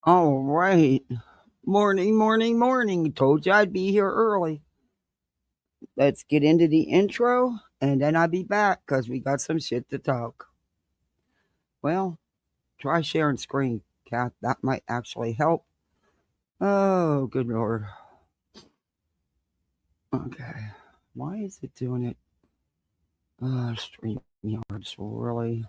All right. Morning, morning, morning. Told you I'd be here early. Let's get into the intro and then I'll be back because we got some shit to talk. Well, try sharing screen, Kath. That might actually help. Oh, good Lord. Okay. Why is it doing it? StreamYard's really.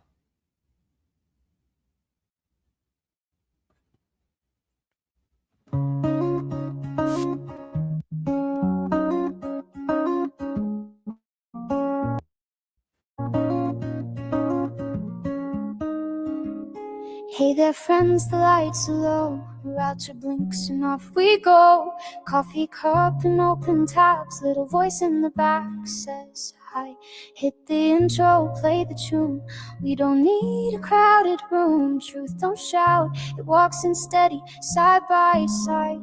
Hey there, friends, the lights are low. Router blinks and off we go. Coffee cup and open tabs. Little voice in the back says hi. Hit the intro, play the tune. We don't need a crowded room. Truth don't shout, it walks in steady, side by side.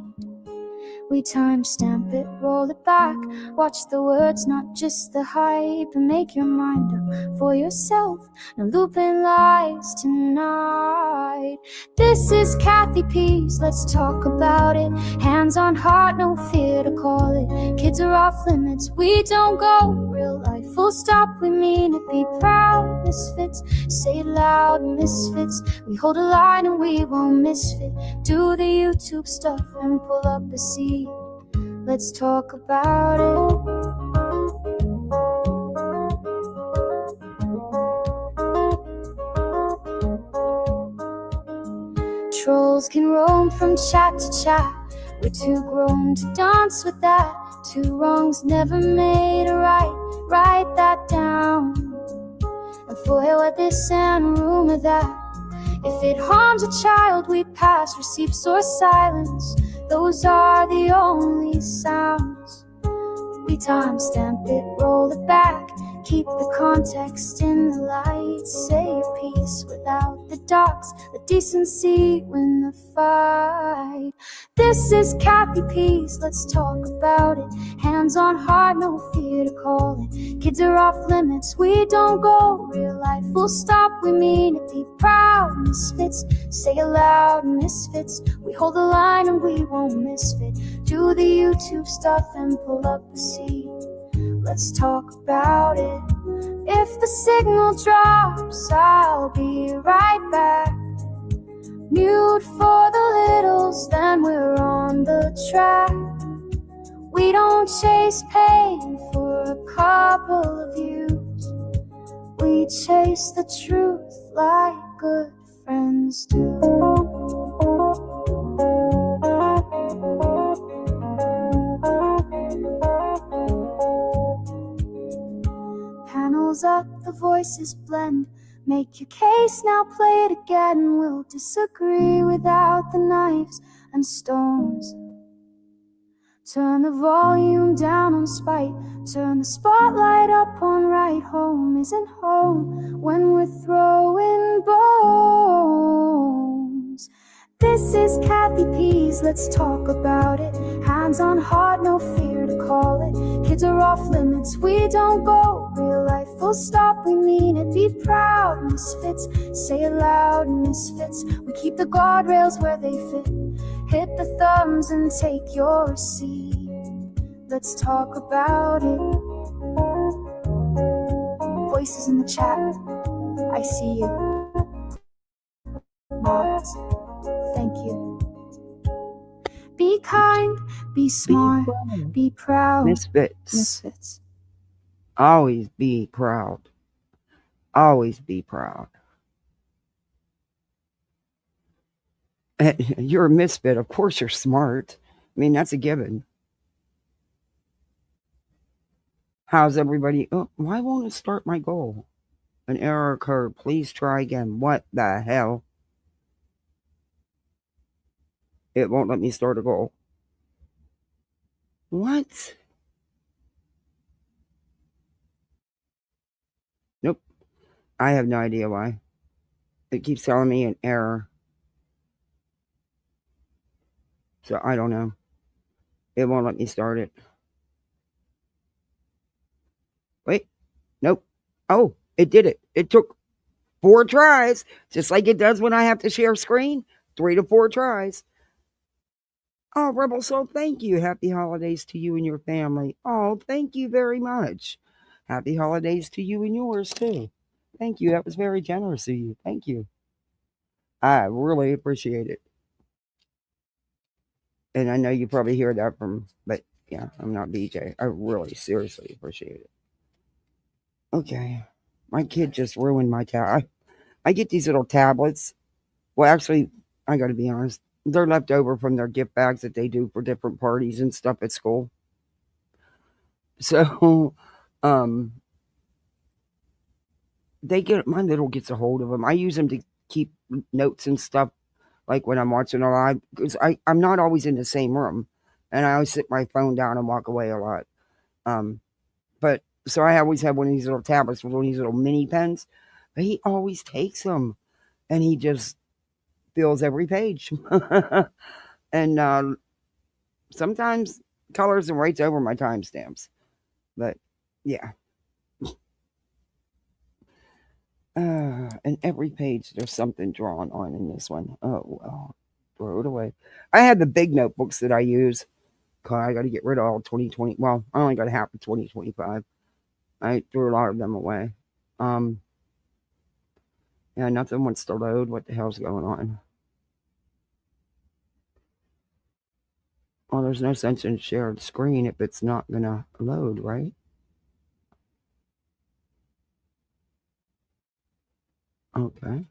We timestamp it, roll it back. Watch the words, not just the hype. And make your mind up for yourself. No looping lies tonight. This is Kathy P's, let's talk about it. Hands on heart, no fear to call it. Kids are off limits, we don't go real life. Full stop, we mean it, be proud. Misfits, say it loud, misfits. We hold a line and we won't misfit. Do the YouTube stuff and pull up a seat. Let's talk about it. Trolls can roam from chat to chat. We're too grown to dance with that. Two wrongs never made a right. Write that down and forward this and rumor that. If it harms a child, we pass receipts or silence. Those are the only sounds. We timestamp it, roll it back. Keep the context in the light. Say your piece without the docs. The decency win the fight. This is Kathy P's, let's talk about it. Hands on heart, no fear to call it. Kids are off limits, we don't go real life. Full stop, we mean it, be proud. Misfits, say it loud, misfits. We hold the line and we won't misfit. Do the YouTube stuff and pull up a seat. Let's talk about it. If the signal drops, I'll be right back. Mute for the littles, then we're on the track. We don't chase pain for a couple of views. We chase the truth like good friends do. Panels up, the voices blend. Make your case, now play it again. We'll disagree without the knives and stones. Turn the volume down on spite. Turn the spotlight up on right. Home isn't home when we're throwing bones. This is Kathy P's, let's talk about it. Hands on heart, no fear to call it. Kids are off limits, we don't go real life. Full stop, we mean it, be proud. Misfits, say it loud, misfits. We keep the guardrails where they fit. Hit the thumbs and take your seat. Let's talk about it. Voices in the chat, I see you. Mods, thank you. Be kind, be smart, be proud. Misfits. Always be proud. Always be proud. You're a misfit. Of course you're smart. I mean, that's a given. How's everybody? Oh, why won't it start my goal? An error occurred. Please try again. What the hell? It won't let me start a goal. What? Nope. I have no idea why. It keeps telling me an error. So I don't know. It won't let me start it. Wait. Nope. Oh, it did it. It took 4 tries, just like it does when I have to share screen. 3 to 4 tries. Oh, Rebel Soul, thank you. Happy holidays to you and your family. Oh, thank you very much. Happy holidays to you and yours too. Thank you. That was very generous of you. Thank you. I really appreciate it. And I know you probably hear that from, but yeah, I'm not BJ. I really seriously appreciate it. Okay. My kid just ruined my tab. I get these little tablets. Well, actually, I got to be honest. They're left over from their gift bags that they do for different parties and stuff at school. So, um, they get my little gets a hold of them. I use them to keep notes and stuff, like when I'm watching a live, because I'm not always in the same room, and I always sit my phone down and walk away a lot. Um, but so I always have one of these little tablets with one of these little mini pens, but he always takes them, and he just fills every page, and sometimes colors and writes over my timestamps. But yeah, and every page there's something drawn on in this one. Oh well, throw it away. I had the big notebooks that I use. I got to get rid of all 2020. Well, I only got half of 2025. I threw a lot of them away. Um, yeah, nothing wants to load. What the hell's going on? Well, there's no sense in shared screen if it's not gonna load, right? Okay.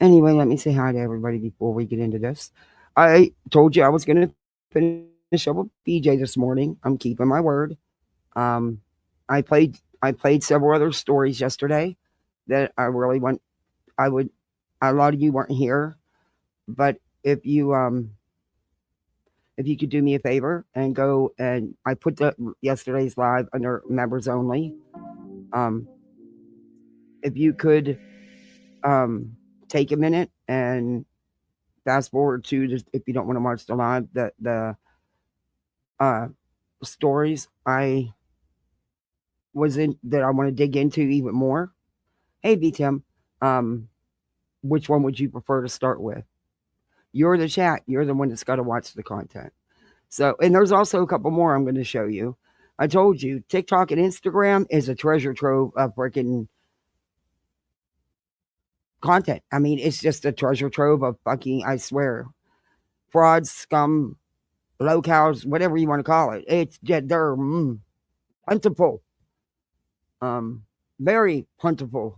Anyway, let me say hi to everybody before we get into this. I told you I was gonna finish up with BJ this morning. I'm keeping my word. Um, I played several other stories yesterday that I really want. I would. A lot of you weren't here, but if you um if you could do me a favor and go, and I put the yesterday's live under members only. Um, if you could um take a minute and fast forward to just, if you don't want to watch the live, the uh stories I was in that I want to dig into even more. Hey, B Tim, um, which one would you prefer to start with? You're the chat. You're the one that's got to watch the content. So, and there's also a couple more I'm going to show you. I told you TikTok and Instagram is a treasure trove of freaking content. I mean, it's just a treasure trove of fucking, I swear, frauds, scum, low cows, whatever you want to call it. It's just, they're plentiful. Um, Very plentiful.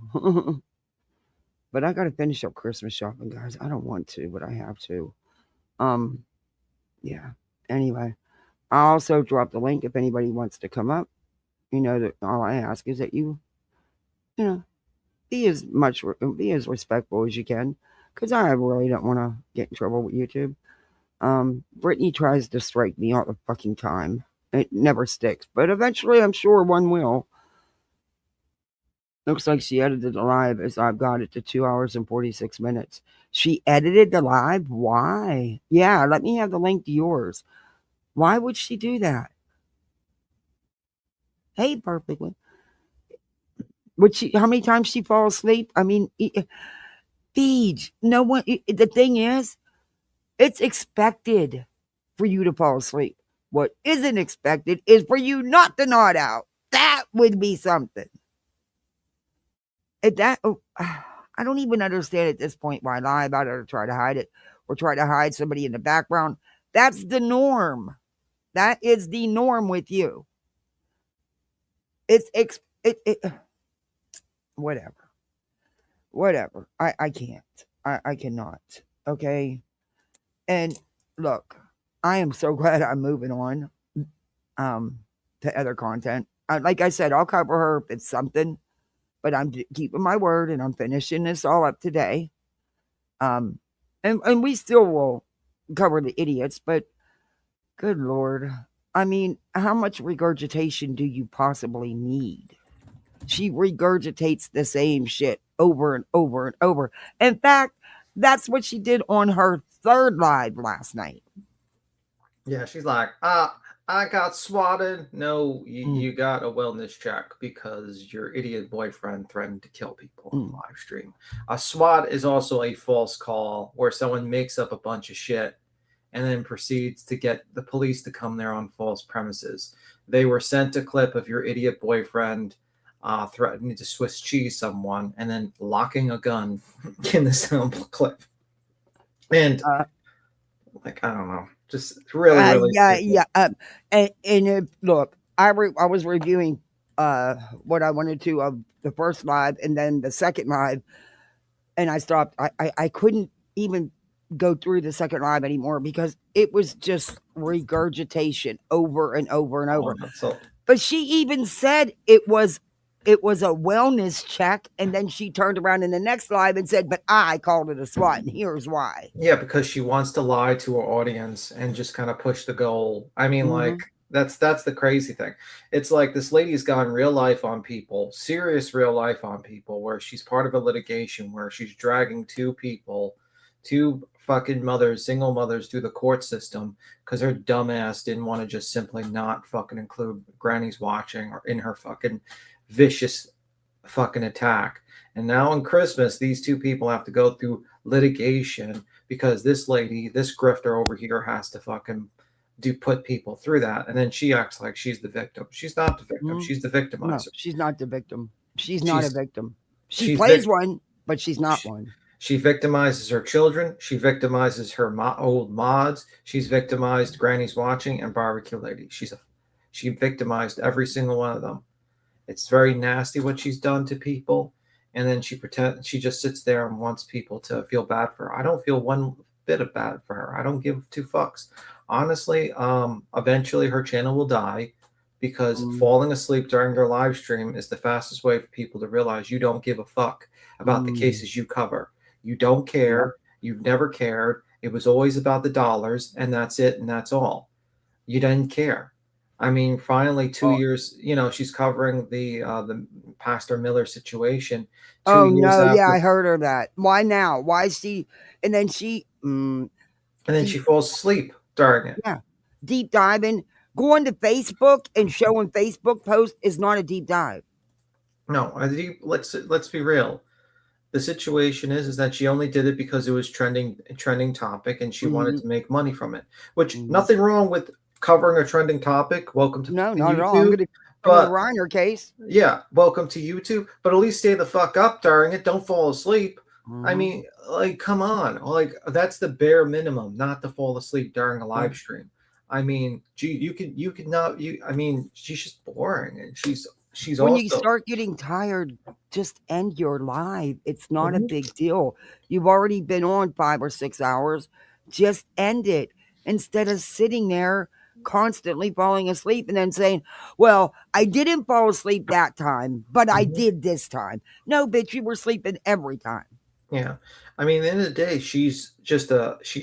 But I got to finish up Christmas shopping, guys. I don't want to, but I have to. Um, yeah. Anyway, I also dropped the link if anybody wants to come up. You know that all I ask is that you know, be as respectful as you can, because I really don't want to get in trouble with YouTube. Brittany tries to strike me all the fucking time. It never sticks, but eventually I'm sure one will. Looks like she edited the live as I've got it to 2 hours and 46 minutes. She edited the live? Why? Yeah, let me have the link to yours. Why would she do that? Hey, perfectly. Would she? How many times she fall asleep? I mean, Beej. No one. The thing is, it's expected for you to fall asleep. What isn't expected is for you not to nod out. That would be something. I don't even understand at this point why I lie about it or try to hide it or try to hide somebody in the background. That's the norm. That is the norm with you. It's whatever. Whatever. I can't. I cannot. Okay. And look, I am so glad I'm moving on um to other content. Like I said, I'll cover her if it's something, but I'm keeping my word and I'm finishing this all up today. Um, and we still will cover the idiots, but good lord, I mean, how much regurgitation do you possibly need? She regurgitates the same shit over and over and over. In fact, that's what she did on her third live last night. Yeah, she's like, I got swatted. No, Mm, you got a wellness check because your idiot boyfriend threatened to kill people on mm. live stream. A SWAT is also a false call where someone makes up a bunch of shit and then proceeds to get the police to come there on false premises. They were sent a clip of your idiot boyfriend threatening to Swiss cheese someone and then locking a gun in the sample clip. And, Uh, like, I don't know. Just really, really yeah, stupid. yeah. Look, I was reviewing what I wanted to of the first live and then the second live, and I stopped. I couldn't even go through the second live anymore because it was just regurgitation over and over and Oh, over. so But she even said it was a wellness check, and then she turned around in the next live and said, "But I called it a SWAT, and here's why." yeah, because she wants to lie to her audience and just kind of push the goal. I mean, like Hmm. that's the crazy thing. It's like this lady's gone real life on people, serious real life on people, where she's part of a litigation where she's dragging two people, two fucking mothers, single mothers through the court system because her dumbass didn't want to just simply not fucking include granny's watching or in her fucking vicious fucking attack. And now on Christmas, these two people have to go through litigation because this lady, this grifter over here, has to fucking do put people through that, and then she acts like she's the victim. She's not the victim. Hmm. She's the No, victimizer. she's not the victim. She's not a She's victim. She she's plays vic- one, but she's not she, one. she victimizes her children. She victimizes her old mods. She's victimized Granny's watching and barbecue lady. She victimized every single one of them. It's very nasty what she's done to people, and then she just sits there and wants people to feel bad for her. I don't feel one bit of bad for her. I don't give two fucks. Honestly, eventually her channel will die because Mm, falling asleep during their live stream is the fastest way for people to realize you don't give a fuck about the mm, cases you cover. You don't yep. care. You've never cared. It was always about the dollars, and that's it, and that's all. You didn't care. I mean, finally, two Oh, years. She's covering the Pastor Miller situation. Two oh years no, yeah, after, I heard her that. Why now? Why is she? And then and then she deep, falls asleep during it. yeah, deep diving. Going to Facebook and showing Facebook posts is not a deep dive. No, let's be real. The situation is that she only did it because it was trending topic, and she wanted Hmm. to make money from it. Which Hmm. nothing wrong with covering a trending topic. Welcome to No, fucking not at all. I'm YouTube. going to from the But Reiner case. yeah, welcome to YouTube. But at least stay the fuck up during it. Don't fall asleep. I Hmm. mean, like, come on. Like, that's the bare minimum, not to fall asleep during a Yeah. live stream. I mean, gee, you could not you. I mean, she's just boring, and she's When you also. start getting tired, just end your live. It's not a Mhm. big deal. You've already been on 5 or 6 hours. Just end it instead of sitting there constantly falling asleep and then saying, "Well, I didn't fall asleep that time, but I Mhm. did this time." No, bitch, you were sleeping every time. Yeah, I mean, at the end of the day, she's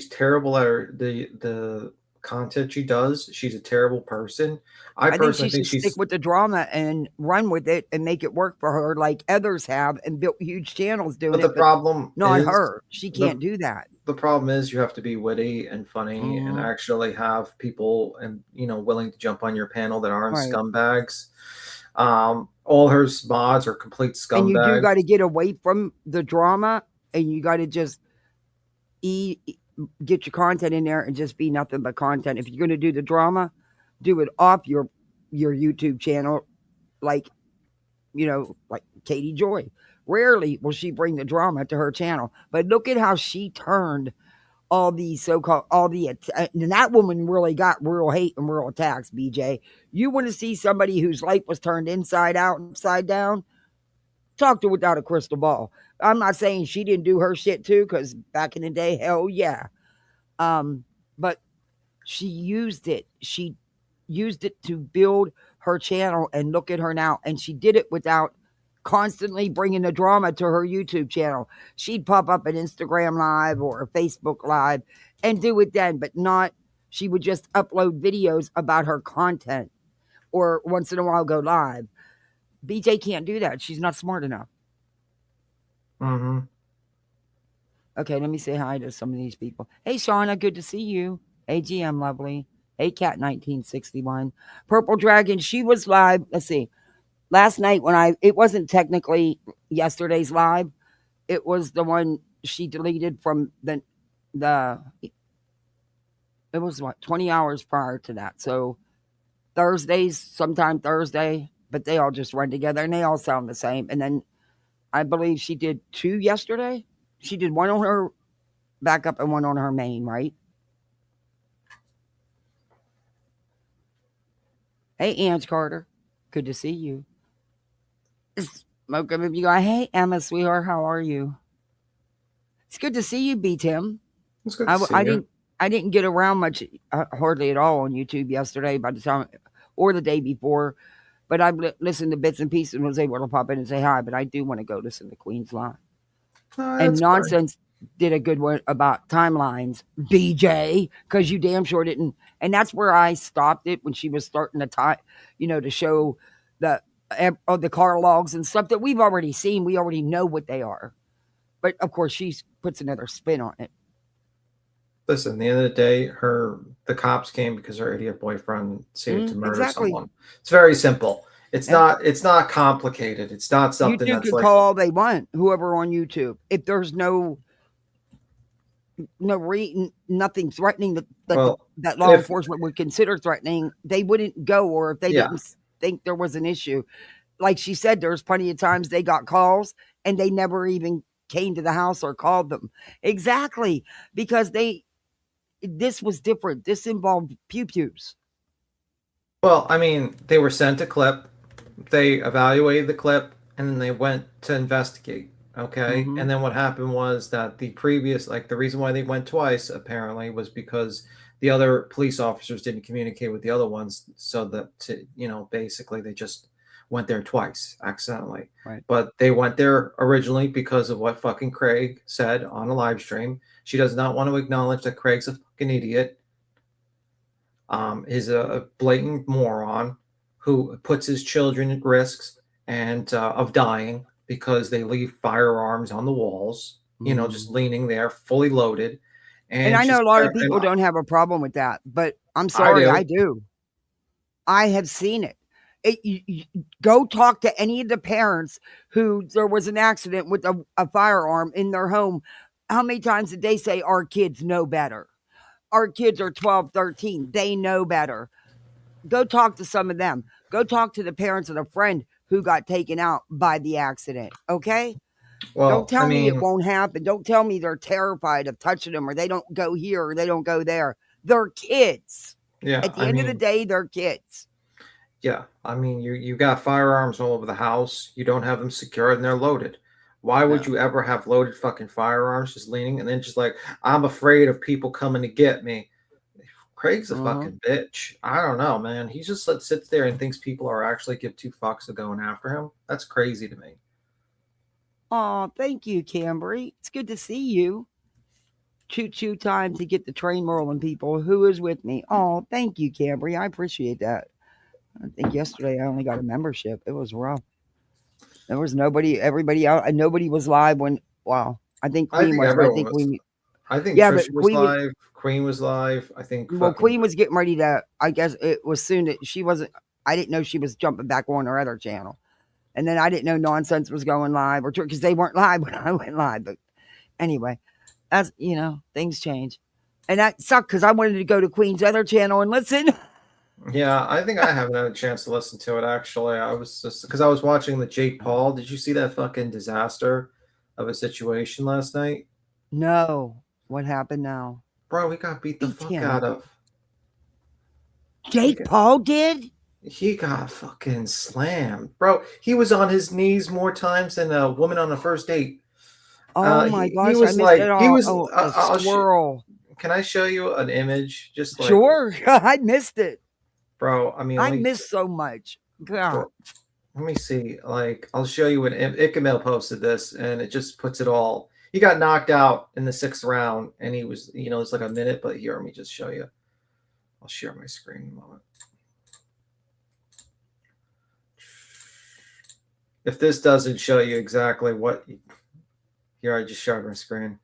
terrible at the content she does. She's a terrible person. I I think she personally think should stick she's. with the drama and run with it and make it work for her like others have and built huge channels doing But the it, but problem not is her. She the can't do that. the problem is you have to be witty and funny and Mhm. actually have people and willing to jump on your panel that aren't Right. scumbags. All her mods are complete And you do scumbags. gotta get away from the drama, and you gotta just eat get your content in there and just be nothing but content. If you're gonna do the drama, do it off your YouTube channel, like, like Katie Joy. Rarely will she bring the drama to her channel, but look at how she turned all these so-called and that woman really got real hate and real attacks, BJ. You want to see somebody whose life was turned inside out and upside down? Talk to her without a crystal ball. I'm not saying she didn't do her shit too, because back in the day, hell yeah. But she used it. She used it to build her channel, and look at her now. And she did it without constantly bringing the drama to her YouTube channel. She'd pop up an Instagram live or a Facebook live and do it then, but not. She would just upload videos about her content or once in a while go live. BJ can't do that. She's not smart enough. Hmm. Okay, let me say hi to some of these people. Hey, Shauna, good to see you. AGM, lovely. Hey, Cat 1961. Purple Dragon, she was live. Let's see. Last night when it wasn't technically yesterday's live. It was the one she deleted from the it was what 20 hours prior to that. So Thursdays, sometime Thursday, but they all just run together and they all sound the same. And then I believe she did 2 yesterday. She did one on her backup and one on her main, right? Hey, Ange Carter. Good to see you. Smoke up, you go, hey, Emma, sweetheart, how are you? It's good to see you, B Tim. It's good to see you. I didn't get around much, hardly at all on YouTube yesterday by the time, or the day before, but I listened to bits and pieces and was able to pop in and say hi, but I do want to go listen to Queen's Live. And Nonsense did a good one about timelines, BJ, because you damn sure didn't. And that's where I stopped it when she was starting to show the car logs and stuff that we've already seen. We already know what they are. But of course, she puts another spin on it. Listen, at the end of the day, the cops came because her idiot boyfriend decided to murder someone. It's very simple. It's not complicated. It's not something YouTube can call all they want, whoever on YouTube. If there's nothing threatening that law enforcement would consider threatening, they wouldn't go, or if they didn't think there was an issue. Like she said, there's plenty of times they got calls and they never even came to the house or called them. Exactly. Because this was different. This involved pew-pews. Well, I mean, they were sent a clip. They evaluated the clip and then they went to investigate. Okay. Mm-hmm. And then what happened was that the reason why they went twice apparently was because the other police officers didn't communicate with the other ones. So that, basically they just went there twice accidentally. Right. But they went there originally because of what fucking Craig said on a live stream. She does not want to acknowledge that Craig's a fucking idiot. Is a blatant moron who puts his children at risks and of dying because they leave firearms on the walls, just leaning there, fully loaded. And I know a lot of people don't have a problem with that, but I'm sorry, I do. I have seen it. You go talk to any of the parents who there was an accident with a firearm in their home. How many times did they say our kids know better? Our kids are 12, 13. They know better. Go talk to some of them. Go talk to the parents of a friend who got taken out by the accident. Okay? Well, don't tell me it won't happen. Don't tell me they're terrified of touching them or they don't go here or they don't go there. They're kids. Yeah. At the end of the day, they're kids. Yeah. I mean, you got firearms all over the house. You don't have them secured and they're loaded. Why would you ever have loaded fucking firearms just leaning and then just like, I'm afraid of people coming to get me? Craig's a fucking bitch. I don't know, man. He just sits there and thinks people are actually give two fucks of going after him. That's crazy to me. Oh, thank you, Cambry. It's good to see you. Choo-choo time to get the train rolling, people. Who is with me? Oh, thank you, Cambry. I appreciate that. I think yesterday I only got a membership. It was rough. There was everybody out, and nobody was live when, I think Queen was. I think Trish was live. Queen was live. I think. Well, Queen was getting ready to, I guess it was soon that she wasn't, I didn't know she was jumping back on her other channel. And then I didn't know Nonsense was going live because they weren't live when I went live. But anyway, as things change. And that sucked because I wanted to go to Queen's other channel and listen. Yeah, I think I haven't had a chance to listen to it, actually. I was just because I was watching the Jake Paul. Did you see that fucking disaster of a situation last night? No. What happened now? Bro, he got beat the fuck out of. Jake Paul did? He got fucking slammed. Bro, he was on his knees more times than a woman on a first date. Oh my gosh, I missed it all. He was a squirrel. Can I show you an image? Just like, sure. I missed it. Bro, I mean, I missed so much. God. Bro, let me see. Like, I'll show you when Ickamel posted this, and it just puts it all. He got knocked out in the 6th round, and he was, it's like a minute, but here, let me just show you. I'll share my screen in a moment. If this doesn't show you exactly what, here, I just shared my screen.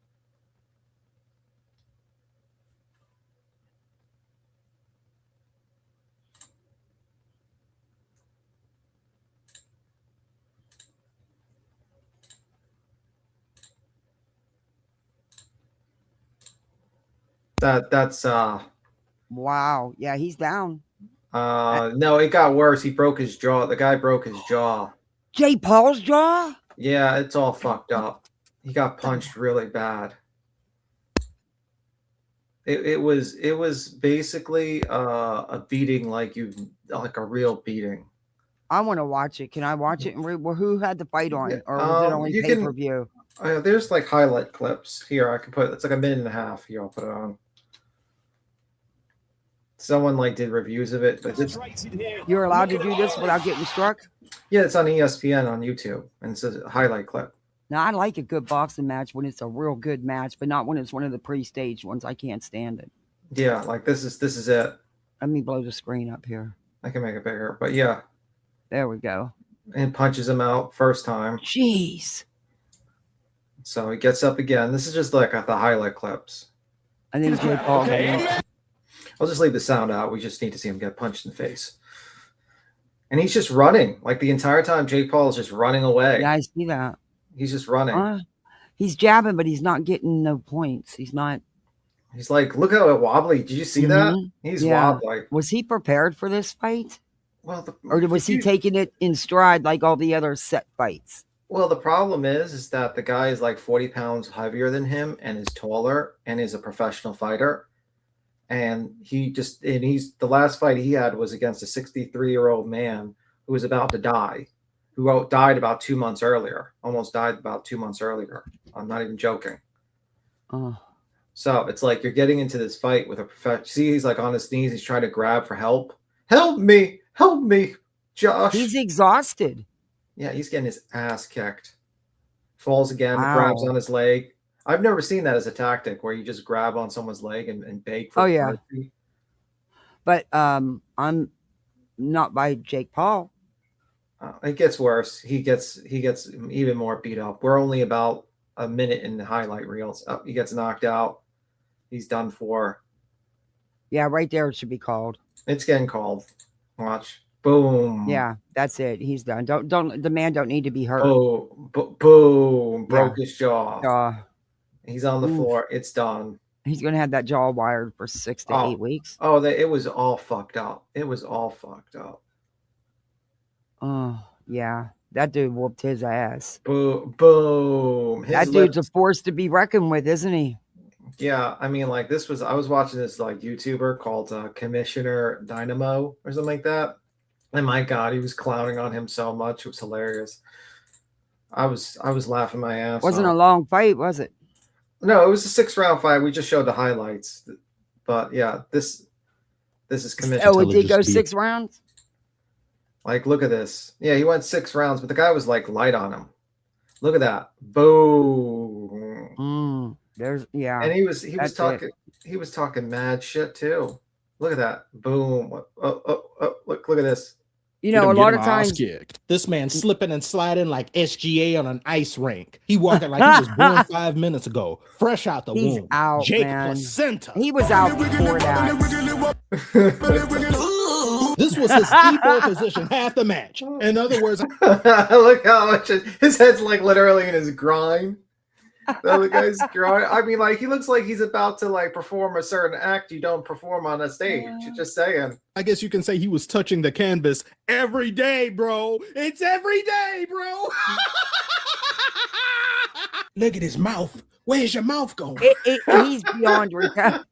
That's Wow. Yeah, he's down. no, it got worse. He broke his jaw. The guy broke his jaw. Jake Paul's jaw? Yeah, it's all fucked up. He got punched really bad. It was basically a beating like a real beating. I want to watch it. Can I watch it? And who had the fight on, Yeah, or was it only you pay per view? There's like highlight clips here. I can put it's like a minute and a half. Here, I'll put it on. Someone like did reviews of it. But You're allowed to do this without getting struck? Yeah, it's on ESPN on YouTube, and it's a highlight clip. Now, I like a good boxing match when it's a real good match, but not when it's one of the pre-staged ones. I can't stand it. Yeah, like this is it. Let me blow the screen up here. I can make it bigger, but yeah. There we go. And punches him out first time. Jeez. So he gets up again. This is just like the highlight clips. I think Jake Paul. I'll just leave the sound out. We just need to see him get punched in the face. And he's just running. Like the entire time, Jake Paul is just running away. Yeah, I see that. He's just running. He's jabbing, but he's not getting no points. He's not. He's like, look how wobbly. Did you see that? He's wobbly. Was he prepared for this fight? Well, or was he taking it in stride like all the other set fights? Well, the problem is that the guy is like 40 pounds heavier than him and is taller and is a professional fighter. And he's the last fight he had was against a 63-year-old man who was about to die, who died about 2 months earlier, almost died about 2 months earlier. I'm not even joking. Oh. So it's like you're getting into this fight with a professional. See, he's like on his knees. He's trying to grab for help. Help me, Josh. He's exhausted. Yeah, he's getting his ass kicked. Falls again, grabs on his leg. I've never seen that as a tactic where you just grab on someone's leg and beg for mercy. But I'm not by Jake Paul. It gets worse. He gets even more beat up. We're only about a minute in the highlight reels. He gets knocked out. He's done for. Yeah, right there it should be called. It's getting called. Watch. Boom. Yeah, that's it. He's done. Don't the man don't need to be hurt. Boom. Broke his jaw. He's on the floor. It's done. He's gonna have that jaw wired for 6 to 8 weeks. Oh, it was all fucked up. It was all fucked up. Oh, yeah. That dude whooped his ass. Boom. That dude's a force to be reckoned with, isn't he? Yeah, I mean, like I was watching this like YouTuber called Commissioner Dynamo or something like that. And my God, he was clowning on him so much. It was hilarious. I was laughing my ass off. Wasn't a long fight, was it? No, it was a 6-round fight. We just showed the highlights. But yeah, this is Commissioner. Oh, it did go 6 rounds? Like, look at this. Yeah, he went 6 rounds, but the guy was like light on him. Look at that. Boom. And he was talking mad shit too. Look at that. Boom. Look at this. You know, a lot of times this man slipping and sliding like SGA on an ice rink. He walking like he was born 5 minutes ago, fresh out the womb. Out, Jake man. Placenta. He was out before that. This was his default position half the match. In other words, look how much his head's like literally in his groin. The other guy's groin. I mean, like he looks like he's about to like perform a certain act you don't perform on a stage. Just saying. I guess you can say he was touching the canvas every day, bro. It's every day, bro. Look at his mouth. Where's your mouth going? He's beyond recovery.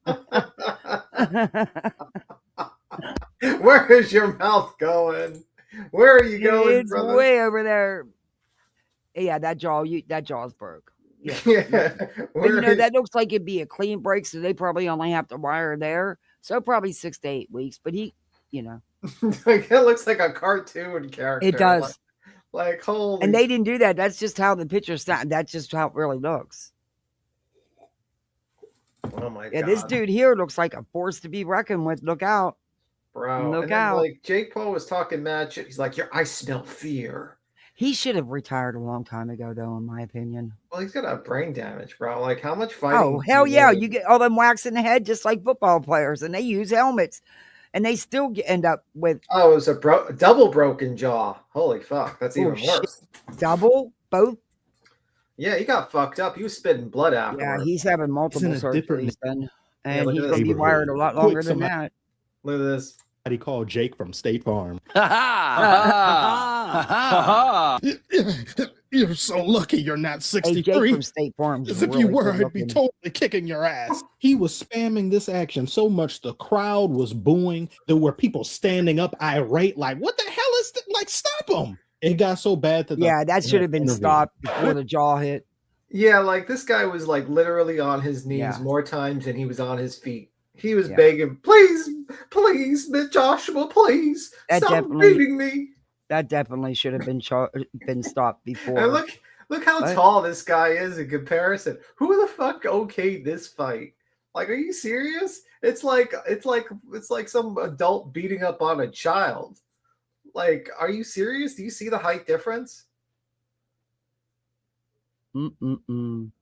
Where is your mouth going? Where are you going, it's brother? Way over there. Yeah, that jaw's broke. Yeah. But you know, that looks like it'd be a clean break, so they probably only have to wire there. So probably 6 to 8 weeks. But he, you know. Like, it looks like a cartoon character. It does. Like holy. And they didn't do that. That's just how the picture sounds. That's just how it really looks. Oh my God. Yeah, this dude here looks like a force to be reckoned with. Look out. Bro. Look and then, out. like Jake Paul was talking mad shit. He's like, I smell fear. He should have retired a long time ago, though, in my opinion. Well, he's got a brain damage, bro. Like, how much fighting? Oh, hell yeah. You get all them whacks in the head just like football players, and they use helmets, and they still end up with... Oh, it was a double broken jaw. Holy fuck. That's even worse. Double? Both? Yeah, he got fucked up. He was spitting blood afterwards. Yeah, he's having multiple surgeries then. And look he's at going to this. be wired a lot longer than Somebody that. Look at this. called Jake from State Farm. You're so lucky you're not Hey, 63. Jake from State Farm is As if really you were, good I'd be looking. totally kicking your ass. He was spamming this action so much the crowd was booing. There were people standing up irate, like, what the hell is that? Like, stop him. It got so bad that that should have been stopped before the jaw hit. Yeah, like this guy was like literally on his knees more times than he was on his feet. He was begging, please, Joshua, please stop beating me. That definitely should have been stopped before. And look how tall this guy is in comparison. Who the fuck okayed this fight? Like, are you serious? It's like some adult beating up on a child. Like, are you serious? Do you see the height difference?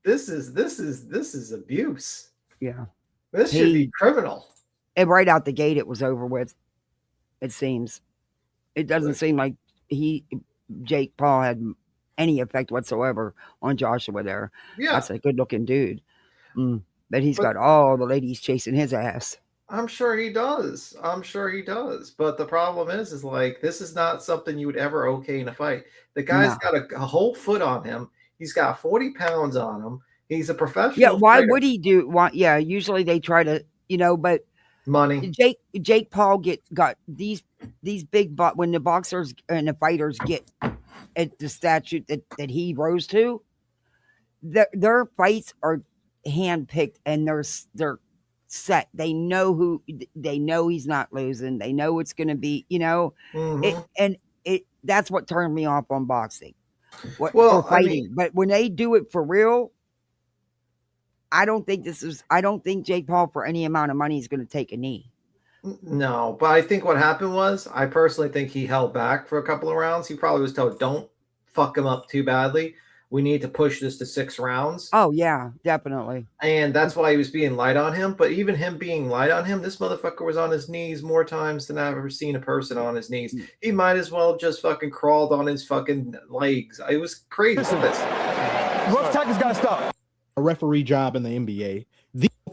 This is abuse. Yeah. This should be criminal. And right out the gate, it was over with. It seems. It doesn't seem like Jake Paul had any effect whatsoever on Joshua there. Yeah. That's a good-looking dude. But he's got all the ladies chasing his ass. I'm sure he does. But the problem is like, this is not something you would ever okay in a fight. The guy's got a whole foot on him. He's got 40 pounds on him. He's a professional. Yeah, why would he do? Usually they try to, but money. Jake Paul got these big, when the boxers and the fighters get at the statute that he rose to, their fights are handpicked and they're set. They know he's not losing. They know it's going to be, that's what turned me off on boxing. For fighting, but when they do it for real, I don't think Jake Paul for any amount of money is going to take a knee. No, but I think what happened was, I personally think he held back for a couple of rounds. He probably was told, don't fuck him up too badly. We need to push this to 6 rounds. Oh yeah, definitely. And that's why he was being light on him. But even him being light on him, this motherfucker was on his knees more times than I've ever seen a person on his knees. He might as well just fucking crawled on his fucking legs. It was crazy. Rough tackle's got to stop. A referee job in the NBA.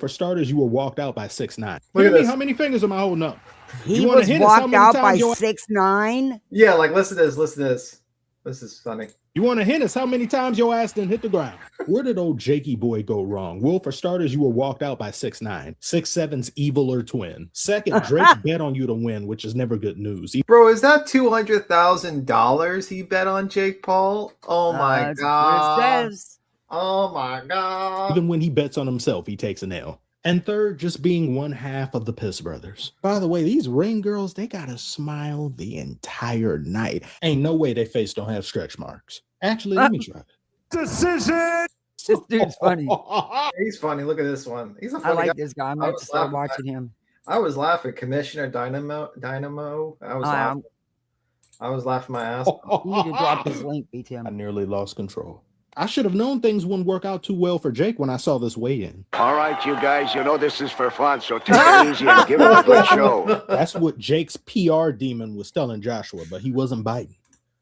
For starters, you were walked out by 6'9". Look at this. How many fingers am I holding up? He was walked out by 6'9". Yeah, like listen to this. This is funny. You want to hint us how many times your ass didn't hit the ground? Where did old Jakey boy go wrong? Well, for starters, you were walked out by 6'9". 6'7's eviler twin. Second, Drake bet on you to win, which is never good news. Bro, is that $200,000 he bet on Jake Paul? Oh my god. Oh my god. Even when he bets on himself, he takes an L. And third, just being one half of the Piss Brothers. By the way, these ring girls, they gotta smile the entire night. Ain't no way their face don't have stretch marks. Actually, let me try it. Decision! This dude's funny. He's funny. Look at this one. He's a funny I like guy. this guy. I'm going to start watching him. I was laughing. Commissioner Dynamo. I was laughing. I was laughing my ass off. You need to drop his link, BTM. I nearly lost control. I should have known things wouldn't work out too well for Jake when I saw this weigh-in. All right, you guys, you know this is for fun, so take it easy and give him a good show. That's what Jake's PR demon was telling Joshua, but he wasn't biting.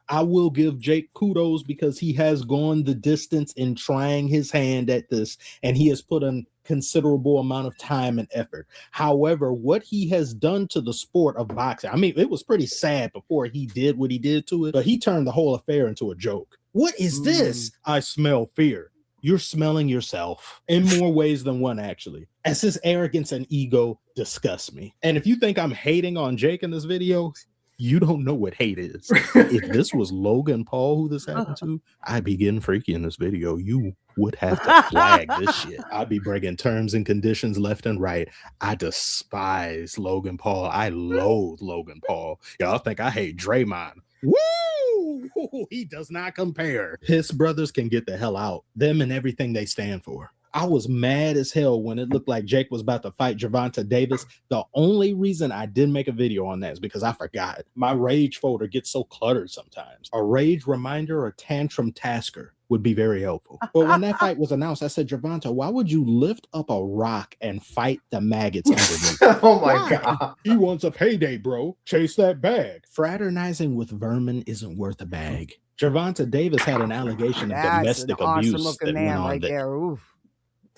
I will give Jake kudos because he has gone the distance in trying his hand at this, and he has put in considerable amount of time and effort. However, what he has done to the sport of boxing, I mean, it was pretty sad before he did what he did to it, but he turned the whole affair into a joke. What is this? I smell fear. You're smelling yourself in more ways than one, actually. As his arrogance and ego disgust me. And if you think I'm hating on Jake in this video, you don't know what hate is. If this was Logan Paul who this happened to, I'd be getting freaky in this video. You would have to flag this shit. I'd be breaking terms and conditions left and right. I despise Logan Paul. I loathe Logan Paul. Y'all think I hate Draymond. Woo! He does not compare. His brothers can get the hell out. Them and everything they stand for. I was mad as hell when it looked like Jake was about to fight Gervonta Davis. The only reason I didn't make a video on that is because I forgot. My rage folder gets so cluttered sometimes. A rage reminder or tantrum tasker would be very helpful. But when that fight was announced, I said, Gervonta, why would you lift up a rock and fight the maggots underneath? Oh my God. He wants a payday, bro. Chase that bag. Fraternizing with vermin isn't worth a bag. Gervonta Davis had an allegation of domestic abuse that went on there. Oof.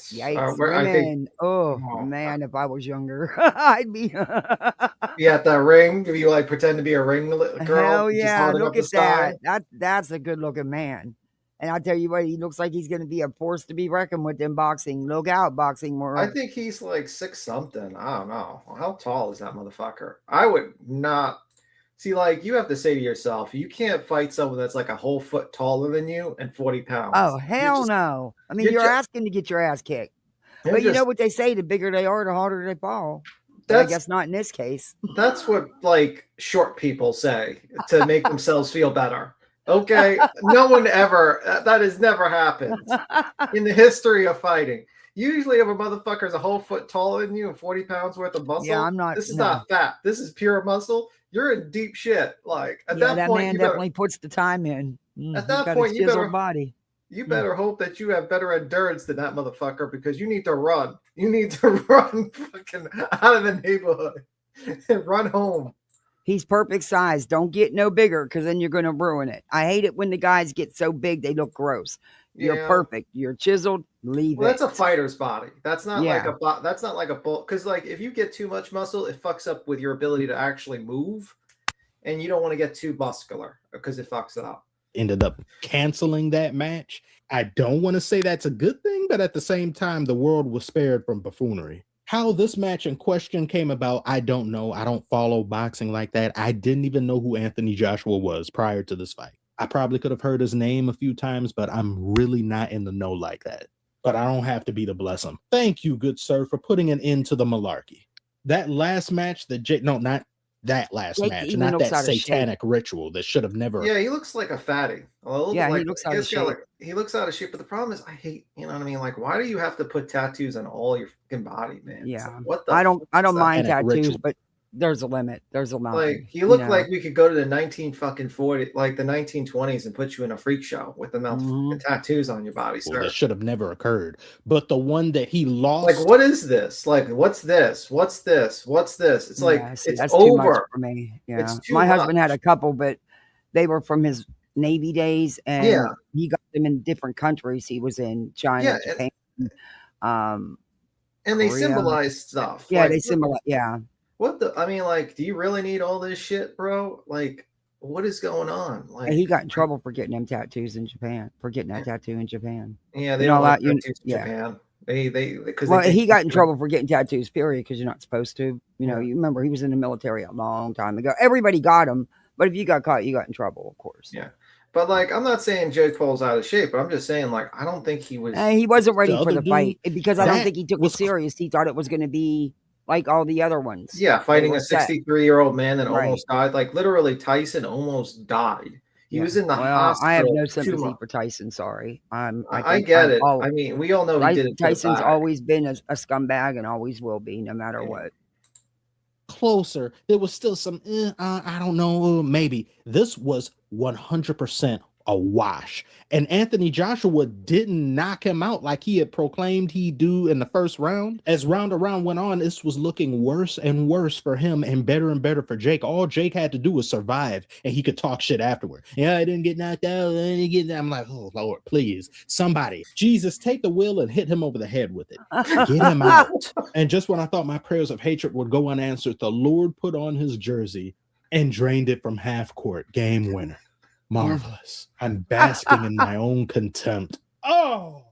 Yikes, I think women. Oh, oh, man, if I was younger, I'd be. be at that ring. If you like pretend to be a ring girl, Hell just yeah, holding up look the at that. sign. That's a good looking man. And I tell you what, he looks like he's going to be a force to be reckoned with in boxing. Look out, boxing I world. think he's like 6 something. I don't know. How tall is that motherfucker? I would not see. Like you have to say to yourself, you can't fight someone that's like a whole foot taller than you and 40 pounds. Oh, hell no. I mean, You're you're just, asking to get your ass kicked. you're But you know just. what they say, the bigger they are, the harder they fall. But I That's guess not in this case. that's what like short people say to make themselves feel better. Okay, no one ever. That has never happened in the history of fighting. Usually, if a motherfucker is a whole foot taller than you and 40 pounds worth of muscle, Yeah, I'm not. this is No. not fat. This is pure muscle. You're in deep shit. Like at Yeah, that that point, man you better. definitely puts the time in. At He's that got point, a you chiseled better. body. You better hope that you have better endurance than that motherfucker because you need to run. You need to run fucking out of the neighborhood and run home. He's perfect size. Don't get no bigger because then you're going to ruin it. I hate it when the guys get so big they look gross. You're Yeah. perfect. You're chiseled. Leave Well, it. that's a fighter's body. That's not like Yeah. that's not like a bull. Because like if you get too much muscle, it fucks up with your ability to actually move, and you don't want to get too muscular because it fucks it up. Ended up canceling that match. I don't want to say that's a good thing, but at the same time, the world was spared from buffoonery. How this match in question came about, I don't know. I don't follow boxing like that. I didn't even know who Anthony Joshua was prior to this fight. I probably could have heard his name a few times, but I'm really not in the know like that. But I don't have to be to bless him. Thank you, good sir, for putting an end to the malarkey. That last match that not that last Jake match, even not looks that out of shape. satanic ritual that should have never. Yeah, he looks like a fatty. A little Yeah, bit like, he looks out of shape. He looks out of shape. But the problem is, I hate. You know what I mean? Like, why do you have to put tattoos on all your fucking body, man? It's Yeah. like, what the? I don't fuck is that? mind Satanic tattoos, ritual. but there's a limit. There's a line. Like he looked like we could go to the 1940, like the 1920s, and put you in a freak show with enough tattoos on your body, sir. That should have never occurred. But the one that he lost, Like, what is this? Like, what's this? What's this? What's this? It's like see, it's that's too much over. for me. Yeah. It's too My husband had much. a couple, but they were from his Navy days, and Yeah. he got them in different countries. He was in China, Yeah, Japan, and they Korea. symbolize stuff. Yeah, like, they symbolize. Yeah. What the? I mean, like, do you really need all this shit, bro? Like, what is going on? Like, And he got in trouble for getting them tattoos in Japan, for getting that tattoo in Japan. yeah, they You know, don't like you- tattoos in yeah. Japan. They because Well, he got in trouble for getting tattoos, period, because you're not supposed to. You know, Yeah. you remember he was in the military a long time ago. Everybody got him, but if you got caught, you got in trouble, of course. Yeah. But like, I'm not saying Jake Paul's out of shape, but I'm just saying, like, I don't think he was. And he wasn't ready The for other the dude, fight because I don't that think he took it was- serious. He thought it was going to be like all the other ones. Yeah, fighting were a set. 63-year-old man that Right. almost died. Like literally, Tyson almost died. He was in the hospital. I have no 2 sympathy months. for Tyson. Sorry, I think get it. all- I mean, we all know he did it. to the Tyson's bag. always been a scumbag and always will be, no matter Yeah. what. closer. There was still some, I don't know, maybe. This was 100% a wash. And Anthony Joshua didn't knock him out like he had proclaimed he'd do in the first round. As round around went on, this was looking worse and worse for him and better for Jake. All Jake had to do was survive and he could talk shit afterward. Yeah, I didn't get knocked out. I didn't get that. I'm like, oh, Lord, please. Somebody, Jesus, take the wheel and hit him over the head with it. Get him out. And just when I thought my prayers of hatred would go unanswered, the Lord put on his jersey and drained it from half court. Game winner. Marvelous. I'm basking in my own contempt. Oh,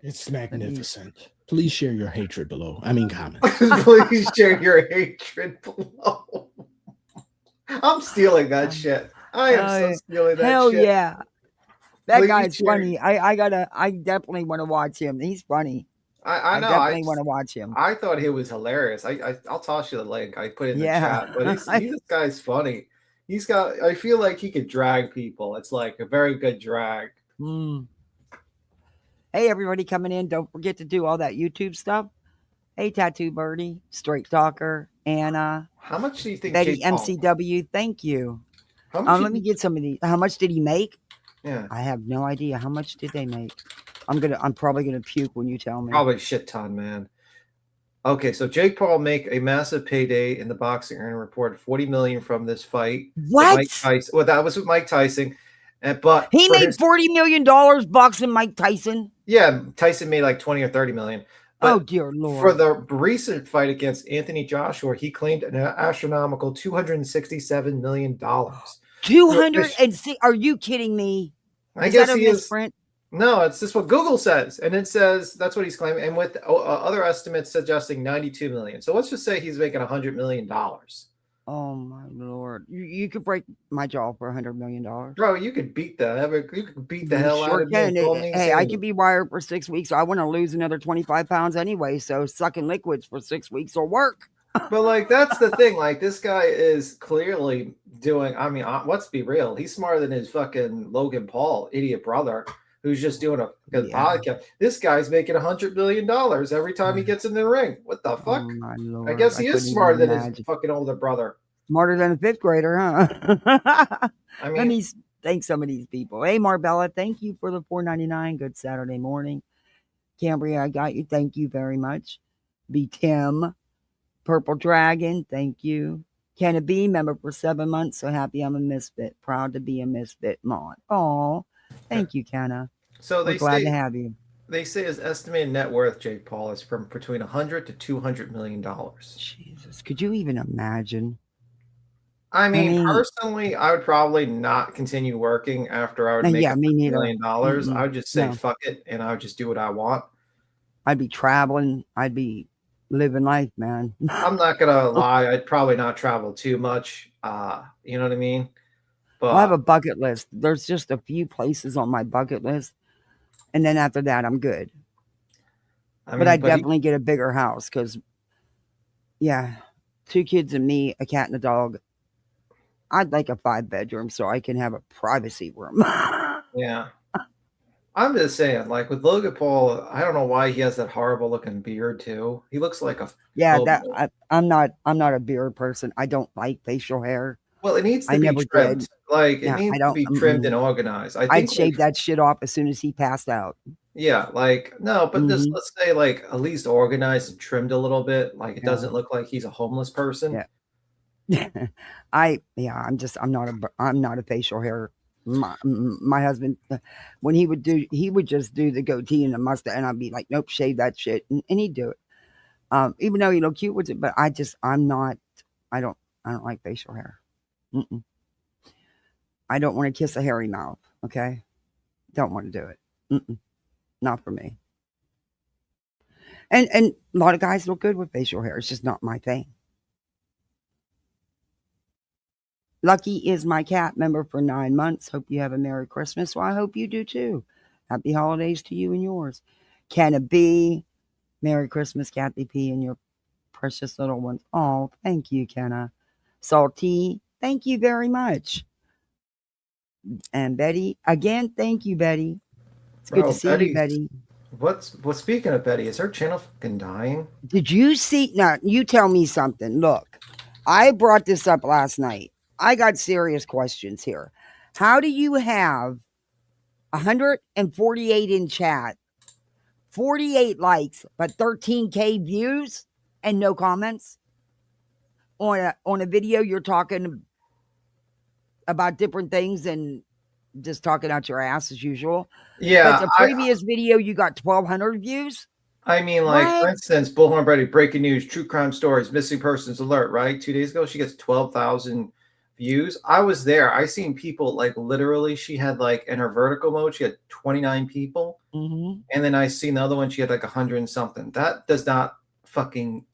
it's magnificent. Please share your hatred below. I mean, comments. Please share your hatred below. I'm stealing that shit. I am so stealing that Hell shit. yeah. That Please guy's share. funny. I definitely want to watch him. He's funny. I know. definitely want to watch him. I thought he was hilarious. I'll toss you the link. I put it in the Yeah. chat. But this guy's funny. I feel like he could drag people. It's like a very good drag. Hey, everybody coming in. Don't forget to do all that YouTube stuff. Hey, Tattoo Birdie, Straight Talker, Anna, How much do you think Betty Jake Paul- MCW. Thank you. How much Let me get some of these. How much did he make? Yeah. I have no idea. How much did they make? I'm probably gonna puke when you tell me. Probably a shit ton, man. Okay, so Jake Paul make a massive payday in the boxing and reported $40 million from this fight. What? Mike Tyson. Well, that was with Mike Tyson, But He for made his, $40 million boxing Mike Tyson. yeah, Tyson made like 20 or 30 million. But Oh, dear Lord. for the recent fight against Anthony Joshua, he claimed an astronomical $267 million. 206. Are you kidding me? I Is guess that a he is. misprint? No, it's just what Google says, and it says that's what he's claiming, and with other estimates suggesting 92 million. So let's just say he's making $100 million. Oh my Lord! You could break my jaw for $100 million. Bro, you could beat the hell out Sure of me and can. call me Hey, I insane. could be wired for 6 weeks. I want to lose another 25 pounds anyway. So sucking liquids for 6 weeks will work. But like that's the thing. Like this guy is clearly doing. I mean, let's be real. He's smarter than his fucking Logan Paul idiot brother, who's just doing a good podcast. This guy's making $100 million every time he gets in the ring. What the fuck? Oh my Lord! I guess he is couldn't smarter even than his imagine. fucking older brother. Smarter than a 5th grader, huh? I Let mean, me thank some of these people. Hey, Marbella, thank you for the $4.99. Good Saturday morning. Cambria, I got you. Thank you very much. Be Tim, Purple Dragon, thank you. Can it be? Member for 7 months. So happy I'm a misfit. Proud to be a misfit mod. Oh, thank you, Kenna. so We're glad to have you. they say his estimated net worth, Jake Paul, is from between 100 to 200 million dollars. Jesus, could you even imagine? I mean, personally, I would probably not continue working after I would make $1 million. I would just say fuck it, and I would just do what I want. I'd be traveling. I'd be living life, man. I'm not gonna lie. I'd probably not travel too much. You know what I mean? But I have a bucket list. There's just a few places on my bucket list, and then after that, I'm good. But I'd definitely get a bigger house because, 2 kids and me, a cat and a dog. I'd like a 5-bedroom so I can have a privacy room. Yeah. I'm just saying, like with Logan Paul, I don't know why he has that horrible looking beard too. He looks like a I'm not a beard person. I don't like facial hair. Well, it needs to be trimmed. Did. Like it needs to be trimmed and organized. I'd shave that shit off as soon as he passed out. Yeah, like no, but just let's say like at least organized and trimmed a little bit. Like it doesn't look like he's a homeless person. Yeah. I'm not a facial hair. My husband, when he would just do the goatee and the mustache, and I'd be like, nope, shave that shit, and he'd do it. Even though cute with it, but I don't like facial hair. I don't want to kiss a hairy mouth. Okay, don't want to do it. Not for me. And a lot of guys look good with facial hair. It's just not my thing. Lucky is my cat member for 9 months. Hope you have a Merry Christmas. Well, I hope you do too. Happy holidays to you and yours. Can it be? Merry Christmas, Kathy P. and your precious little ones. Oh, thank you, Kenna. Salty, thank you very much. And Betty, again, thank you, Betty. It's good to see you, Betty. Speaking of Betty, is her channel fucking dying? Did you see? Now, you tell me something. Look, I brought this up last night. I got serious questions here. How do you have 148 in chat, 48 likes, but 13K views and no comments on a video you're talking about different things and just talking out your ass as usual? Yeah. But the previous video, you got 1,200 views? I mean, like, for instance, Bullhorn Brady, breaking news, true crime stories, missing persons alert, right? 2 days ago, she gets 12,000 views. I was there. I seen people like literally she had like in her vertical mode, she had 29 people. And then I seen the other one, she had like 100 and something. That does not fucking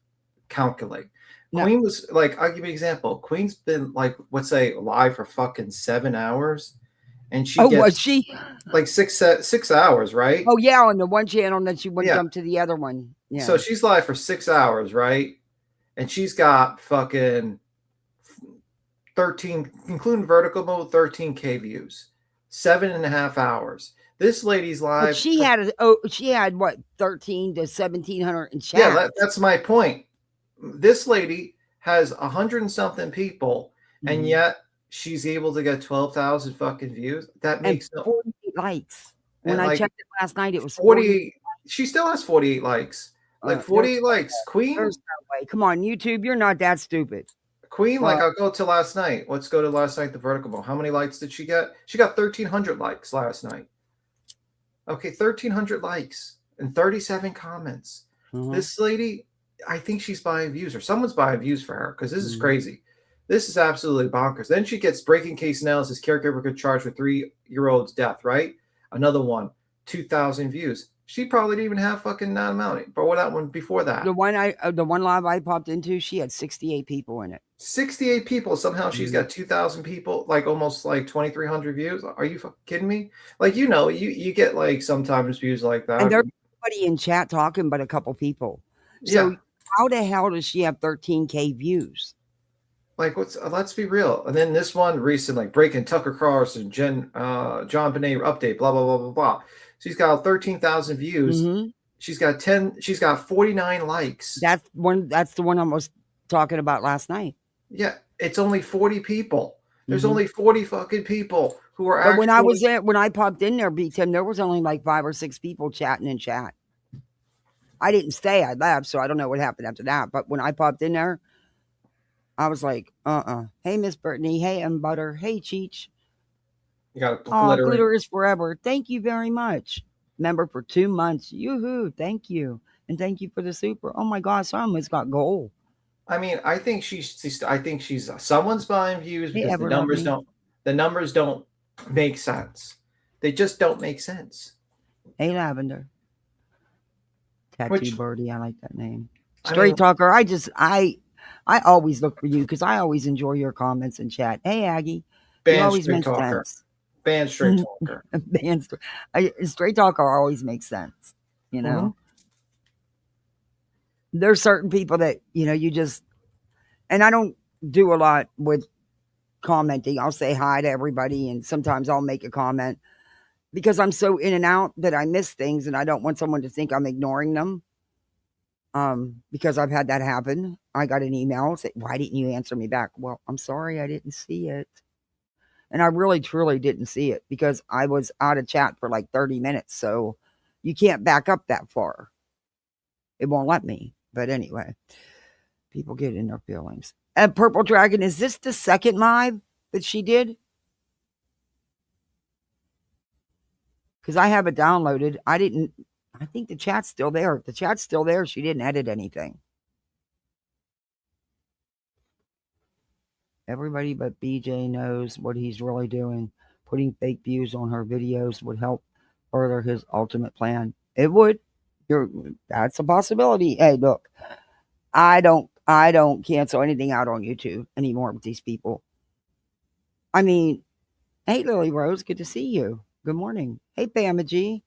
calculate. No. Queen was like, I'll give you an example. Queen's been like, let's say live for fucking 7 hours. And she gets was she? Like 6 hours, right? Oh, yeah, on the one channel, and then she would jump to the other one. Yeah. So she's live for 6 hours, right? And she's got fucking 13, including vertical mode, 13K views, 7.5 hours. This lady's live. But she had what, 13 to 1,700 in chat. Yeah, that's my point. This lady has 100 and something people, and yet she's able to get 12,000 fucking views. That makes no 48 likes. When I checked it last night, it was 48. She still has 48 likes. Like 48 likes. Queen. There's no way. Come on, YouTube, you're not that stupid. Queen, Well- like I'll go to last night. Let's go to last night, the vertical ball. How many likes did she get? She got 1,300 likes last night. Okay, 1,300 likes and 37 comments. This lady, I think she's buying views, or someone's buying views for her, because this is crazy. This is absolutely bonkers. Then she gets breaking case analysis. Caregiver could charge for 3-year-old's death, right? Another one, 2,000 views. She probably didn't even have fucking that amount. But what that one before that? The one live I popped into, she had 68 people in it. 68 people. Somehow she's got 2,000 people, like almost like 2,300 views. Are you kidding me? Like, you know, you get like sometimes views like that. And there's nobody in chat talking but a couple people. So how the hell does she have 13K views? Like, let's be real. And then this one recent, like breaking Tucker Carlson, John Bonet update, blah blah blah blah blah. She's got 13,000 views. She's got 49 likes. That's the one I was talking about last night. Yeah, it's only 40 people. There's only 40 fucking people who are. But when I popped in there, B10, there was only like 5 or 6 people chatting in chat. I didn't stay. I left, so I don't know what happened after that. But when I popped in there, I was like, Hey, Miss Brittany. Hey, M Butter. Hey, Cheech. You got glitter is forever. Thank you very much. Member for 2 months. Yoo-hoo. Thank you. And thank you for the super. Oh my God, someone's got gold. I mean, I think she's someone's buying views because the numbers don't make sense. They just don't make sense. Hey, Lavender. Tattoo Birdie. I like that name. Straight Talker. I always look for you because I always enjoy your comments and chat. Hey, Aggie. You always make sense. Band Straight Talker. Straight Talker always makes sense. You know? There's certain people that, you know, you just, and I don't do a lot with commenting. I'll say hi to everybody and sometimes I'll make a comment because I'm so in and out that I miss things and I don't want someone to think I'm ignoring them. Because I've had that happen. I got an email say, why didn't you answer me back? Well, I'm sorry, I didn't see it. And I really, truly didn't see it because I was out of chat for like 30 minutes. So you can't back up that far. It won't let me. But anyway, people get in their feelings. And Purple Dragon, is this the second live that she did? Because I have it downloaded. I think the chat's still there. If the chat's still there, she didn't edit anything. Everybody but BJ knows what he's really doing. Putting fake views on her videos would help further his ultimate plan. It would. That's a possibility. Hey, look, I don't cancel anything out on YouTube anymore with these people. I mean, hey, Lily Rose, good to see you. Good morning. Hey, Bama G.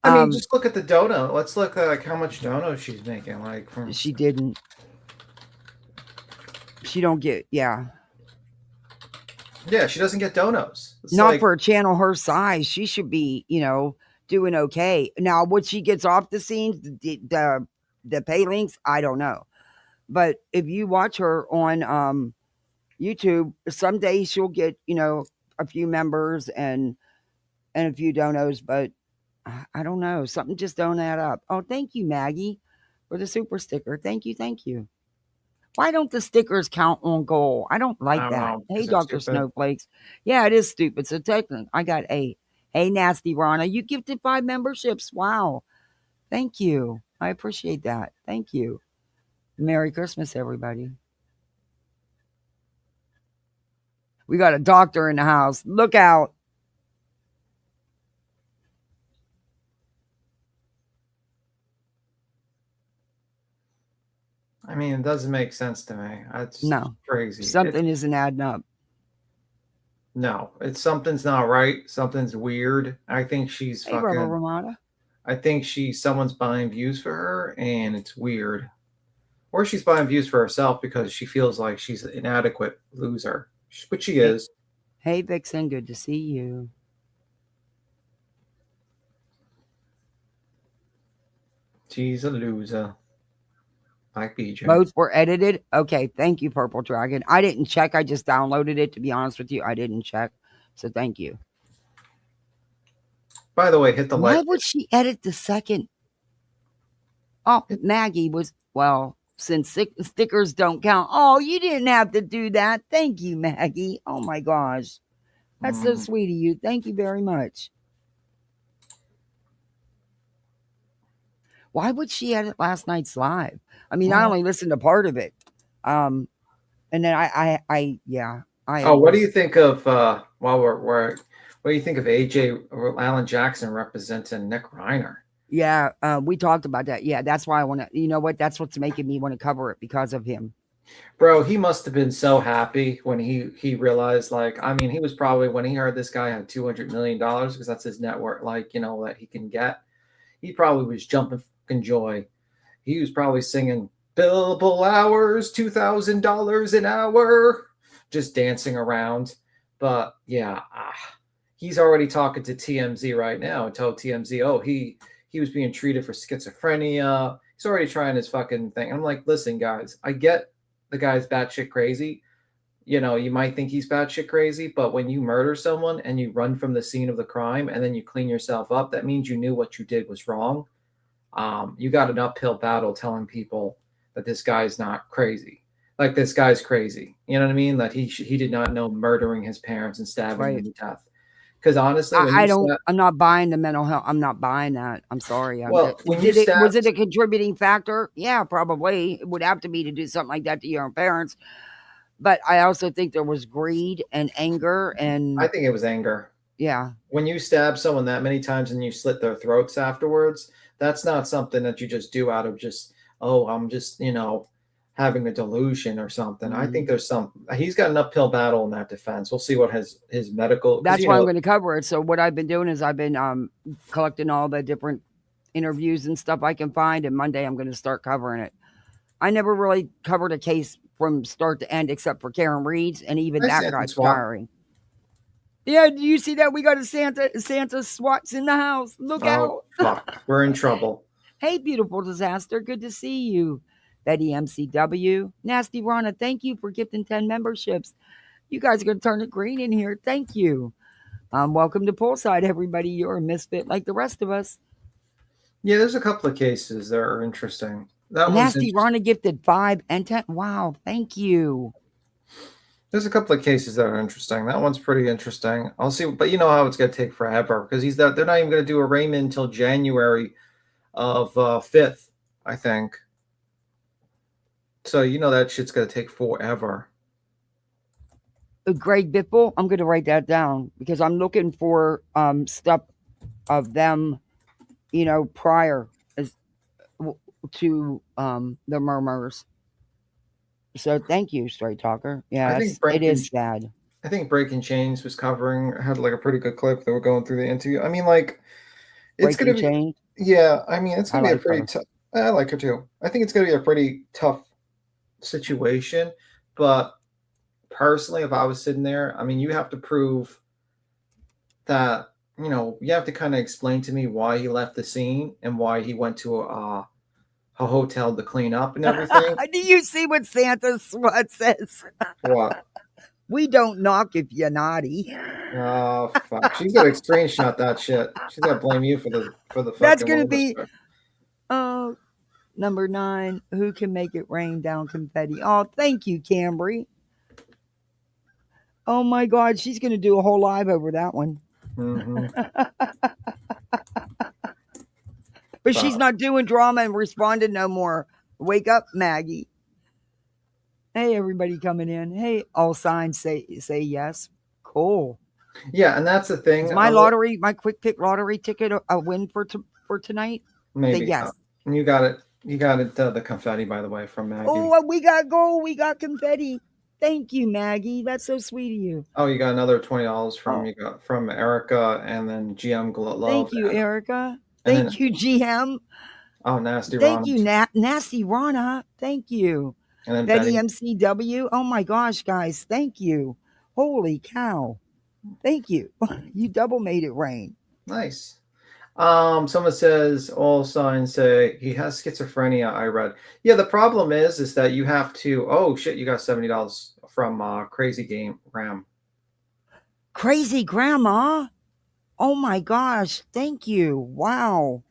I mean, just look at the dono. Let's look at how much dono she's making. Like, she didn't. She don't get, Yeah, she doesn't get donos. It's not for a channel her size. She should be, you know, doing okay. Now, what she gets off the scenes, the pay links, I don't know. But if you watch her on YouTube, some days she'll get, you know, a few members and a few donos, but I don't know. Something just don't add up. Oh, thank you, Maggie, for the super sticker. Thank you. Thank you. Why don't the stickers count on goal? I don't like that. Hey, Dr. Snowflakes. Yeah, it is stupid. So technically, I got a. Hey, Nasty Rana, you gifted 5 memberships. Wow. Thank you. I appreciate that. Thank you. Merry Christmas, everybody. We got a doctor in the house. Look out. I mean, it doesn't make sense to me. That's crazy. Something isn't adding up. No, something's not right. Something's weird. I think she's fucking. Ramada. I think someone's buying views for her, and it's weird. Or she's buying views for herself because she feels like she's an inadequate loser, which she is. Hey, Vixen, good to see you. She's a loser. Like BJ. Both were edited. Okay, thank you, Purple Dragon. I didn't check. I just downloaded it. To be honest with you, I didn't check. So thank you. By the way, hit the like. Why would she edit the second? Oh, Maggie was, well, since stickers don't count. Oh, you didn't have to do that. Thank you, Maggie. Oh my gosh. That's so sweet of you. Thank you very much. Why would she edit last night's live? I mean, I only listened to part of it. And then yeah. What do you think of while we're what do you think of AJ or Alan Jackson representing Nick Reiner? Yeah, we talked about that. Yeah, that's why I want to. You know what? That's what's making me want to cover it because of him. Bro, he must have been so happy when he realized, like, I mean, he was probably when he heard this guy had $200 million because that's his network, like, you know, that he can get. He probably was jumping fucking joy. He was probably singing billable hours, $2,000 an hour, just dancing around. But yeah, he's already talking to TMZ right now and told TMZ, oh, he was being treated for schizophrenia. He's already trying his fucking thing. I'm like, listen, guys, I get the guy's batshit crazy. You know, you might think he's batshit crazy, but when you murder someone and you run from the scene of the crime and then you clean yourself up, that means you knew what you did was wrong. You got an uphill battle telling people that this guy's not crazy. Like, this guy's crazy. You know what I mean? That he did not know murdering his parents and stabbing them to death. Because honestly, I'm not buying the mental health. I'm not buying that. I'm sorry. Well, was it a contributing factor? Yeah, probably. It would have to be to do something like that to your own parents. But I also think there was greed and anger, and I think it was anger. Yeah. When you stab someone that many times and you slit their throats afterwards, that's not something that you just do out of just, oh, I'm just, you know, having a delusion or something. I think he's got an uphill battle in that defense. We'll see what his medical. That's why I'm going to cover it. So what I've been doing is I've been collecting all the different interviews and stuff I can find, and Monday I'm going to start covering it. I never really covered a case from start to end except for Karen Reed's, and even that got tiring. Yeah, do you see that? We got a Santa SWAT's in the house. Look out. Fuck. We're in trouble. Hey, beautiful disaster. Good to see you. Betty MCW. Nasty Rana, thank you for gifting 10 memberships. You guys are going to turn it green in here. Thank you. Welcome to Poolside, everybody. You're a misfit like the rest of us. Yeah, there's a couple of cases that are interesting. Nasty Rana gifted 5 and 10. Wow, thank you. There's a couple of cases that are interesting. That one's pretty interesting. I'll see, but you know how it's going to take forever because they're not even going to do a arraignment until January of 5th, I think. So you know that shit's going to take forever. Greg Biffle, I'm going to write that down because I'm looking for stuff of them, you know, prior to the murmurs. So thank you, Straight Talker. Yeah, it is sad. I think Breaking Chains had like a pretty good clip that were going through the interview. I mean, like, it's going to be. Yeah, I mean, it's going to be a pretty tough. I like her too. I think it's going to be a pretty tough situation, but personally, if I was sitting there, I mean, you have to prove that, you know, you have to kind of explain to me why he left the scene and why he went to a hotel to clean up and everything. Do you see what Santa SWAT says? What? We don't knock if you're naughty. Oh fuck! She's got to screenshot that shit. She's got to blame you for the fucking. That's gonna be. Number 9. Who can make it rain down confetti? Oh, thank you, Cambry. Oh my God, she's gonna do a whole live over that one. Mm-hmm. But she's not doing drama and responding no more. Wake up, Maggie. Hey, everybody coming in. Hey, all signs say yes. Cool. Yeah, and that's the thing. Is my quick pick lottery ticket a win for tonight? Maybe. Yes. You got it. You got it. The confetti, by the way, from Maggie. Oh, we got gold. We got confetti. Thank you, Maggie. That's so sweet of you. Oh, you got another $20 from Erica and then GM Love. Thank you, Erica. Thank you, GM. Oh, Nasty Rana. Thank you, Nasty Rana. Thank you. And then Betty MCW. Oh my gosh, guys. Thank you. Holy cow. Thank you. You double made it rain. Nice. Someone says all signs say he has schizophrenia. I read. Yeah, the problem is that you have to. Oh shit! You got $70 from Crazy Game Ram. Crazy Grandma. Oh my gosh! Thank you. Wow.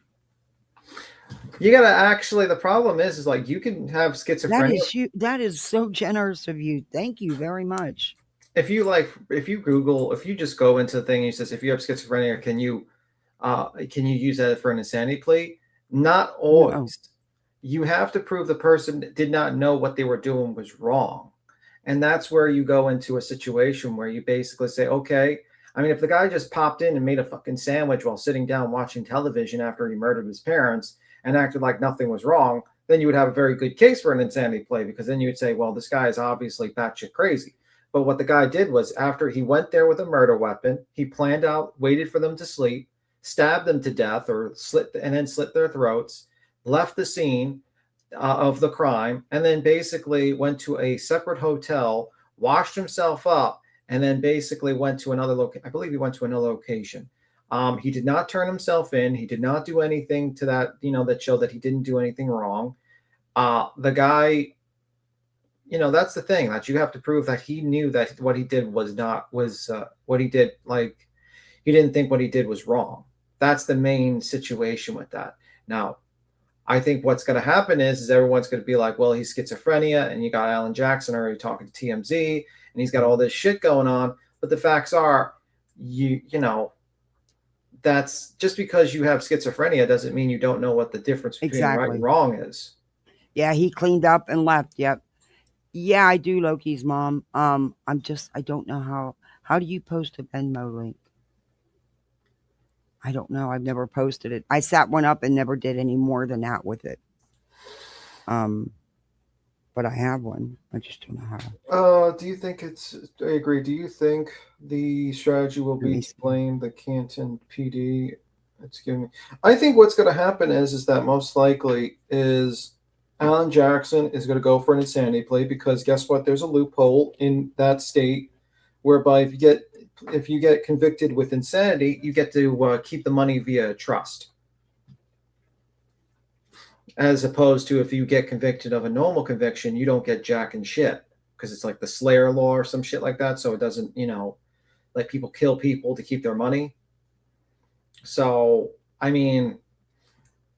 You gotta actually. The problem is like you can have schizophrenia. That is so generous of you. Thank you very much. If you Google, if you just go into the thing and it says if you have schizophrenia, can you use that for an insanity plea? Not always. No. You have to prove the person did not know what they were doing was wrong. And that's where you go into a situation where you basically say, okay, I mean, if the guy just popped in and made a fucking sandwich while sitting down watching television after he murdered his parents and acted like nothing was wrong, then you would have a very good case for an insanity plea, because then you would say, well, this guy is obviously batshit crazy. But what the guy did was, after he went there with a murder weapon, he planned out, waited for them to sleep, stabbed them to death, or slit their throats, left the scene of the crime, and then basically went to a separate hotel, washed himself up, and then basically went to another location. I believe he went to another location. He did not turn himself in. He did not do anything to that, that showed that he didn't do anything wrong. The guy, that's the thing, that you have to prove that he knew that what he did was what he did. Like, he didn't think what he did was wrong. That's the main situation with that. Now, I think what's going to happen is everyone's going to be like, well, he's schizophrenia, and you got Alan Jackson already talking to TMZ, and he's got all this shit going on. But the facts are, that's just because you have schizophrenia doesn't mean you don't know what the difference between right and wrong is. Yeah, he cleaned up and left. Yep. Yeah, I do, Loki's mom. I don't know how do you post a Venmo link? I don't know. I've never posted it. I set one up and never did any more than that with it. But I have one. I just don't know how. Do you think I agree. Do you think the strategy will be to blame the Canton PD? I think what's going to happen is that most likely is Alan Jackson is going to go for an insanity plea, because guess what? There's a loophole in that state whereby if you get convicted with insanity, you get to keep the money via trust, as opposed to if you get convicted of a normal conviction, you don't get jack and shit, because it's like the Slayer law or some shit like that. So it doesn't, like, people kill people to keep their money. So, I mean,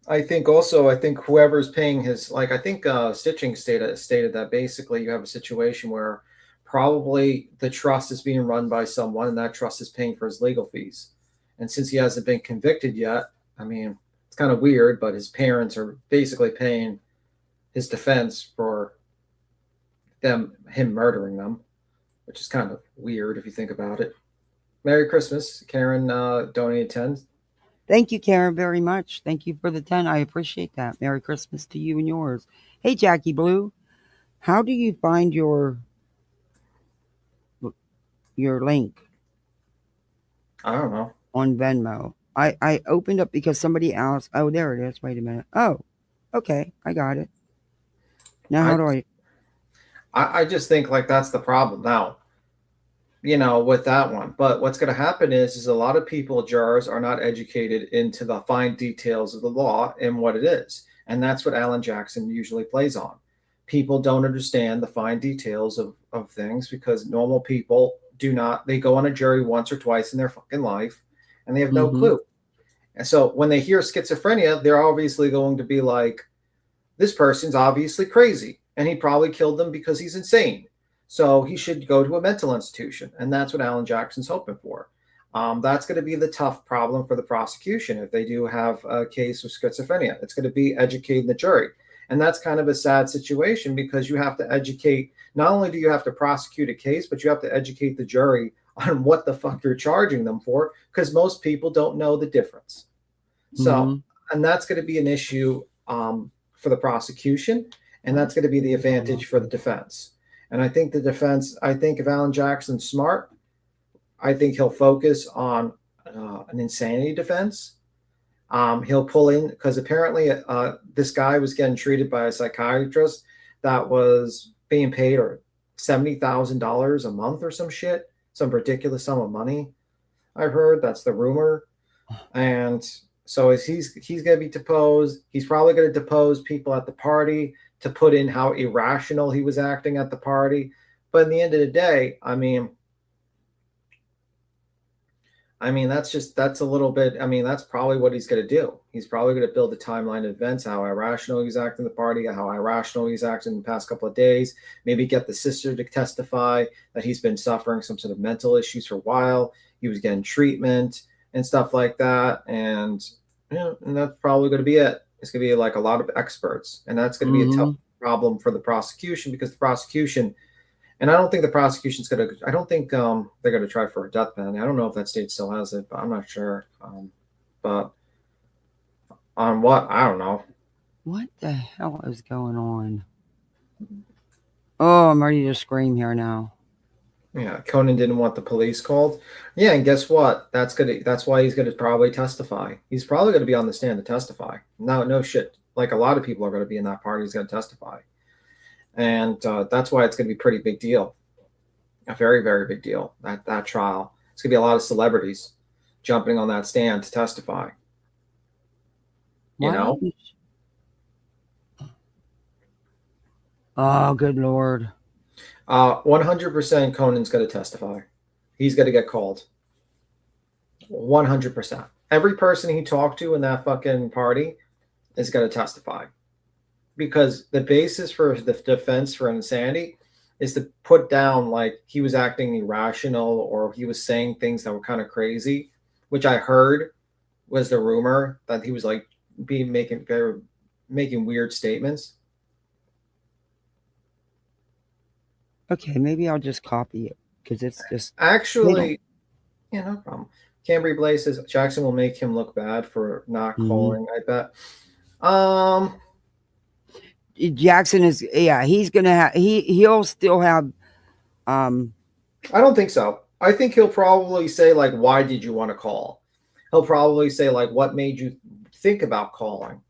I think whoever's paying his, like, I think Stitching stated that basically you have a situation where probably the trust is being run by someone, and that trust is paying for his legal fees. And since he hasn't been convicted yet, I mean, it's kind of weird, but his parents are basically paying his defense for him murdering them, which is kind of weird if you think about it. Merry Christmas. Karen donated 10. Thank you, Karen, very much. Thank you for the 10. I appreciate that. Merry Christmas to you and yours. Hey, Jackie Blue, how do you find your link? I don't know. On Venmo. I opened up because somebody else. Oh, there it is. Wait a minute. Oh, okay. I got it. Now, how do I just think, like, that's the problem now, with that one. But what's going to happen is a lot of people, jurors, are not educated into the fine details of the law and what it is. And that's what Alan Jackson usually plays on. People don't understand the fine details of things, because normal people do not. They go on a jury once or twice in their fucking life, and they have no clue. And so when they hear schizophrenia, they're obviously going to be like, this person's obviously crazy, and he probably killed them because he's insane. So he should go to a mental institution. And that's what Alan Jackson's hoping for. That's going to be the tough problem for the prosecution if they do have a case of schizophrenia. It's going to be educating the jury. And that's kind of a sad situation, because you have to educate. Not only do you have to prosecute a case, but you have to educate the jury on what the fuck you're charging them for, because most people don't know the difference. So, and that's going to be an issue for the prosecution, and that's going to be the advantage for the defense. And I think if Alan Jackson's smart, I think he'll focus on an insanity defense. He'll pull in, because apparently this guy was getting treated by a psychiatrist that was being paid or $70,000 a month or some shit, some ridiculous sum of money. I've heard that's the rumor. And so he's going to be deposed. He's probably going to depose people at the party to put in how irrational he was acting at the party. But in the end of the day, I mean, I mean, that's a little bit. I mean, that's probably what he's going to do. He's probably going to build a timeline of events, how irrational he's acting in the party, how irrational he's acting in the past couple of days. Maybe get the sister to testify that he's been suffering some sort of mental issues for a while. He was getting treatment and stuff like that. And, and that's probably going to be it. It's going to be like a lot of experts. And that's going to be a tough problem for the prosecution, because the prosecution, and I don't think the prosecution's going to, I don't think they're going to try for a death penalty. I don't know if that state still has it, but I'm not sure. But on what? I don't know. What the hell is going on? Oh, I'm ready to scream here now. Yeah, Conan didn't want the police called. Yeah, and guess what? That's why he's gonna probably testify. He's probably gonna be on the stand to testify. No shit. Like a lot of people are gonna be in that party. He's gonna testify, and that's why it's gonna be a pretty big deal. A very, very big deal. That trial. It's gonna be a lot of celebrities jumping on that stand to testify. You know? Oh, good Lord. 100% Conan's going to testify. He's going to get called. 100%. Every person he talked to in that fucking party is going to testify. Because the basis for the defense for insanity is to put down like he was acting irrational or he was saying things that were kind of crazy, which I heard was the rumor that he was like making weird statements. Okay, maybe I'll just copy it because it's just actually, yeah, no problem. Cambry Blaze says Jackson will make him look bad for not calling. I bet. Jackson is, yeah, he's gonna have he'll still have. I don't think so. I think he'll probably say like, "Why did you want to call?" He'll probably say like, "What made you think about calling?"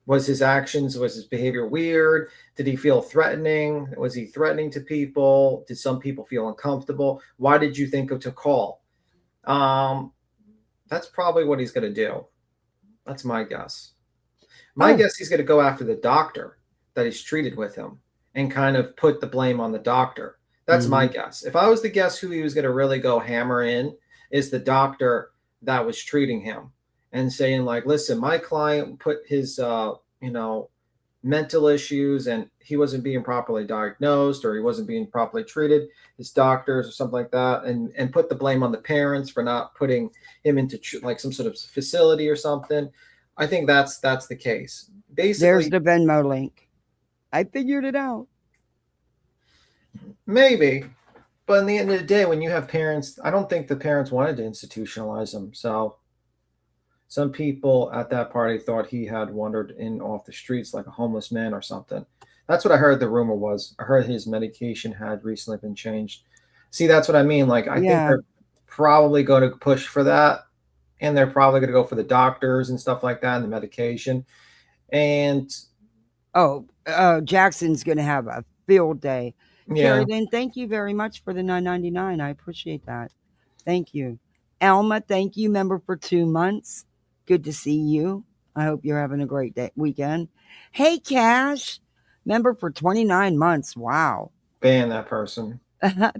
Was his actions, was his behavior weird? Did he feel threatening? Was he threatening to people? Did some people feel uncomfortable? Why did you think of to call? That's probably what he's going to do. That's my guess. My guess he's going to go after the doctor that he's treated with him and kind of put the blame on the doctor. That's my guess. If I was to guess who he was going to really go hammer in, is the doctor that was treating him. And saying like, listen, my client put his, mental issues and he wasn't being properly diagnosed or he wasn't being properly treated, his doctors or something like that, and put the blame on the parents for not putting him into like some sort of facility or something. I think that's the case. Basically, there's the Venmo link. I figured it out. Maybe. But in the end of the day, when you have parents, I don't think the parents wanted to institutionalize them. So some people at that party thought he had wandered in off the streets like a homeless man or something. That's what I heard the rumor was. I heard his medication had recently been changed. See, that's what I mean. Like, I think they're probably going to push for that. And they're probably going to go for the doctors and stuff like that and the medication. And Jackson's going to have a field day. Yeah. Carrie, thank you very much for the $9.99. I appreciate that. Thank you. Alma, thank you, member for 2 months. Good to see you. I hope you're having a great weekend. Hey, Cash, member for 29 months. Wow. Ban that person.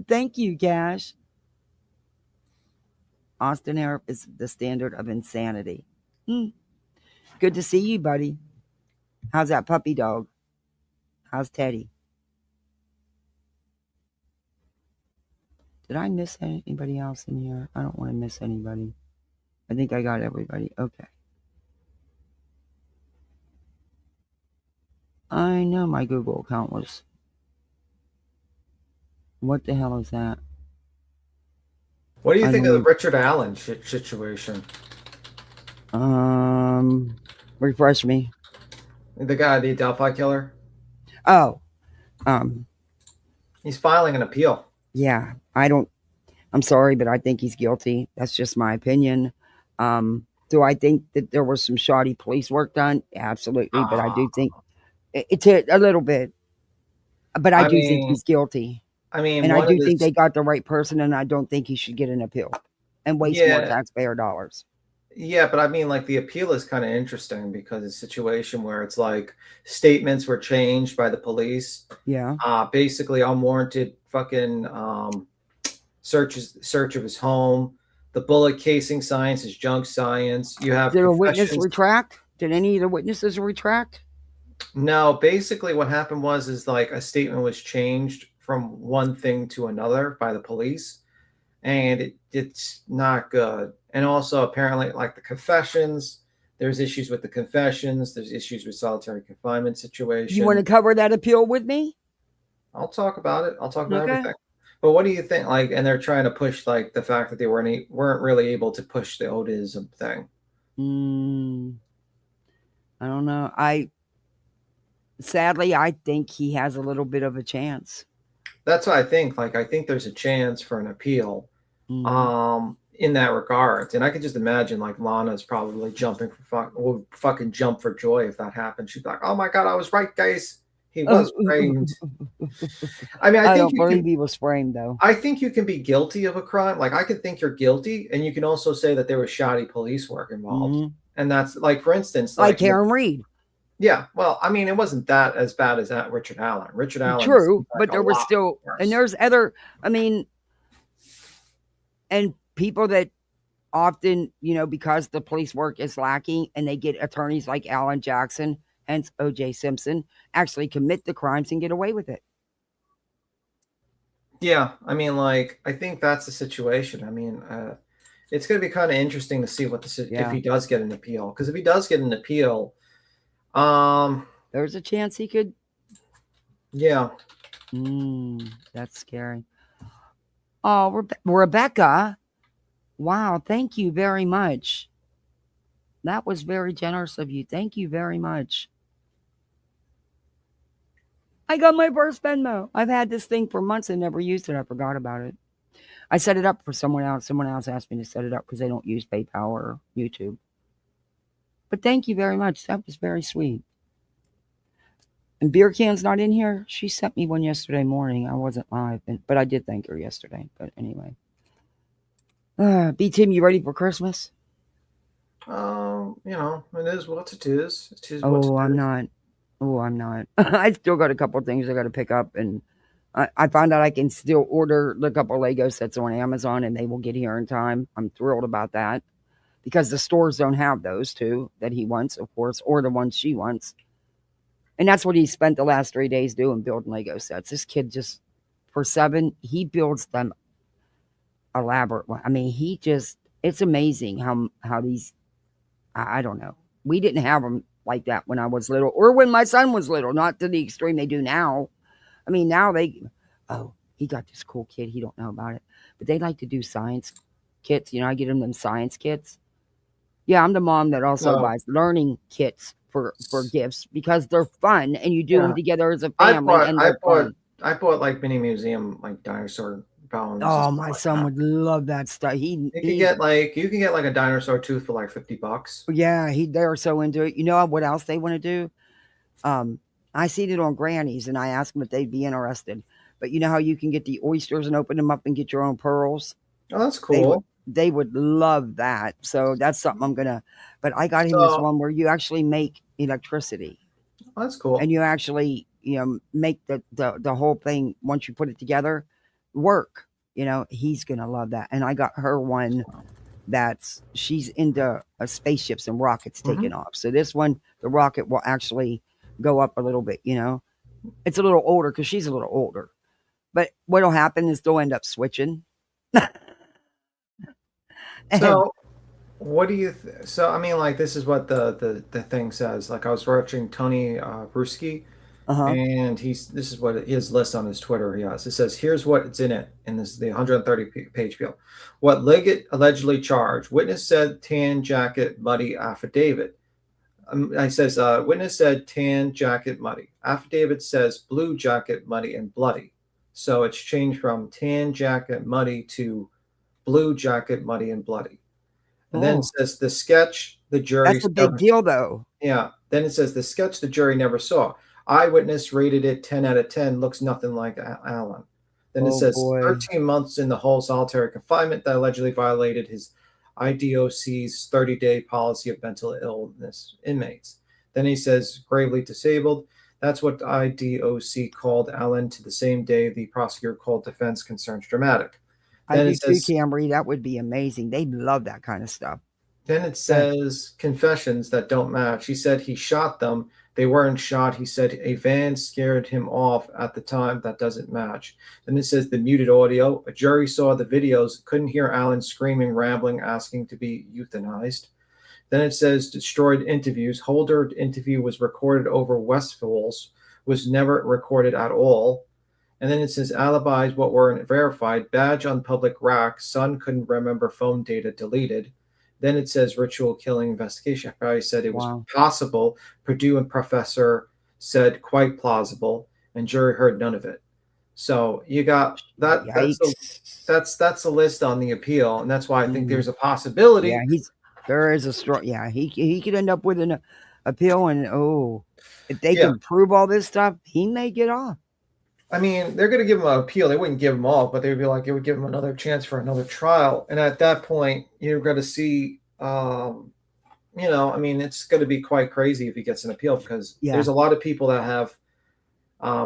Thank you, Cash. Austin Harp is the standard of insanity. Good to see you, buddy. How's that puppy dog? How's Teddy? Did I miss anybody else in here? I don't want to miss anybody. I think I got everybody. Okay. I know my Google account was. What the hell is that? What do you think of the Richard Allen situation? Refresh me. The guy, the Delphi killer? Oh. He's filing an appeal. Yeah. I'm sorry, but I think he's guilty. That's just my opinion. Do I think that there was some shoddy police work done? Absolutely. But I do think it's a little bit. But I do think he's guilty. I mean, and I do think they got the right person, and I don't think he should get an appeal and waste more taxpayer dollars. Yeah, but I mean, like, the appeal is kind of interesting because it's a situation where it's like statements were changed by the police. Yeah. Basically unwarranted fucking search of his home. The bullet casing science is junk science. You have Did a witness confessions. retract? Did any of the witnesses retract? No, basically what happened was like a statement was changed from one thing to another by the police, and it's not good. And also apparently like the confessions, there's issues with the confessions, there's issues with solitary confinement situation. You want to cover that appeal with me? I'll talk about it. I'll talk about Okay. everything. But what do you think? Like, and they're trying to push like the fact that they weren't really able to push the Odism thing. I don't know. Sadly, I think he has a little bit of a chance. That's what I think. Like, I think there's a chance for an appeal, in that regard. And I could just imagine like Lana's probably jumping will fucking jump for joy if that happened. She'd be like, "Oh my god, I was right, guys. He was framed." I mean, I think don't believe he was framed though. I think you can be guilty of a crime. Like, I could think you're guilty, and you can also say that there was shoddy police work involved. And that's like, for instance, like Karen Reed. Yeah, well, I mean, it wasn't that as bad as that Richard Allen. Richard Allen, true, but there was still, and there's other. I mean, and people that often, because the police work is lacking, and they get attorneys like Alan Jackson, hence O.J. Simpson, actually commit the crimes and get away with it. Yeah, I mean, like, I think that's the situation. I mean, it's going to be kind of interesting to see if he does get an appeal. Because if he does get an appeal, there's a chance he could. Yeah. That's scary. Oh, Rebecca. Wow, thank you very much. That was very generous of you. Thank you very much. I got my first Venmo. I've had this thing for months and never used it. I forgot about it. I set it up for someone else. Someone else asked me to set it up because they don't use PayPal or YouTube. But thank you very much. That was very sweet. And Beer Can's not in here. She sent me one yesterday morning. I wasn't live, but I did thank her yesterday. But anyway. B-Team, you ready for Christmas? It is what it is. I'm not. I'm not. I still got a couple of things I got to pick up, and I found out I can still order the couple of Lego sets on Amazon, and they will get here in time. I'm thrilled about that because the stores don't have those two that he wants, of course, or the ones she wants. And that's what he spent the last 3 days doing, building Lego sets. This kid just, for 7, he builds them elaborate. I mean, it's amazing how these, I don't know. We didn't have them like that when I was little or when my son was little, not to the extreme they do now. I mean, now he got this cool kit. He don't know about it, but they like to do science kits. I get them science kits. Yeah, I'm the mom that also buys learning kits for gifts because they're fun and you do them together as a family. I bought like mini museum, like dinosaur bones. Oh, my son would love that stuff. You can get like a dinosaur tooth for like $50. Yeah, they're so into it. You know what else they want to do? I seen it on Granny's and I asked them if they'd be interested. But you know how you can get the oysters and open them up and get your own pearls? Oh, that's cool. They would love that. So that's something I'm gonna. But I got him this one where you actually make electricity. Oh, that's cool. And you actually make the whole thing once you put it together work. He's gonna love that. And I got her one she's into spaceships and rockets taking off. So this one, the rocket will actually go up a little bit. It's a little older because she's a little older. But what'll happen is they'll end up switching. So what do you so I mean, like, this is what the thing says. Like, I was watching Tony Bruschi, and this is what his list on his Twitter he has. It says, here's what's in it, and this is the 130-page bill. What Liggett allegedly charged. Witness said tan jacket muddy affidavit. It says witness said tan jacket muddy. Affidavit says blue jacket muddy and bloody. So it's changed from tan jacket muddy to blue jacket muddy and bloody. And then it says the sketch the jury. That's a big deal, though. Yeah. Then it says the sketch the jury never saw. Eyewitness rated it 10 out of 10. Looks nothing like Allen. Then it says 13 months in the whole solitary confinement that allegedly violated his IDOC's 30-day policy of mental illness inmates. Then he says gravely disabled. That's what IDOC called Allen to the same day the prosecutor called defense concerns dramatic. I Then do it too, says Camry. That would be amazing. They love that kind of stuff. Then it says confessions that don't match. He said he shot them. They weren't shot. He said a van scared him off at the time. That doesn't match. Then it says the muted audio. A jury saw the videos, couldn't hear Allen screaming, rambling, asking to be euthanized. Then it says destroyed interviews. Holder interview was recorded over Westfall's, was never recorded at all. And then it says alibis what weren't verified. Badge on public rack. Son couldn't remember phone data deleted. Then it says ritual killing investigation. FBI said it was possible. Purdue and professor said quite plausible, and jury heard none of it. So you got that. That's the list on the appeal, and that's why I think there's a possibility. Yeah, there is a strong. Yeah, he could end up with an appeal, and if they can prove all this stuff, he may get off. I mean, they're going to give him an appeal. They wouldn't give him off, but they would be like, it would give him another chance for another trial. And at that point, you're going to see, I mean, it's going to be quite crazy if he gets an appeal because there's a lot of people that have,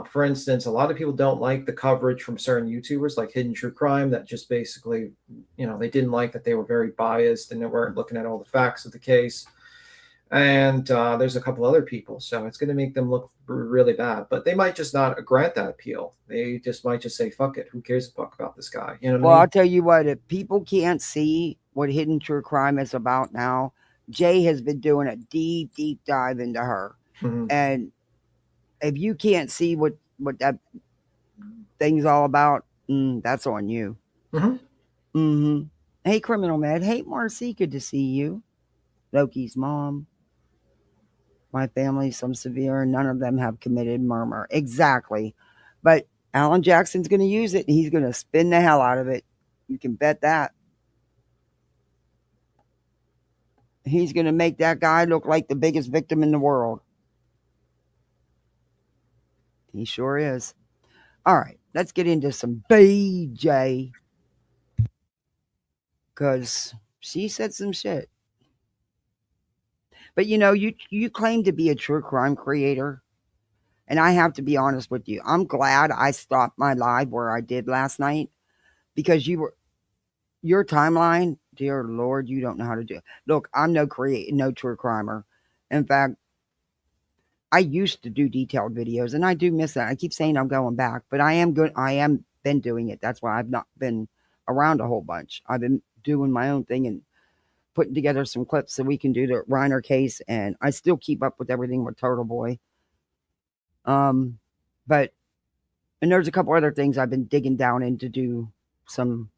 for instance, a lot of people don't like the coverage from certain YouTubers like Hidden True Crime that just basically, they didn't like that they were very biased and they weren't looking at all the facts of the case. And there's a couple other people, so it's going to make them look really bad. But they might just not grant that appeal. They just might just say, "Fuck it, who cares a fuck about this guy?" You know what I mean? I'll tell you what: if people can't see what Hidden True Crime is about now, Jay has been doing a deep dive into her, and if you can't see what that thing's all about, that's on you. Hey, Criminal Med. Hey, Marcy. Good to see you. Loki's mom. My family, some severe, and none of them have committed murder. Exactly. But Alan Jackson's going to use it, and he's going to spin the hell out of it. You can bet that. He's going to make that guy look like the biggest victim in the world. He sure is. All right, let's get into some BJ. Because she said some shit. But you claim to be a true crime creator. And I have to be honest with you. I'm glad I stopped my live where I did last night. Because your timeline, dear Lord, you don't know how to do it. Look, I'm no true crimer. In fact, I used to do detailed videos. And I do miss that. I keep saying I'm going back. But I am good. I am been doing it. That's why I've not been around a whole bunch. I've been doing my own thing and putting together some clips so we can do the Reiner case, and I still keep up with everything with Turtle Boy. And there's a couple other things I've been digging down in to do some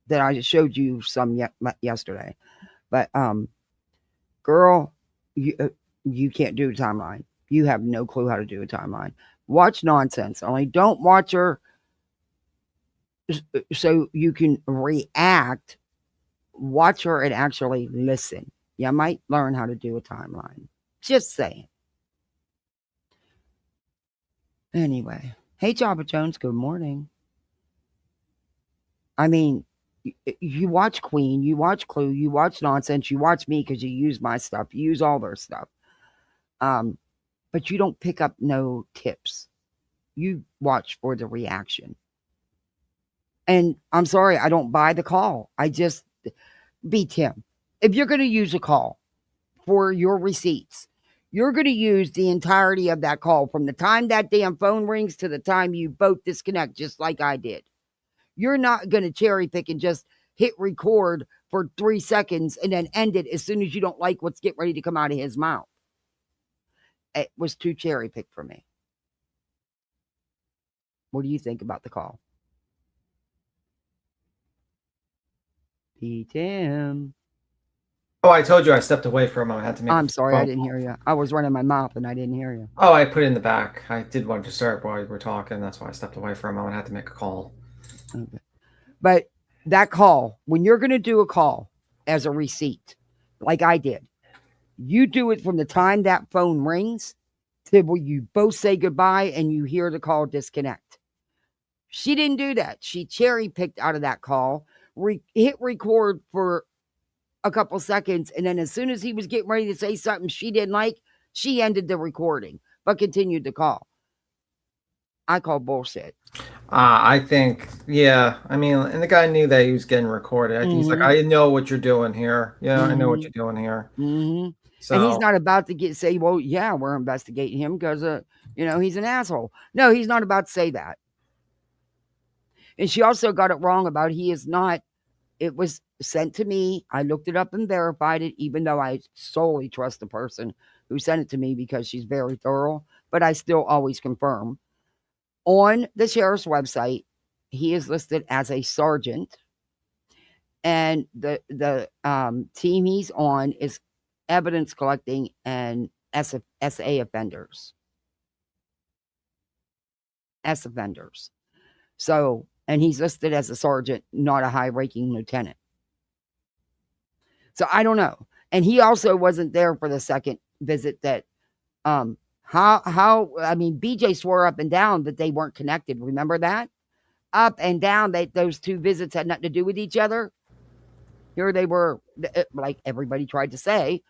that I showed you some yesterday. But girl, you can't do a timeline. You have no clue how to do a timeline. Watch nonsense. Only don't watch her so you can react. Watch her and actually listen. You might learn how to do a timeline. Just saying. Anyway. Hey, Jabba Jones. Good morning. I mean, you watch Queen, you watch Clue, you watch Nonsense, you watch me because you use my stuff. You use all their stuff. But you don't pick up no tips. You watch for the reaction. And I'm sorry, I don't buy the call. I just... Be Tim. If you're going to use a call for your receipts, you're going to use the entirety of that call from the time that damn phone rings to the time you both disconnect, just like I did. You're not going to cherry pick and just hit record for 3 seconds and then end it as soon as you don't like what's getting ready to come out of his mouth. It was too cherry picked for me. What do you think about the call? Tim. Oh, I told you I stepped away from him. I had to make. I'm sorry, I didn't hear you. I was running my mouth and I didn't hear you. Oh, I put it in the back. I did want to start while we were talking. That's why I stepped away from him. I had to make a call. Okay. But that call, when you're going to do a call as a receipt, like I did, you do it from the time that phone rings to where you both say goodbye and you hear the call disconnect. She didn't do that. She cherry picked out of that call, hit record for a couple seconds, and then as soon as he was getting ready to say something she didn't like, she ended the recording, but continued the call. I call bullshit. I think, yeah. I mean, and the guy knew that he was getting recorded. He's like, Mhm. I know what you're doing here. Yeah, I know what Mhm. you're doing here. Mhm. And he's So, not about to say, well, yeah, we're investigating him because, he's an asshole. No, he's not about to say that. And she also got it wrong about he is not. It was sent to me. I looked it up and verified it, even though I solely trust the person who sent it to me because she's very thorough. But I still always confirm. On the sheriff's website, he is listed as a sergeant, and the team he's on is evidence collecting and SA offenders. S offenders. So, and he's listed as a sergeant, not a high-ranking lieutenant. So I don't know. And he also wasn't there for the second visit that how I mean BJ swore up and down that they weren't connected. Remember that? Up and down, those two visits had nothing to do with each other. Here they were, like everybody tried to say,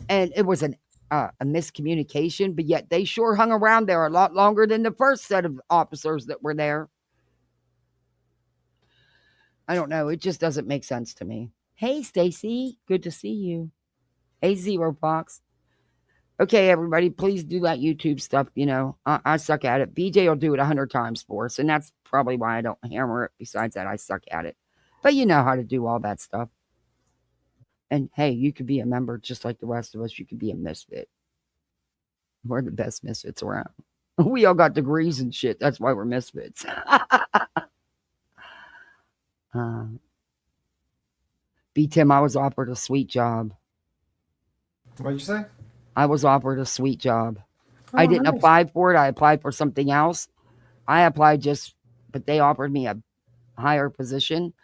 and it was a miscommunication, but yet they sure hung around there a lot longer than the first set of officers that were there. I don't know. It just doesn't make sense to me. Hey, Stacy. Good to see you. Hey, Zero Fox. Okay, everybody, please do that YouTube stuff. I suck at it. BJ will do it 100 times for us, and that's probably why I don't hammer it. Besides that, I suck at it. But you know how to do all that stuff. And hey, you could be a member just like the rest of us. You could be a misfit. We're the best misfits around. We all got degrees and shit. That's why we're misfits. B. Tim, I was offered a sweet job. what'd you say? I was offered a sweet job. Oh, I didn't nice. apply for it. I applied for something else. I applied but they offered me a higher position.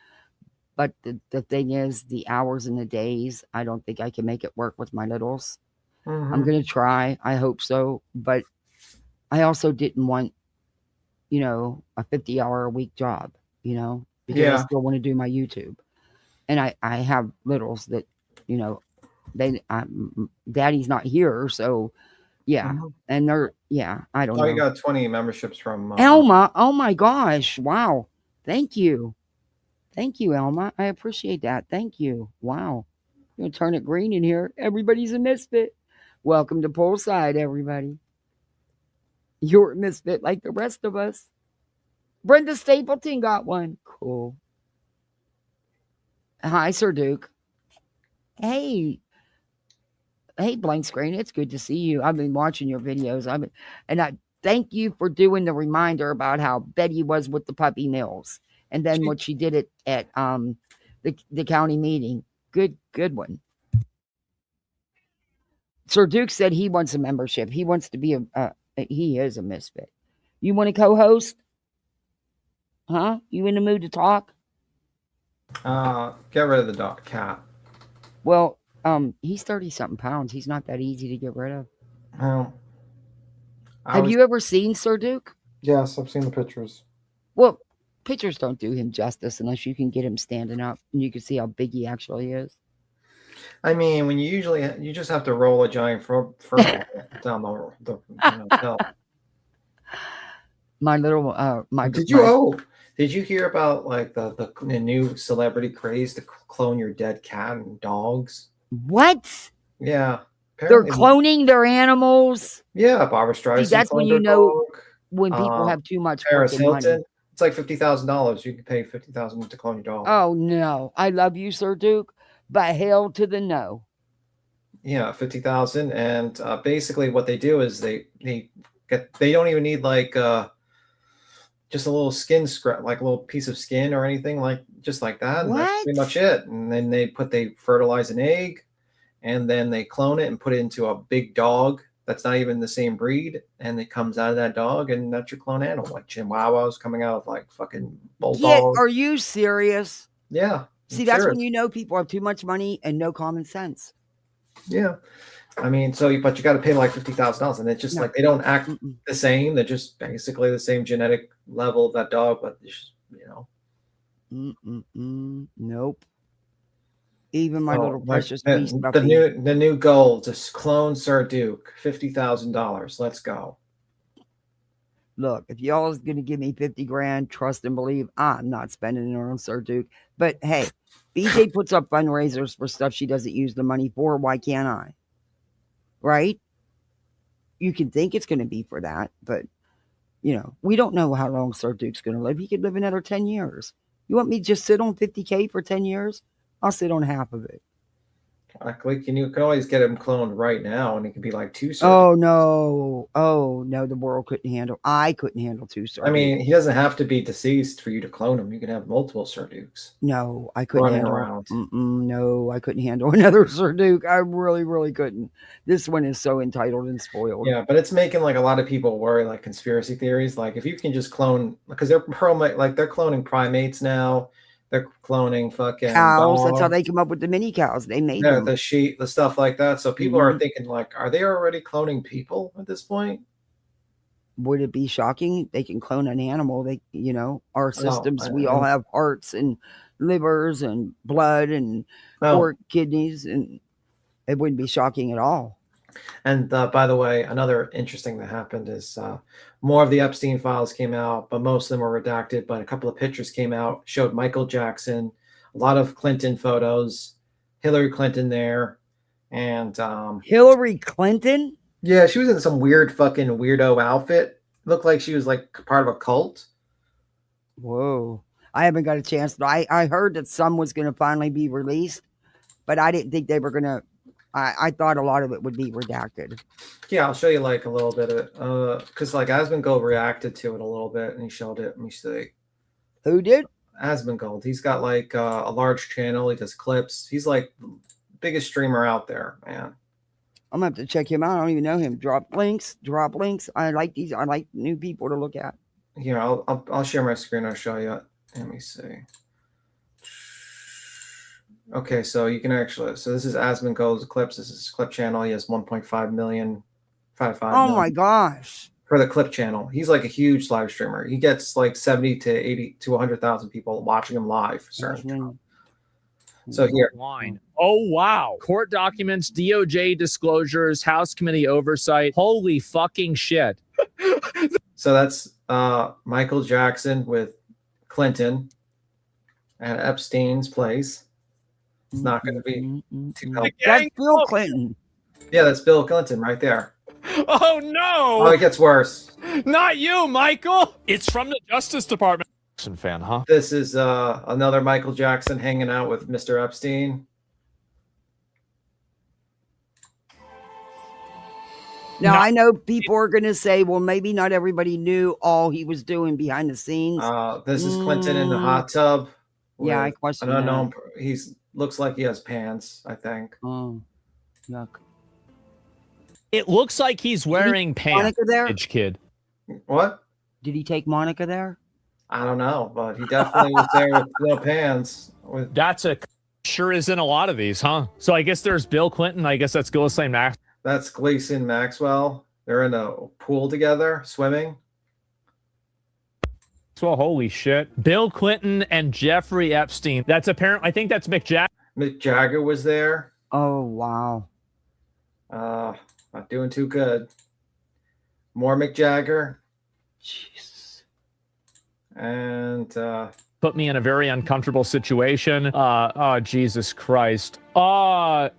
But the thing is, the hours and the days, I don't think I can make it work with my littles. I'm going to try. I hope so. But I also didn't want, a 50-hour-a-week job, because I still want to do my YouTube. And I have littles that, daddy's not here. So, yeah. And I don't know. You got 20 memberships from Elma. Oh, my gosh. Wow. Thank you. Thank you, Elma. I appreciate that. Thank you. Wow. You're going to turn it green in here. Everybody's a misfit. Welcome to Poolside, everybody. You're a misfit like the rest of us. Brenda Stapleton got one. Cool. Hi, Sir Duke. Hey. Hey, Blank Screen. It's good to see you. I've been watching your videos. And I thank you for doing the reminder about how Betty was with the puppy mills. And then what she did at the county meeting. Good one. Sir Duke said he wants a membership. He wants to be he is a misfit. You want to co-host? Huh? You in the mood to talk? Get rid of the cat. Well, he's 30-something pounds. He's not that easy to get rid of. Have you ever seen Sir Duke? Yes, I've seen the pictures. Well, pictures don't do him justice unless you can get him standing up and you can see how big he actually is. I mean, when you just have to roll a giant fur down the hill. My little Did you hear about like the new celebrity craze to clone your dead cat and dogs? What? Yeah. They're cloning their animals. Yeah, Barbara Streisand. See, that's when you know when people have too much Paris Hilton. money. It's like $50,000. You can pay $50,000 to clone your dog. Oh no! I love you, Sir Duke, but hell to the no. Yeah, $50,000, and basically what they do is they don't even need like just a little skin scrap, like a little piece of skin or anything just like that. And that's pretty much it. And then they fertilize an egg, and then they clone it and put it into a big dog that's not even the same breed, and it comes out of that dog, and that's your clone animal, like Chihuahuas coming out of like fucking bulldogs. Are you serious? Yeah. See, that's when you know people have too much money and no common sense. Yeah. I mean, but you got to pay like $50,000, and it's just like they don't act the same. They're just basically the same genetic level of that dog, but just, Nope. Even my little precious beast. The new goal, just clone Sir Duke, $50,000. Let's go. look, if y'all is going to give me 50 grand, trust and believe, I'm not spending it on Sir Duke. But hey, BJ puts up fundraisers for stuff she doesn't use the money for. Why can't I? Right? You can think it's going to be for that, but we don't know how long Sir Duke's going to live. He could live another 10 years. You want me to just sit on 50K for 10 years? I'll sit on half of it. Like, you can always get him cloned right now, and it could be like 2 Sir Oh Dukes. no, the world couldn't handle. I couldn't handle 2 Sir Dukes. I mean, he doesn't have to be deceased for you to clone him. You can have multiple Sir Dukes. No, I couldn't running handle. around. No, I couldn't handle another Sir Duke. I really, really couldn't. This one is so entitled and spoiled. Yeah, but it's making like a lot of people worry, like conspiracy theories. Like if you can just clone, because they're cloning primates now. They're cloning fucking cows. dogs. That's how they come up with the mini cows. They made them. The sheep, the stuff like that. So people are thinking, like, are they already cloning people at this point? Would it be shocking? They can clone an animal. They, our systems. We all have hearts and livers and blood and kidneys, and it wouldn't be shocking at all. And by the way, another interesting that happened is more of the Epstein files came out, but most of them were redacted. But a couple of pictures came out, showed Michael Jackson, a lot of Clinton photos, Hillary Clinton there, and Hillary Clinton. Yeah, she was in some weird fucking weirdo outfit. Looked like she was like part of a cult. Whoa! I haven't got a chance. I heard that some was going to finally be released, but I didn't think they were going to. I thought a lot of it would be redacted. Yeah, I'll show you like a little bit of it. Because like Asmongold reacted to it a little bit and he showed it. Let me see. Who did? Asmongold. He's got like a large channel. He does clips. He's like the biggest streamer out there, man. I'm gonna have to check him out. I don't even know him. Drop links. I like these. I like new people to look at. Here, I'll share my screen. I'll show you. Let me see. Okay, so you can actually, so this is Asmongold's clips. This is his clip channel. He has 1.5 million, 55 Oh million my gosh. for the clip channel. He's like a huge live streamer. He gets like 70 to 80 to 100,000 people watching him live. So here. Line. Oh, wow. Court documents, DOJ disclosures, House committee oversight. Holy fucking shit. So that's Michael Jackson with Clinton at Epstein's place. It's not going to be too helpful. That's Bill Clinton. Yeah, that's Bill Clinton right there. Oh, no. Oh, it gets worse. Not you, Michael. It's from the Justice Department. Fan, huh? This is another Michael Jackson hanging out with Mr. Epstein. Now, I know people are going to say, well, maybe not everybody knew all he was doing behind the scenes. This is Clinton in the hot tub. Yeah, I question that. He's looks like he has pants, I think. Oh, yuck. It looks like he's wearing pants. Monica there? Kid. What? Did he take Monica there? I don't know, but he definitely was there with no pants. That's sure is in a lot of these, huh? So I guess there's Bill Clinton. I guess that's Ghislaine Maxwell. That's Ghislaine Maxwell. They're in a pool together, swimming. Well, holy shit. Bill Clinton and Jeffrey Epstein. That's apparent. I think that's Mick Jagger. Mick Jagger was there. Oh, wow. Not doing too good. More Mick Jagger. Jesus. And put me in a very uncomfortable situation. Oh, Jesus Christ. I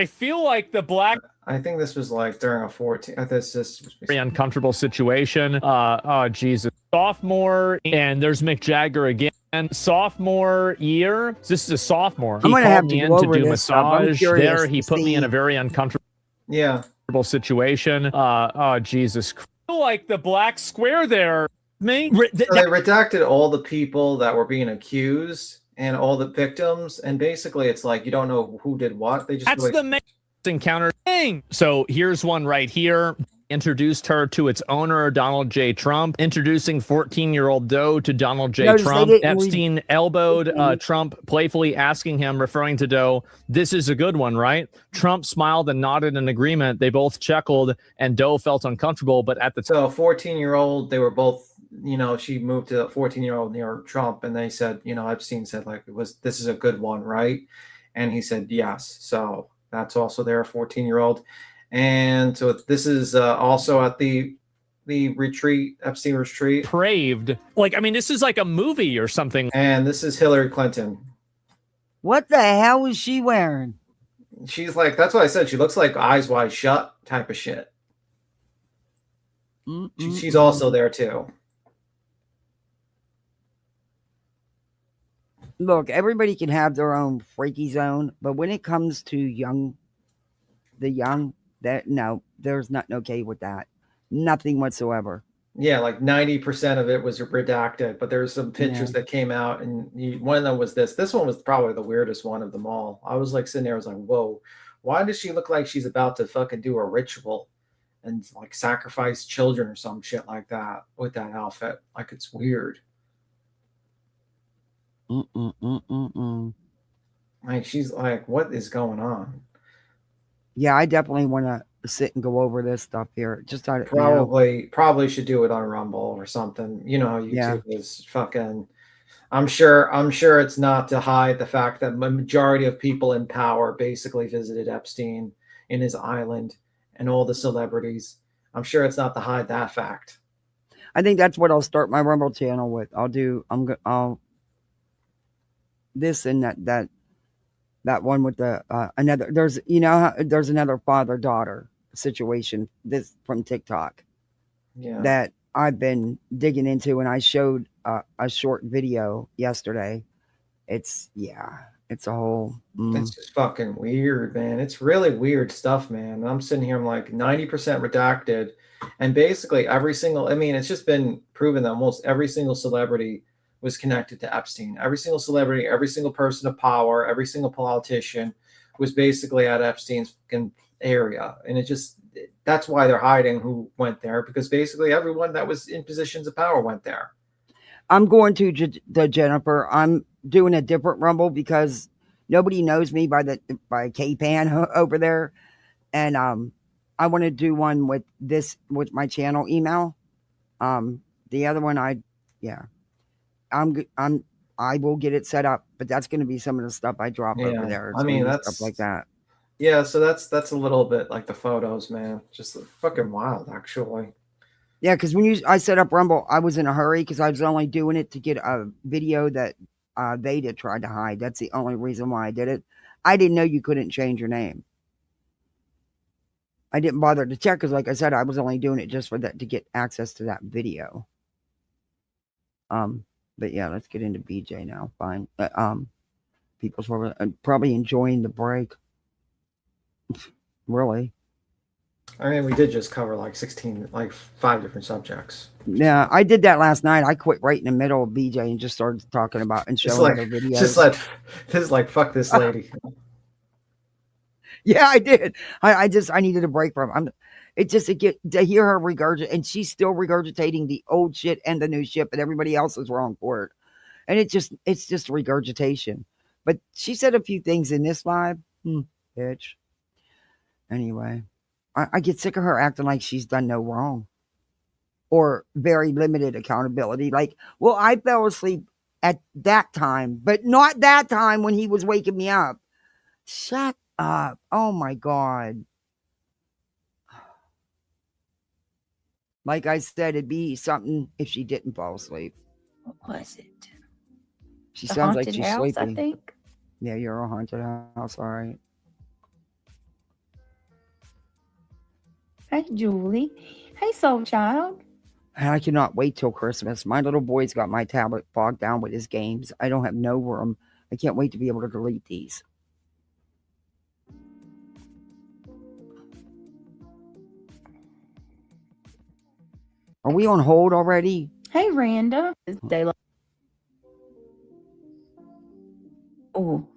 feel like the black... I think this was like during a 14... This was very uncomfortable situation. Oh, Jesus. Sophomore, and there's Mick Jagger again. Sophomore year. This is a sophomore. He called me in to do massage. There, he put me in a very uncomfortable situation. Oh, Jesus Christ. I feel like the black square there... So they redacted all the people that were being accused and all the victims, and basically it's like you don't know who did what. They just that's the main encounter thing. So here's one right here. Introduced her to its owner, Donald J. Trump. Introducing 14-year-old Doe to Donald J. Trump. Epstein elbowed Trump, playfully asking him, referring to Doe, "This is a good one, right?" Trump smiled and nodded in agreement. They both chuckled, and Doe felt uncomfortable, but at the time... So 14-year-old, they were both... she moved to a 14-year-old near Trump, and they said, Epstein said, like, this is a good one, right? And he said, yes. So that's also their 14-year-old. And so this is also at the the retreat, Epstein retreat. Praved. Like, I mean, this is like a movie or something. And this is Hillary Clinton. What the hell is she wearing? She's like, that's what I said. She looks like Eyes Wide Shut type of shit. She's also there too. Look, everybody can have their own freaky zone, but when it comes to the young, no, there's nothing okay with that. Nothing whatsoever. Yeah, like 90% of it was redacted, but there's some pictures that came out, and one of them was this. This one was probably the weirdest one of them all. I was like sitting there, I was like, whoa, why does she look like she's about to fucking do a ritual and like sacrifice children or some shit like that with that outfit? Like, it's weird. Like, she's like, what is going on? Yeah, I definitely want to sit and go over this stuff here. Just probably should do it on Rumble or something. You know, YouTube is fucking. I'm sure it's not to hide the fact that the majority of people in power basically visited Epstein in his island and all the celebrities. I'm sure it's not to hide that fact. I think that's what I'll start my Rumble channel with. I'll this and that one with the another. There's there's another father-daughter situation. This from TikTok. Yeah. That I've been digging into, and I showed a short video yesterday. It's a whole. It's just fucking weird, man. It's really weird stuff, man. I'm sitting here, I'm like 90% redacted, and basically every single. I mean, it's just been proven that almost every single celebrity was connected to Epstein. Every single celebrity, every single person of power, every single politician was basically at Epstein's area, and that's why they're hiding who went there, because basically everyone that was in positions of power went there. I'm going to the Jennifer. I'm doing a different Rumble because nobody knows me by K-Pan over there, and I want to do one with my channel email. The other one I will get it set up, but that's going to be some of the stuff I drop over there. I mean, that's stuff like that. Yeah, so that's a little bit like the photos, man. Just fucking wild, actually. Yeah, because I set up Rumble, I was in a hurry because I was only doing it to get a video that they tried to hide. That's the only reason why I did it. I didn't know you couldn't change your name. I didn't bother to check because, like I said, I was only doing it just for that to get access to that video. But yeah, let's get into BJ now. Fine. People's probably enjoying the break. Really? I mean, we did just cover like 5 different subjects. Yeah, I did that last night. I quit right in the middle of BJ and just started talking about and showing other videos. Fuck this lady. Yeah, I did. I needed a break from it. To hear her regurgitate, and she's still regurgitating the old shit and the new shit, but everybody else is wrong for it. And it's just regurgitation. But she said a few things in this live. Bitch. Anyway, I get sick of her acting like she's done no wrong or very limited accountability. Like, well, I fell asleep at that time, but not that time when he was waking me up. Shut up. Oh my God. Like I said, it'd be something if she didn't fall asleep. What was it? She sounds like she's house, sleeping. I think. Yeah, you're a haunted house. All right. Hey, Julie. Hey, soul child. And I cannot wait till Christmas. My little boy's got my tablet bogged down with his games. I don't have no room. I can't wait to be able to delete these. Are we on hold already? Hey, Randa. It's daylight. Oh.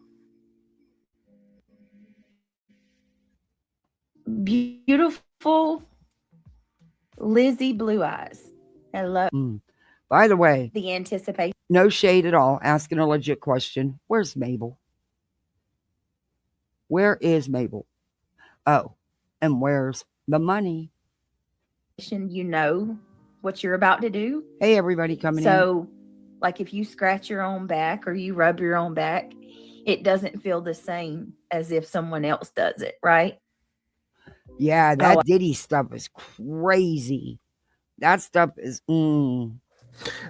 Beautiful Lizzie Blue Eyes. Hello. By the way, the anticipation. No shade at all. Asking a legit question. Where's Mabel? Where is Mabel? Oh, and where's the money? You know what you're about to do. Hey, everybody coming in. So, like if you scratch your own back or you rub your own back, it doesn't feel the same as if someone else does it, right? Yeah, that Diddy stuff is crazy. That stuff is.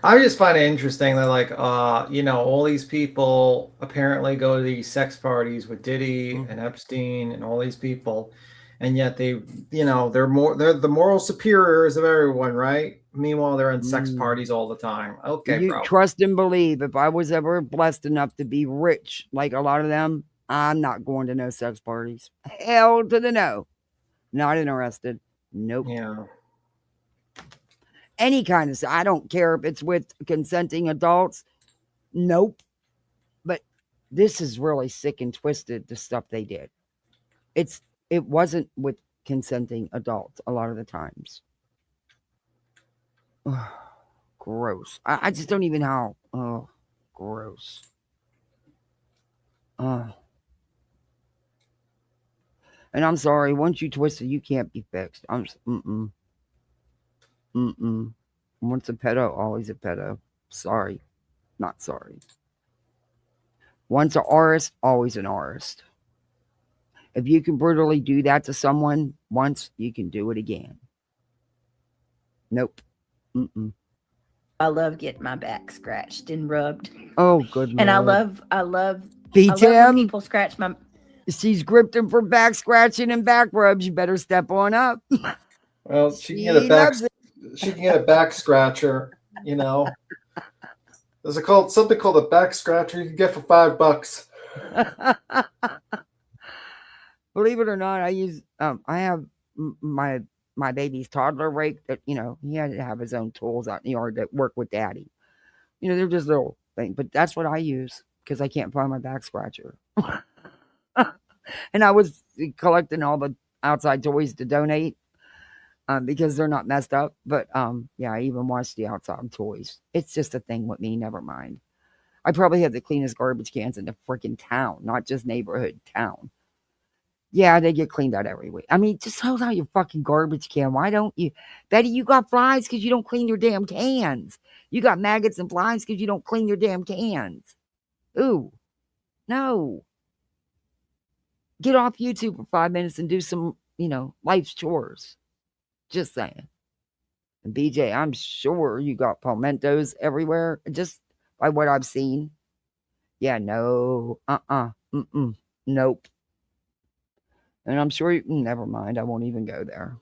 I just find it interesting that, like, all these people apparently go to these sex parties with Diddy and Epstein and all these people, and yet they're the moral superiors of everyone, right? Meanwhile, they're in sex parties all the time. Okay, You bro. trust and believe. If I was ever blessed enough to be rich like a lot of them, I'm not going to no sex parties. Hell to the no. Not interested. Nope. Yeah. Any kind of, I don't care if it's with consenting adults. Nope. But this is really sick and twisted, the stuff they did. It wasn't with consenting adults a lot of the times. Gross. I just don't even know. Oh, gross. And I'm sorry, once you twist it, you can't be fixed. I'm just, Once a pedo, always a pedo. Sorry. Not sorry. Once an artist, always an artist. If you can brutally do that to someone once, you can do it again. Nope. I love getting my back scratched and rubbed. Oh, good And Lord. I love when people scratch my. She's gripped him for back scratching and back rubs. You better step on up. Well, she can get a back scratcher. There's something called a back scratcher you can get for $5. Believe it or not, I have my baby's toddler rake that, he had to have his own tools out in the yard that work with daddy. They're just little things, but that's what I use because I can't find my back scratcher. And I was collecting all the outside toys to donate because they're not messed up. But yeah, I even washed the outside toys. It's just a thing with me. Never mind. I probably have the cleanest garbage cans in the freaking town, not just neighborhood, town. Yeah, they get cleaned out every week. I mean, just hold out your fucking garbage can. Why don't you? Betty, you got flies because you don't clean your damn cans. You got maggots and flies because you don't clean your damn cans. Ooh, no. Get off YouTube for 5 minutes and do some, life's chores. Just saying. And BJ, I'm sure you got palmettos everywhere, just by what I've seen. Yeah, no. Nope. And I'm sure never mind. I won't even go there.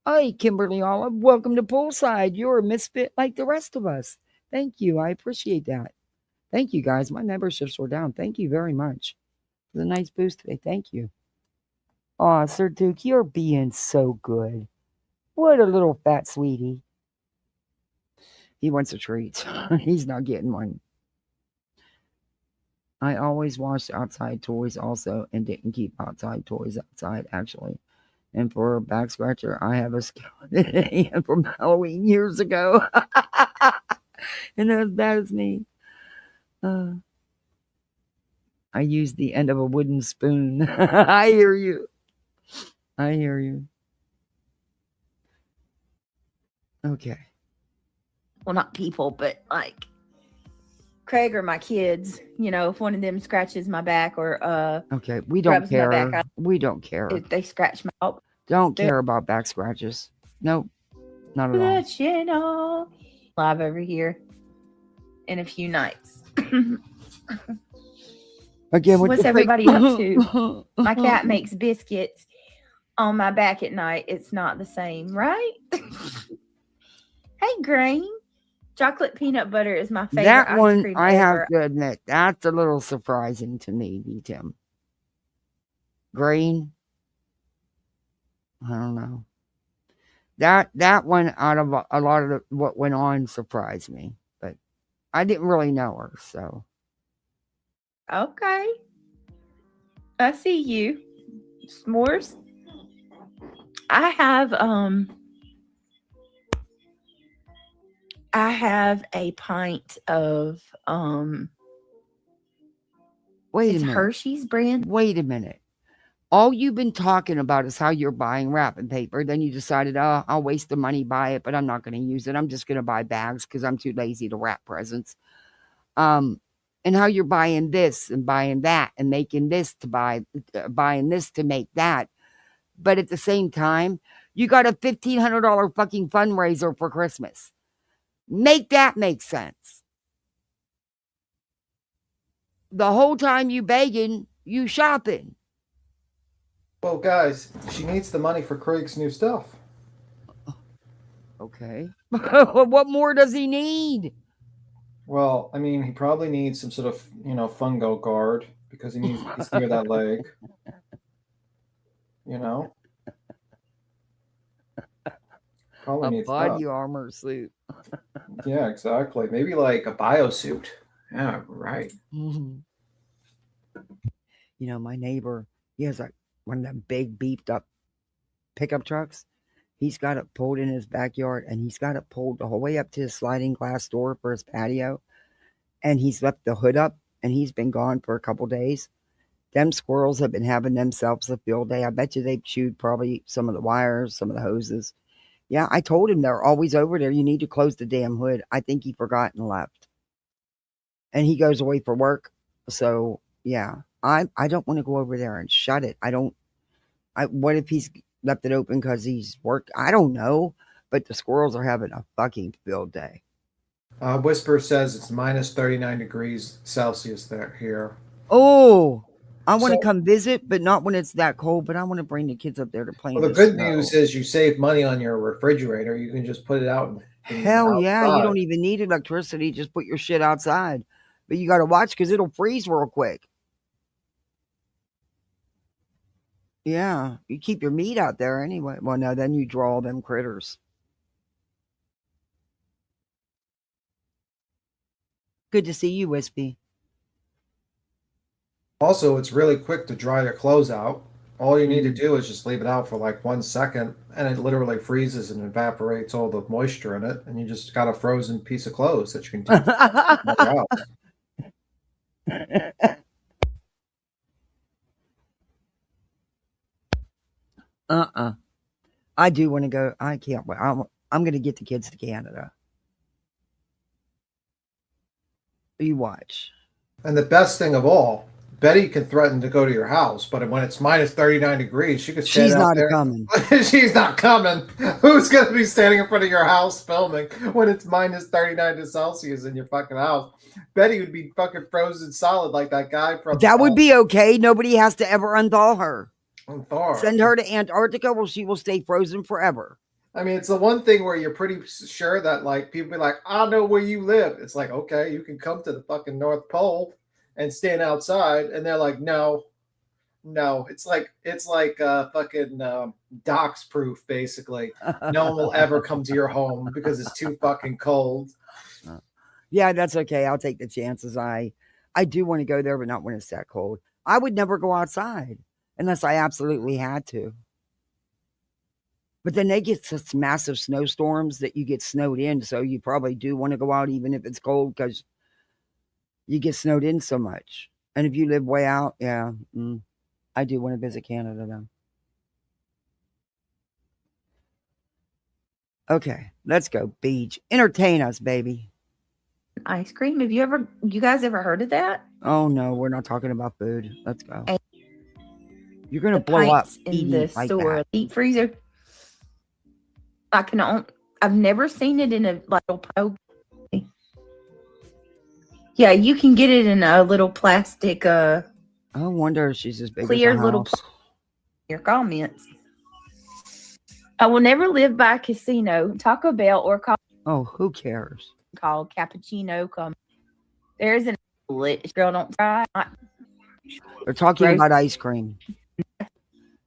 Hey, Kimberly Olive, welcome to Poolside. You're a misfit like the rest of us. Thank you. I appreciate that. Thank you, guys. My memberships were down. Thank you very much. It was a nice boost today. Thank you. Aw, Sir Duke, you're being so good. What a little fat sweetie. He wants a treat. He's not getting one. I always washed outside toys also and didn't keep outside toys outside, actually. And for a back scratcher, I have a skeleton from Halloween years ago. And as bad as me. I used the end of a wooden spoon. I hear you. I hear you. Okay. Well, not people, but like Craig or my kids. If one of them scratches my back or okay, we don't care. Back, we don't care. If they scratch my don't care about back scratches. Nope. Not at all. Live over here in a few nights. Again, what's everybody up to? My cat makes biscuits on my back at night. It's not the same, right? Hey, Grain. Chocolate peanut butter is my favorite. That one, I have to admit, that's a little surprising to me, Tim. Grain. I don't know. That one, out of a lot of what went on, surprised me. But I didn't really know her, so. Okay. I see you. S'mores. I have a pint of wait a minute. Hershey's brand. Wait a minute. All you've been talking about is how you're buying wrapping paper. Then you decided, oh, I'll waste the money, buy it, but I'm not going to use it. I'm just going to buy bags because I'm too lazy to wrap presents. And how you're buying this and buying that and making this to buying this to make that. But at the same time, You got a $1,500 fucking fundraiser for Christmas. Make that make sense. The whole time you begging, you shopping. Well, guys, she needs the money for Craig's new stuff. Okay. What more does he need? Well, I mean, he probably needs some sort of, fungo guard because he's near that leg. Probably A needs body that. armor suit. Yeah, exactly. Maybe like a biosuit. Yeah, right. My neighbor, he has one of them big beefed up pickup trucks. He's got it pulled in his backyard, and he's got it pulled the whole way up to his sliding glass door for his patio. And he's left the hood up, and he's been gone for a couple days. Them squirrels have been having themselves a field day. I bet you they've chewed probably some of the wires, some of the hoses. Yeah, I told him they're always over there. You need to close the damn hood. I think he forgot and left. And he goes away for work. So, yeah, I don't want to go over there and shut it. What if he's left it open because he's worked? I don't know. But the squirrels are having a fucking field day. Whisper says it's minus 39 degrees Celsius here. Oh, I want to come visit, but not when it's that cold. But I want to bring the kids up there to play. Well, the good news is you save money on your refrigerator. You can just put it out. Hell yeah, you don't even need electricity. Just put your shit outside. But you got to watch because it'll freeze real quick. Yeah, you keep your meat out there anyway. Well, no, then you draw them critters. Good to see you, Wispy. Also, it's really quick to dry your clothes out. All you need to do is just leave it out for like 1 second, and it literally freezes and evaporates all the moisture in it, and you just got a frozen piece of clothes that you can take out. I do want to go. I can't wait. I'm going to get the kids to Canada. You watch. And the best thing of all, Betty can threaten to go to your house, but when it's minus 39 degrees, she could stand out there. She's not coming. Who's going to be standing in front of your house filming when it's minus 39 Celsius in your fucking house? Betty would be fucking frozen solid like that guy from... That would be okay. Nobody has to ever unthaw her. Unthaw her. Send her to Antarctica where she will stay frozen forever. I mean, it's the one thing where you're pretty sure that, like, people be like, I know where you live. It's like, okay, you can come to the fucking North Pole and stand outside. And they're like, no. It's like fucking dox proof, basically. No one will ever come to your home because it's too fucking cold. Yeah, that's okay. I'll take the chances. I do want to go there, but not when it's that cold. I would never go outside unless I absolutely had to. But then they get such massive snowstorms that you get snowed in. So you probably do want to go out even if it's cold because you get snowed in so much. And if you live way out, yeah, I do want to visit Canada though. Okay, let's go, Beach. Entertain us, baby. Ice cream. Have you guys ever heard of that? Oh no, we're not talking about food. Let's go. You're gonna blow up in the like store. That. Deep freezer. I've never seen it in a little pile. Yeah, you can get it in a little plastic. I wonder if she's as big clear as little. Your comments. I will never live by a casino, Taco Bell, or oh, who cares? Called cappuccino. There's an girl. Don't try. They're talking about ice cream.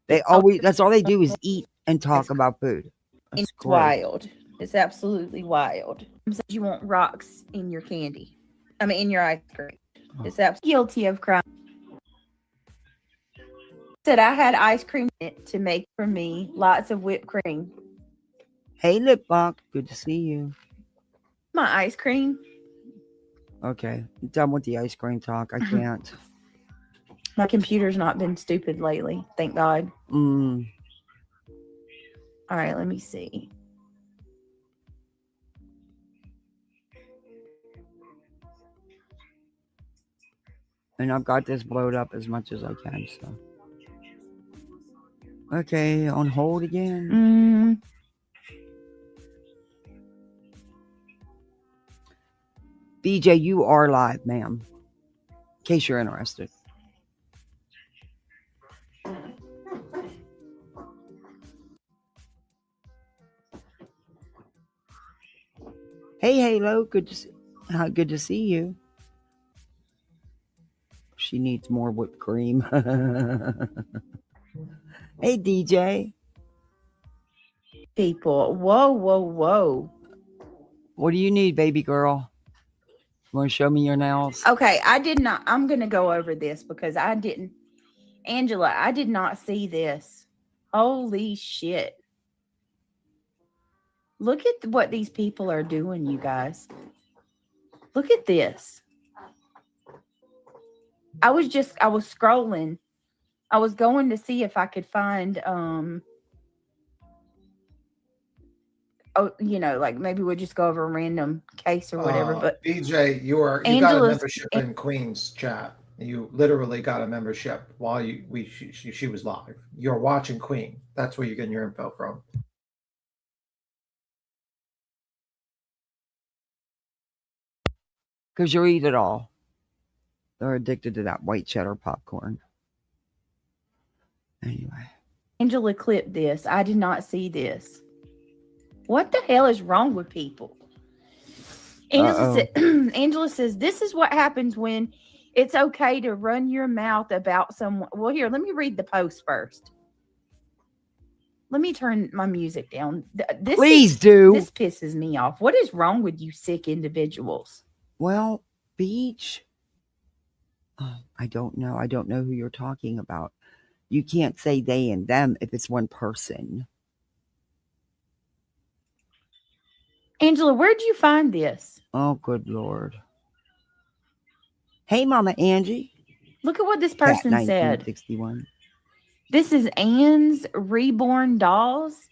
They always. That's all they do is eat and talk about food. It's wild. It's absolutely wild. You want rocks in your candy. I mean, in your ice cream. It's absolutely guilty of crime. Said I had ice cream to make for me. Lots of whipped cream. Hey, Lip Lock. Good to see you. My ice cream. Okay. I'm done with the ice cream talk. I can't. My computer's not been stupid lately. Thank God. All right, let me see. And I've got this blowed up as much as I can, so. Okay, on hold again. BJ, you are live, ma'am. In case you're interested. Hey, Halo, good to see you. She needs more whipped cream. Hey, DJ. People, whoa. What do you need, baby girl? You want to show me your nails? Okay, I did not. I'm going to go over this because I didn't. Angela, I did not see this. Holy shit. Look at what these people are doing, you guys. Look at this. I was scrolling. I was going to see if I could find like maybe we'll just go over a random case or whatever. But BJ, you got a membership in Queen's chat. You literally got a membership while she was live. You're watching Queen. That's where you're getting your info from. Because you eat it all. They're addicted to that white cheddar popcorn. Anyway. Angela clipped this. I did not see this. What the hell is wrong with people? Angela says, this is what happens when it's okay to run your mouth about someone. Well, here, let me read the post first. Let me turn my music down. Please do. This pisses me off. What is wrong with you sick individuals? Well, Beach, I don't know. I don't know who you're talking about. You can't say they and them if it's one person. Angela, where'd you find this? Oh, good Lord. Hey, Mama Angie. Look at what this person said. 1961. This is Anne's Reborn Dolls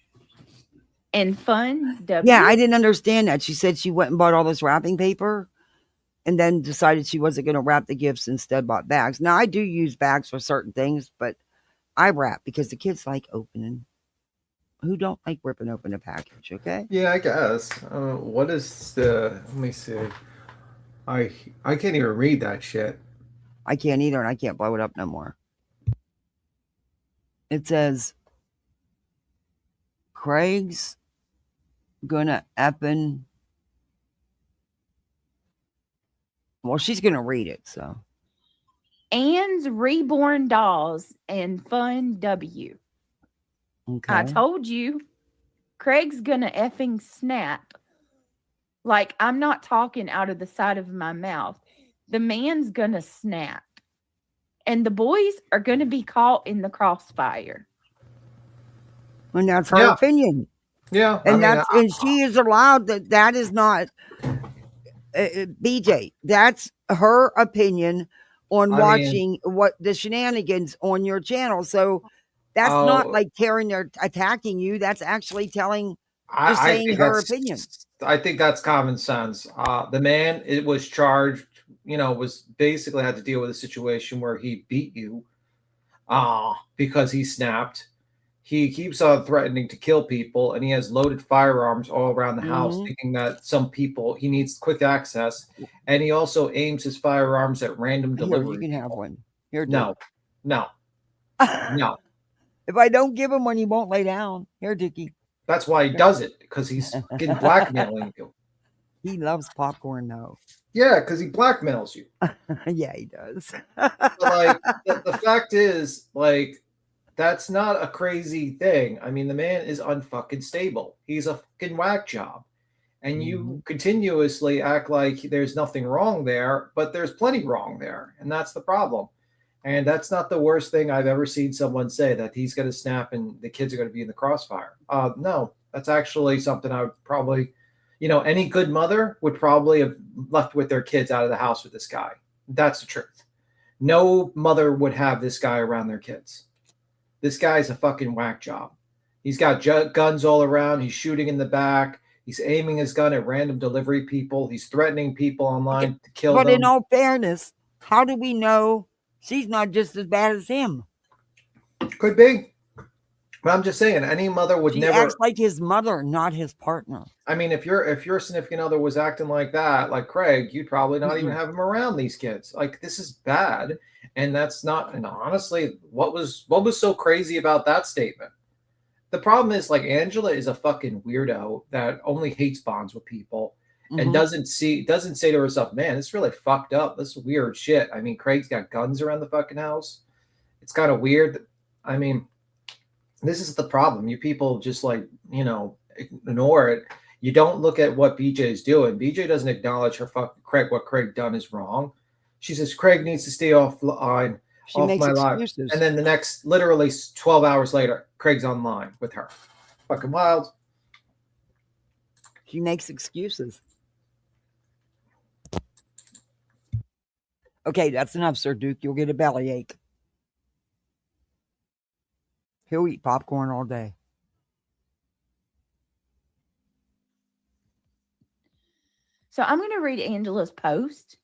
and Fun W. Yeah, I didn't understand that. She said she went and bought all this wrapping paper and then decided she wasn't going to wrap the gifts, instead bought bags. Now, I do use bags for certain things, but I wrap because the kids like opening. Who don't like ripping open a package, okay? Yeah, I guess. What is let me see. I can't even read that shit. I can't either, and I can't blow it up no more. It says, Craig's gonna eppin'. Well, she's gonna read it, so. Anne's Reborn Dolls and Fun W. Okay. I told you, Craig's gonna effing snap. Like, I'm not talking out of the side of my mouth. The man's gonna snap. And the boys are gonna be caught in the crossfire. And that's her opinion. Yeah. And and she is allowed that is not BJ. That's her opinion on watching what the shenanigans on your channel. So that's not like they're attacking you. That's actually saying her opinion. I think that's common sense. The man, it was charged, was basically had to deal with a situation where he beat you because he snapped. He keeps on threatening to kill people, and he has loaded firearms all around the house, thinking that some people, he needs quick access. And he also aims his firearms at random delivery. You can have one. Here, no. If I don't give him one, he won't lay down. Here, Dickie. That's why he does it, because he's getting blackmailing you. He loves popcorn, though. Yeah, because he blackmails you. Yeah, he does. Like, the fact is, like, that's not a crazy thing. I mean, the man is unfucking stable. He's a fucking whack job. And you continuously act like there's nothing wrong there, but there's plenty wrong there. And that's the problem. And that's not the worst thing I've ever seen someone say, that he's going to snap and the kids are going to be in the crossfire. No, that's actually something I would probably, any good mother would probably have left with their kids out of the house with this guy. That's the truth. No mother would have this guy around their kids. This guy's a fucking whack job. He's got guns all around. He's shooting in the back. He's aiming his gun at random delivery people. He's threatening people online to kill them. But in all fairness, how do we know she's not just as bad as him? Could be. But I'm just saying, any mother would She never acts like his mother, not his partner. I mean, if your significant other was acting like that, like Craig, you'd probably not even have him around these kids. Like, this is bad, and that's not. And honestly, what was so crazy about that statement? The problem is, like, Angela is a fucking weirdo that only hates bonds with people and doesn't say to herself, "Man, it's really fucked up. This is weird shit." I mean, Craig's got guns around the fucking house. It's kind of weird. I mean, this is the problem. You people just like, ignore it. You don't look at what BJ is doing. BJ doesn't acknowledge what Craig done is wrong. She says Craig needs to stay offline, She off makes my life. excuses. And then the next, literally 12 hours later, Craig's online with her. Fucking wild. She makes excuses. Okay, that's enough, Sir Duke. You'll get a bellyache. He'll eat popcorn all day. So I'm going to read Angela's post.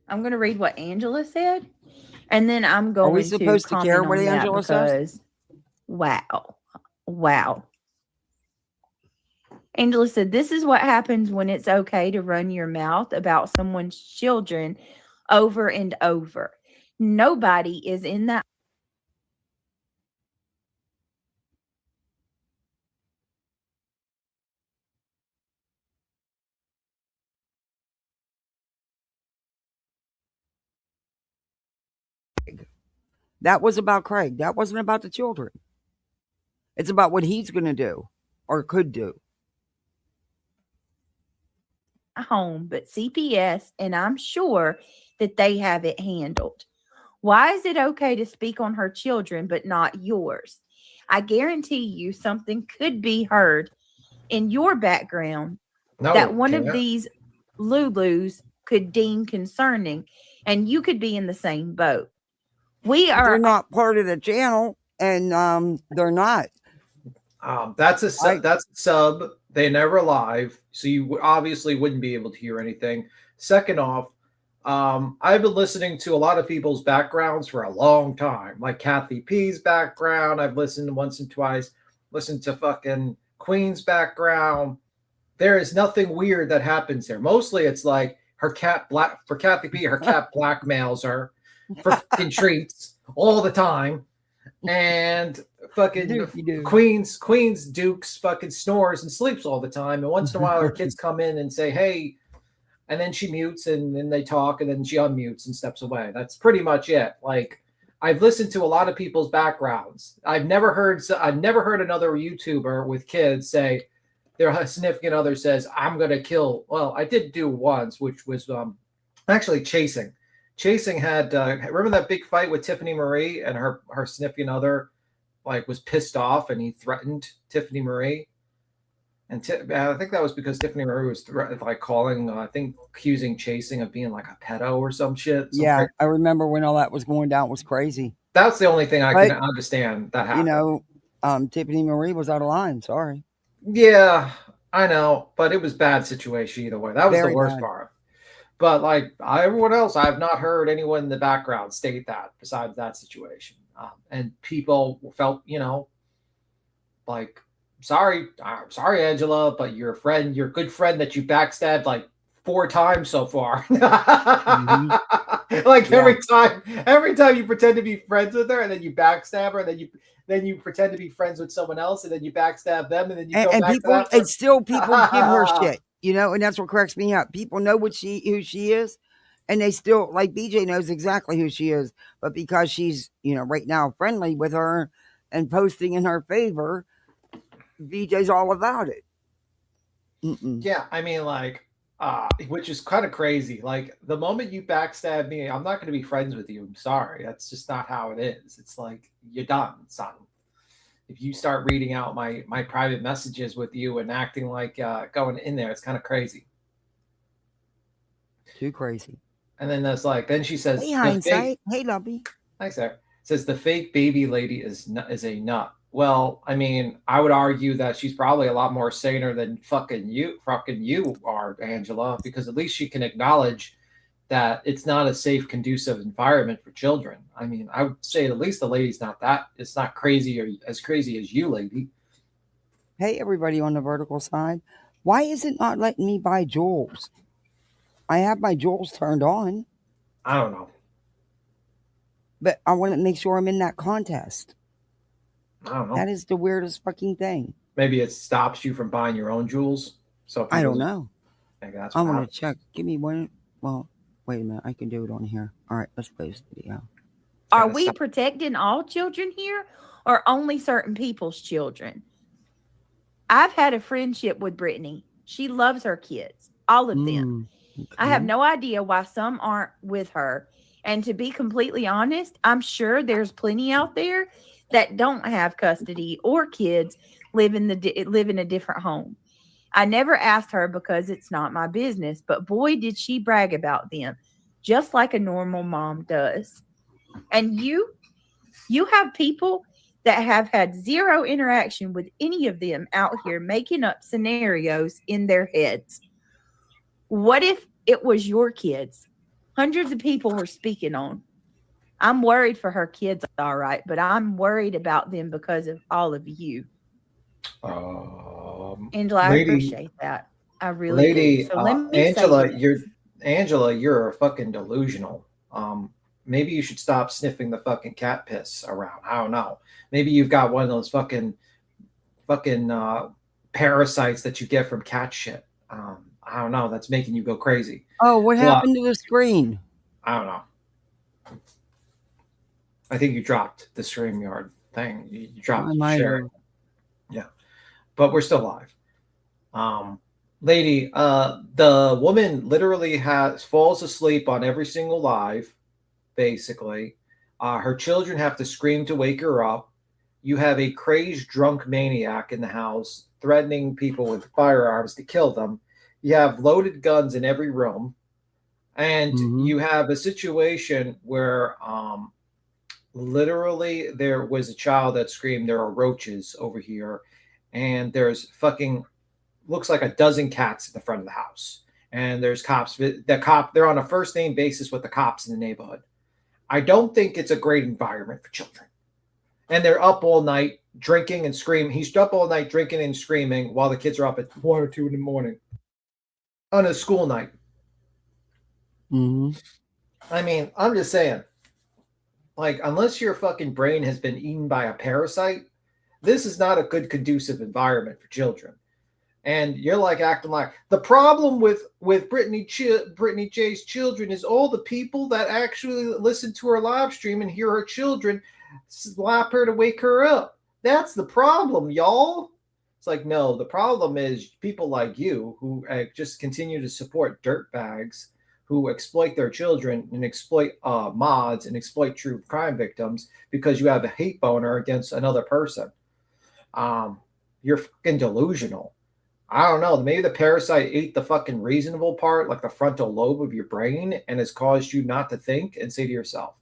I'm going to read what Angela said, and then I'm going Are we supposed to care what on that Angela says? Wow. Angela said, "This is what happens when it's okay to run your mouth about someone's children over and over. Nobody is in that." That was about Craig. That wasn't about the children. It's about what he's going to do or could do. Home, but CPS, and I'm sure that they have it handled. Why is it okay to speak on her children but not yours? I guarantee you something could be heard in your background that one of these Lulus could deem concerning, and you could be in the same boat. They're not part of the channel, and they're not. That's a sub. They never live, so you obviously wouldn't be able to hear anything. Second off, I've been listening to a lot of people's backgrounds for a long time, like Kathy P's background. I've listened once and twice. Listened to fucking Queen's background. There is nothing weird that happens there. Mostly, it's like for Kathy P. Her cat blackmails her for fucking treats all the time, and fucking Queen's Duke's fucking snores and sleeps all the time, and once in a while her kids come in and say hey, and then she mutes and then they talk and then she unmutes and steps away. That's pretty much it. Like, I've listened to a lot of people's backgrounds. I've never heard another YouTuber with kids say their significant other says, "I'm gonna kill." Well, I did do once, which was actually Chasing. Chasing had remember that big fight with Tiffany Marie, and her significant other like was pissed off and he threatened Tiffany Marie. And I think that was because Tiffany Marie was calling, accusing Chasing of being like a pedo or some shit. Yeah, I remember when all that was going down. It was crazy. That's the only thing I can understand that happened. Tiffany Marie was out of line. Sorry. Yeah, I know, but it was a bad situation either way. That was the worst part. But like everyone else, I have not heard anyone in the background state that besides that situation. And people felt, like, sorry, Angela, but your good friend that you backstabbed like 4 times so far. Like every time you pretend to be friends with her and then you backstab her, and then you pretend to be friends with someone else and then you backstab them and then you go back to that. And still people give her shit, and that's what cracks me up. People know who she is, and they still, like, BJ knows exactly who she is, but because she's, right now friendly with her and posting in her favor, BJ's all about it. Yeah, I mean, like, which is kind of crazy. Like, the moment you backstab me, I'm not going to be friends with you. I'm sorry. That's just not how it is. It's like, you're done, son. If you start reading out my private messages with you and acting like going in there, it's kind of crazy. Too crazy. And then then she says, "Hey, hindsight. Hey, lovey." Thanks, Sarah. Says the fake baby lady is a nut. Well, I mean, I would argue that she's probably a lot more saner than fucking you are, Angela, because at least she can acknowledge that it's not a safe, conducive environment for children. I mean, I would say at least the lady's not that. It's not crazy or as crazy as you, lady. Hey, everybody on the vertical side. Why is it not letting me buy jewels? I have my jewels turned on, I don't know. but I want to make sure I'm in that contest. I don't know. That is the weirdest fucking thing. Maybe it stops you from buying your own jewels. So I don't know. Maybe that's I what want happens. to check. Give me one. Well, wait a minute. I can do it on here. All right, let's play this video. Are Gotta we stop. protecting all children here or only certain people's children? I've had a friendship with Brittany. She loves her kids, all of them. I have no idea why some aren't with her. And to be completely honest, I'm sure there's plenty out there that don't have custody or kids live in a different home. I never asked her because it's not my business, but boy, did she brag about them, just like a normal mom does. And you have people that have had zero interaction with any of them out here making up scenarios in their heads. What if it was your kids? Hundreds of people were speaking on. I'm worried for her kids, all right, but I'm worried about them because of all of you. Angela, I appreciate that. I really do. So let me Angela, say you're a fucking delusional. Maybe you should stop sniffing the fucking cat piss around. I don't know. Maybe you've got one of those fucking parasites that you get from cat shit. I don't know. That's making you go crazy. Oh, what happened to the screen? I don't know. I think you dropped the StreamYard thing. You dropped sharing. Yeah, but we're still live. Lady, the woman literally falls asleep on every single live, basically. Her children have to scream to wake her up. You have a crazed drunk maniac in the house threatening people with firearms to kill them. You have loaded guns in every room. And you have a situation where literally there was a child that screamed, there are roaches over here. And there's fucking, looks like a dozen cats at the front of the house. And there's cops. They're on a first name basis with the cops in the neighborhood. I don't think it's a great environment for children. And they're up all night drinking and screaming. He's up all night drinking and screaming while the kids are up at 1 or 2 in the morning on a school night. I mean, I'm just saying, like, unless your fucking brain has been eaten by a parasite, this is not a good conducive environment for children. And you're like acting like the problem with Brittany J's children is all the people that actually listen to her live stream and hear her children slap her to wake her up. That's the problem, y'all. It's like, no, the problem is people like you who just continue to support dirtbags who exploit their children and exploit mods and exploit true crime victims because you have a hate boner against another person. You're fucking delusional. I don't know. Maybe the parasite ate the fucking reasonable part, like the frontal lobe of your brain, and has caused you not to think and say to yourself.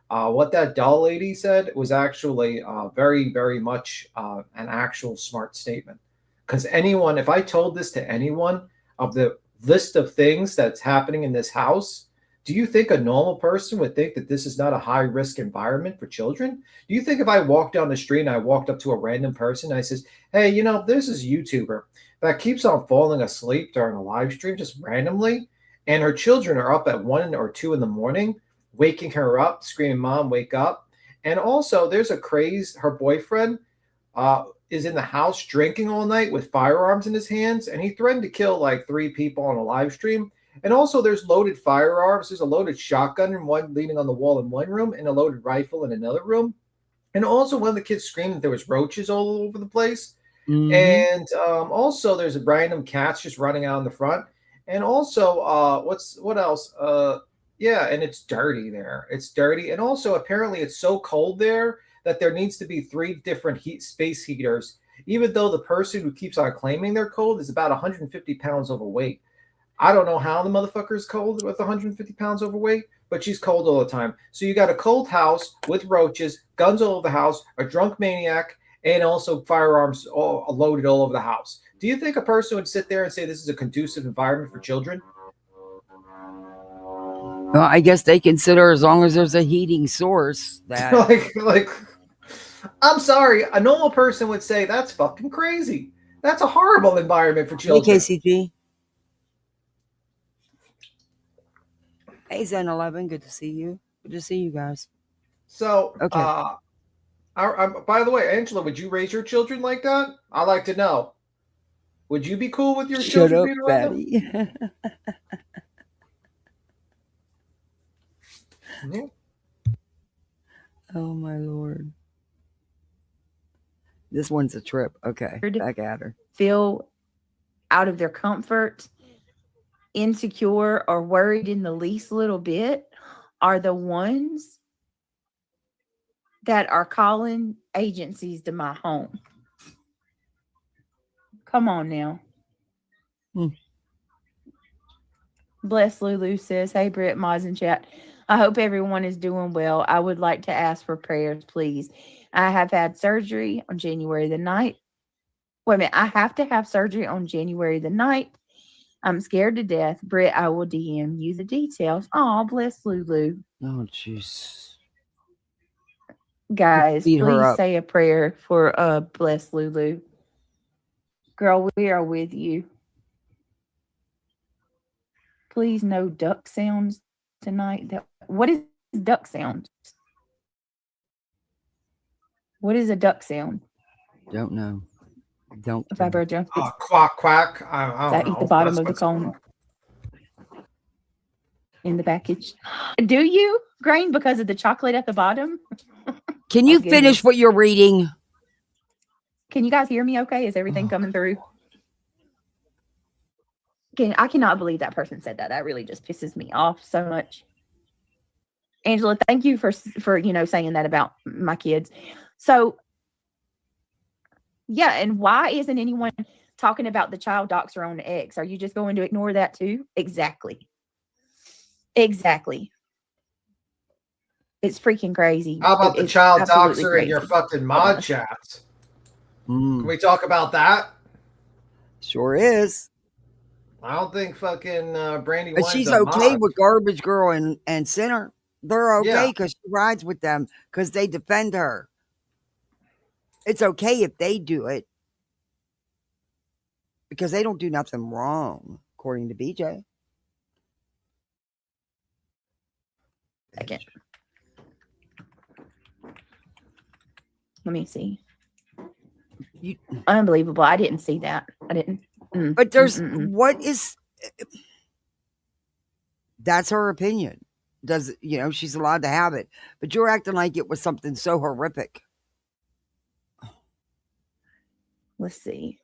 What that doll lady said was actually very, very much an actual smart statement. Because if I told this to anyone of the list of things that's happening in this house, do you think a normal person would think that this is not a high-risk environment for children? Do you think if I walked down the street and I walked up to a random person and I says, hey, there's this YouTuber that keeps on falling asleep during a live stream just randomly, and her children are up at 1 or 2 in the morning, waking her up, screaming, Mom, wake up. And also there's her boyfriend is in the house drinking all night with firearms in his hands, and he threatened to kill like 3 people on a live stream. And also there's loaded firearms. There's a loaded shotgun in one leaning on the wall in one room and a loaded rifle in another room. And also one of the kids screamed that there was roaches all over the place. And also there's a random cats just running out in the front. And also what else? Yeah, and it's dirty there. It's dirty. And also apparently it's so cold there that there needs to be 3 different space heaters, even though the person who keeps on claiming they're cold is about 150 pounds overweight. I don't know how the motherfucker is cold with 150 pounds overweight, but she's cold all the time. So you got a cold house with roaches, guns all over the house, a drunk maniac, and also firearms loaded all over the house. Do you think a person would sit there and say this is a conducive environment for children? Well, I guess they consider as long as there's a heating source that like, I'm sorry, a normal person would say that's fucking crazy. That's a horrible environment for Hey children. KCG. Hey Zen 11, good to see you. Good to see you guys. So, Okay. by the way, Angela, would you raise your children like that? I'd like to know. Would you be cool with your Shut children up, being around them? Fatty. Yeah. Oh my lord. This one's a trip. Okay, back at her. Feel out of their comfort, insecure, or worried in the least little bit are the ones that are calling agencies to my home. Come on now. Bless Lulu says, hey, Britt, Moz in chat. I hope everyone is doing well. I would like to ask for prayers, please. I have had surgery on January the 9th. Wait a minute. I have to have surgery on January the 9th. I'm scared to death. Britt, I will DM you the details. Oh, bless Lulu. Oh, jeez. Guys, Beat her please up. say a prayer for bless Lulu. Girl, we are with you. Please, no duck sounds tonight. What is duck sound? What is a duck sound? Don't know. Don't. If I bird jump, Quack quack. I don't know. eat the bottom of the cone in the package. Do you, Grain, because of the chocolate at the bottom? Can you finish what you're reading? Can you guys hear me okay? Is everything coming through? I cannot believe that person said that. That really just pisses me off so much. Angela, thank you for saying that about my kids. So, yeah, and why isn't anyone talking about the child doctor on X? Are you just going to ignore that too? Exactly. It's freaking crazy. How about the child doctor in your fucking mod chats? Can we talk about that? Sure is. I don't think fucking Brandy But Wine's she's a okay mod. with Garbage Girl and Sinner. They're okay because she rides with them because they defend her. It's okay if they do it because they don't do nothing wrong, according to BJ. Second. Let me see. Unbelievable. I didn't see that. I didn't. But there's what is that's her opinion. Does she's allowed to have it, but you're acting like it was something so horrific. Let's see.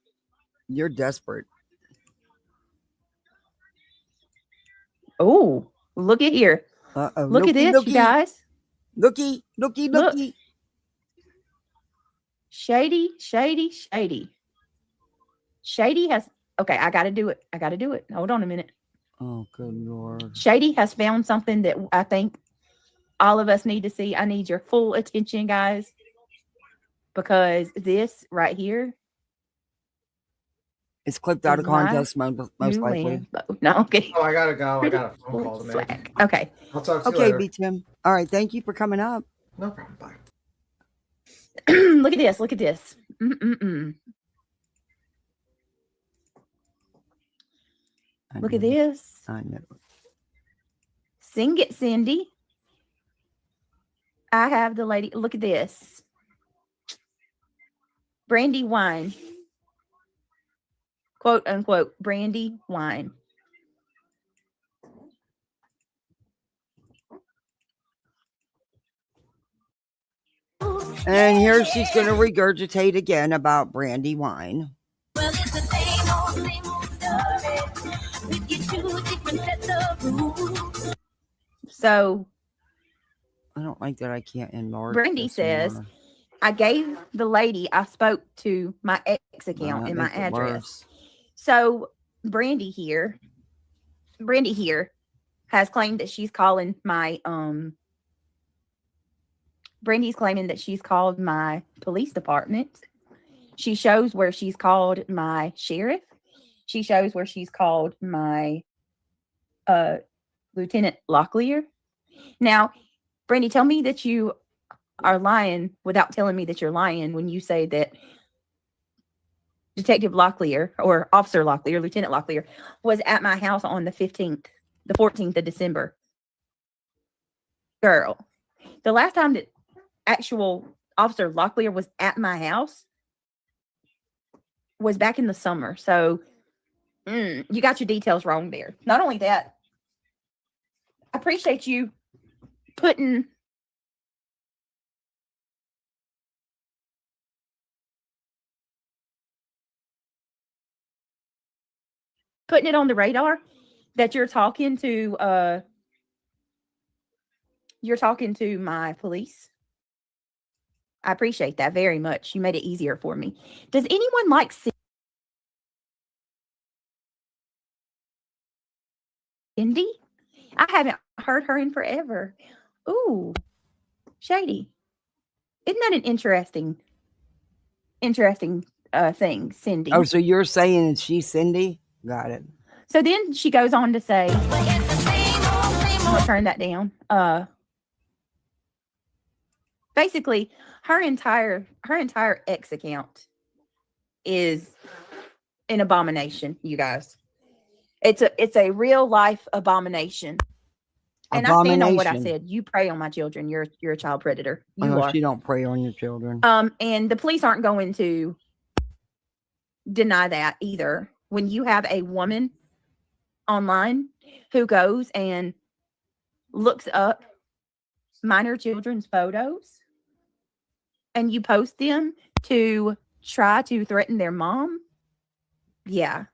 You're desperate. Oh, look at here. Uh-oh. Look at this, you guys. Looky. Look. Shady. Shady has, okay, I got to do it. Hold on a minute. Oh, good Lord. Shady has found something that I think all of us need to see. I need your full attention, guys, because this right here. It's clipped out of context, most likely. No, okay. Oh, I gotta go. I got a phone call to make. Okay. I'll talk to you later. later. Okay, B-Tim. All right, thank you for coming up. No problem. Bye. Look at this. Look at this. I know. Sing it, Cindy. I have the lady. Look at this. Brandy Wine. Quote unquote, Brandy Wine. And here she's going to regurgitate again about Brandy Wine. Well, it's the same old story with your two different sets of rules. So, I don't like that I can't enlarge. Brandy says, I gave the lady I spoke to my ex account and my address. So, Brandy here has claimed that she's calling my Brandy's claiming that she's called my police department. She shows where she's called my sheriff. She shows where she's called my Lieutenant Locklear. Now, Brandy, tell me that you are lying without telling me that you're lying when you say that Detective Locklear or Officer Locklear, Lieutenant Locklear, was at my house on the 14th of December. Girl, the last time that actual Officer Locklear was at my house was back in the summer. So you got your details wrong there. Not only that, I appreciate you putting it on the radar that you're talking to my police. I appreciate that very much. You made it easier for me. Does anyone like Cindy? I haven't heard her in forever. Ooh, Shady. Isn't that an interesting thing, Cindy? Oh, so you're saying she's Cindy? Got it. So then she goes on to say, I'm gonna turn that down. Basically, her entire X account is an abomination, you guys. It's a real life abomination. And I stand on what I said. You prey on my children. You're a child predator. You are. She don't prey on your children. And the police aren't going to deny that either. When you have a woman online who goes and looks up minor children's photos and you post them to try to threaten their mom, yeah.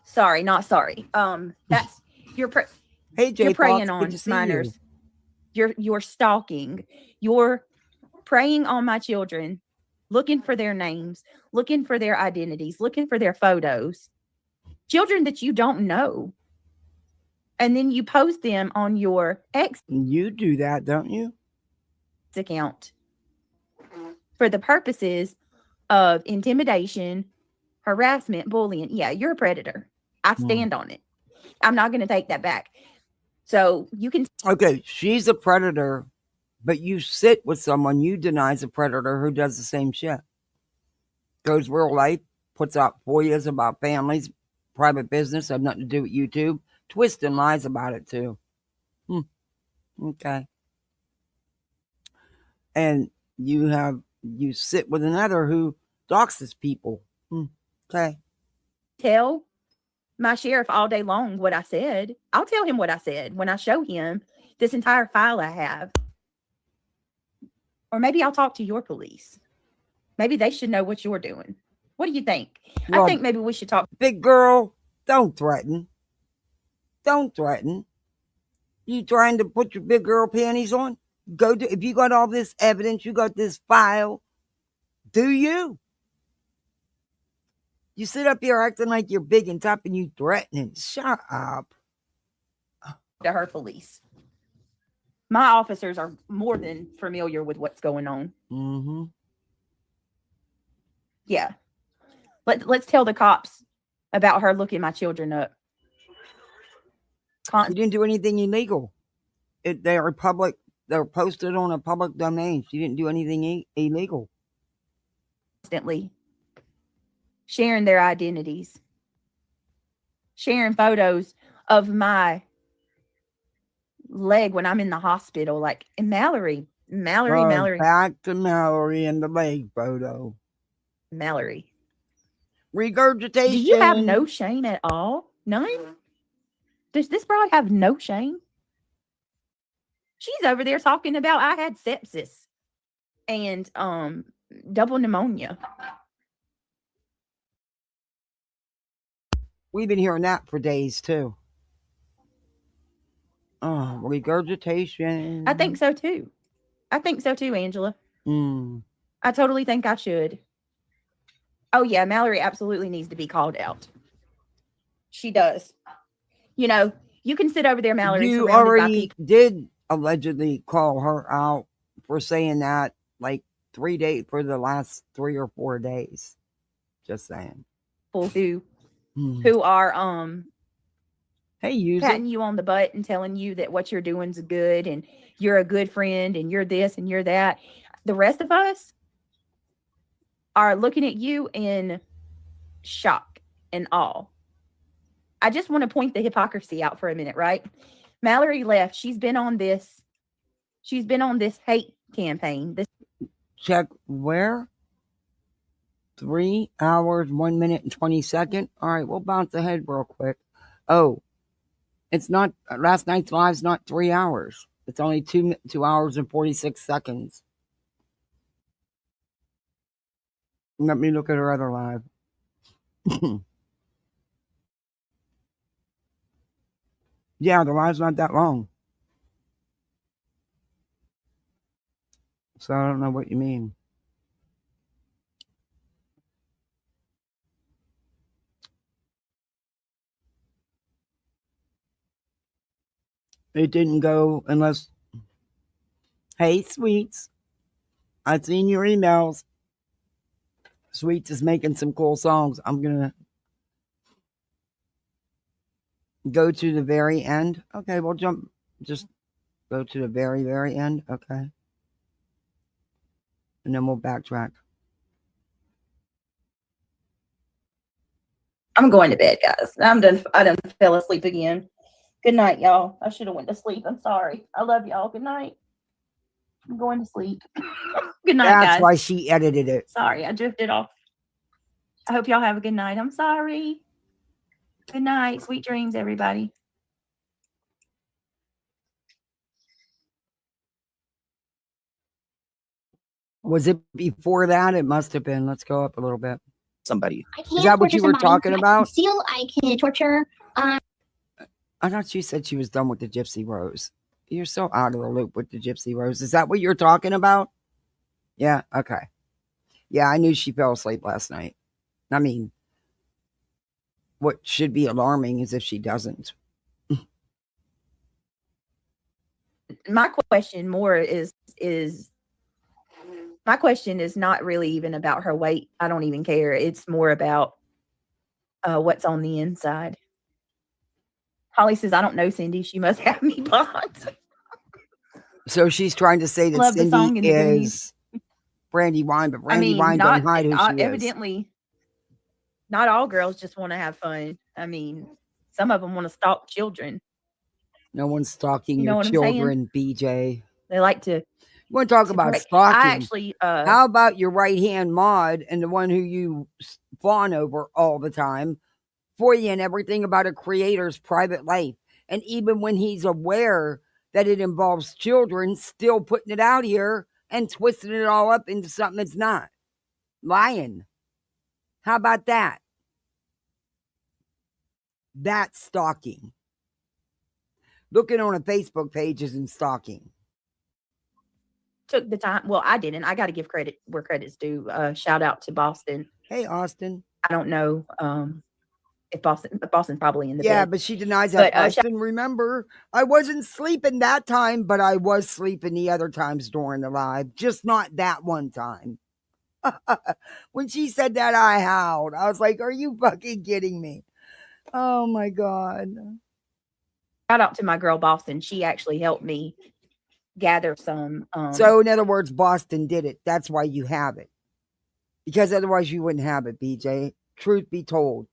Sorry, not sorry. That's you're you're preying on minors. You're stalking. You're preying on my children, looking for their names, looking for their identities, looking for their photos. Children that you don't know. And then you post them on your X. You do that, don't you? Account for the purposes of intimidation, harassment, bullying. Yeah, you're a predator. I stand on it. I'm not going to take that back. So you can. Okay, she's a predator, but you sit with someone you denies a predator who does the same shit. Goes real life, puts out FOIAs about families, private business, have nothing to do with YouTube, twist and lies about it too. Okay. And you sit with another who doxes people. Okay. Tell my sheriff all day long what I said. I'll tell him what I said when I show him this entire file I have. Or maybe I'll talk to your police. Maybe they should know what you're doing. What do you think? Well, I think maybe we should talk. Big girl, don't threaten. Don't threaten. You trying to put your big girl panties on? If you got all this evidence, you got this file, do you? You sit up here acting like you're big and tough and you threatening. Shut up. To her police. My officers are more than familiar with what's going on. Mm-hmm. Yeah. Let's tell the cops about her looking my children up. You didn't do anything illegal. They're posted on a public domain. She didn't do anything illegal. Constantly sharing their identities, sharing photos of my leg when I'm in the hospital, like, and Mallory. Back to Mallory and the leg photo. Mallory. Regurgitation. Do you have no shame at all? None? Does this broad have no shame? She's over there talking about I had sepsis and double pneumonia. We've been hearing that for days too. Oh, regurgitation. I think so too. Angela. I totally think I should. Oh yeah, Mallory absolutely needs to be called out. She does. You know, you can sit over there, Mallory. You already did allegedly call her out for saying that like 3 days for the last 3 or 4 days. Just saying. Who are Hey, use it. patting you on the butt and telling you that what you're doing is good and you're a good friend and you're this and you're that. The rest of us are looking at you in shock and awe. I just want to point the hypocrisy out for a minute, right? Mallory left. She's been on this hate campaign. This Check where? 3 hours, 1 minute, and 20 seconds. All right, we'll bounce ahead real quick. Oh, it's not, last night's live's not 3 hours. It's only 2 hours and 46 seconds. Let me look at her other live. Yeah, the live's not that long. So I don't know what you mean. It didn't go unless. Hey, Sweets. I've seen your emails. Sweets is making some cool songs. I'm going to go to the very end. Okay, we'll jump. Just go to the very, very end. Okay. And then we'll backtrack. I'm going to bed, guys. I done fell asleep again. Good night, y'all. I should have went to sleep. I'm sorry. I love y'all. Good night. I'm going to sleep. Good night, guys. That's why she edited it. Sorry, I drifted off. I hope y'all have a good night. I'm sorry. Good night. Sweet dreams, everybody. Was it before that? It must have been. Let's go up a little bit. Somebody. Is that what you were talking about? Steal, I can torture. I thought you said she was done with the Gypsy Rose. You're so out of the loop with the Gypsy Rose. Is that what you're talking about? Yeah, okay. Yeah, I knew she fell asleep last night. I mean, what should be alarming is if she doesn't. My question more is my question is not really even about her weight. I don't even care. It's more about what's on the inside. Holly says, I don't know Cindy. She must have me blocked. So she's trying to say that Love the song Cindy and the is Brandy Wine, but Brandy Wine don't hide who she is. Evidently, not all girls just want to have fun. I mean, some of them want to stalk children. No one's stalking You know your what I'm children, BJ. They like to. You want to talk about correct. stalking? I actually. How about your right hand Maud and the one who you fawn over all the time, for you and everything about a creator's private life, and even when he's aware that it involves children, still putting it out here and twisting it all up into something it's not. Lying. How about that? That's stalking. Looking on a Facebook page isn't stalking. Took the time. Well, I didn't. I got to give credit where credit's due. Shout out to Boston. Hey, Austin. I don't know if Boston's probably in the yeah, bed. but she denies that. But, Austin, remember, I wasn't sleeping that time, but I was sleeping the other times during the live, just not that one time. When she said that, I howled. I was like, are you fucking kidding me? Oh, my God. Shout out to my girl Boston. She actually helped me gather some. So, in other words, Boston did it. That's why you have it. Because otherwise you wouldn't have it, BJ. Truth be told.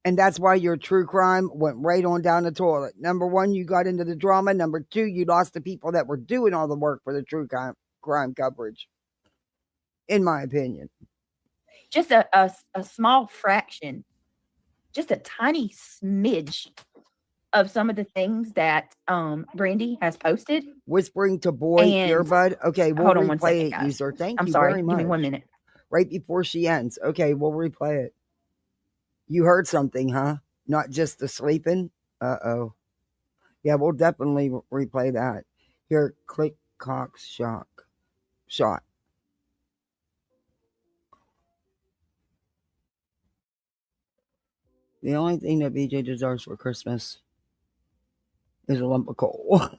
And that's why your true crime went right on down the toilet. Number one, you got into the drama. Number two, you lost the people that were doing all the work for the true crime coverage. In my opinion. Just a small fraction, just a tiny smidge of some of the things that Brandy has posted. Whispering to Boy Earbud. Okay, we'll hold on one replay second, it, guys. user. Thank I'm you sorry. very much. Give me 1 minute. Right before she ends. Okay, we'll replay it. You heard something, huh? Not just the sleeping? Uh-oh. Yeah, we'll definitely replay that. Here, click Cox shot. The only thing that BJ deserves for Christmas is a lump of coal.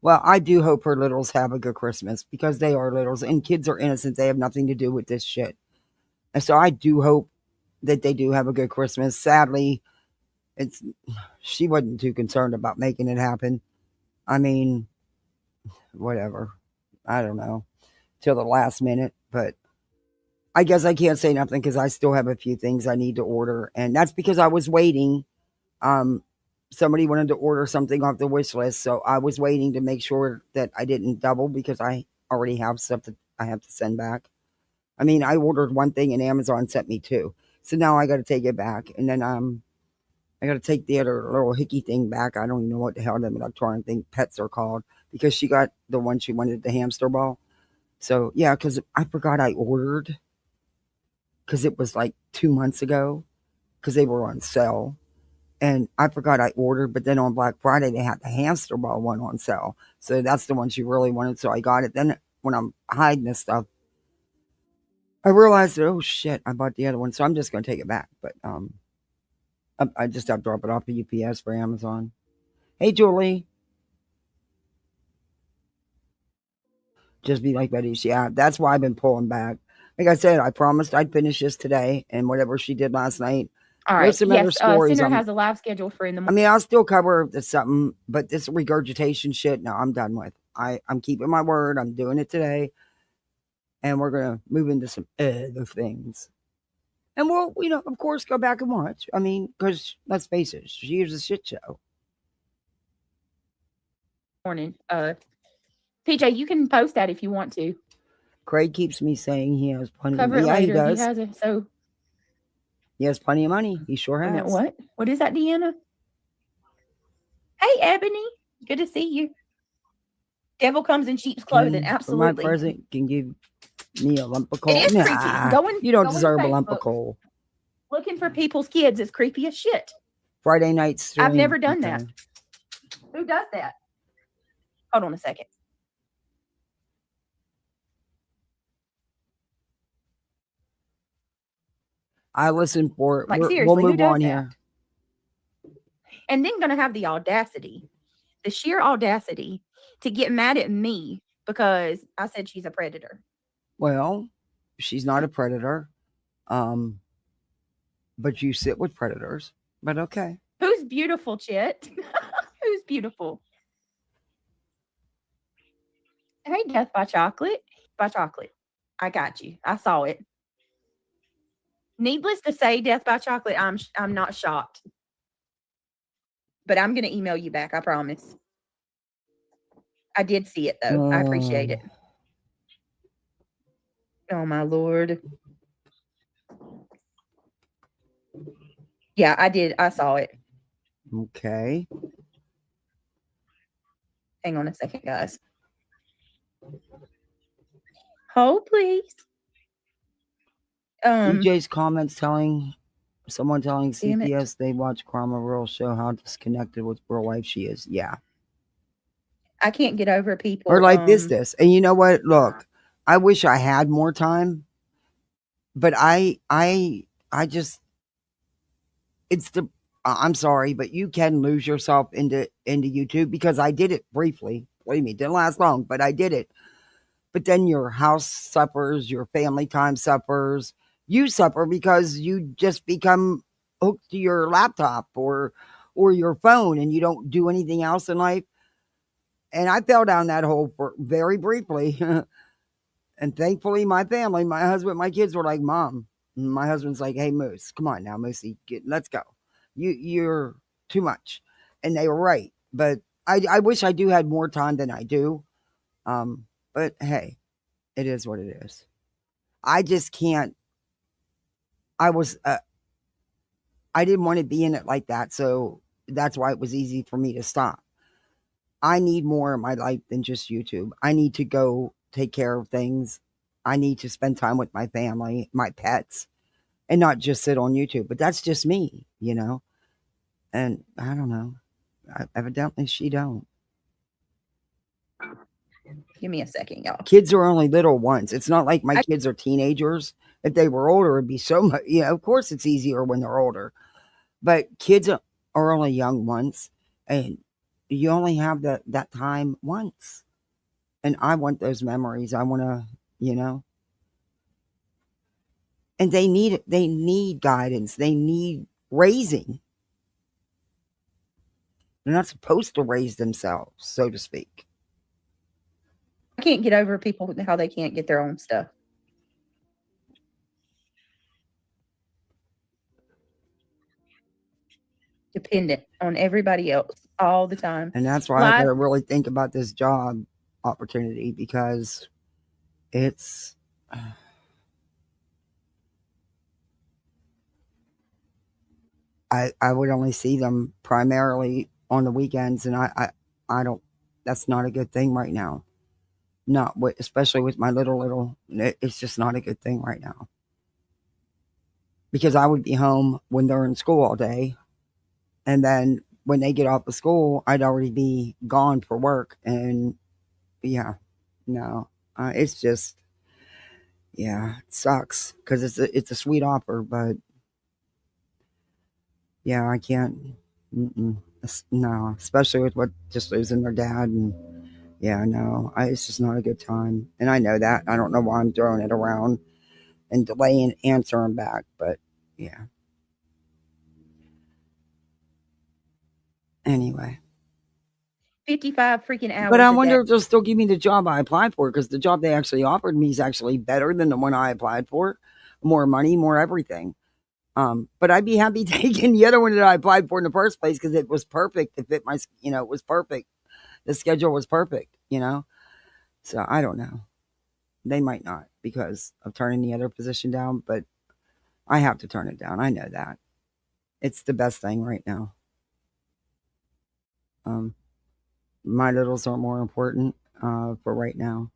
Well, I do hope her littles have a good Christmas because they are littles and kids are innocent. They have nothing to do with this shit. And so I do hope that they do have a good Christmas. Sadly, she wasn't too concerned about making it happen. I mean, whatever. I don't know. Till the last minute, but I guess I can't say nothing because I still have a few things I need to order, and that's because I was waiting. Somebody wanted to order something off the wish list, so I was waiting to make sure that I didn't double because I already have stuff that I have to send back. I mean, I ordered one thing and Amazon sent me two, so now I got to take it back, and then I got to take the other little hickey thing back. I don't even know what the hell them electronic thing pets are called because she got the one she wanted, the hamster ball. So yeah, because I forgot I ordered because it was like 2 months ago because they were on sale. And I forgot I ordered, but then on Black Friday, they had the hamster ball one on sale. So that's the one she really wanted. So I got it. Then when I'm hiding this stuff, I realized that, oh shit, I bought the other one. So I'm just going to take it back. But I just have to drop it off at UPS for Amazon. Hey, Julie. Just be like Betty. Yeah, that's why I've been pulling back. Like I said, I promised I'd finish this today. And whatever she did last night, All right. there's some other Yes, stories. Senator has a live schedule for in the I morning. mean, I'll still cover this something, but this regurgitation shit, no, I'm done with. I'm keeping my word. I'm doing it today. And we're going to move into some other things. And we'll, of course, go back and watch. I mean, because let's face it, she is a shit show. Morning. PJ, you can post that if you want to. Craig keeps me saying he has plenty Cover of it money. later. Yeah, he does. He has it. So he has plenty of money. He sure has. What? What is that, Deanna? Hey, Ebony. Good to see you. Devil comes in sheep's clothing. Absolutely. For my present, can give me a lump of coal. It is creepy. You don't deserve a lump of coal. Looking for people's kids is creepy as shit. Friday night stream. I've never done that. Who does that? Hold on a second. I listen for it. Like, seriously, we'll move who does on that? here. And then going to have the audacity, the sheer audacity to get mad at me because I said she's a predator. Well, she's not a predator. But you sit with predators. But okay. Who's beautiful, Chet? Who's beautiful? Hey, Death by Chocolate. By Chocolate. I got you. I saw it. Needless to say, Death by Chocolate, I'm not shocked. But I'm going to email you back, I promise. I did see it, though. I appreciate it. Oh, my Lord. Yeah, I did. I saw it. Okay. Hang on a second, guys. Hold, please. DJ's comments telling CPS they watch Karma Real show how disconnected with real life she is. Yeah. I can't get over people. Her life is this. And you know what? Look, I wish I had more time. But I just, I'm sorry, but you can lose yourself into YouTube because I did it briefly. Believe me, it didn't last long, but I did it. But then your house suffers, your family time suffers. You suffer because you just become hooked to your laptop or your phone and you don't do anything else in life. And I fell down that hole very briefly. And thankfully, my family, my husband, my kids were like, Mom. And my husband's like, hey, Moose, come on now, Moosey, let's go. You're too much. And they were right. But I wish I do had more time than I do. But hey, it is what it is. I just can't. I didn't want to be in it like that. So that's why it was easy for me to stop. I need more in my life than just YouTube. I need to go take care of things. I need to spend time with my family, my pets, and not just sit on YouTube. But that's just me, And I don't know. Evidently, she don't. Give me a second, y'all. Kids are only little once. It's not like my kids are teenagers. If they were older, it'd be so much. Yeah, of course it's easier when they're older. But kids are only young once. And you only have that time once. And I want those memories. I want to, And they need guidance. They need raising. They're not supposed to raise themselves, so to speak. I can't get over people how they can't get their own stuff. Dependent on everybody else all the time. And that's why I got to really think about this job opportunity, because it's I would only see them primarily on the weekends, and I don't. That's not a good thing right now. Not with, especially with my little. It's just not a good thing right now. Because I would be home when they're in school all day, and then when they get off of school, I'd already be gone for work. And yeah, no, it's just, yeah, it sucks because it's a sweet offer, but yeah, I can't. No, especially with what just losing their dad, and yeah, no, it's just not a good time, and I know that. I don't know why I'm throwing it around and delaying answering back, but yeah. Anyway, 55 freaking hours. but I wonder if they'll still give me the job I applied for, because the job they actually offered me is actually better than the one I applied for. More money, more everything. But I'd be happy taking the other one that I applied for in the first place, because it was perfect. It fit my, it was perfect. The schedule was perfect, So I don't know. They might not because of turning the other position down, but I have to turn it down. I know that. It's the best thing right now. My littles are more important for right now,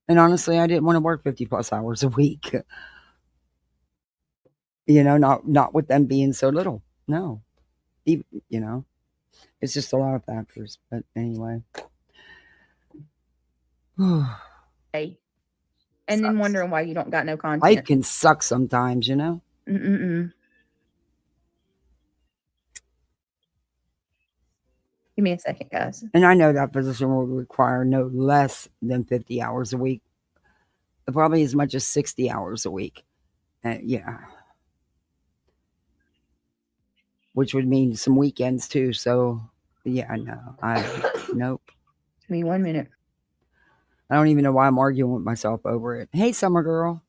And honestly, I didn't want to work 50 plus hours a week. Not with them being so little. No. Even, it's just a lot of factors. But anyway. And then wondering why you don't got no content. Life can suck sometimes, Mm-mm-mm. Give me a second, guys. And I know that position will require no less than 50 hours a week. Probably as much as 60 hours a week. Yeah. Which would mean some weekends too. So, yeah, no. Nope. Give me 1 minute. I don't even know why I'm arguing with myself over it. Hey, summer girl.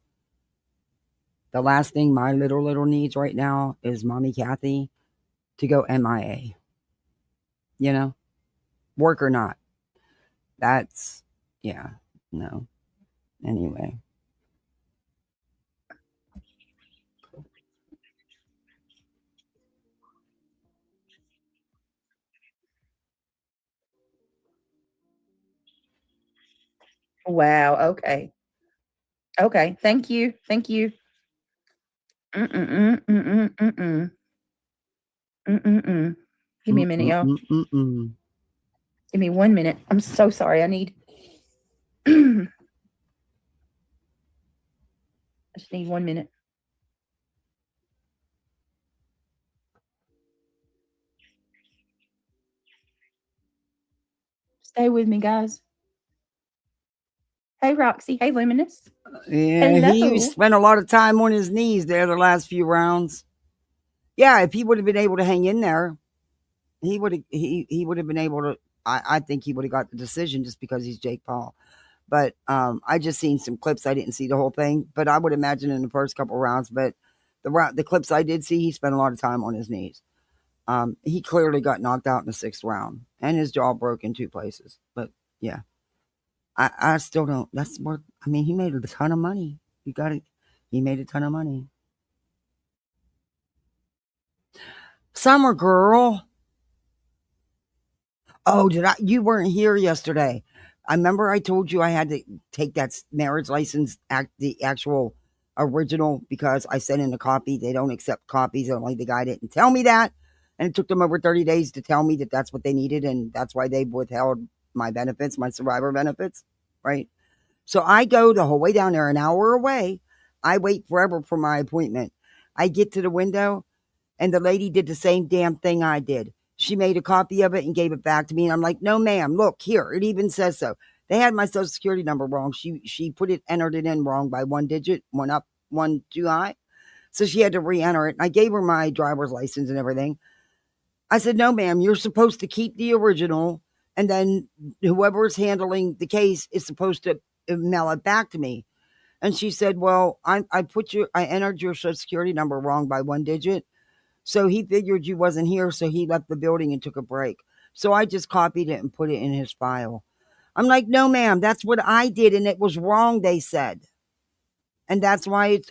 The last thing my little needs right now is Mommy Kathy to go MIA. Work or not. That's, yeah, no. Anyway. Wow. Okay. Okay. Thank you. Thank you. Mm-mm-mm. Mm-mm-mm. Mm-mm-mm. Give me a minute, y'all. Give me 1 minute. I'm so sorry. I need. I just need 1 minute. Stay with me, guys. Hey, Roxy. Hey, Luminous. Yeah, Hello. he spent a lot of time on his knees there the last few rounds. Yeah, if he would have been able to hang in there, he would have been able to. I think he would have got the decision just because he's Jake Paul. But I just seen some clips. I didn't see the whole thing, but I would imagine in the first couple rounds. But the clips I did see, he spent a lot of time on his knees. He clearly got knocked out in the 6th round, and his jaw broke in 2 places. But yeah, I still don't. That's worth. I mean, he made a ton of money. You got it. He made a ton of money. Summer girl. Oh, you weren't here yesterday. I remember I told you I had to take that marriage license, the actual original, because I sent in a copy. They don't accept copies. Only the guy didn't tell me that. And it took them over 30 days to tell me that that's what they needed. And that's why they withheld my benefits, my survivor benefits. Right. So I go the whole way down there, an hour away. I wait forever for my appointment. I get to the window, and the lady did the same damn thing I did. She made a copy of it and gave it back to me. And I'm like, no, ma'am, look here. It even says so. They had my social security number wrong. She entered it in wrong by 1 digit, 1 up, 1 too high. So she had to re-enter it. And I gave her my driver's license and everything. I said, no, ma'am, you're supposed to keep the original, and then whoever's handling the case is supposed to mail it back to me. And she said, well, I entered your social security number wrong by 1 digit. So he figured you wasn't here. So he left the building and took a break. So I just copied it and put it in his file. I'm like, no, ma'am, that's what I did. And it was wrong, they said. And that's why it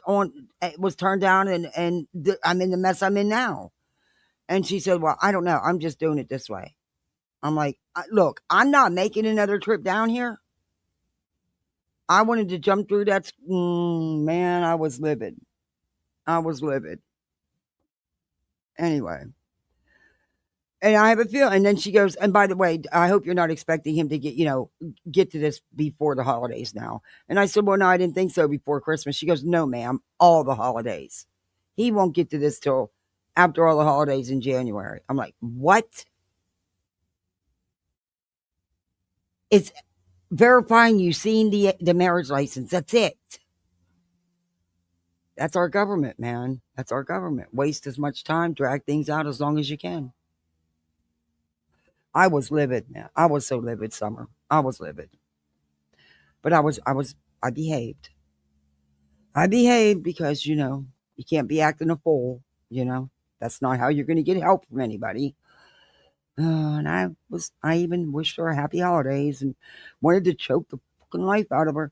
was turned down, and I'm in the mess I'm in now. And she said, well, I don't know. I'm just doing it this way. I'm like, look, I'm not making another trip down here. I wanted to jump through that. Man, I was livid. Anyway. And I have a feeling. And then she goes, and by the way, I hope you're not expecting him to get to this before the holidays now. And I said, well, no, I didn't think so before Christmas. She goes, no, ma'am, all the holidays. He won't get to this till after all the holidays in January. I'm like, what? It's verifying you seen the marriage license. That's it. That's our government, man. That's our government. Waste as much time, drag things out as long as you can. I was livid, man. I was so livid, Summer. I was livid. But I behaved. I behaved because, you can't be acting a fool, That's not how you're going to get help from anybody. And I even wished her happy holidays and wanted to choke the fucking life out of her.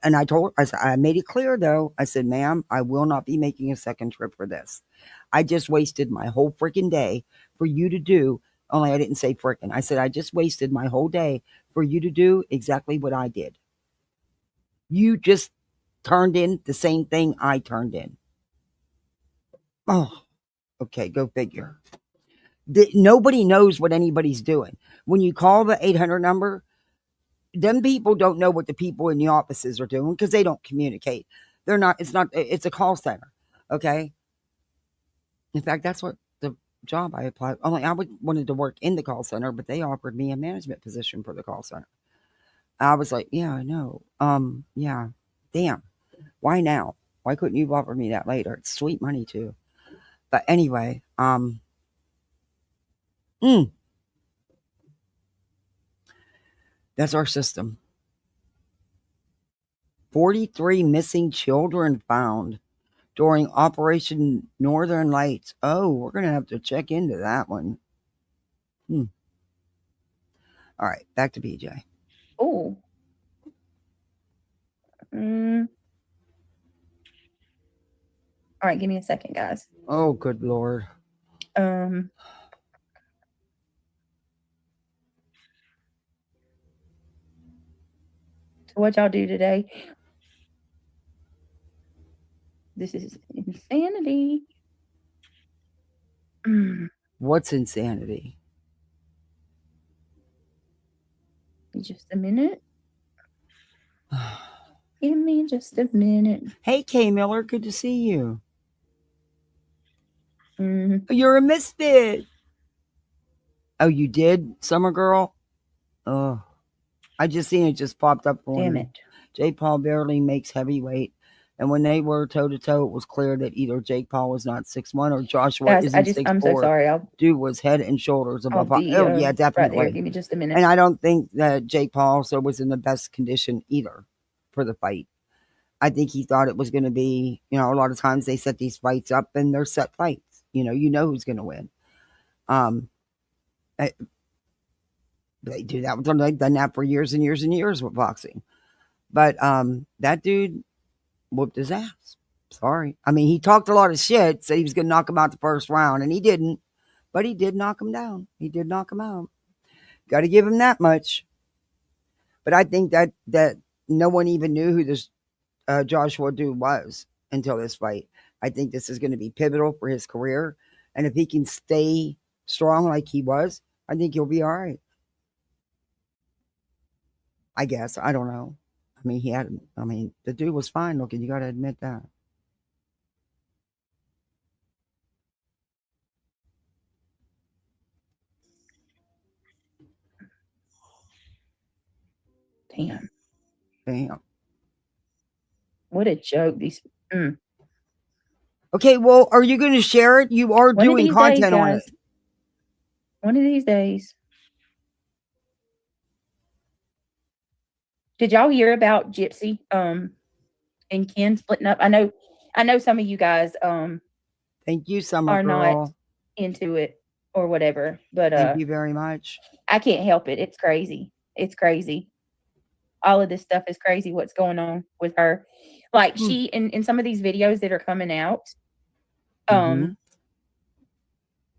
And I made it clear though. I said, ma'am, I will not be making a second trip for this. I just wasted my whole freaking day for you to do. Only I didn't say freaking. I said, I just wasted my whole day for you to do exactly what I did. You just turned in the same thing I turned in. Oh, okay. Go figure. Nobody knows what anybody's doing. When you call the 800 number, them people don't know what the people in the offices are doing because they don't communicate. It's a call center. Okay. In fact, that's what the job I applied. Only I wanted to work in the call center, but they offered me a management position for the call center. I was like, yeah, I know. Yeah. Damn. Why now? Why couldn't you offer me that later? It's sweet money too. But anyway, that's our system. 43 missing children found during Operation Northern Lights. Oh, we're going to have to check into that one. All right, back to BJ. Oh. All right, give me a second, guys. Oh, good Lord. So what y'all do today? This is insanity. What's insanity? Just a minute. Give me just a minute. Hey, Kay Miller, good to see you. You're a misfit. Oh, you did, Summer Girl? Oh, I just seen it just popped up for Damn me. it. Jake Paul barely makes heavyweight. And when they were toe-to-toe, it was clear that either Jake Paul was not 6'1" or Joshua isn't 6'4". I'm so sorry. Dude was head and shoulders above. Yeah, definitely. Right there. Give me just a minute. And I don't think that Jake Paul also was in the best condition either for the fight. I think he thought it was going to be, a lot of times they set these fights up and they're set fights. You know who's going to win. They do that. They've done that for years and years and years with boxing. But that dude whooped his ass. Sorry. I mean, he talked a lot of shit, said he was going to knock him out the first round, and he didn't. But he did knock him down. He did knock him out. Got to give him that much. But I think that no one even knew who this Joshua dude was until this fight. I think this is going to be pivotal for his career. And if he can stay strong like he was, I think he'll be all right. I guess. I don't know. I mean, the dude was fine looking. You got to admit that. Damn. What a joke. Okay, well, are you going to share it? You are doing content on it. One of these days. Did y'all hear about Gypsy and Ken splitting up? I know some of you guys Thank you, Summer are Girl. not into it or whatever, but Thank you very much. I can't help it. It's crazy. It's crazy. All of this stuff is crazy. What's going on with her? Like she in some of these videos that are coming out,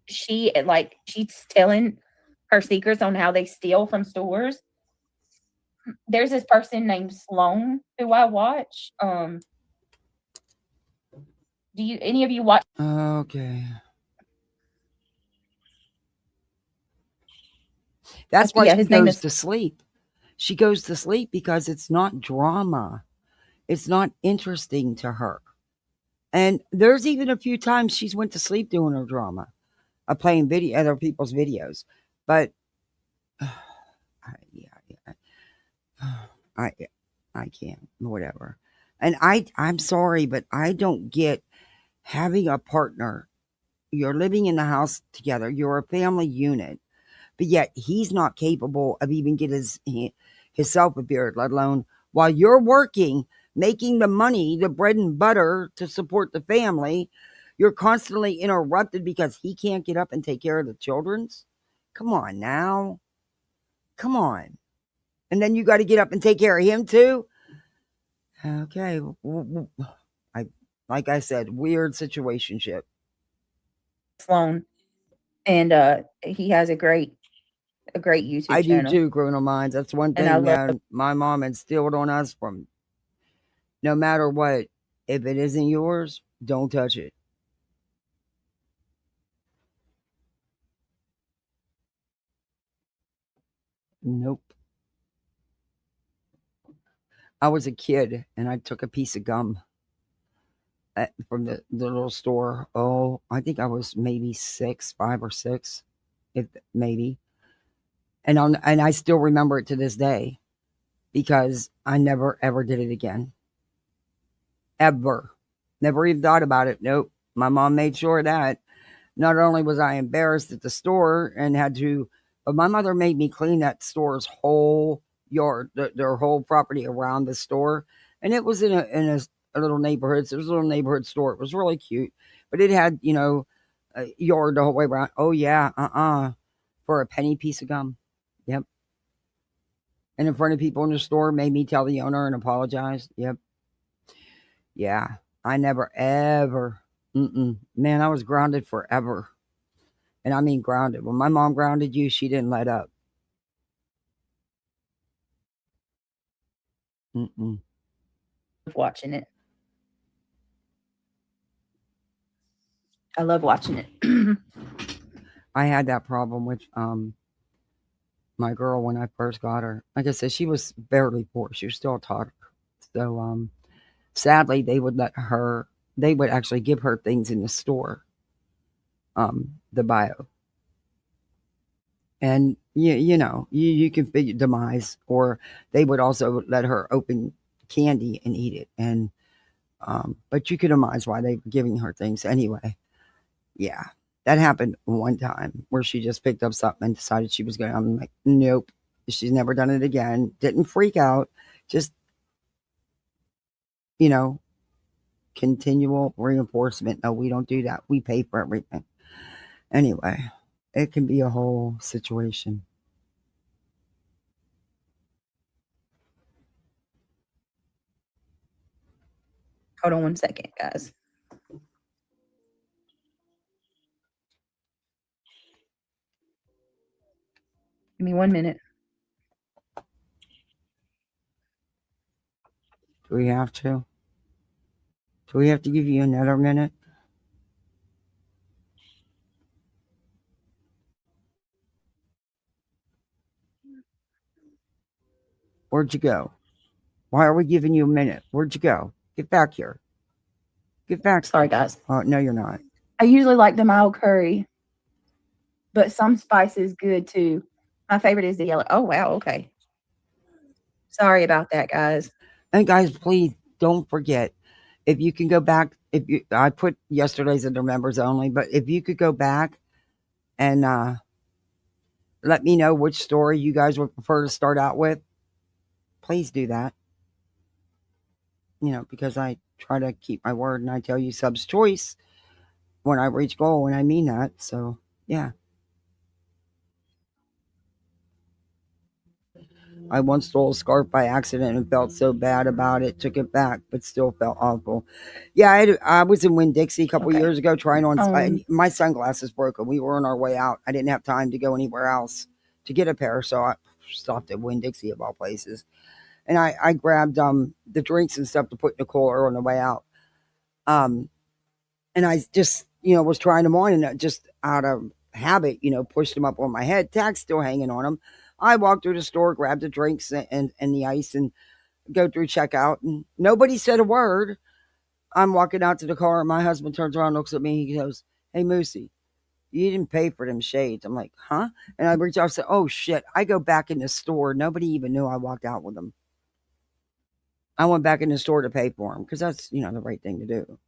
she's telling her secrets on how they steal from stores. There's this person named Sloan who I watch. Do any of you watch? Okay. That's why she goes to sleep. She goes to sleep because it's not drama. It's not interesting to her. And there's even a few times she's went to sleep doing her drama, playing other people's videos. But I can't, whatever. And I'm sorry, but I don't get having a partner. You're living in the house together. You're a family unit, but yet he's not capable of even getting himself a beard, let alone while you're working, making the money, the bread and butter to support the family. You're constantly interrupted because he can't get up and take care of the children's. Come on now. Come on. And then you got to get up and take care of him too. Okay. Like I said, weird situationship. Sloan. And he has a great YouTube channel. I do too, Criminal Minds. That's one thing that my mom instilled on us from no matter what. If it isn't yours, don't touch it. Nope. I was a kid and I took a piece of gum from the little store. Oh, I think I was maybe 5 or 6, if maybe. And I still remember it to this day because I never ever did it again. Ever. Never even thought about it. Nope. My mom made sure of that. Not only was I embarrassed at the store and but my mother made me clean that store's whole yard, their whole property around the store. And it was in a little neighborhood. So it was a little neighborhood store. It was really cute, but it had, a yard the whole way around. Oh yeah. For a penny piece of gum. Yep. And in front of people in the store, made me tell the owner and apologize. Yep. Yeah. I never ever. Man, I was grounded forever. And I mean grounded. When my mom grounded you, she didn't let up. Watching it. I love watching it. I had that problem with my girl when I first got her. Like I said, she was barely 4. She was still a toddler. So sadly, they would actually give her things in the store, the bio. And you can figure demise, or they would also let her open candy and eat it. And but you could demise why they were giving her things anyway. Yeah, that happened one time where she just picked up something and decided she was going. I'm like, nope, she's never done it again. Didn't freak out, just continual reinforcement. No, we don't do that. We pay for everything. Anyway, it can be a whole situation. Hold on one second, guys. Give me 1 minute. Do we have to? Do we have to give you another minute? Where'd you go? Why are we giving you a minute? Where'd you go? Get back here. Get back. Sorry, guys. Oh, no, you're not. I usually like the mild curry, but some spice is good too. My favorite is the yellow. Oh, wow. Okay. Sorry about that, guys. And guys, please don't forget, if you can go back, I put yesterday's in the members only, but if you could go back and let me know which story you guys would prefer to start out with. Please do that. Because I try to keep my word and I tell you sub's choice when I reach goal, and I mean that. So, yeah. I once stole a scarf by accident and felt so bad about it. Took it back, but still felt awful. Yeah, I was in Winn-Dixie a couple years ago trying on. My sunglasses broke and we were on our way out. I didn't have time to go anywhere else to get a pair, so I stopped at Winn-Dixie of all places. And I grabbed the drinks and stuff to put in the cooler on the way out. And I just, was trying them on, and just out of habit, pushed them up on my head. Tag's still hanging on them. I walked through the store, grabbed the drinks and the ice, and go through checkout, and nobody said a word. I'm walking out to the car, and my husband turns around, looks at me, he goes, "Hey, Moosey, you didn't pay for them shades." I'm like, "Huh?" And I reach out and say, "Oh, shit." I go back in the store. Nobody even knew I walked out with them. I went back in the store to pay for them because that's, the right thing to do.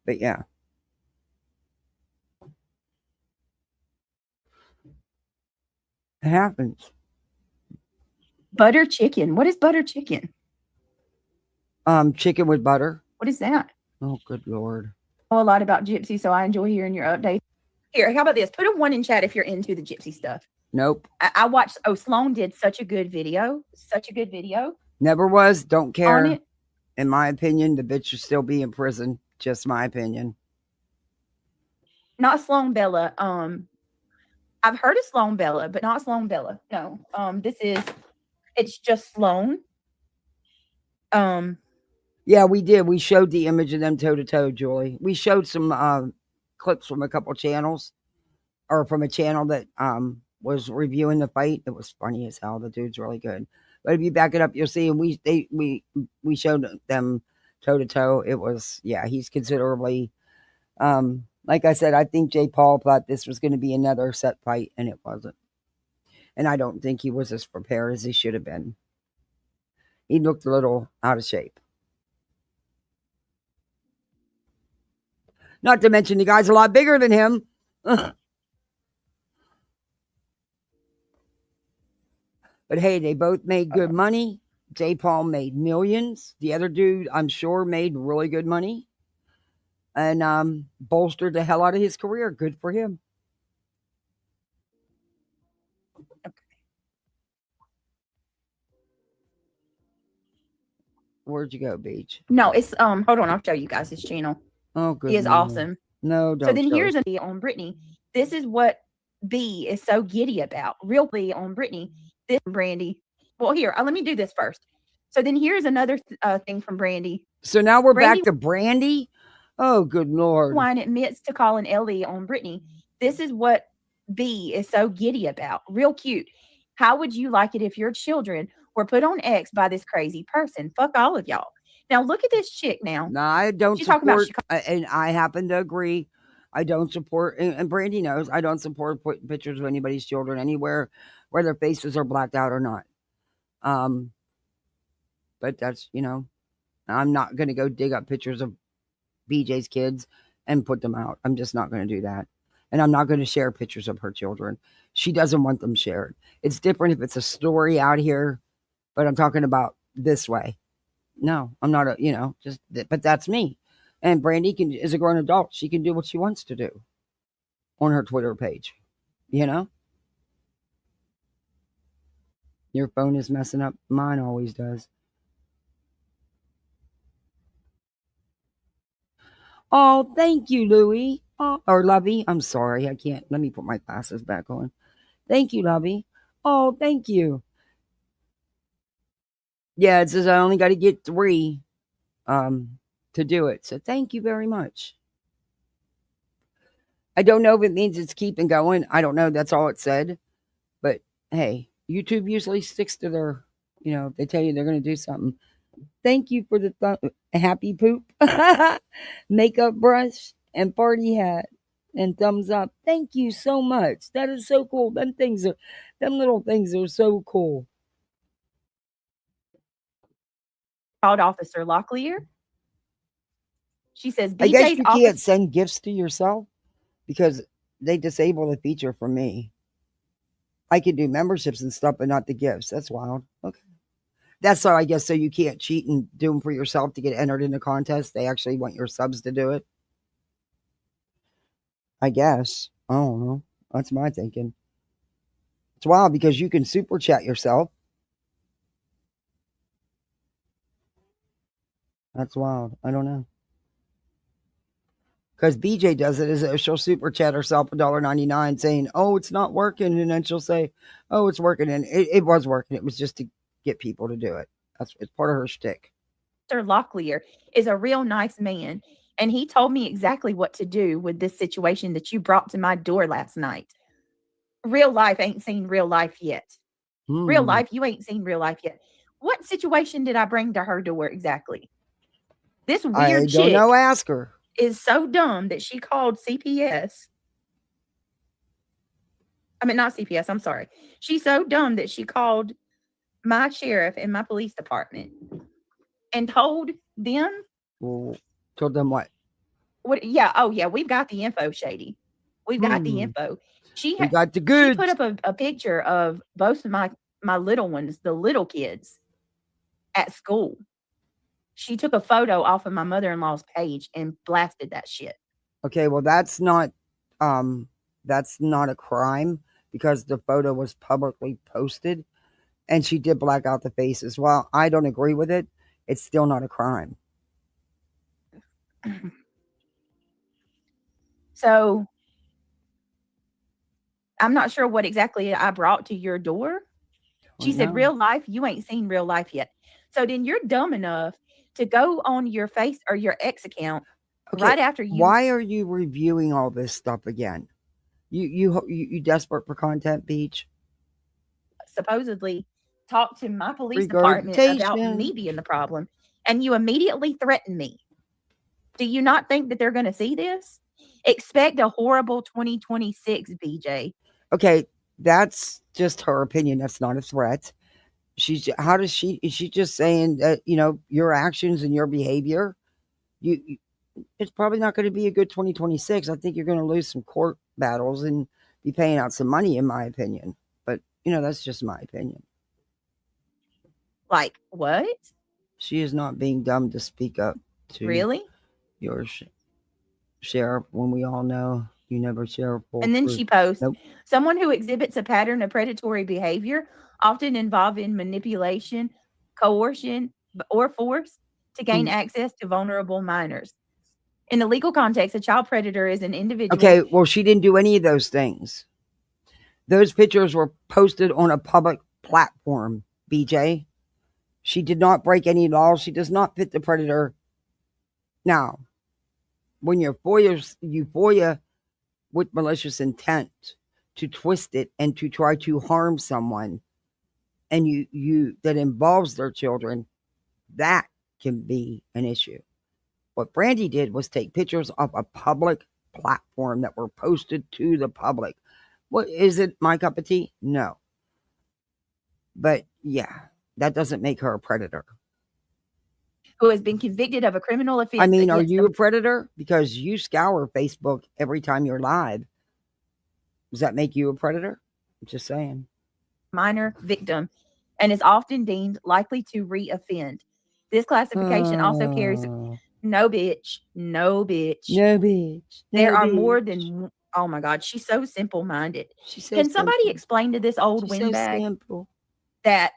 But yeah. It happens. Butter chicken. What is butter chicken? Chicken with butter. What is that? Oh, good Lord. I know a lot about Gypsy, so I enjoy hearing your updates. Here, how about this? Put a 1 in chat if you're into the Gypsy stuff. Nope. I watched, Sloan did such a good video. Never was. Don't care. On it. In my opinion, the bitch should still be in prison. Just my opinion. Not Sloan Bella. I've heard of Sloan Bella, but not Sloan Bella. No. It's just Sloan. Yeah, we did. We showed the image of them toe to toe, Julie. We showed some clips from a couple channels, or from a channel that was reviewing the fight. It was funny as hell. The dude's really good. But if you back it up, you'll see. And we showed them toe to toe. It was, yeah, he's considerably. Like I said, I think Jay Paul thought this was going to be another set fight, and it wasn't. And I don't think he was as prepared as he should have been. He looked a little out of shape. Not to mention the guy's a lot bigger than him. But hey, they both made good money. Jay Paul made millions. The other dude, I'm sure, made really good money. And bolstered the hell out of his career. Good for him. Okay. Where'd you go, Beach? No, it's hold on, I'll show you guys his channel. Oh, good. He is awesome. No, don't. So then here's a video on Brittany. This is what B is so giddy about. Real B on Brittany. This Brandy. Well, here, let me do this first. So then here's another thing from Brandy. So now we're back to Brandy. Oh, good Lord. Wine admits to calling Ellie on Brittany. This is what B is so giddy about. Real cute. How would you like it if your children were put on X by this crazy person? Fuck all of y'all. Now look at this chick now. No, I don't She's support, talking about and I happen to agree. I don't support, and Brandy knows, I don't support putting pictures of anybody's children anywhere where their faces are blacked out or not. But that's, I'm not going to go dig up pictures of BJ's kids and put them out. I'm just not going to do that. And I'm not going to share pictures of her children. She doesn't want them shared. It's different if it's a story out here, but I'm talking about this way. No, I'm not but that's me. And Brandy is a grown adult. She can do what she wants to do on her Twitter page. Your phone is messing up. Mine always does. Oh, thank you, Louie. Oh, or Lovey. I'm sorry. I can't. Let me put my glasses back on. Thank you, Lovey. Oh, thank you. Yeah, it says I only got to get 3 to do it. So thank you very much. I don't know if it means it's keeping going. I don't know. That's all it said. But hey, YouTube usually sticks to their, they tell you they're going to do something. Thank you for the happy poop, makeup brush, and party hat, and thumbs up. Thank you so much. That is so cool. Them little things are so cool. Called Officer Locklear. She says, I guess you can't send gifts to yourself because they disable the feature for me. I can do memberships and stuff, but not the gifts. That's wild. Okay. That's so I guess so you can't cheat and do them for yourself to get entered in the contest. They actually want your subs to do it. I guess. I don't know. That's my thinking. It's wild because you can super chat yourself. That's wild. I don't know. Because BJ does it is she'll super chat herself $1.99 saying, "Oh, it's not working," and then she'll say, "Oh, it's working," and it was working. It was just to get people to do it. It's part of her shtick. Mr. Locklear is a real nice man, and he told me exactly what to do with this situation that you brought to my door last night. Real life ain't seen real life yet. Real life, you ain't seen real life yet. What situation did I bring to her door exactly? This weird I chick don't know. Ask her. Is so dumb that she called CPS. I mean, not CPS. I'm sorry. She's so dumb that she called my sheriff and my police department and told them. Well, told them what? What? Yeah. Oh, yeah. We've got the info, Shady. We've got the info. We got the goods. She put up a picture of both of my little ones, the little kids, at school. She took a photo off of my mother-in-law's page and blasted that shit. Okay, well that's not a crime because the photo was publicly posted and she did black out the faces. While I don't agree with it, it's still not a crime. So I'm not sure what exactly I brought to your door. She said, real life, you ain't seen real life yet. So then you're dumb enough to go on your face or your X account right after you. Why are you reviewing all this stuff again? You desperate for content, Beach? Supposedly talk to my police department about me being the problem, and you immediately threaten me. Do you not think that they're going to see this? Expect a horrible 2026, BJ. Okay, that's just her opinion. That's not a threat. Is she just saying that, your actions and your behavior, it's probably not going to be a good 2026. I think you're going to lose some court battles and be paying out some money, in my opinion. But, that's just my opinion. Like what? She is not being dumb to speak up to really your sheriff when we all know you never share full And then proof. she posts, someone who exhibits a pattern of predatory behavior, often involving manipulation, coercion, or force to gain access to vulnerable minors. In the legal context, a child predator is an individual. Okay, well, she didn't do any of those things. Those pictures were posted on a public platform, BJ. She did not break any laws. She does not fit the predator. Now, when you FOIA with malicious intent to twist it and to try to harm someone, and you that involves their children, that can be an issue. What Brandy did was take pictures of a public platform that were posted to the public. What is it? My cup of tea? No. But yeah, that doesn't make her a predator. Who has been convicted of a criminal offense. I mean, are you a predator? Because you scour Facebook every time you're live. Does that make you a predator? I'm just saying. Minor victim, and is often deemed likely to re-offend. This classification also carries no bitch. There are more than. Oh my God, she's so simple-minded. Can somebody explain to this old windbag that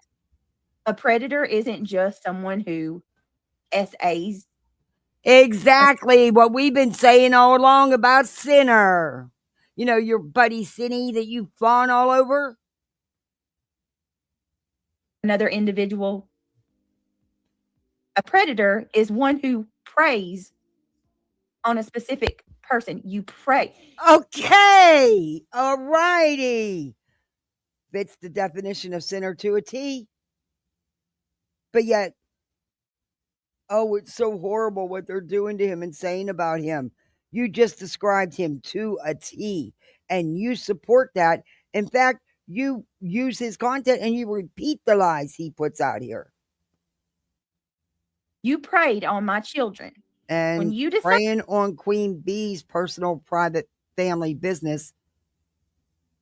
a predator isn't just someone who SAs? Exactly what we've been saying all along about Sinner. Your buddy Cinny that you fawn all over. Another individual. A predator is one who preys on a specific person. You prey. Okay. All righty. Fits the definition of sinner to a T. But yet, it's so horrible what they're doing to him and saying about him. You just described him to a T, and you support that. In fact, you use his content and you repeat the lies he puts out here. You preyed on my children. And when you preying on Queen Bee's personal, private, family business.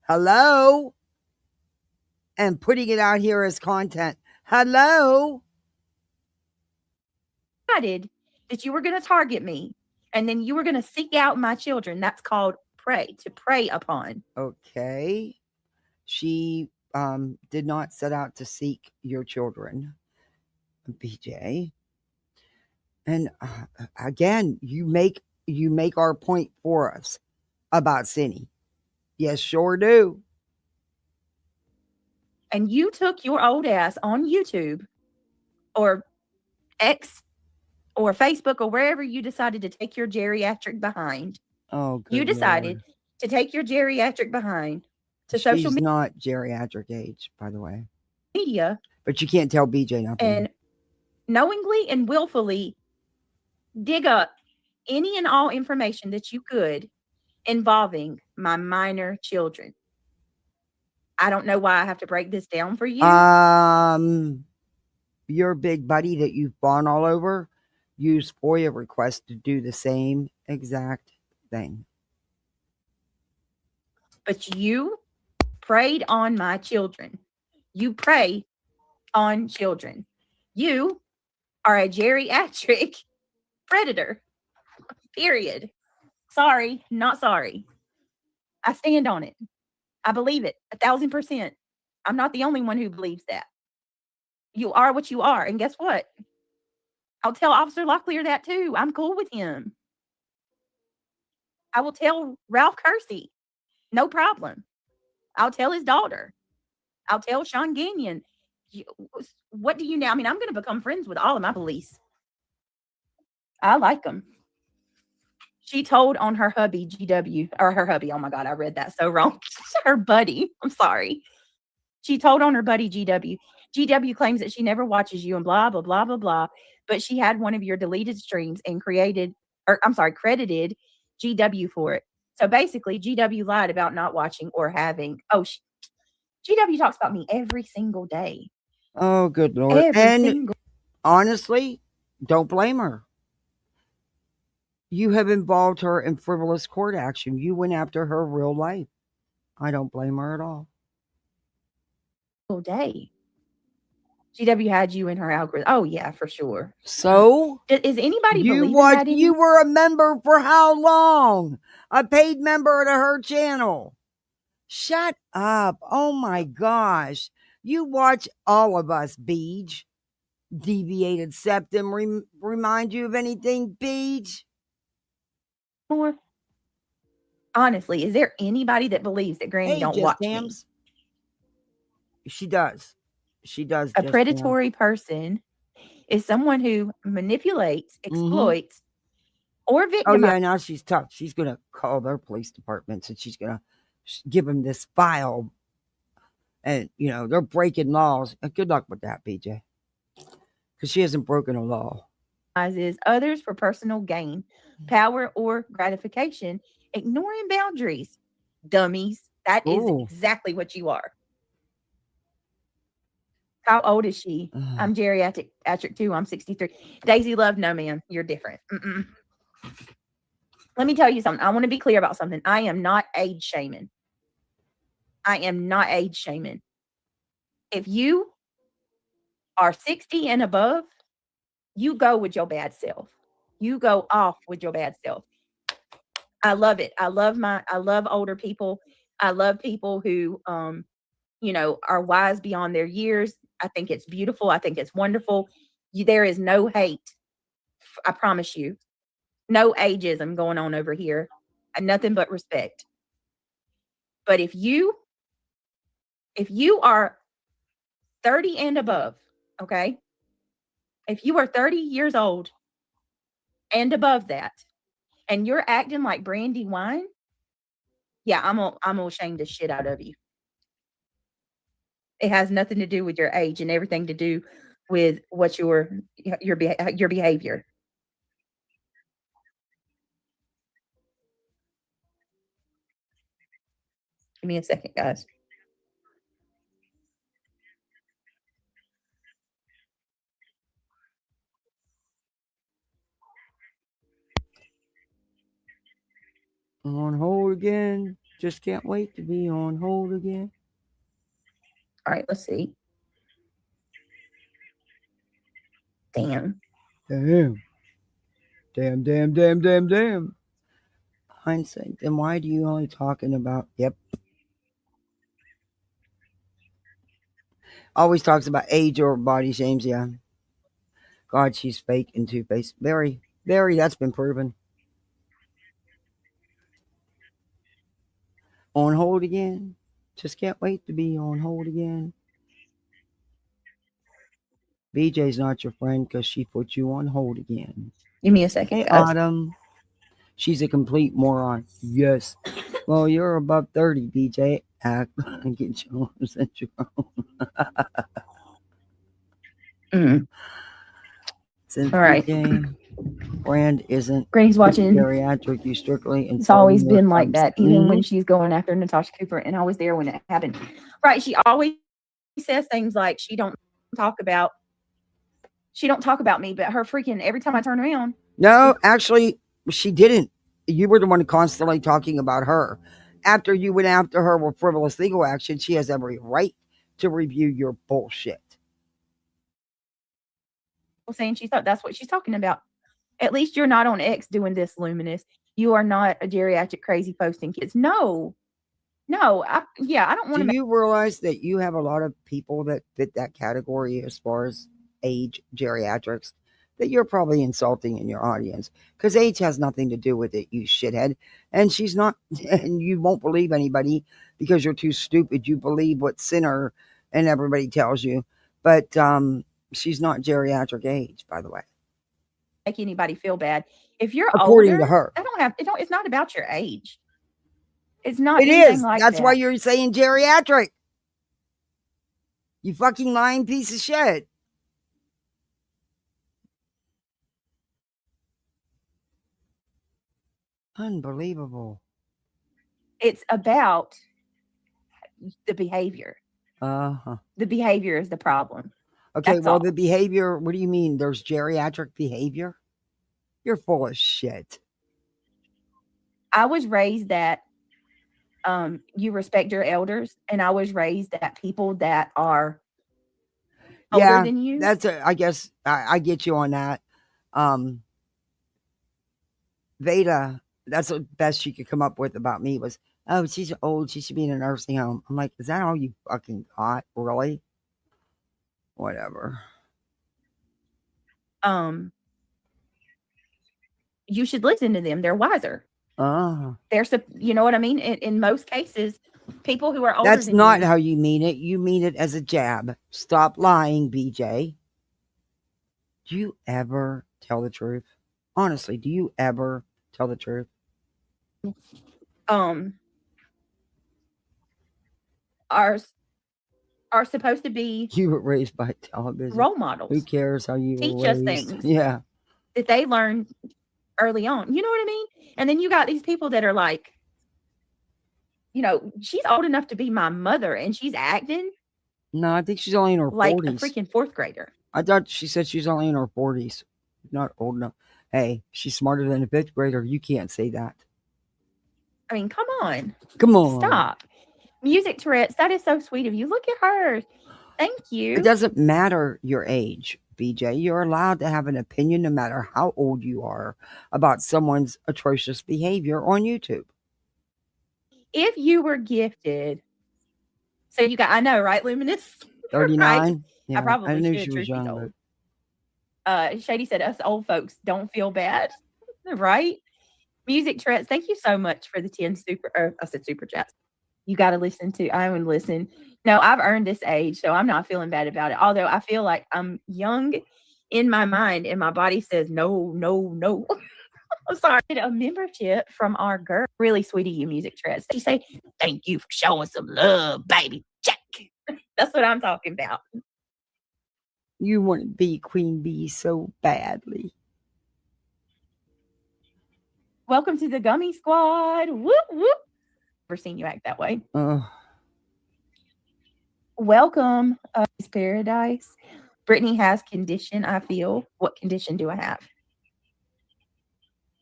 Hello? and putting it out here as content. Hello? Decided that you were going to target me and then you were going to seek out my children. That's called to prey upon. Okay. She did not set out to seek your children, BJ. And again, you make our point for us about Cindy. Yes, sure do. And you took your old ass on YouTube or X or Facebook or wherever you decided to take your geriatric behind. Oh, good you decided Lord. to take your geriatric behind to social She's not geriatric age, by the way. media. But you can't tell BJ nothing. And knowingly and willfully dig up any and all information that you could involving my minor children. I don't know why I have to break this down for you. Your big buddy that you've fawned all over used FOIA requests to do the same exact thing. But you preyed on my children. You prey on children. You are a geriatric predator. Period. Sorry, not sorry. I stand on it. I believe it 1,000%. I'm not the only one who believes that. You are what you are. And guess what? I'll tell Officer Locklear that too. I'm cool with him. I will tell Ralph Kersey. No problem. I'll tell his daughter. I'll tell Sean Gagnon. What do you know? I mean, I'm going to become friends with all of my police. I like them. She told on her hubby, GW, or her hubby. Oh my God, I read that so wrong. Her buddy. I'm sorry. She told on her buddy, GW. GW claims that she never watches you and blah, blah, blah, blah, blah. But she had one of your deleted streams and credited GW for it. So basically, GW lied about not watching or having. GW talks about me every single day. Oh, good Lord. Honestly, don't blame her. You have involved her in frivolous court action. You went after her real life. I don't blame her at all. All day. GW had you in her algorithm. Oh, yeah, for sure. So? Is anybody believing that in you were a member for how long? A paid member to her channel. Shut up. Oh, my gosh. You watch all of us, Beej. Deviated septum remind you of anything, Beej? More. Honestly, is there anybody that believes that Granny don't watch me? She does. She does. A predatory person is someone who manipulates, exploits, or victimizes. Oh, yeah, now she's tough. She's going to call their police departments and she's going to give them this file. And, they're breaking laws. Good luck with that, BJ. Because she hasn't broken a law. Others for personal gain, power, or gratification, ignoring boundaries. Dummies. That is exactly what you are. How old is she? I'm geriatric too. I'm 63. Daisy Love, no, man. You're different. Let me tell you something. I want to be clear about something. I am not age shaming. If you are 60 and above, you go with your bad self. You go off with your bad self. I love it. I love older people. I love people who, are wise beyond their years. I think it's beautiful. I think it's wonderful. There is no hate. I promise you. No ageism going on over here. And nothing but respect. But if you are 30 and above, okay? If you are 30 years old and above that, and you're acting like Brandy Wine, yeah, I'm gonna shame the shit out of you. It has nothing to do with your age and everything to do with what your behavior. Give me a second, guys. On hold again. Just can't wait to be on hold again. All right, let's see. Damn. Damn. Hindsight. Then why do you only talking about? Yep. Always talks about age or body shames. Yeah. God, she's fake and two-faced. Very. That's been proven. On hold again. Just can't wait to be on hold again. BJ's not your friend because she put you on hold again. Give me a second. Hey, Autumn. She's a complete moron. Yes. Well, you're above 30, BJ. Act like it's yours and your own. Since All right. BJ brand isn't Granny's watching. geriatric, you strictly It's always insulting been her like that, cubs. even when she's going after Natasha Cooper, and I was there when it happened. Right. She always says things like she don't talk about me, but her freaking every time I turn around. No, actually, she didn't. You were the one constantly talking about her. After you went after her with frivolous legal action, she has every right to review your bullshit. Saying she thought that's what she's talking about. At least you're not on X doing this, Luminous. You are not a geriatric crazy posting kids. No. I don't want to. Do you realize that you have a lot of people that fit that category as far as age geriatrics that you're probably insulting in your audience? Because age has nothing to do with it, you shithead. And she's not, and you won't believe anybody because you're too stupid. You believe what Sinner and everybody tells you. But she's not geriatric age, by the way. Make anybody feel bad. If you're according older, to her, it's not about your age. It's not. It is. Like That's that. why you're saying geriatric. You fucking lying piece of shit. Unbelievable. It's about the behavior. Uh-huh. The behavior is the problem. Okay, That's well, all. the behavior, what do you mean? There's geriatric behavior? You're full of shit. I was raised that you respect your elders, and I was raised that people that are older than you. I guess I get you on that. Veda, that's the best she could come up with about me was, oh, she's old, she should be in a nursing home. I'm like, is that all you fucking got? Really? Whatever. You should listen to them. They're wiser. They're, you know what I mean? In most cases, people who are older That's not how you mean it. You mean it as a jab. Stop lying, BJ. Do you ever tell the truth? Honestly, do you ever tell the truth? Are supposed to be. You were raised by television. Role models. Who cares how you teach were raised? Us things. Yeah. That they learn early on. You know what I mean? And then you got these people that are like, you know, she's old enough to be my mother and she's acting. No, I think she's only in her 40s. Like a freaking fourth grader. I thought she said she's only in her 40s. Not old enough. Hey, she's smarter than a fifth grader. You can't say that. I mean, come on. Come on. Stop. Music Tourette's. That is so sweet of you. Look at her. Thank you. It doesn't matter your age, BJ. You're allowed to have an opinion no matter how old you are about someone's atrocious behavior on YouTube. If you were gifted, so you got, I know, right, Luminous? 39? Right? Yeah, I probably knew should, she was young. Shady said, us old folks don't feel bad, right? Music Tourette's, thank you so much for the 10 super chats. You got to listen to, I would listen. No, I've earned this age, so I'm not feeling bad about it. Although I feel like I'm young in my mind and my body says, no. I'm sorry. A membership from our girl. Really sweet of you, Music Tourette's. She say, thank you for showing some love, baby. Jack. That's what I'm talking about. You want to be Queen Bee so badly. Welcome to the Gummy Squad. Whoop, whoop. Never seen you act that way. Welcome, Paradise. Brittany has condition, I feel. What condition do I have?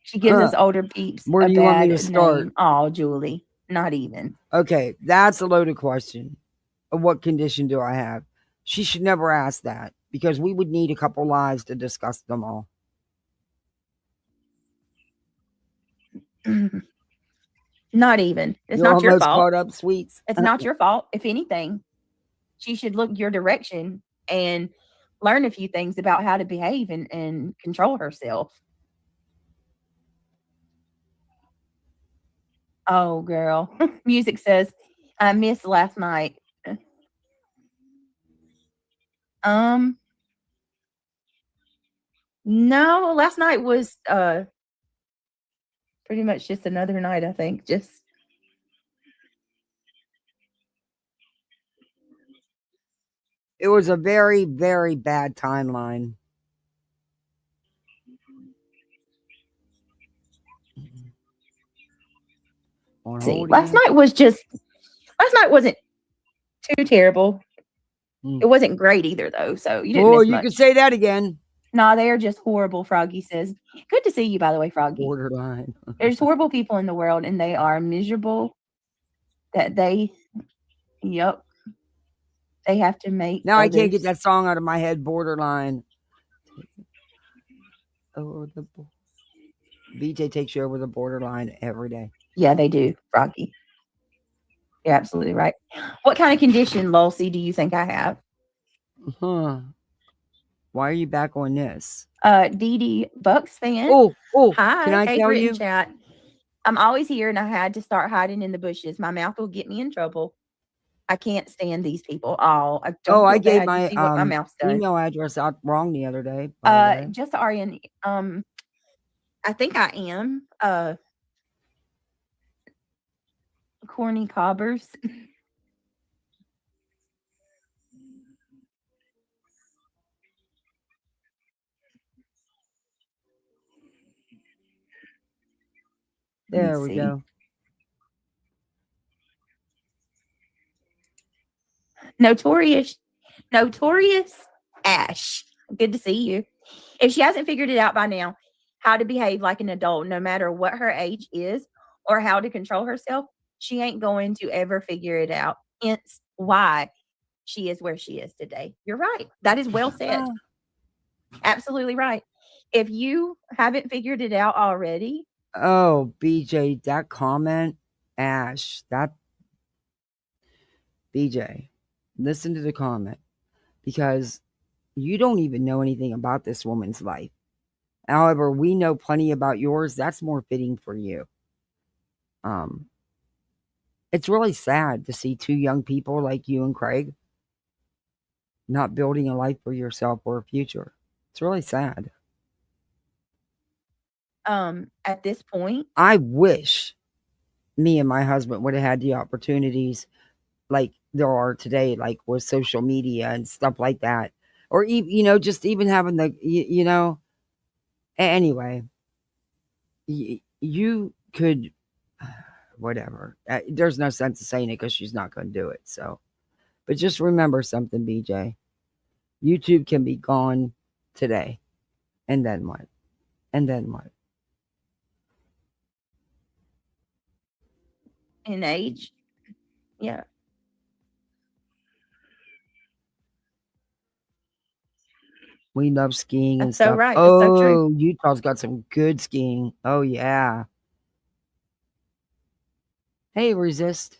She gives us older peeps. Where do you want me to start? Oh, Julie. Not even. Okay, that's a loaded question. What condition do I have? She should never ask that because we would need a couple lives to discuss them all. Not even. It's You're not your almost fault. caught up, sweets. It's not your fault. If anything, she should look your direction and learn a few things about how to behave and control herself. Oh, girl. Music says, I missed last night. No, last night was pretty much just another night, I think. Just It was a very, very bad timeline. see. Last night wasn't too terrible. It wasn't great either, though. So you didn't. Oh, miss you much. could say that again. Nah, they are just horrible. Froggy says, "Good to see you, by the way, Froggy." Borderline. There's horrible people in the world, and they are miserable. That they, yep, they have to make. Now I can't get that song out of my head. Borderline. Oh, BJ takes you over the borderline every day. Yeah, they do, Froggy. You're absolutely right. What kind of condition, Lulcy, do you think I have? Huh. Why are you back on this? Dee Dee Bucks fan. Oh, hi. Can I tell you? Chat. I'm always here, and I had to start hiding in the bushes. My mouth will get me in trouble. I can't stand these people. Oh, I don't. I gave my mouth's done. email address out wrong the other day. Just Arian. I think I am. Corny Cobbers. There we go. Notorious Ash. Good to see you. If she hasn't figured it out by now, how to behave like an adult, no matter what her age is, or how to control herself, she ain't going to ever figure it out. Hence why she is where she is today. You're right. That is well said. Absolutely right. If you haven't figured it out already. Oh, BJ, that comment, Ash, that BJ, listen to the comment, because you don't even know anything about this woman's life. However, we know plenty about yours. That's more fitting for you. It's really sad to see two young people like you and Craig not building a life for yourself or a future. It's really sad. At this point, I wish me and my husband would have had the opportunities like there are today, like with social media and stuff like that, or even, just even having the, anyway, you could, whatever. There's no sense of saying it because she's not going to do it. So, but just remember something, BJ. YouTube can be gone today, and then what? And then what? In age, yeah. We love skiing and That's so stuff. right. That's so true. Utah's got some good skiing. Oh, yeah. Hey, Resist.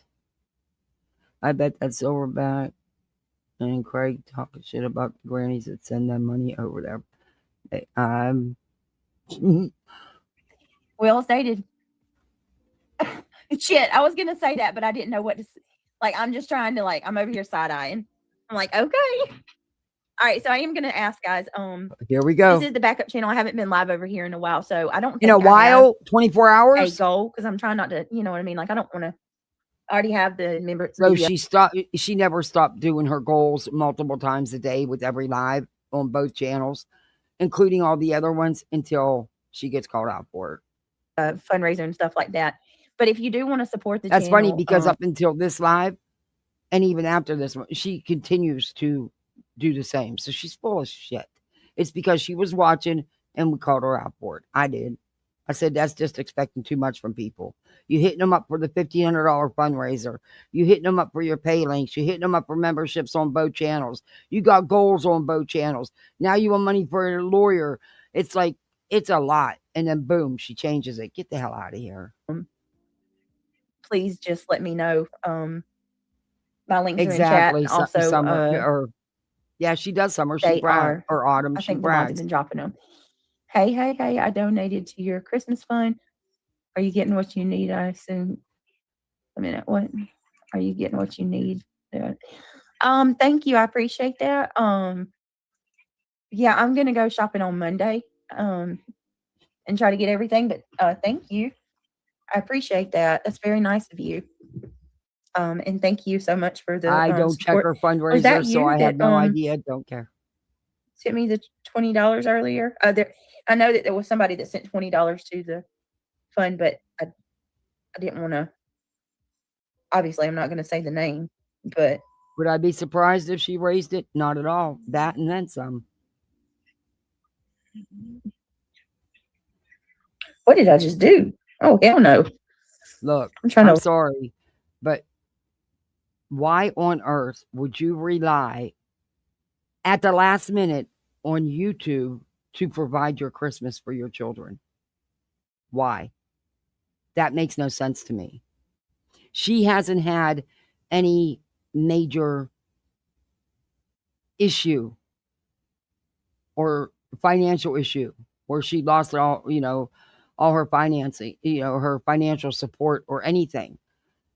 I bet that Silverback and Craig talking shit about the grannies that send them money over there. Well stated. Shit, I was going to say that, but I didn't know what to say. Like, I'm just trying to, I'm over here side-eyeing. I'm like, okay. All right, so I am going to ask, guys. Here we go. This is the backup channel. I haven't been live over here in a while, so I don't think in a while, 24 hours. A goal, because I'm trying not to, you know what I mean? Like, I don't want to. I already have the member. So she never stopped doing her goals multiple times a day with every live on both channels, including all the other ones, until she gets called out for it. Fundraiser and stuff like that. But if you do want to support the channel, that's funny because up until this live, and even after this one, she continues to do the same. So she's full of shit. It's because she was watching and we called her out for it. I did. I said, that's just expecting too much from people. You hitting them up for the $1,500 fundraiser. You hitting them up for your pay links. You hitting them up for memberships on both channels. You got goals on both channels. Now you want money for a lawyer. It's like, it's a lot. And then boom, she changes it. Get the hell out of here. Please just let me know. My links Exactly. are in chat. Also, summer, yeah, she does summer. She brags. Or autumn. I she think the mods have brags. been dropping them. Hey, I donated to your Christmas fund. Are you getting what you need? I assume. A minute, what? Are you getting what you need? Thank you. I appreciate that. Yeah, I'm gonna go shopping on Monday. And try to get everything. But thank you. I appreciate that. That's very nice of you. And thank you so much for the I don't check support. her fundraiser, Was that so you I have that no idea. Don't care. sent me the $20 earlier? I know that there was somebody that sent $20 to the fund, but I didn't want to. Obviously, I'm not going to say the name, but Would I be surprised if she raised it? Not at all. That and then some. what did I just do? Oh, hell no. Look, I'm trying I'm to. sorry, but why on earth would you rely at the last minute on YouTube to provide your Christmas for your children? Why? That makes no sense to me. She hasn't had any major issue or financial issue where she lost all, all her financing, her financial support or anything.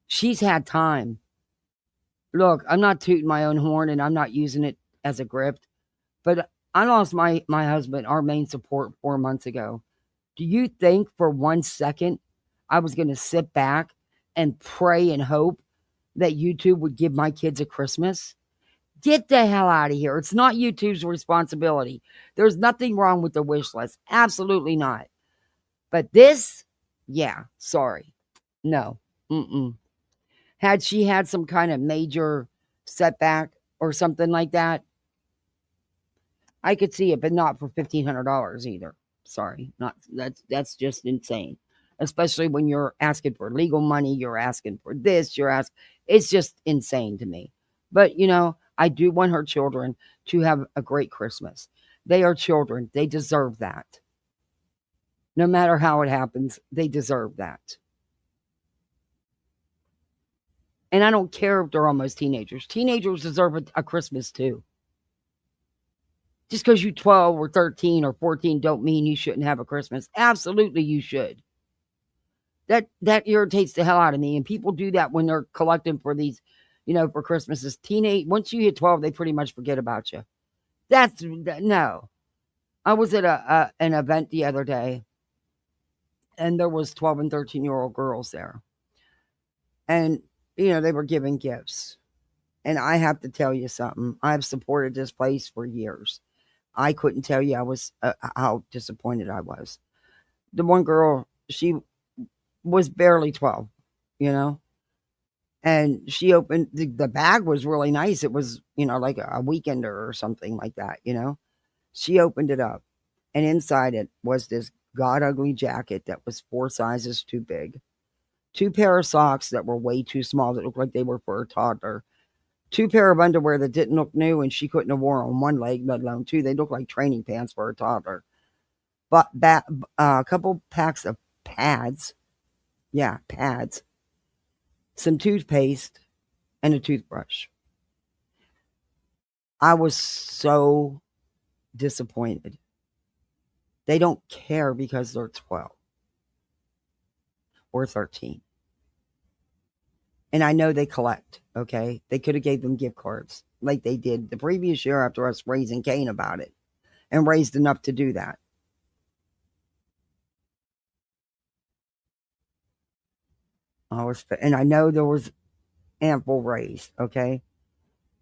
She's had time. Look, I'm not tooting my own horn and I'm not using it as a grip, but I lost my husband, our main support, 4 months ago. Do you think for 1 second I was going to sit back and pray and hope that YouTube would give my kids a Christmas? Get the hell out of here. It's not YouTube's responsibility. There's nothing wrong with the wish list. Absolutely not. But this, yeah, sorry. No. Had she had some kind of major setback or something like that, I could see it, but not for $1,500 either. Sorry. That's just insane. Especially when you're asking for legal money, you're asking for this, it's just insane to me. But I do want her children to have a great Christmas. They are children. They deserve that. No matter how it happens, they deserve that. And I don't care if they're almost teenagers. Teenagers deserve a Christmas too. Just because you're 12 or 13 or 14 don't mean you shouldn't have a Christmas. Absolutely you should. That irritates the hell out of me. And people do that when they're collecting for these, for Christmases. Once you hit 12, they pretty much forget about you. No. I was at an event the other day, and there was 12 and 13-year-old girls there. And, they were giving gifts. And I have to tell you something. I've supported this place for years. I couldn't tell you how disappointed I was. The one girl, she was barely 12, and she opened the bag was really nice. It was, like a weekender or something like that, She opened it up, and inside it was this god ugly jacket that was 4 sizes too big, 2 pair of socks that were way too small that looked like they were for a toddler, 2 pair of underwear that didn't look new and she couldn't have worn on one leg, let alone 2. They looked like training pants for a toddler. But a couple packs of pads. Yeah, pads. Some toothpaste and a toothbrush. I was so disappointed. They don't care because they're 12 or 13. And I know they collect, okay? They could have gave them gift cards like they did the previous year after us raising Cain about it and raised enough to do that. And I know there was ample raised, okay?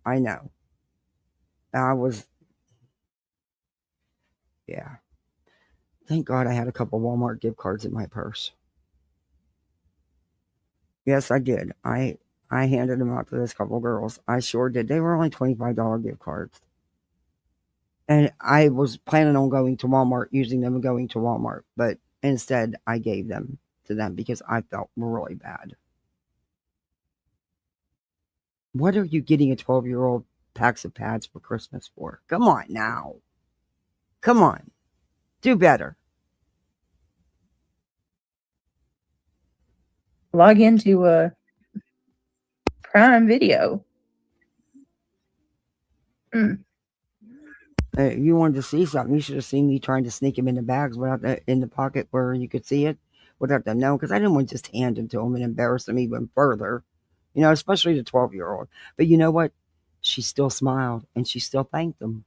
I know. Yeah. Thank God I had a couple Walmart gift cards in my purse. Yes, I did. I handed them out to this couple girls. I sure did. They were only $25 gift cards. And I was planning on going to Walmart, using them and going to Walmart. But Instead, I gave them to them because I felt really bad. What are you getting a 12-year-old packs of pads for Christmas for? Come on now. Come on. Do better. Log into Prime Video. You wanted to see something, you should have seen me trying to sneak them in the bags in the pocket where you could see it without them knowing, because I didn't want to just hand them to them and embarrass them even further, especially the 12-year-old. But you know what? She still smiled and she still thanked them.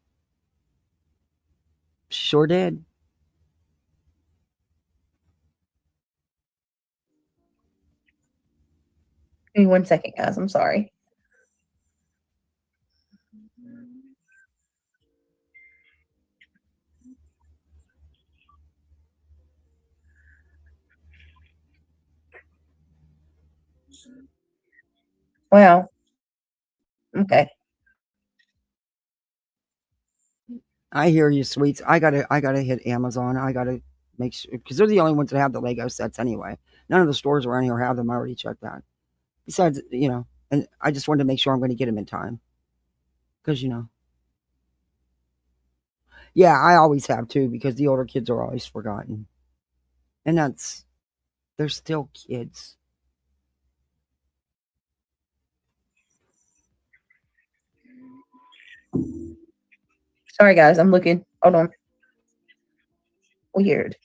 She sure did. Give me 1 second, guys. I'm sorry. Wow. Okay. I hear you, sweets. I gotta hit Amazon. I gotta make sure, because they're the only ones that have the Lego sets anyway. None of the stores around here have them. I already checked that. Besides, and I just wanted to make sure I'm going to get them in time, because yeah, I always have too, because the older kids are always forgotten, and they're still kids. Sorry, guys. I'm looking. Hold on. Weird.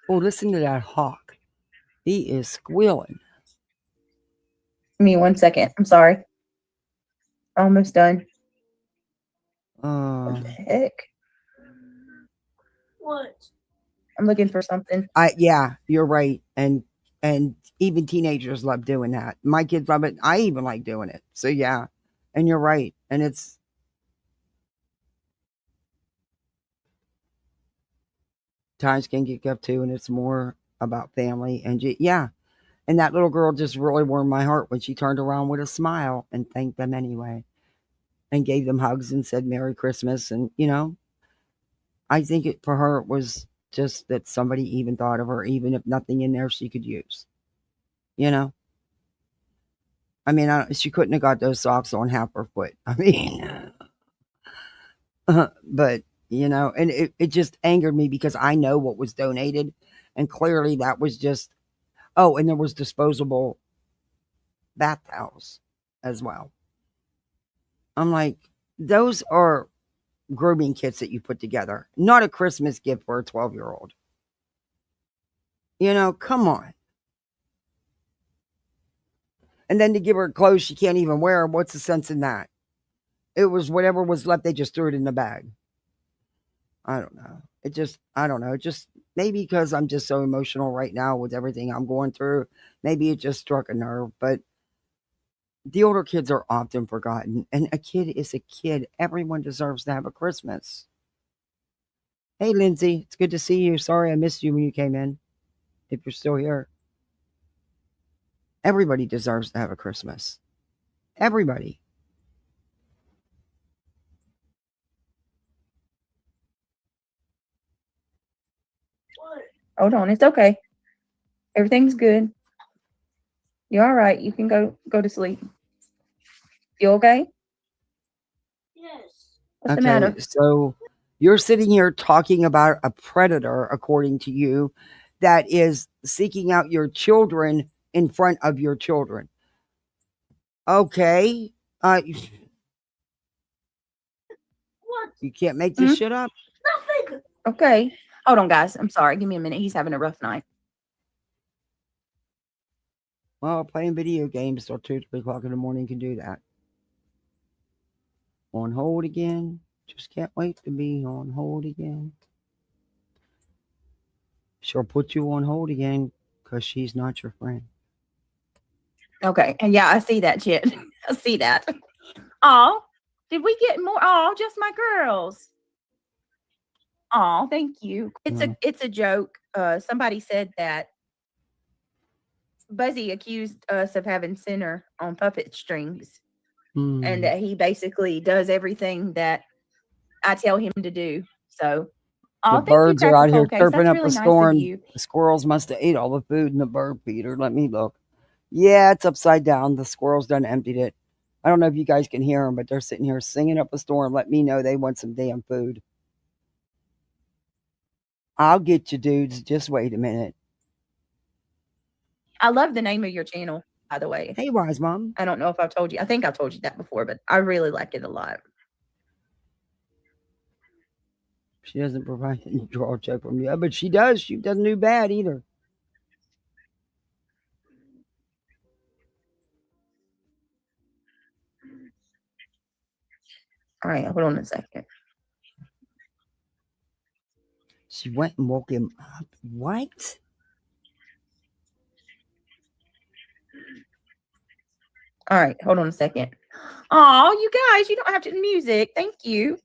Oh, listen to that hawk. He is squealing. Give me 1 second. I'm sorry. Almost done. What the heck? What? I'm looking for something. Yeah, you're right, and even teenagers love doing that. My kids love it. I even like doing it. So yeah, and you're right, and times can get up too, and it's more about family. And yeah, and that little girl just really warmed my heart when she turned around with a smile and thanked them anyway, and gave them hugs and said Merry Christmas. And I think for her it was just that somebody even thought of her, even if nothing in there she could use. I mean, she couldn't have got those socks on half her foot. I mean, but and it just angered me because I know what was donated, and clearly that was just. Oh, and there was disposable bath towels as well. I'm like, those are grooming kits that you put together, not a Christmas gift for a 12-year-old. Come on. And then to give her clothes she can't even wear, what's the sense in that? It was whatever was left, they just threw it in the bag. I don't know. I don't know. Just maybe because I'm just so emotional right now with everything I'm going through. Maybe it just struck a nerve. But the older kids are often forgotten. And a kid is a kid. Everyone deserves to have a Christmas. Hey, Lindsay. It's good to see you. Sorry I missed you when you came in. If you're still here. Everybody deserves to have a Christmas. Everybody. Hold on. It's okay. Everything's good. You're all right. You can go to sleep. You okay? Yes. What's the matter? So you're sitting here talking about a predator, according to you, that is seeking out your children in front of your children. Okay. What? You can't make this shit up. Nothing. Okay. Hold on, guys. I'm sorry. Give me a minute. He's having a rough night. Well, playing video games till 2, 3 o'clock in the morning can do that. On hold again. Just can't wait to be on hold again. She'll put you on hold again because she's not your friend. Okay. And yeah, I see that, Chit. I see that. Oh, did we get more? Oh, just my girls. Oh, thank you. It's a joke. Somebody said that Buzzy accused us of having Sinner on puppet strings. and that he basically does everything that I tell him to do. So, The thank birds you, are out here Cracker Cupcakes. chirping That's up really a nice of storm. you. The squirrels must have ate all the food in the bird feeder. Let me look. Yeah, it's upside down. The squirrels done emptied it. I don't know if you guys can hear them, but they're sitting here singing up a storm. Let me know they want some damn food. I'll get you, dudes. Just wait a minute. I love the name of your channel, by the way. Hey, Wise Mom. I don't know if I've told you. I think I've told you that before, but I really like it a lot. She doesn't provide any draw check from you, but she does. She doesn't do bad either. All right, hold on a second. She went and woke him up. What? All right, hold on a second. Oh, you guys, you don't have to music. Thank you.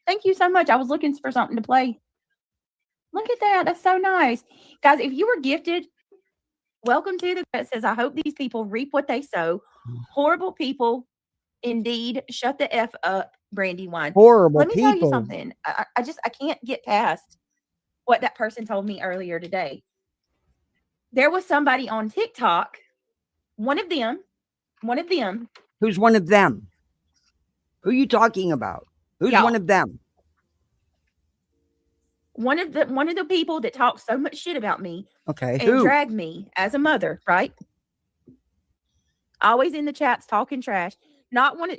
Thank you so much. I was looking for something to play. Look at that. That's so nice. Guys, if you were gifted, welcome to the that says, I hope these people reap what they sow. Horrible people, indeed. Shut the F up, Brandywine. Horrible Let me people. tell you something. I can't get past what that person told me earlier today. There was somebody on TikTok, one of them. Who's one of them? Who are you talking about? Who's one of them? One of the people that talks so much shit about me. Okay, and who? drag me as a mother, right? Always in the chats talking trash.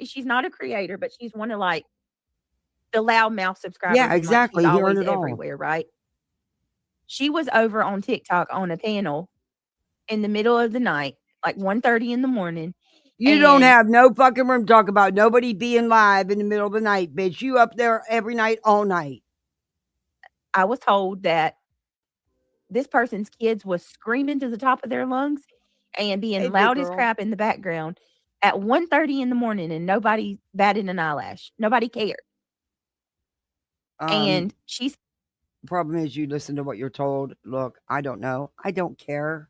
She's not a creator, but she's one of like the loudmouth subscribers. Yeah, exactly. Like she's Hearing always it all. everywhere, right? She was over on TikTok on a panel in the middle of the night, like 1:30 in the morning. You don't have no fucking room to talk about nobody being live in the middle of the night, bitch. You up there every night, all night. I was told that this person's kids was screaming to the top of their lungs and being loud as crap in the background at 1:30 in the morning, and nobody batted an eyelash. Nobody cared. And she's the problem is you listen to what you're told. Look, I don't know. I don't care.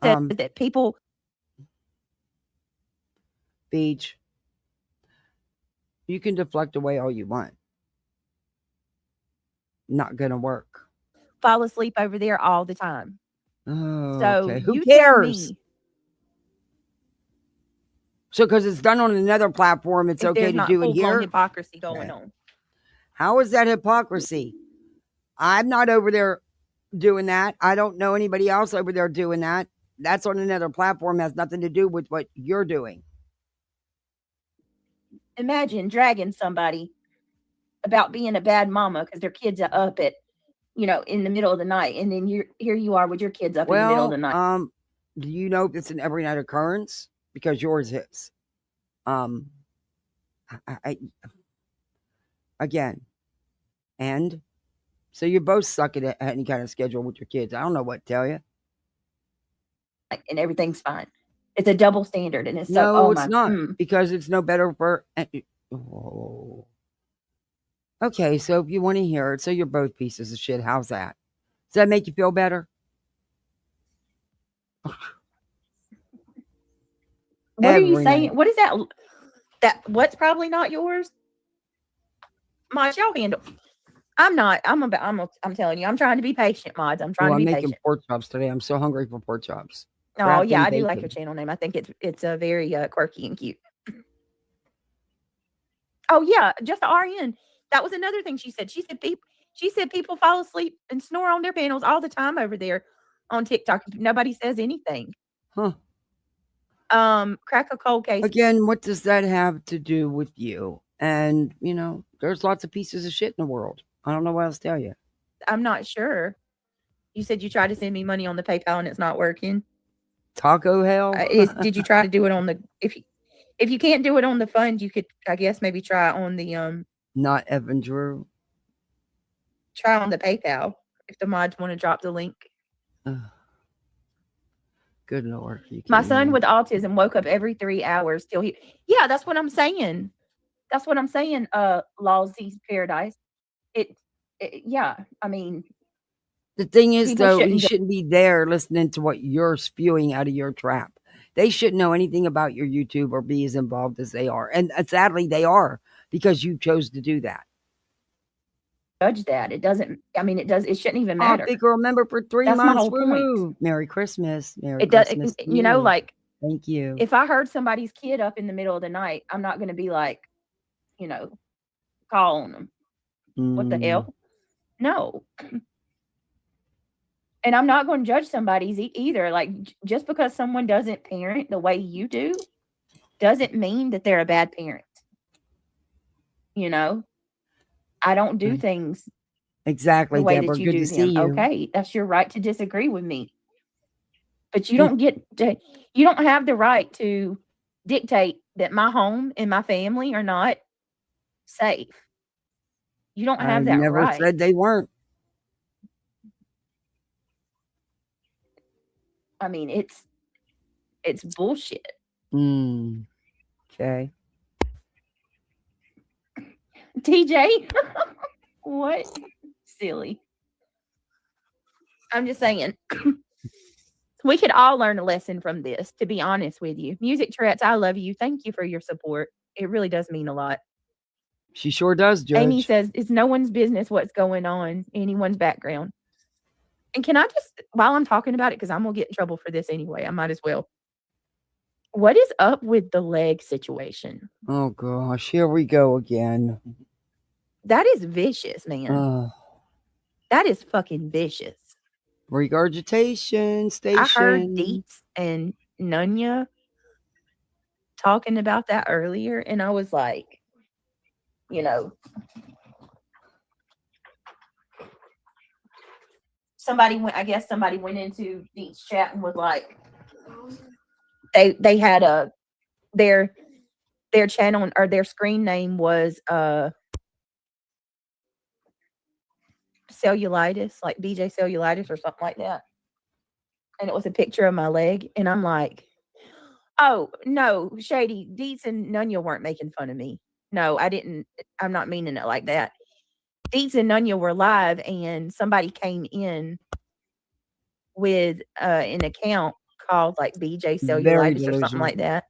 That people Beach. You can deflect away all you want. Not gonna work. Fall asleep over there all the time. Oh, so okay. Who you cares? Tell me, so because it's done on another platform, it's okay to do it here. Hypocrisy going on. How is that hypocrisy? I'm not over there doing that. I don't know anybody else over there doing that. That's on another platform. Has nothing to do with what you're doing. Imagine dragging somebody about being a bad mama because their kids are up at, in the middle of the night, and then here you are with your kids up in the middle of the night. Do you know if it's an every night occurrence? Because yours is. Again, and so you're both stuck at any kind of schedule with your kids. I don't know what to tell you. And everything's fine. It's a double standard, and it's it's not because it's no better for. Oh. Okay, so if you want to hear it, so you're both pieces of shit. How's that? Does that make you feel better? What are you saying? What is that? What's probably not yours? Mods, y'all handle. I'm not. I'm telling you, I'm trying to be patient, Mods. I'm trying to be patient. I'm making pork chops today. I'm so hungry for pork chops. Oh yeah, I do like your channel name. I think it's a very quirky and cute. Oh yeah, just the RN. That was another thing she said. She said people fall asleep and snore on their panels all the time over there on TikTok. Nobody says anything. Huh. Crack a cold case. Again, what does that have to do with you? And there's lots of pieces of shit in the world. I don't know what else to tell you. I'm not sure. You said you tried to send me money on the PayPal and it's not working. Taco hell? Did you try to do it on the if you can't do it on the fund, you could, I guess, maybe try on the not Evan Drew. Try on the PayPal if the mods want to drop the link. Good Lord. My son with autism woke up every 3 hours till he. Yeah, that's what I'm saying. That's what I'm saying. Lawsy's Paradise. Yeah. I mean, the thing is, though, he shouldn't be there listening to what you're spewing out of your trap. They shouldn't know anything about your YouTube or be as involved as they are. And sadly, they are because you chose to do that. Judge that. It doesn't, I mean, it shouldn't even I'll matter. be a member for 3 That's my months. whole point. Woo! Merry Christmas. Merry It does, Christmas. to you know, you. like, Thank you. if I heard somebody's kid up in the middle of the night, I'm not going to be like, you know, call on them. What the hell? No. And I'm not going to judge somebody's either. Like, just because someone doesn't parent the way you do doesn't mean that they're a bad parent. You know, I don't do things Exactly, the way Deborah. that you Good do to see them. you. Okay, that's your right to disagree with me. But you don't you don't have the right to dictate that my home and my family are not safe. You don't have that never right. said they weren't. I mean, it's bullshit. Okay. TJ, what? Silly. I'm just saying, we could all learn a lesson from this, to be honest with you. Music Tourette's, I love you. Thank you for your support. It really does mean a lot. She sure does, Judge. Amy says, it's no one's business what's going on, anyone's background. And can I just, while I'm talking about it, because I'm going to get in trouble for this anyway, I might as well. What is up with the leg situation? Oh, gosh. Here we go again. That is vicious, man. That is fucking vicious. Regurgitation station. I heard Deets and Nunya talking about that earlier, and I was like, you know, somebody went into Deets chat and was like, they had their channel or their screen name was cellulitis, like BJ cellulitis or something like that. And it was a picture of my leg. And I'm like, oh, no, Shady, Deets and Nunya weren't making fun of me. No, I'm not meaning it like that. Deets and Nunya were live and somebody came in with an account called like BJ cellulitis or something like that.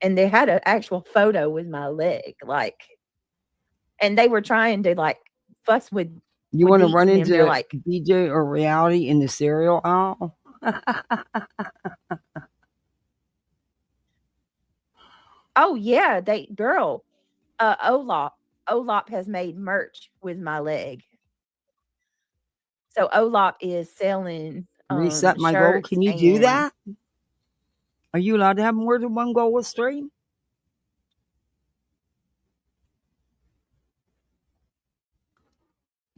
And they had an actual photo with my leg, like, and they were trying to like fuss with. You want to run into like BJ or reality in the cereal aisle? Oh yeah, Olop has made merch with my leg. So Olop is selling reset my goal. Can you do that? Are you allowed to have more than one goal a stream?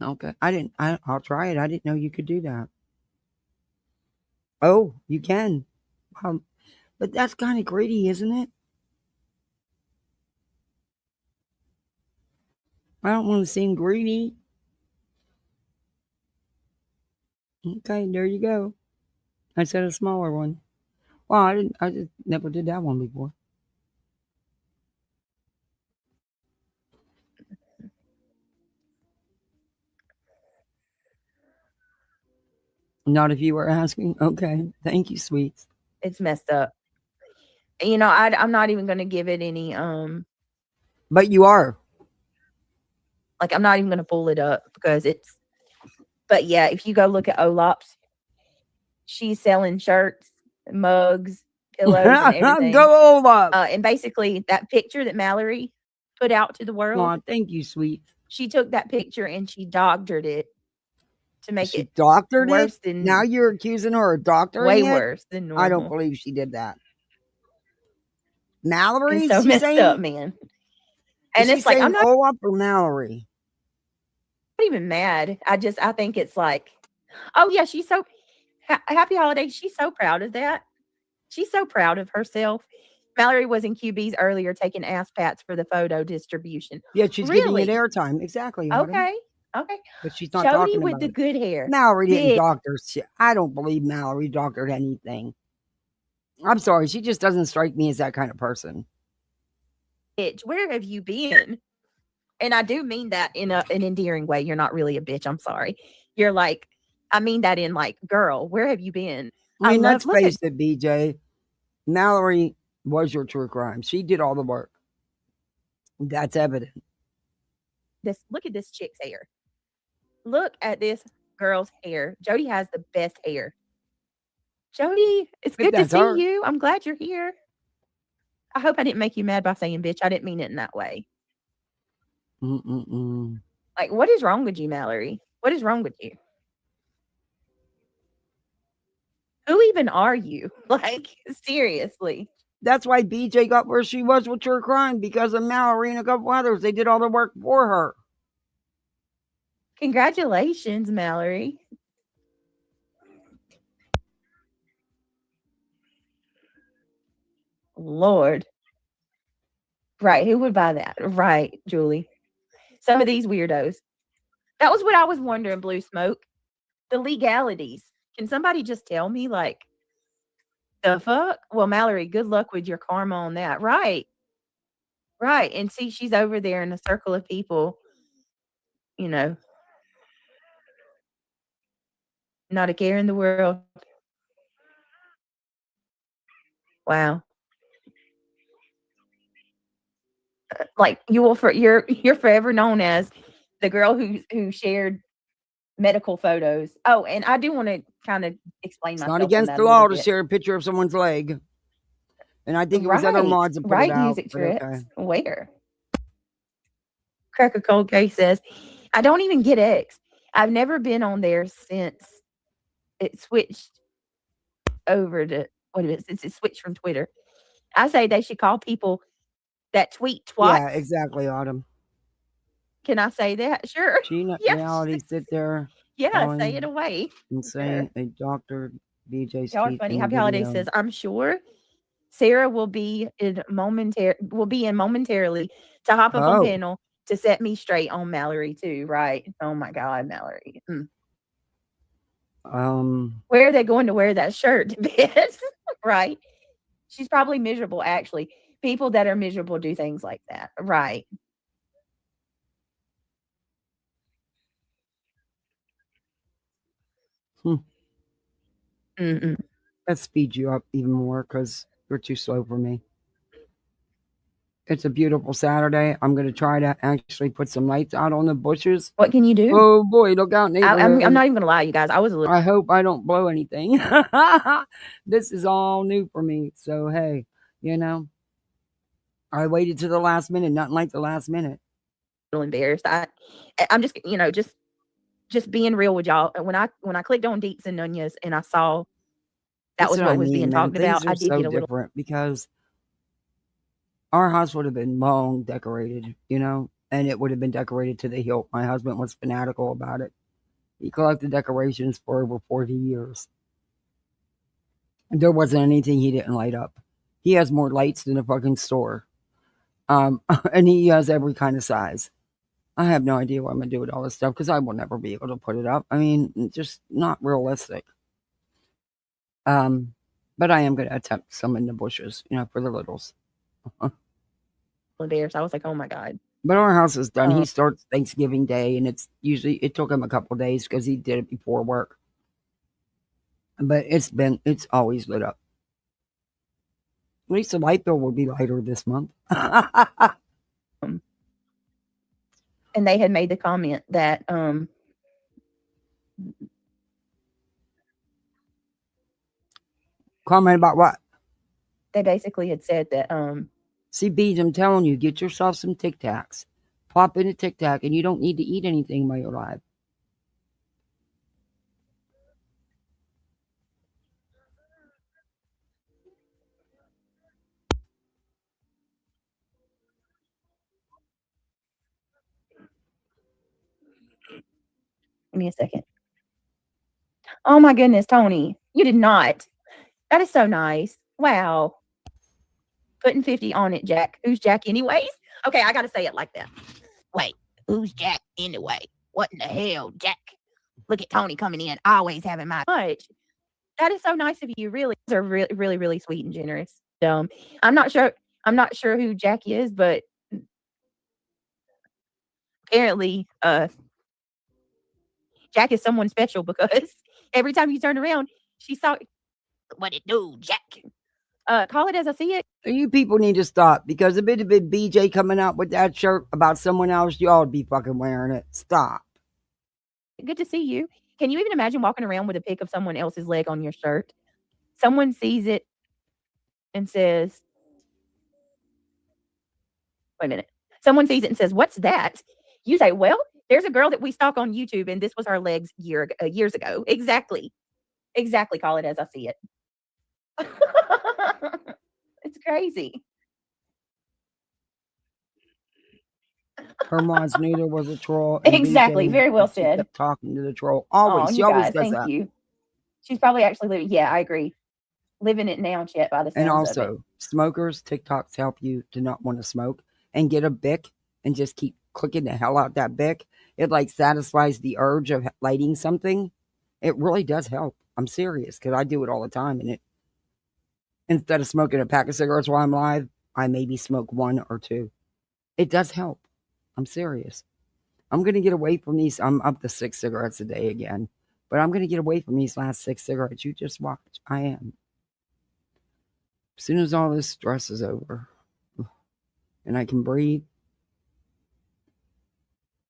Okay. I'll try it. I didn't know you could do that. Oh, you can. But that's kind of greedy, isn't it? I don't want to seem greedy. Okay, there you go. I said a smaller one. Well, I just never did that one before. Not if you were asking. Okay. Thank you, sweets. It's messed up. You know, I'm not even going to give it any. But you are. Like, I'm not even going to pull it up because it's. But yeah, if you go look at Olop's, she's selling shirts, mugs, pillows, and everything. Go Olop. And basically, that picture that Mallory put out to the world. Oh, thank you, sweet. She took that picture and she doctored it to make it doctored worse it? than. Now you're accusing her of doctoring way it? worse than normal. I don't believe she did that. Mallory? It's so messed up, man. And it's like, I'm not Olop or Mallory. not even mad. I think it's like, oh yeah, she's so happy holidays. She's so proud of that. She's so proud of herself. Mallory was in QB's earlier taking ass pats for the photo distribution. Yeah, she's giving it airtime. Exactly. Okay. But she's not Jody talking with about the it. good hair. Mallory didn't doctor shit. I don't believe Mallory doctored anything. I'm sorry. She just doesn't strike me as that kind of person. Bitch, where have you been? And I do mean that in an endearing way. You're not really a bitch. I'm sorry. You're like, I mean that in like, girl, where have you been? I mean, let's face it, BJ. Mallory was your true crime. She did all the work. That's evident. Look at this chick's hair. Look at this girl's hair. Jody has the best hair. Jody, it's good to see you. I'm glad you're here. I hope I didn't make you mad by saying bitch. I didn't mean it in that way. Like, what is wrong with you, Mallory? What is wrong with you? Who even are you? Like, seriously. That's why BJ got where she was with her crime, because of Mallory and a couple others. They did all the work for her. Congratulations, Mallory. Lord. Right. Who would buy that? Right, Julie. Some of these weirdos. That was what I was wondering, Blue Smoke. The legalities. Can somebody just tell me, like, the fuck? Well, Mallory, good luck with your karma on that. Right. Right. And see, she's over there in a circle of people, you know, not a care in the world. Wow. Like, you're forever known as the girl who shared medical photos. Oh, and I do want to kind of explain It's myself. not against the law to share a picture of someone's leg. And I think it was other mods that put it out. Music trips. Okay. Where? Cracker Cold Case says, I don't even get X. I've never been on there since it switched over to since it switched from Twitter. I say they should call people that tweet twats. Yeah, exactly, Autumn. Can I say that? Sure. Yes. Reality sit there. Yeah, say it away. And saying a Dr. BJ's Y'all are funny. Happy Holiday says, I'm sure Sarah will be in momentarily to hop up on panel to set me straight on Mallory too. Right. Oh my God, Mallory. Where are they going to wear that shirt? Right. She's probably miserable, actually. People that are miserable do things like that. Right. That speeds you up even more because you're too slow for me. It's a beautiful Saturday. I'm going to try to actually put some lights out on the bushes. What can you do? Oh boy, look out, neighbor. I'm not even going to lie, you guys. I hope I don't blow anything. This is all new for me. So, hey, you know, I waited to the last minute, nothing like the last minute. A little embarrassed. I'm just, you know, just being real with y'all. When I clicked on Deets and Nunez and I saw that was what was being talked about, I did get a little different because our house would have been long decorated, you know, and it would have been decorated to the hilt. My husband was fanatical about it. He collected decorations for over 40 years. There wasn't anything he didn't light up. He has more lights than a fucking store. And he has every kind of size. I have no idea what I'm going to do with all this stuff because I will never be able to put it up. I mean, just not realistic. But I am going to attempt some in the bushes, you know, for the littles. Embarrassed. I was like, oh my God. But our house is done. He starts Thanksgiving Day, and it took him a couple of days because he did it before work. But it's always lit up. At least the light bill will be lighter this month. And they had made the comment that comment about what? They basically had said that see, Beej, I'm telling you, get yourself some Tic Tacs. Pop in a Tic Tac, and you don't need to eat anything while you're alive. Give me a second. Oh my goodness, Tony, you did not. That is so nice. Wow. Putting 50 on it, Jack. Who's Jack anyways? Okay, I got to say it like that. Wait, who's Jack anyway? What in the hell, Jack? Look at Tony coming in, always having my much. That is so nice of you. Really, they're really, really, really sweet and generous. I'm not sure who Jack is, but apparently, Jack is someone special because every time you turn around, she saw what it do, Jack. Call it as I see it. You people need to stop because a bit of BJ coming out with that shirt about someone else, you all would be fucking wearing it. Stop. Good to see you. Can you even imagine walking around with a pic of someone else's leg on your shirt? Someone sees it and says, wait a minute. Someone sees it and says, what's that? You say, well, there's a girl that we stalk on YouTube, and this was her legs years ago. Exactly. Exactly. Call it as I see it. It's crazy. Her mom's neither was a troll. Exactly. BJ, very well she said. kept talking to the troll. Oh, Always. She you always guys, does thank that. you. She's probably actually living. Yeah, I agree. Living it now, Chet, by the sounds And of it. also, smokers, TikToks help you to not want to smoke and get a Bic and just keep clicking the hell out that Bic. It like satisfies the urge of lighting something. It really does help. I'm serious because I do it all the time. And it, instead of smoking a pack of cigarettes while I'm live, I maybe smoke one or two. It does help. I'm serious. I'm going to get away from these. I'm up to 6 cigarettes a day again, but I'm going to get away from these last 6 cigarettes. You just watch. I am. As soon as all this stress is over and I can breathe,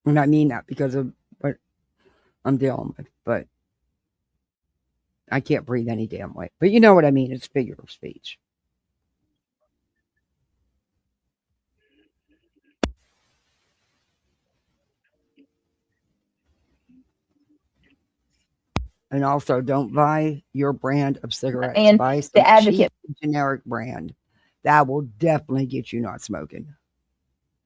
and I mean that because of what I'm dealing with, but I can't breathe any damn way. But you know what I mean. It's figure of speech. And also, don't buy your brand of cigarettes. And buy some the Advocate cheap generic brand. That will definitely get you not smoking.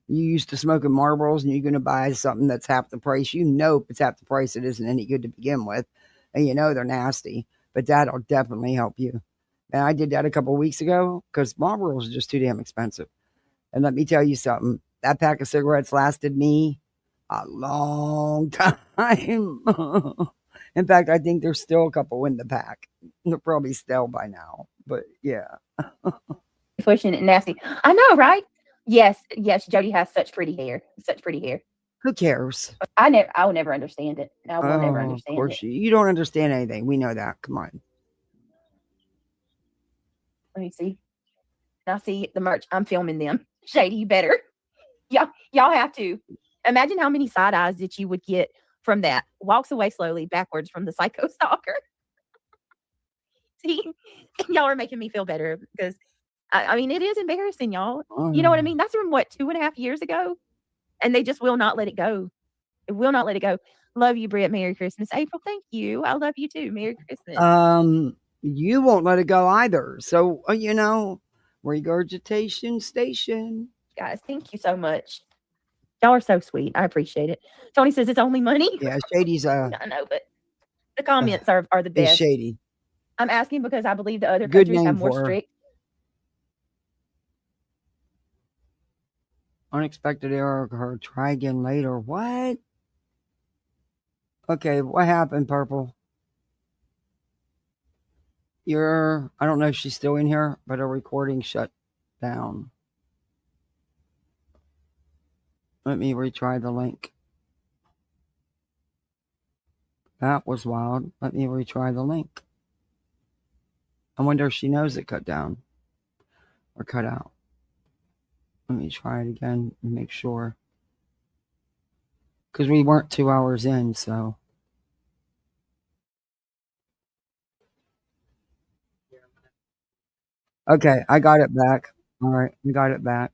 You used to smoking Marlboros and you're going to buy something that's half the price. You know, if it's half the price, it isn't any good to begin with. And you know they're nasty, but that'll definitely help you. And I did that a couple of weeks ago because Marlboros are just too damn expensive. And let me tell you something. That pack of cigarettes lasted me a long time. In fact, I think there's still a couple in the pack. They're probably stale by now, but yeah. pushing it nasty. I know, right? Yes, yes. Jody has such pretty hair. Such pretty hair. Who cares? I will never understand it. I will never Of understand course, it. you don't understand anything. We know that. Come on. Let me see. Now see the merch. I'm filming them. Shady, you better. Y'all have to. Imagine how many side eyes that you would get from that. Walks away slowly backwards from the psycho stalker. See, y'all are making me feel better because I mean, it is embarrassing, y'all. You know what I mean? That's from what, 2.5 years ago? And they just will not let it go. It will not let it go. Love you, Britt. Merry Christmas. April, thank you. I love you too. Merry Christmas. You won't let it go either. So, you know, regurgitation station. Guys, thank you so much. Y'all are so sweet. I appreciate it. Tony says it's only money. Yeah, Shady's I know, but the comments are the is best. Shady. I'm asking because I believe the other Good countries name have more for her. strict. Unexpected error occurred. Try again later. What? Okay, what happened, Purple? I don't know if she's still in here, but her recording shut down. Let me retry the link. That was wild. Let me retry the link. I wonder if she knows it cut down or cut out. Let me try it again and make sure. Because we weren't 2 hours in, so. Okay, I got it back. All right, we got it back.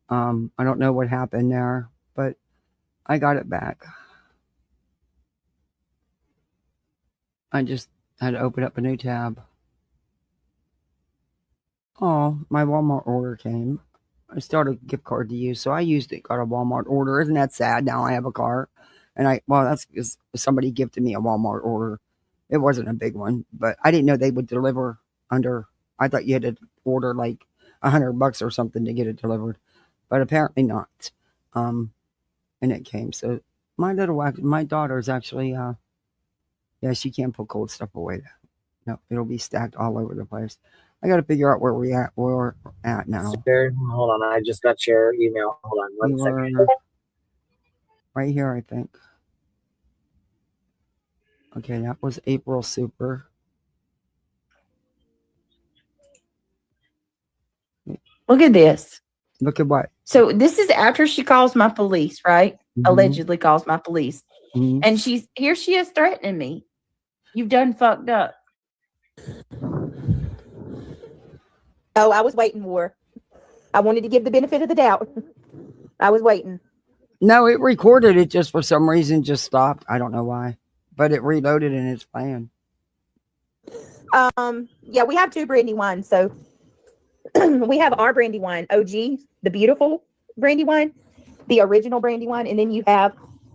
I don't know what happened there, but I got it back. I just had to open up a new tab. Oh, my Walmart order came. I started a gift card to use, so I used it. Got a Walmart order. Isn't that sad? Now I have a cart, and that's because somebody gifted me a Walmart order. It wasn't a big one, but I didn't know they would deliver under. I thought you had to order like $100 or something to get it delivered, but apparently not. And it came. So my daughter's actually, yeah, she can't put cold stuff away. No, it'll be stacked all over the place. I got to figure out where we're at now. Sir, hold on, I just got your email. Hold on one second. Right here, I think. Okay, that was April Super. Look at this. Look at what? So this is after she calls my police, right? Mhm. Allegedly calls my police. Mhm. And she is threatening me. You've done fucked up. Oh, I was waiting, War. I wanted to give the benefit of the doubt. I was waiting. No, it recorded it, just for some reason just stopped. I don't know why. But it reloaded and it's playing. Yeah, we have two brandy wines. So we have our brandy wine, OG, the beautiful brandy wine, the original brandy wine, and then you have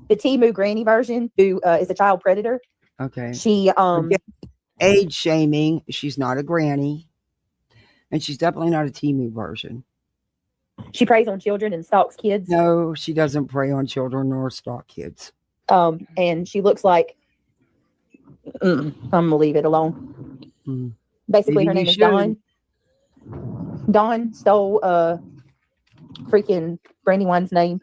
the Timu Granny version, who is a child predator. Okay. She age shaming. She's not a granny. And she's definitely not a Timu version. She preys on children and stalks kids. No, she doesn't prey on children nor stalk kids. And she looks like I'm gonna leave it alone. Basically, Maybe her name you is should. Dawn. Dawn stole freaking Brandywine's name.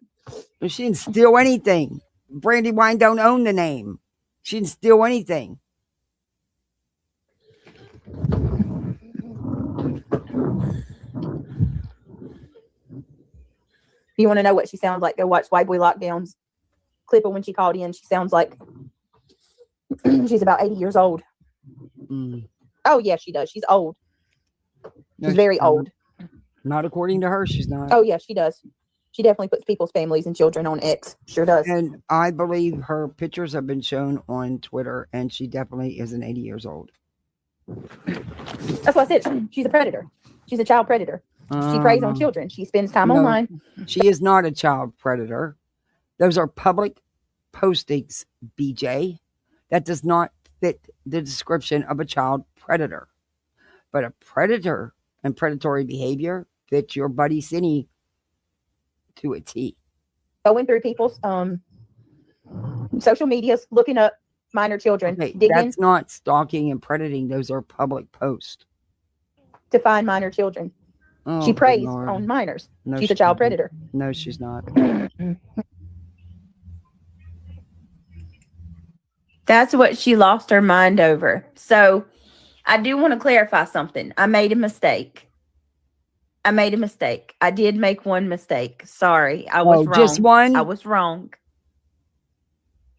She didn't steal anything. Brandywine don't own the name. She didn't steal anything. If you want to know what she sounds like, go watch White Boy Lockdown's clip of when she called in. She sounds like she's about 80 years old. Oh, yeah, she does. She's old. She's very old. Not according to her, she's not. Oh, yeah, she does. She definitely puts people's families and children on X. Sure does. And I believe her pictures have been shown on Twitter, and she definitely isn't 80 years old. That's what I said. She's a predator. She's a child predator. She preys on children. She spends time online. She is not a child predator. Those are public postings, BJ. That does not fit the description of a child predator. But a predator and predatory behavior fits your buddy Cindy to a T. Going through people's social medias, looking up minor children, digging That's not stalking and predating. Those are public posts. to find minor children. Oh, She good preys Lord. on minors. No, She's she a child doesn't. predator. No, she's not. That's what she lost her mind over. So I do want to clarify something. I made a mistake. I did make one mistake. Sorry. I was wrong. Just one? I was wrong.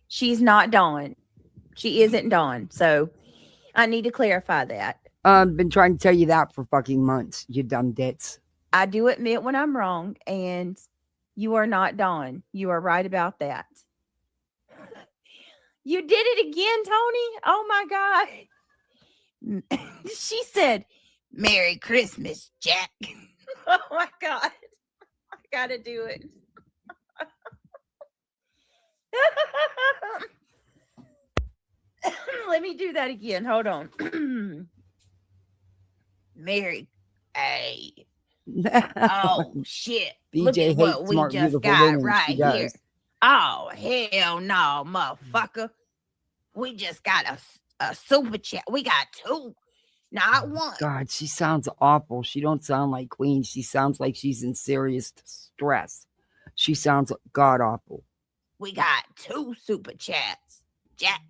She's not Dawn. She isn't Dawn. So I need to clarify that. I've been trying to tell you that for fucking months, you dumb dits. I do admit when I'm wrong, and you are not Dawn. You are right about that. You did it again, Tony. Oh my God. She said, "Merry Christmas, Jack." Oh my God. I gotta do it. Let me do that again. Hold on. Merry. Hey. Oh shit. Look BJ at what hates we smart, just beautiful got women. right She does. here. Oh hell no, motherfucker. We just got a super chat. We got two, not one. God, she sounds awful. She don't sound like Queen. She sounds like she's in serious stress. She sounds god awful. We got two super chats. Jack.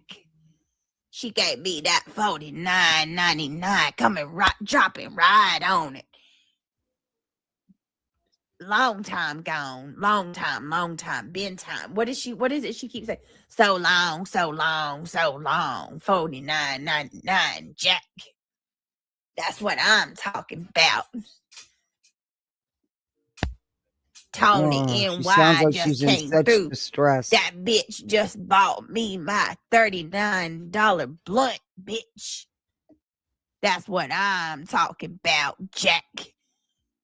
She gave me that $49.99 coming right, dropping right on it. Long time gone. Long time. Been time. What is it she keeps saying? So long. $49.99, Jack. That's what I'm talking about. Tony She NY sounds like just she's in came such through. distress. That bitch just bought me my $39 blunt, bitch. That's what I'm talking about, Jack.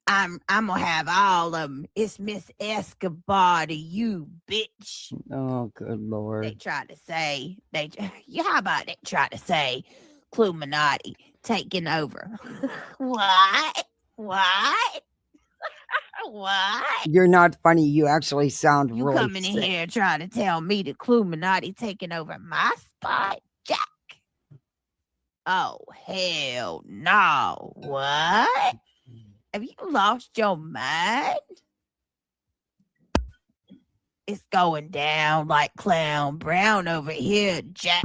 I'm gonna have all of them. It's Miss Escobar to you, bitch. Oh, good Lord. They tried to say, how about they tried to say Cluminati taking over? What? What? You're not funny. You actually sound You really coming in sick. here trying to tell me the Cluminati taking over my spot, Jack? Oh, hell no. What? Have you lost your mind? It's going down like Clown Brown over here, Jack.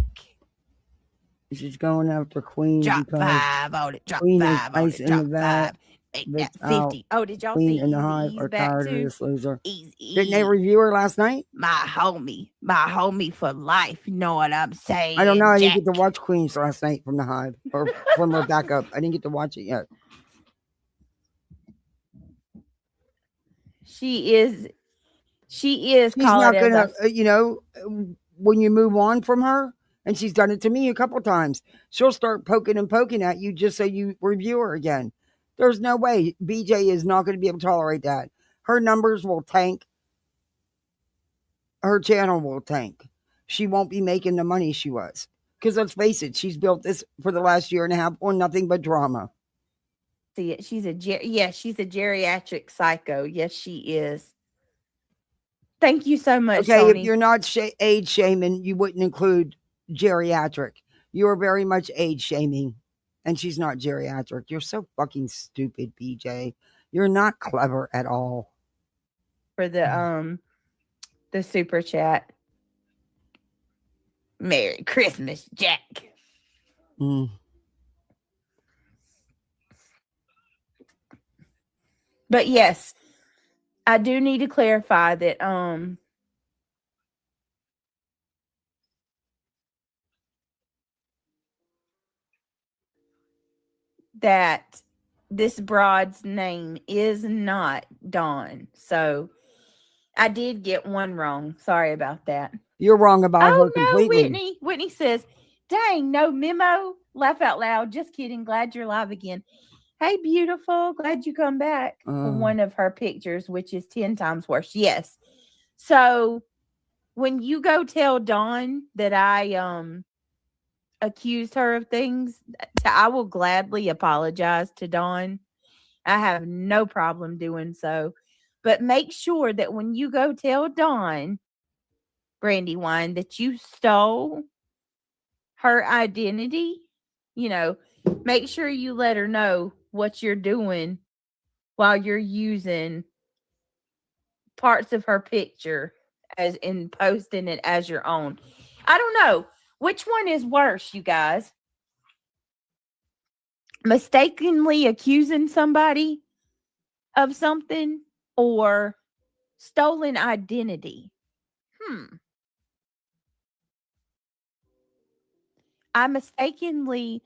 She's going after Queen. Drop because 5 on it. Drop Queen is 5 on nice it. in Drop the vat. 5. Make That's that 50. Oh, did y'all Queen see in the Easy Hive E's or back tired of too? this loser. Easy Didn't they E, review her last night? my homie for life. You know what I'm saying? I don't know. I didn't Jack. get to watch Queens last night from the Hive or from her backup. I didn't get to watch it yet. She is She's call not it as gonna, I you know, when you move on from her, and she's done it to me a couple times, she'll start poking and poking at you just so you review her again. There's no way BJ is not going to be able to tolerate that. Her numbers will tank. Her channel will tank. She won't be making the money she was. Because let's face it, she's built this for the last year and a half on nothing but drama. see it. She's a geriatric psycho. Yes, she is. Thank you so much, Okay, Tony. if you're not age shaming, you wouldn't include geriatric. You are very much age shaming, and she's not geriatric. You're so fucking stupid, BJ. You're not clever at all. For the super chat. Merry Christmas, Jack. Mm. But yes, I do need to clarify that that this broad's name is not Dawn. So I did get one wrong. Sorry about that. You're wrong about her Oh no, completely. Whitney. Whitney says, dang, no memo. Laugh out loud. Just kidding. Glad you're live again. Hey, beautiful. Glad you come back. One of her pictures, which is 10 times worse. Yes. So when you go tell Dawn that I accused her of things, I will gladly apologize to Dawn. I have no problem doing so. But make sure that when you go tell Dawn, Brandywine, that you stole her identity, you know, make sure you let her know what you're doing while you're using parts of her picture as in posting it as your own. I don't know which one is worse, you guys. Mistakenly accusing somebody of something or stolen identity. I mistakenly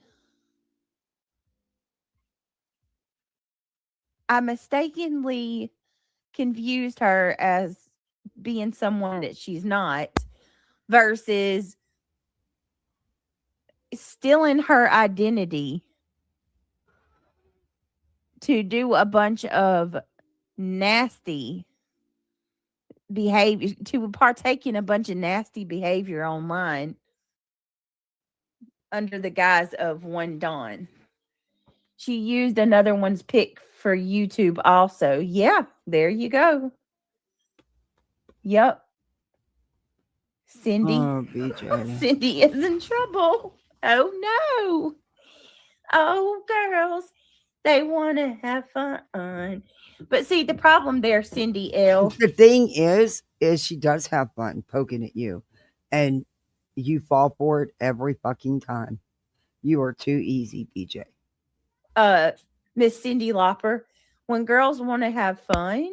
confused her as being someone that she's not versus stealing her identity to do a bunch of nasty behavior, to partake in a bunch of nasty behavior online under the guise of one Dawn. She used another one's pic for YouTube also. Yeah, there you go. Yep. Cindy. Oh, BJ. Cindy is in trouble. Oh no. Oh, girls, they want to have fun. But see, the problem there, Cindy L. The thing is she does have fun poking at you, and you fall for it every fucking time. You are too easy, BJ. Miss Cindy Lauper, when girls want to have fun,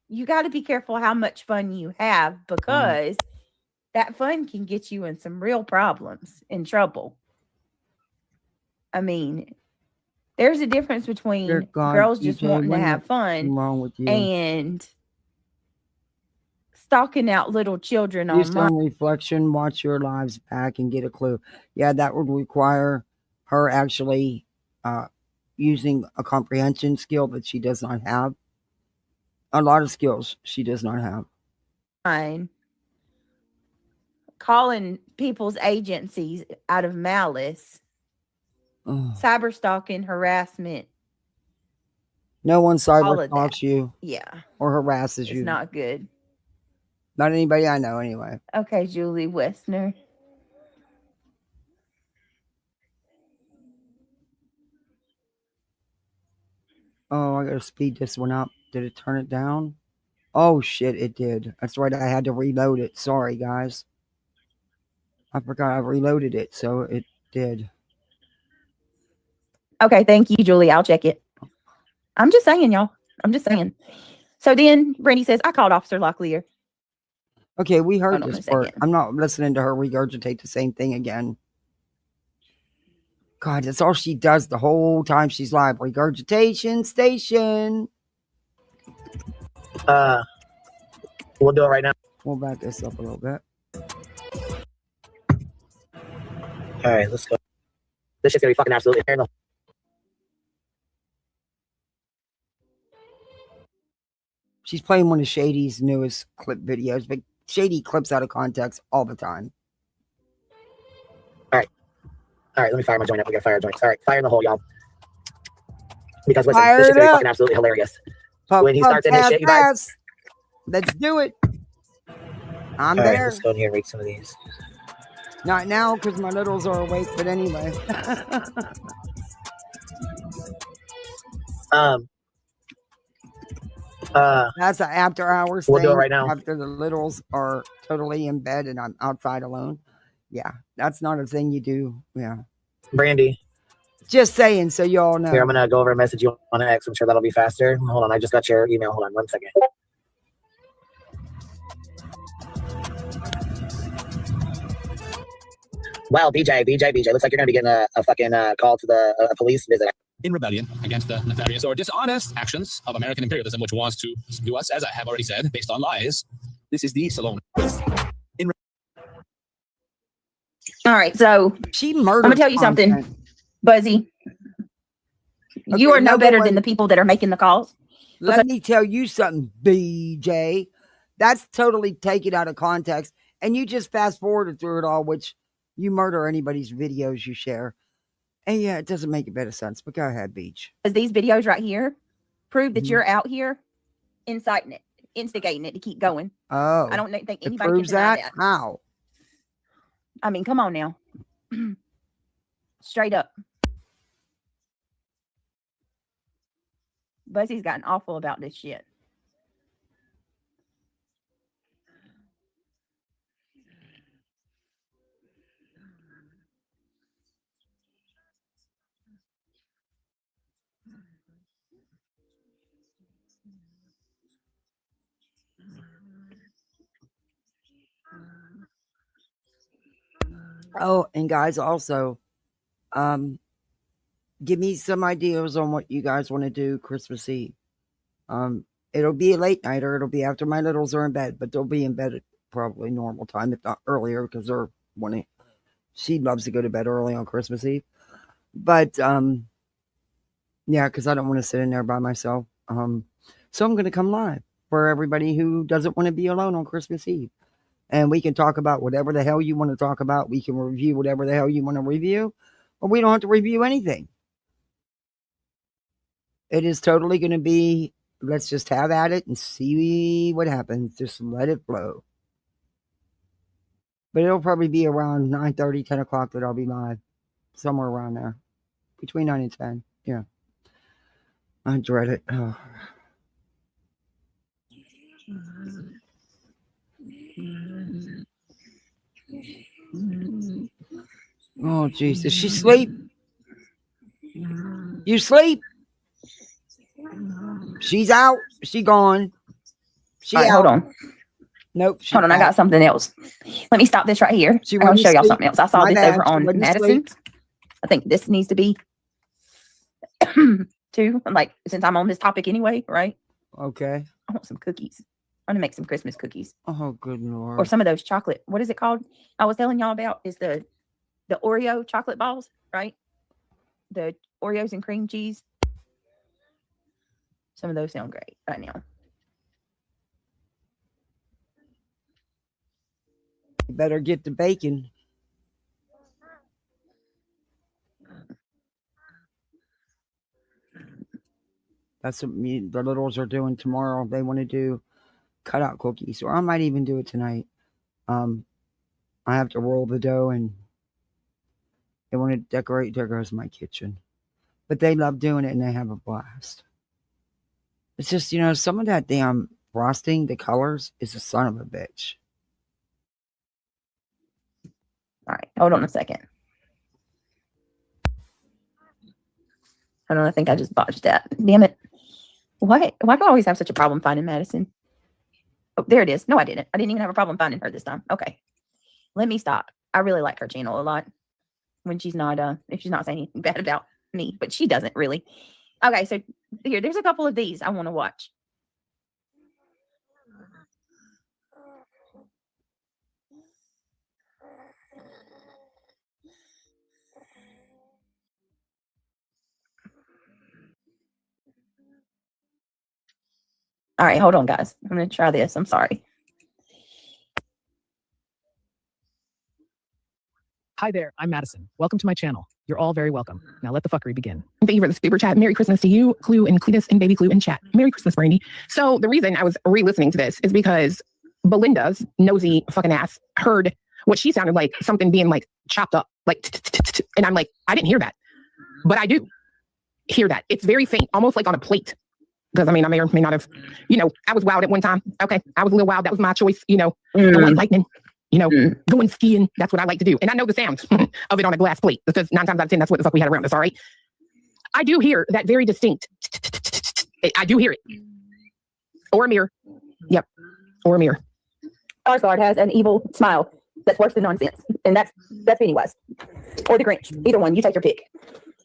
you got to be careful how much fun you have, because that fun can get you in some real problems, in trouble. I mean, there's a difference between girls just wanting to have fun wrong with you? And stalking out little children Do some online. reflection, watch your lives back, and get a clue. Yeah, that would require her actually using a comprehension skill that she does not have. A lot of skills she does not have. Calling people's agencies out of malice. Cyber stalking, harassment. No one cyber stalks you. Yeah. Or harasses you. It's not good. Not anybody I know, anyway. Okay, Julie Westner. Oh, I gotta speed this one up. Did it turn it down? Oh shit, it did. That's right, I had to reload it. Sorry, guys. I forgot I reloaded it, so it did. Okay, thank you, Julie. I'll check it. I'm just saying, y'all. I'm just saying. So then Brandy says, I called Officer Locklear. Okay, we heard Hold on this a part. second. I'm not listening to her regurgitate the same thing again. God, that's all she does the whole time she's live. Regurgitation station. We'll do it right now. We'll back this up a little bit. All right, let's go. This shit's gonna be fucking absolutely terrible. She's playing one of Shady's newest clip videos, but Shady clips out of context all the time. All right, let me fire my joint up. We gotta fire our joints. All right, fire in the hole, y'all. Because listen, this shit's gonna be fucking absolutely hilarious. When he starts in his shit, you guys. Let's do it. I'm All there. Right, let's go in here and read some of these. Not now, because my littles are awake, but anyway. That's an after hours we'll thing. Do it right now. After the littles are totally in bed and I'm outside alone. Yeah, that's not a thing you do. Yeah. Brandy. Just saying, so you all know. Here, I'm gonna go over a message you on X. I'm sure that'll be faster. Hold on, I just got your email. Hold on 1 second. Well, BJ, looks like you're gonna be getting a fucking call to the police visit. In rebellion against the nefarious or dishonest actions of American imperialism, which wants to do us, as I have already said, based on lies. This is the Salon. All right, so she murdered. I'm gonna tell you something, Buzzy. You are no better than the people that are making the calls. Let me tell you something, BJ. That's totally taken out of context, and you just fast forwarded through it all, which you murder anybody's videos you share. And yeah, it doesn't make a bit of sense, but go ahead, Beach. Because these videos right here prove that you're out here inciting it, instigating it to keep going. Oh. I don't think anybody proves can deny that. How? I mean, come on now. Straight up. Buzzy's gotten awful about this shit. Oh, and guys, also, give me some ideas on what you guys want to do Christmas Eve. It'll be a late night or it'll be after my littles are in bed, but they'll be in bed at probably normal time, if not earlier, because they're wanting. She loves to go to bed early on Christmas Eve. But yeah, because I don't want to sit in there by myself. So I'm going to come live for everybody who doesn't want to be alone on Christmas Eve. And we can talk about whatever the hell you want to talk about. We can review whatever the hell you want to review. Or we don't have to review anything. It is totally going to be, let's just have at it and see what happens. Just let it flow. But it'll probably be around 9:30, 10 o'clock that I'll be live. Somewhere around there. Between 9 and 10. Yeah. I dread it. Oh. Oh, jeez. Is she asleep? You sleep? She's out. She gone. She All right, out. hold on. Nope. Hold on, I got something else. Let me stop this right here. I'm going to show y'all something else. I saw this over on Madison. I think this needs to be too. Like, since I'm on this topic anyway, right? Okay. I want some cookies. I'm going to make some Christmas cookies. Oh, good Lord. Or some of those chocolate. What is it called? I was telling y'all about is the Oreo chocolate balls, right? The Oreos and cream cheese. Some of those sound great right now. You better get the bacon. That's what the littles are doing tomorrow. They want to do cutout cookies, or I might even do it tonight. I have to roll the dough, and they want to decorate. There goes my kitchen. But they love doing it, and they have a blast. It's just, some of that damn frosting, the colors, is a son of a bitch. All right, hold on a second. Hold on, I think I just botched that. Damn it. Why do I always have such a problem finding Madison? Oh, there it is. No, I didn't. I didn't even have a problem finding her this time. Okay. Let me stop. I really like her channel a lot. When she's not if she's not saying anything bad about me, but she doesn't really. Okay, so there's a couple of these I want to watch. All right, hold on, guys. I'm going to try this. I'm sorry. Hi there, I'm Madison. Welcome to my channel. You're all very welcome. Now let the fuckery begin. Thank you for the super chat. Merry Christmas to you, Clue and Cletus and Baby Clue in chat. Merry Christmas, Brandy. So the reason I was re-listening to this is because Belinda's nosy fucking ass heard what she sounded like something being like chopped up, like, and I'm like, I didn't hear that, but I do hear that. It's very faint, almost like on a plate. Because I mean, I may or may not have, I was wild at one time. Okay, I was a little wild. That was my choice. I like lightning. Going skiing. That's what I like to do. And I know the sound of it on a glass plate because 9 times out of 10, that's what the fuck we had around us. All right. I do hear that very distinct. I do hear it. Or a mirror. Yep. Or a mirror. Skarsgård has an evil smile that's worse than nonsense. And that's Pennywise. Or the Grinch. Either one. You take your pick.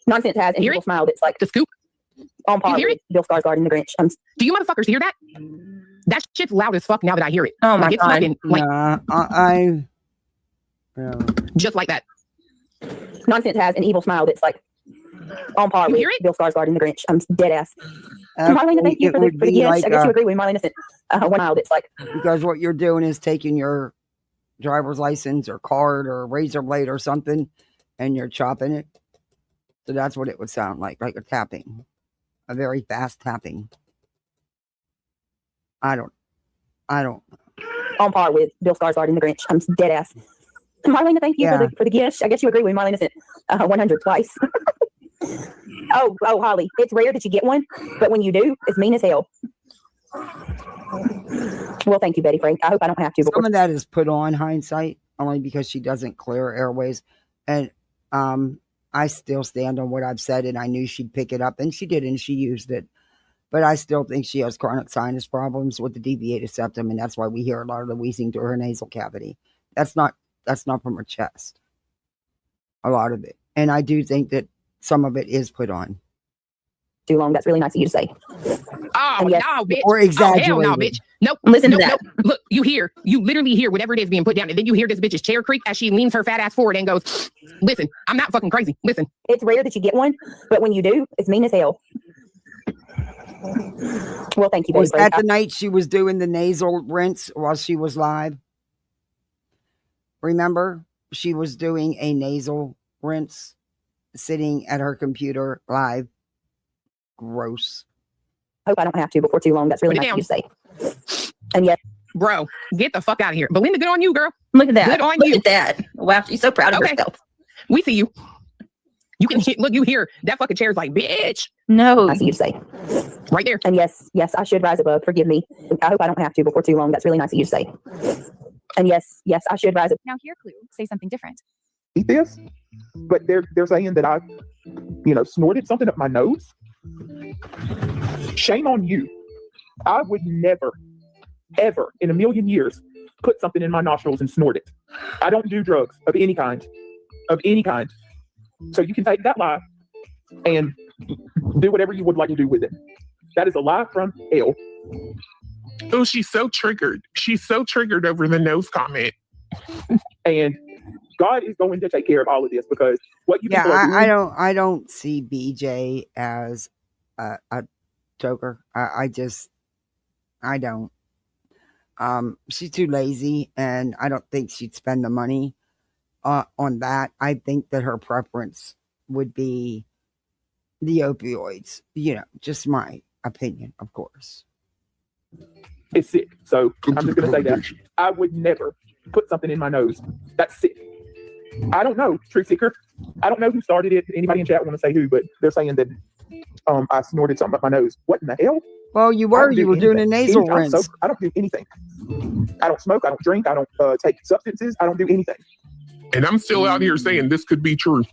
Nonsense has an evil smile that's like the scoop. On par with Bill Skarsgård and the Grinch. Do you motherfuckers hear that? That shit's loud as fuck now that I hear it. Oh my it's God. Fucking, just like that. Nonsense has an evil smile that's like on par with Bill Skarsgård and the Grinch. I'm dead ass. Marlena, thank you for the gift. I guess you agree with Marlena. One smile that's like, because what you're doing is taking your driver's license or card or razor blade or something and you're chopping it. So that's what it would sound like a tapping. A very fast tapping. I don't. On par with Bill Skarsgård and the Grinch. I'm dead ass. Marlena, thank you for the gift. I guess you agree with Marlena. 100 twice. Oh, Holly, it's rare that you get one, but when you do, it's mean as hell. Well, thank you, Betty Frank. I hope I don't have to. Some of that is put on hindsight, only because she doesn't clear airways, and I still stand on what I've said, and I knew she'd pick it up, and she did, and she used it. But I still think she has chronic sinus problems with the deviated septum, and that's why we hear a lot of the wheezing through her nasal cavity. That's not from her chest. A lot of it. And I do think that some of it is put on. Too long. That's really nice of you to say. Oh, yes, no, bitch. Or exaggerated. Oh, hell no, bitch. Nope. Listen to that. Nope. Look, you literally hear whatever it is being put down, and then you hear this bitch's chair creak as she leans her fat ass forward and goes, listen, I'm not fucking crazy. Listen. It's rare that you get one, but when you do, it's mean as hell. Well, thank you, Betty. Was that the night she was doing the nasal rinse while she was live? Remember? She was doing a nasal rinse sitting at her computer live. Gross. Hope I don't have to before too long. That's really nice of you to say. And yet, bro, get the fuck out of here. Belinda, good on you, girl. Look at that. Good on you. Look at that. Wow, she's so proud of herself. We see you. You can look, you hear that fucking chair's like, bitch. No. I see you to say. Right there. And yes, I should rise above. Forgive me. I hope I don't have to before too long. That's really nice of you to say. And yes, I should rise above. Now here, Clue, say something different. Eat this, but they're saying that I, snorted something up my nose. Shame on you. I would never, ever in a million years put something in my nostrils and snort it. I don't do drugs of any kind. So you can take that lie and do whatever you would like to do with it. That is a lie from hell. Oh, she's so triggered. She's so triggered over the nose comment. And God is going to take care of all of this because what you people are doing. I don't see BJ as a joker. I don't. She's too lazy, and I don't think she'd spend the money on that. I think that her preference would be the opioids. Just my opinion, of course. It's sick. So I'm just going to say that. I would never put something in my nose. That's sick. I don't know, Truth Seeker. I don't know who started it. Anybody in chat want to say who, but they're saying that I snorted something up my nose. What in the hell? Well, you were doing a nasal rinse. I don't do anything. I don't smoke. I don't drink. I don't take substances. I don't do anything. And I'm still out here saying this could be true.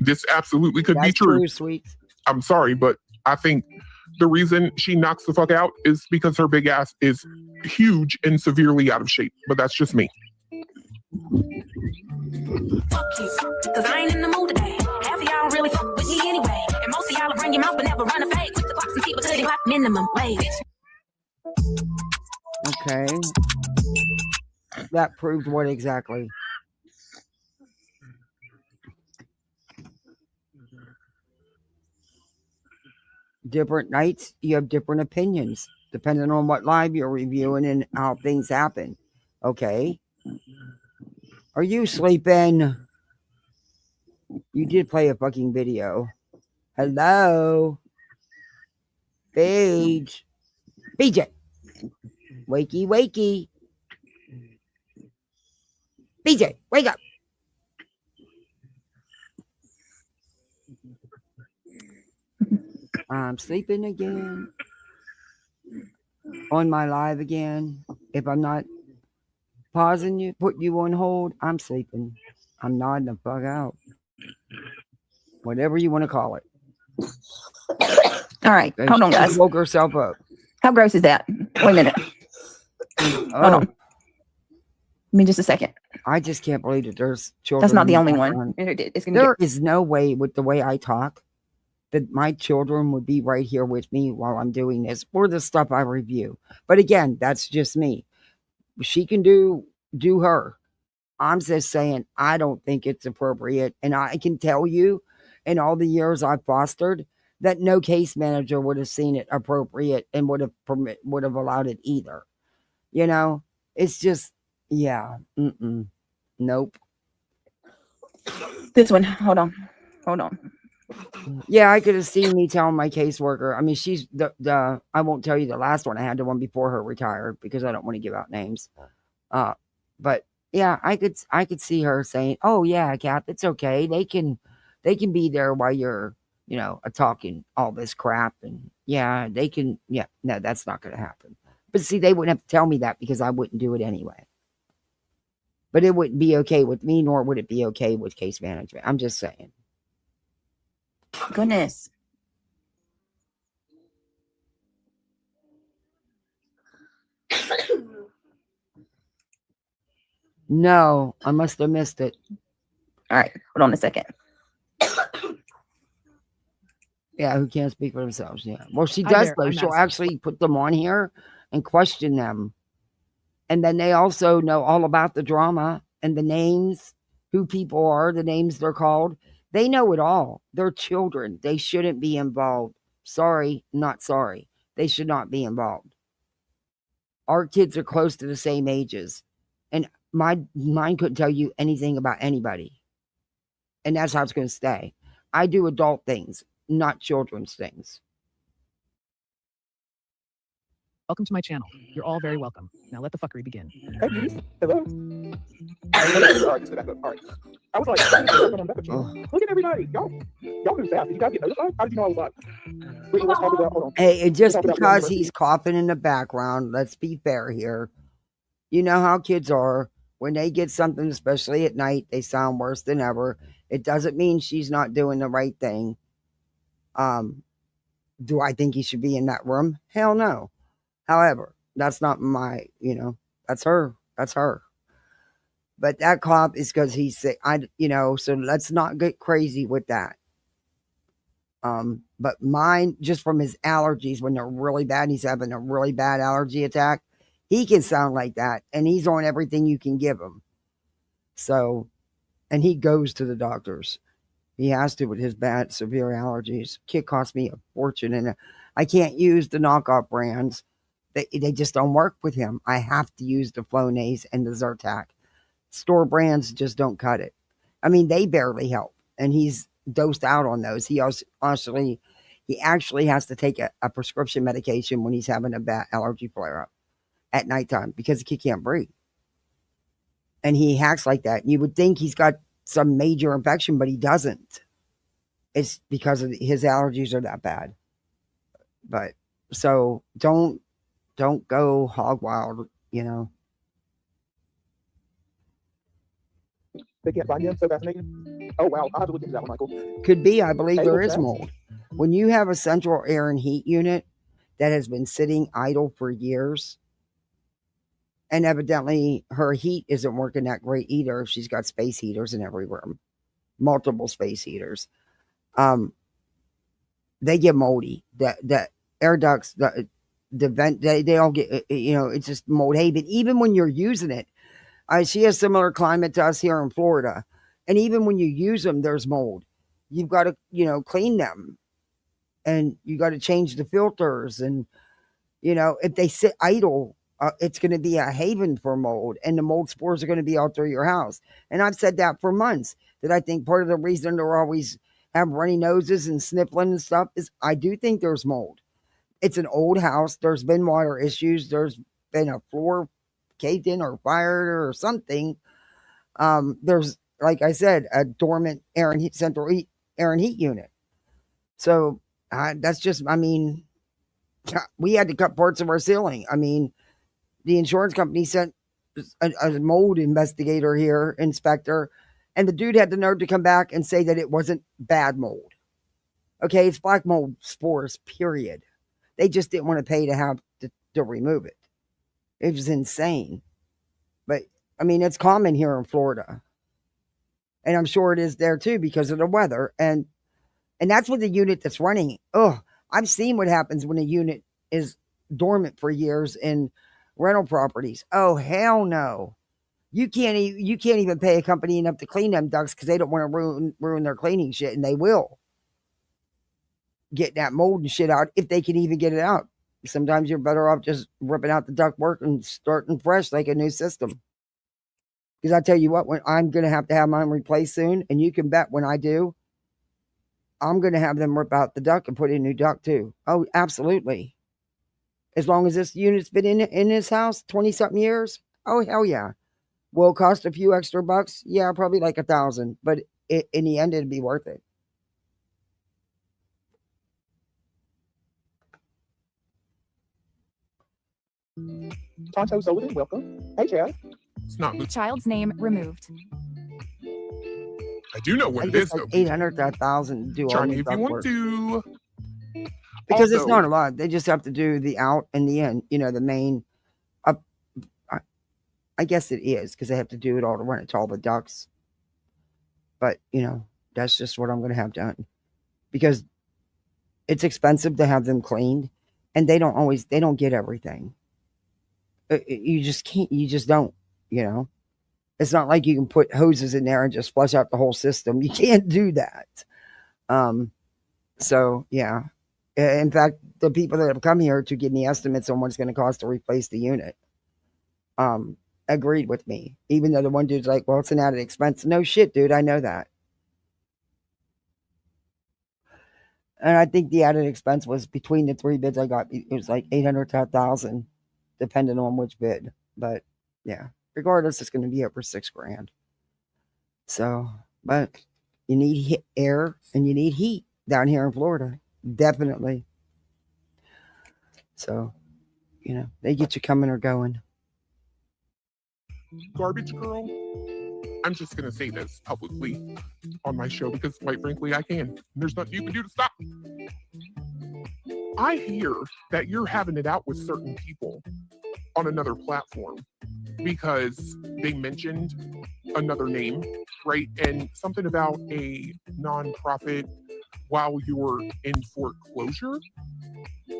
This absolutely could be true. Sweet. I'm sorry, but I think the reason she knocks the fuck out is because her big ass is huge and severely out of shape. But that's just me. Fuck you, cause I ain't in the mood today. Half of y'all really fuck with me anyway. And most of y'all will bring your mouth but never run a fade. Quick to clock some people till they clock minimum wage. Okay. That proved what exactly? Different nights, you have different opinions, depending on what live you're reviewing and how things happen. Okay. Are you sleeping? You did play a fucking video. Hello? Paige. BJ. Wakey, wakey. BJ, wake up. I'm sleeping again. On my live again. If I'm not pausing you, putting you on hold, I'm sleeping. I'm nodding the fuck out. Whatever you want to call it. All right. And Hold on, she guys. woke herself up. How gross is that? Wait a minute. Hold on. Give me just a second. I just can't believe that there's children. That's not the only background. one. It's gonna There is no way with the way I talk that my children would be right here with me while I'm doing this or the stuff I review. But again, that's just me. She can do her. I'm just saying I don't think it's appropriate. And I can tell you in all the years I've fostered that no case manager would have seen it appropriate and would have allowed it either. You know, it's just, yeah. Nope. This one. Hold on. Yeah, I could have seen me telling my caseworker. I mean, she's the I won't tell you the last one I had, the one before her retired, because I don't want to give out names. But yeah, I could see her saying, "Oh yeah, Kath, it's okay. They can be there while you're, talking all this crap, and yeah, they can. Yeah, no, that's not going to happen. But see, they wouldn't have to tell me that because I wouldn't do it anyway. But it wouldn't be okay with me, nor would it be okay with case management. I'm just saying. Goodness. No, I must have missed it. All right, hold on a second. Yeah, who can't speak for themselves? Yeah. Well, she does though. She'll actually put them on here and question them. And then they also know all about the drama and the names, who people are, the names they're called. They know it all. They're children. They shouldn't be involved. Sorry, not sorry. They should not be involved. Our kids are close to the same ages. And mine couldn't tell you anything about anybody. And that's how it's going to stay. I do adult things, not children's things. Welcome to my channel. You're all very welcome. Now let the fuckery begin. Hey, Denise. Hello. All right, I was like, look at everybody. Y'all move fast. Did you guys get notified? How did you know I was live? Wait, let's talk about, hold on. Hey, just because he's coughing in the background, let's be fair here. You know how kids are. When they get something, especially at night, they sound worse than ever. It doesn't mean she's not doing the right thing. Do I think he should be in that room? Hell no. However, that's not my, that's her. That's her. But that cough is because he's sick. So let's not get crazy with that. But mine, just from his allergies, when they're really bad, he's having a really bad allergy attack, he can sound like that. And he's on everything you can give him. So, and he goes to the doctors. He has to with his bad, severe allergies. Kit cost me a fortune. And I can't use the knockoff brands. They just don't work with him. I have to use the Flonase and the Zyrtec. Store brands just don't cut it. I mean, they barely help. And he's dosed out on those. He actually has to take a prescription medication when he's having a bad allergy flare-up at nighttime because the kid can't breathe. And he acts like that. You would think he's got some major infection, but he doesn't. It's because of his allergies are that bad. But so don't go hog wild, They can't find you. So fascinating. Oh wow, I'll have to look into that one, Michael. Could be. I believe there is AWBJ. mold. When you have a central air and heat unit that has been sitting idle for years, and evidently her heat isn't working that great either. She's got space heaters in every room, multiple space heaters. They get moldy. The air ducts, the vent, they all get, it's just mold. Hey, but even when you're using it, she has similar climate to us here in Florida. And even when you use them, there's mold. You've got to, clean them. And you got to change the filters. And, if they sit idle, it's going to be a haven for mold. And the mold spores are going to be all through your house. And I've said that for months, that I think part of the reason they're always have runny noses and sniffling and stuff is I do think there's mold. It's an old house. There's been water issues. There's been a floor caved in or fired or something. There's, like I said, a dormant central air and heat unit. So that's just, we had to cut parts of our ceiling. The insurance company sent a mold investigator here, inspector, and the dude had the nerve to come back and say that it wasn't bad mold. Okay, it's black mold spores, period. They just didn't want to pay to have to remove it. It was insane. But, it's common here in Florida. And I'm sure it is there too because of the weather. And that's with the unit that's running. I've seen what happens when a unit is dormant for years in rental properties. Oh, hell no. You can't even pay a company enough to clean them ducts because they don't want to ruin their cleaning shit, and they will get that mold and shit out if they can even get it out. Sometimes you're better off just ripping out the ductwork and starting fresh like a new system. Because I tell you what, when I'm going to have mine replaced soon, and you can bet when I do, I'm going to have them rip out the duct and put in a new duct too. Oh, absolutely. As long as this unit's been in this house 20-something years, oh, hell yeah. Will it cost a few extra bucks? Yeah, probably like $1,000. But in the end, it'd be worth it. Tonto Sullivan, welcome. Hey, Chad. It's not good. Child's name removed. I do know what it is, like though. 800 to 1,000 to do all Johnny, the if you want work. to. Because Also, it's not a lot. They just have to do the out and the in, the main. I guess it is because they have to do it all to run it to all the ducts. But, that's just what I'm going to have done. Because it's expensive to have them cleaned. And they don't get everything. You just can't, you just don't, It's not like you can put hoses in there and just flush out the whole system. You can't do that. So, yeah. In fact, the people that have come here to give me estimates on what it's going to cost to replace the unit agreed with me. Even though the one dude's like, well, it's an added expense. No shit, dude. I know that. And I think the added expense was between the 3 bids I got. It was like 800 to 1,000, depending on which bid. But, yeah. Regardless, it's going to be over $6,000. So, but you need air and you need heat down here in Florida. Definitely. So, they get you coming or going. Garbage girl, I'm just going to say this publicly on my show because, quite frankly, I can. There's nothing you can do to stop me. I hear that you're having it out with certain people on another platform because they mentioned another name, right? And something about a nonprofit while you were in foreclosure,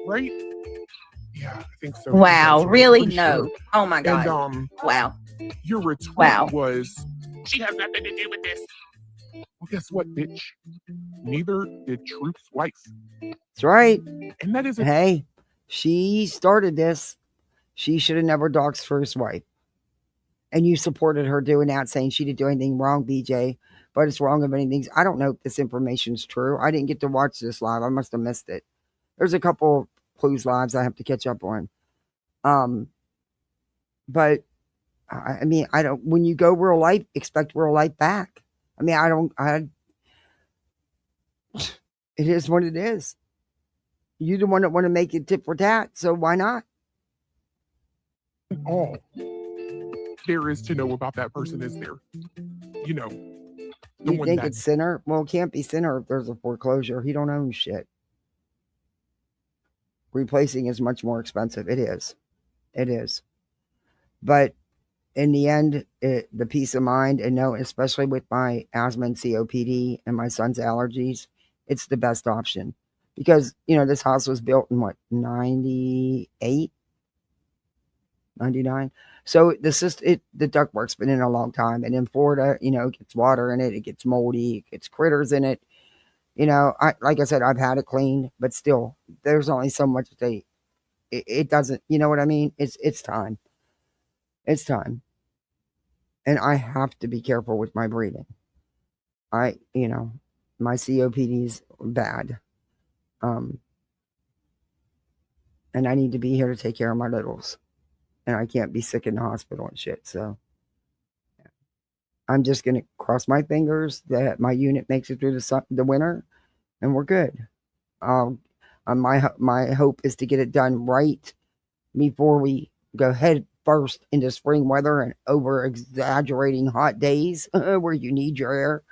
right? Yeah, I think so. Wow, really? Pretty No. sure. Oh my God. And wow. Your retort was, she has nothing to do with this. Well, guess what, bitch? Neither did Truth's wife. That's right. And that is a hey, she started this. She should have never doxed first wife. And you supported her doing that, saying she didn't do anything wrong, BJ. But it's wrong of anything. I don't know if this information is true. I didn't get to watch this live. I must have missed it. There's a couple Clues lives I have to catch up on. But I don't, when you go real life, expect real life back. It is what it is. You're the one that want to make it tit for tat, so why not? all there is to know about that person is there. you know, You think it's Sinner? Well, it can't be Sinner if there's a foreclosure. He don't own shit. Replacing is much more expensive. It is. It is. But in the end, the peace of mind, and no, especially with my asthma and COPD and my son's allergies, it's the best option. Because, you know, this house was built in what, 98? 99? So the ductwork's been in a long time. And in Florida, you know, it gets water in it, it gets moldy, it gets critters in it. You know, like I said, I've had it cleaned, but still, there's only so much it doesn't, you know what I mean? It's time. It's time. And I have to be careful with my breathing. You know, my COPD's bad. And I need to be here to take care of my littles. And I can't be sick in the hospital and shit. So I'm just going to cross my fingers that my unit makes it through the winter and we're good. My hope is to get it done right before we go head first into spring weather and over exaggerating hot days where you need your air.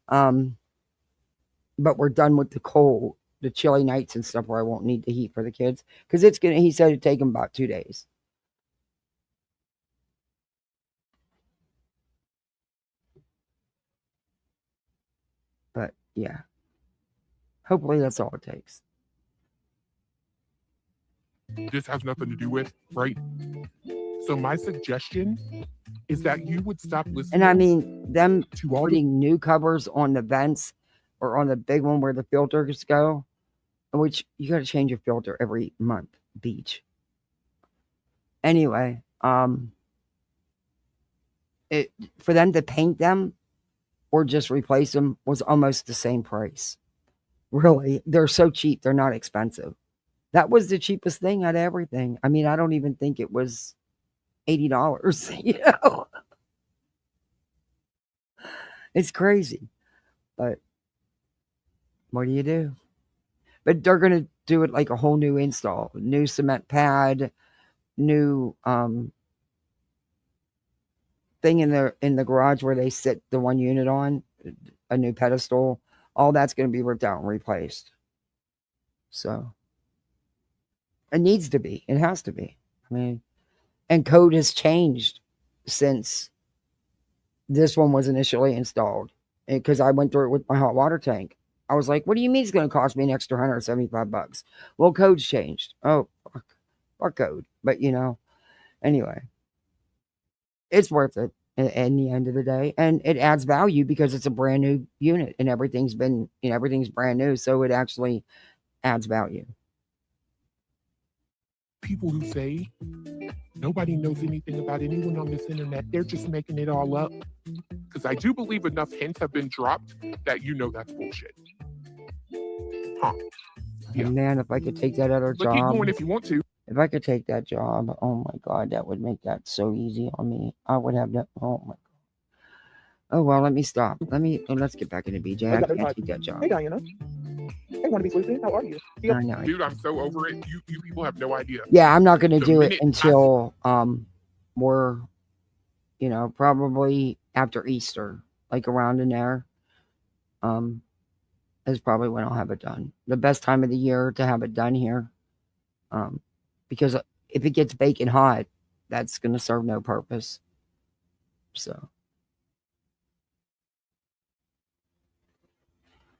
But we're done with the cold, the chilly nights and stuff where I won't need the heat for the kids. Because he said it'd take them about 2 days. But yeah, hopefully that's all it takes. This has nothing to do with, right? So my suggestion is that you would stop listening. And I mean, them putting new covers on the vents or on the big one where the filters go, which you got to change your filter every month, Beach. Anyway, for them to paint them or just replace them was almost the same price. Really, they're so cheap, they're not expensive. That was the cheapest thing out of everything. I mean, I don't even think it was $80, you know. It's crazy. But what do you do? But they're going to do it like a whole new install. New cement pad, new thing in the garage where they sit the one unit on, a new pedestal. All that's going to be ripped out and replaced. So it needs to be. It has to be. I mean, and code has changed since this one was initially installed. Because I went through it with my hot water tank. I was like, what do you mean it's going to cost me an extra $175? Well, code's changed. Oh, fuck code. But, you know, anyway, it's worth it in the end of the day. And it adds value because it's a brand new unit and everything's brand new. So it actually adds value. People who say nobody knows anything about anyone on this internet, they're just making it all up. Because I do believe enough hints have been dropped that you know that's bullshit. Huh. Yeah. Man, if I could take that other job. Keep going if you want to. If I could take that job, oh my God, that would make that so easy on me. I would have that. Oh my God. Oh, well, let me stop. Let's get back into BJ. I can't take that job. Hey, Diana. Hey, want to be sleeping? How are you? I know. Dude, I'm so over it. You people have no idea. Yeah, I'm not going to do it until we're, you know, probably after Easter, like around in there. Is probably when I'll have it done. The best time of the year to have it done here. Because if it gets baking hot, that's going to serve no purpose. So.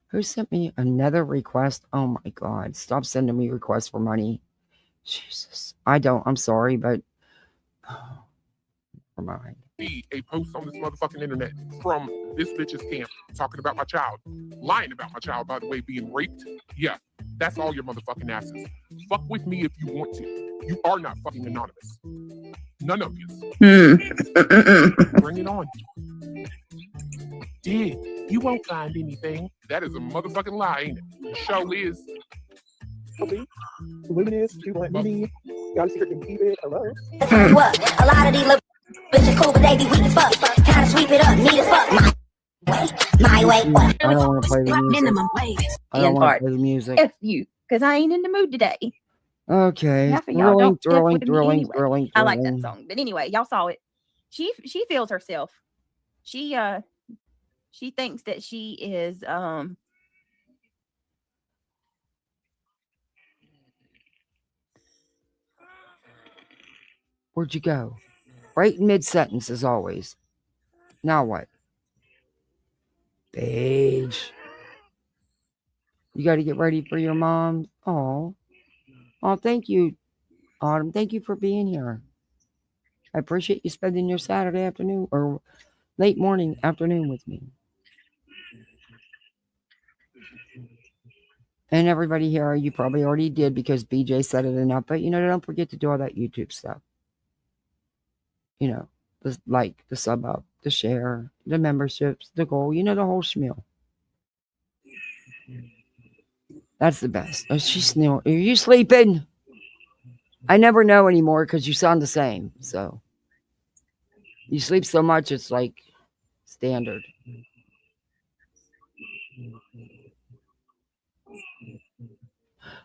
Who sent me another request? Oh my God. Stop sending me requests for money. Jesus. I'm sorry, but never mind. See a post on this motherfucking internet from this bitch's camp talking about my child. Lying about my child, by the way, being raped. Yeah, that's all your motherfucking asses. Fuck with me if you want to. You are not fucking anonymous. None of you. Bring it on. Dude, you won't find anything. That is a motherfucking lie, ain't it? The show is. Okay. Luminous, you want me? Got a secret and keep it. Hello. What? A lot of these little bitches cool, but they be weak as fuck. Kinda sweep it up, need as fuck. My way. I don't want to play the music. Minimum wage. I don't want to play the music. F you, because I ain't in the mood today. Okay. Thrilling. Thrilling. I like that song. But anyway, y'all saw it. She feels herself. She thinks that she is Where'd you go? Right in mid-sentence as always. Now what? Paige. You got to get ready for your mom. Oh, thank you, Autumn. Thank you for being here. I appreciate you spending your Saturday afternoon or late morning afternoon with me. And everybody here, you probably already did because BJ said it enough. But, don't forget to do all that YouTube stuff. The like, the sub up, the share, the memberships, the goal, the whole schmeal. That's the best. Oh, she's snoring. Are you sleeping? I never know anymore because you sound the same. So you sleep so much, it's like standard.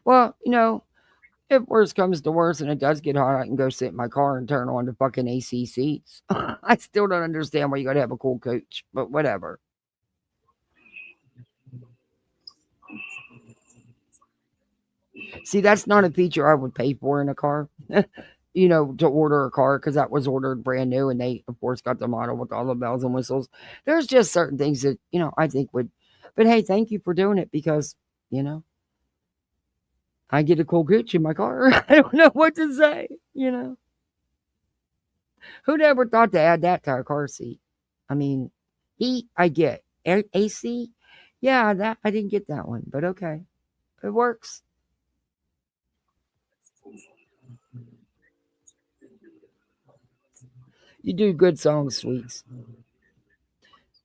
Well, if worse comes to worse and it does get hot, I can go sit in my car and turn on the fucking AC seats. I still don't understand why you got to have a cool coach, but whatever. See, that's not a feature I would pay for in a car, to order a car because that was ordered brand new and they, of course, got the model with all the bells and whistles. There's just certain things that, I think would, but hey, thank you for doing it because, I get a cool gooch in my car. I don't know what to say, Who never thought to add that to our car seat? I mean, heat, I get. AC, yeah, that I didn't get that one, but okay. It works. You do good songs, sweets.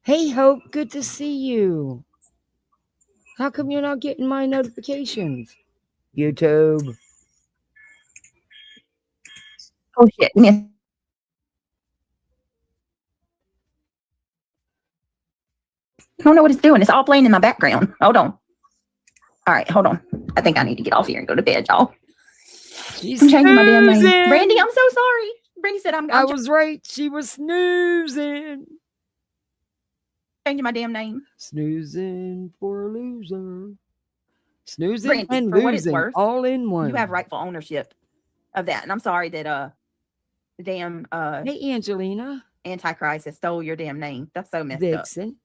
Hey, Hope, good to see you. How come you're not getting my notifications? YouTube. Oh shit. I don't know what it's doing. It's all playing in my background. Hold on. All right, hold on. I think I need to get off here and go to bed, y'all. I'm changing my damn name. Brandy, I'm so sorry. Brandy said I was right. She was snoozing. Changing my damn name. Snoozing for a loser. Snoozing Brandy, and for losing what it's worth, all in one. You have rightful ownership of that. And I'm sorry that the damn hey, Angelina. Antichrist has stole your damn name. That's so messed Vixen.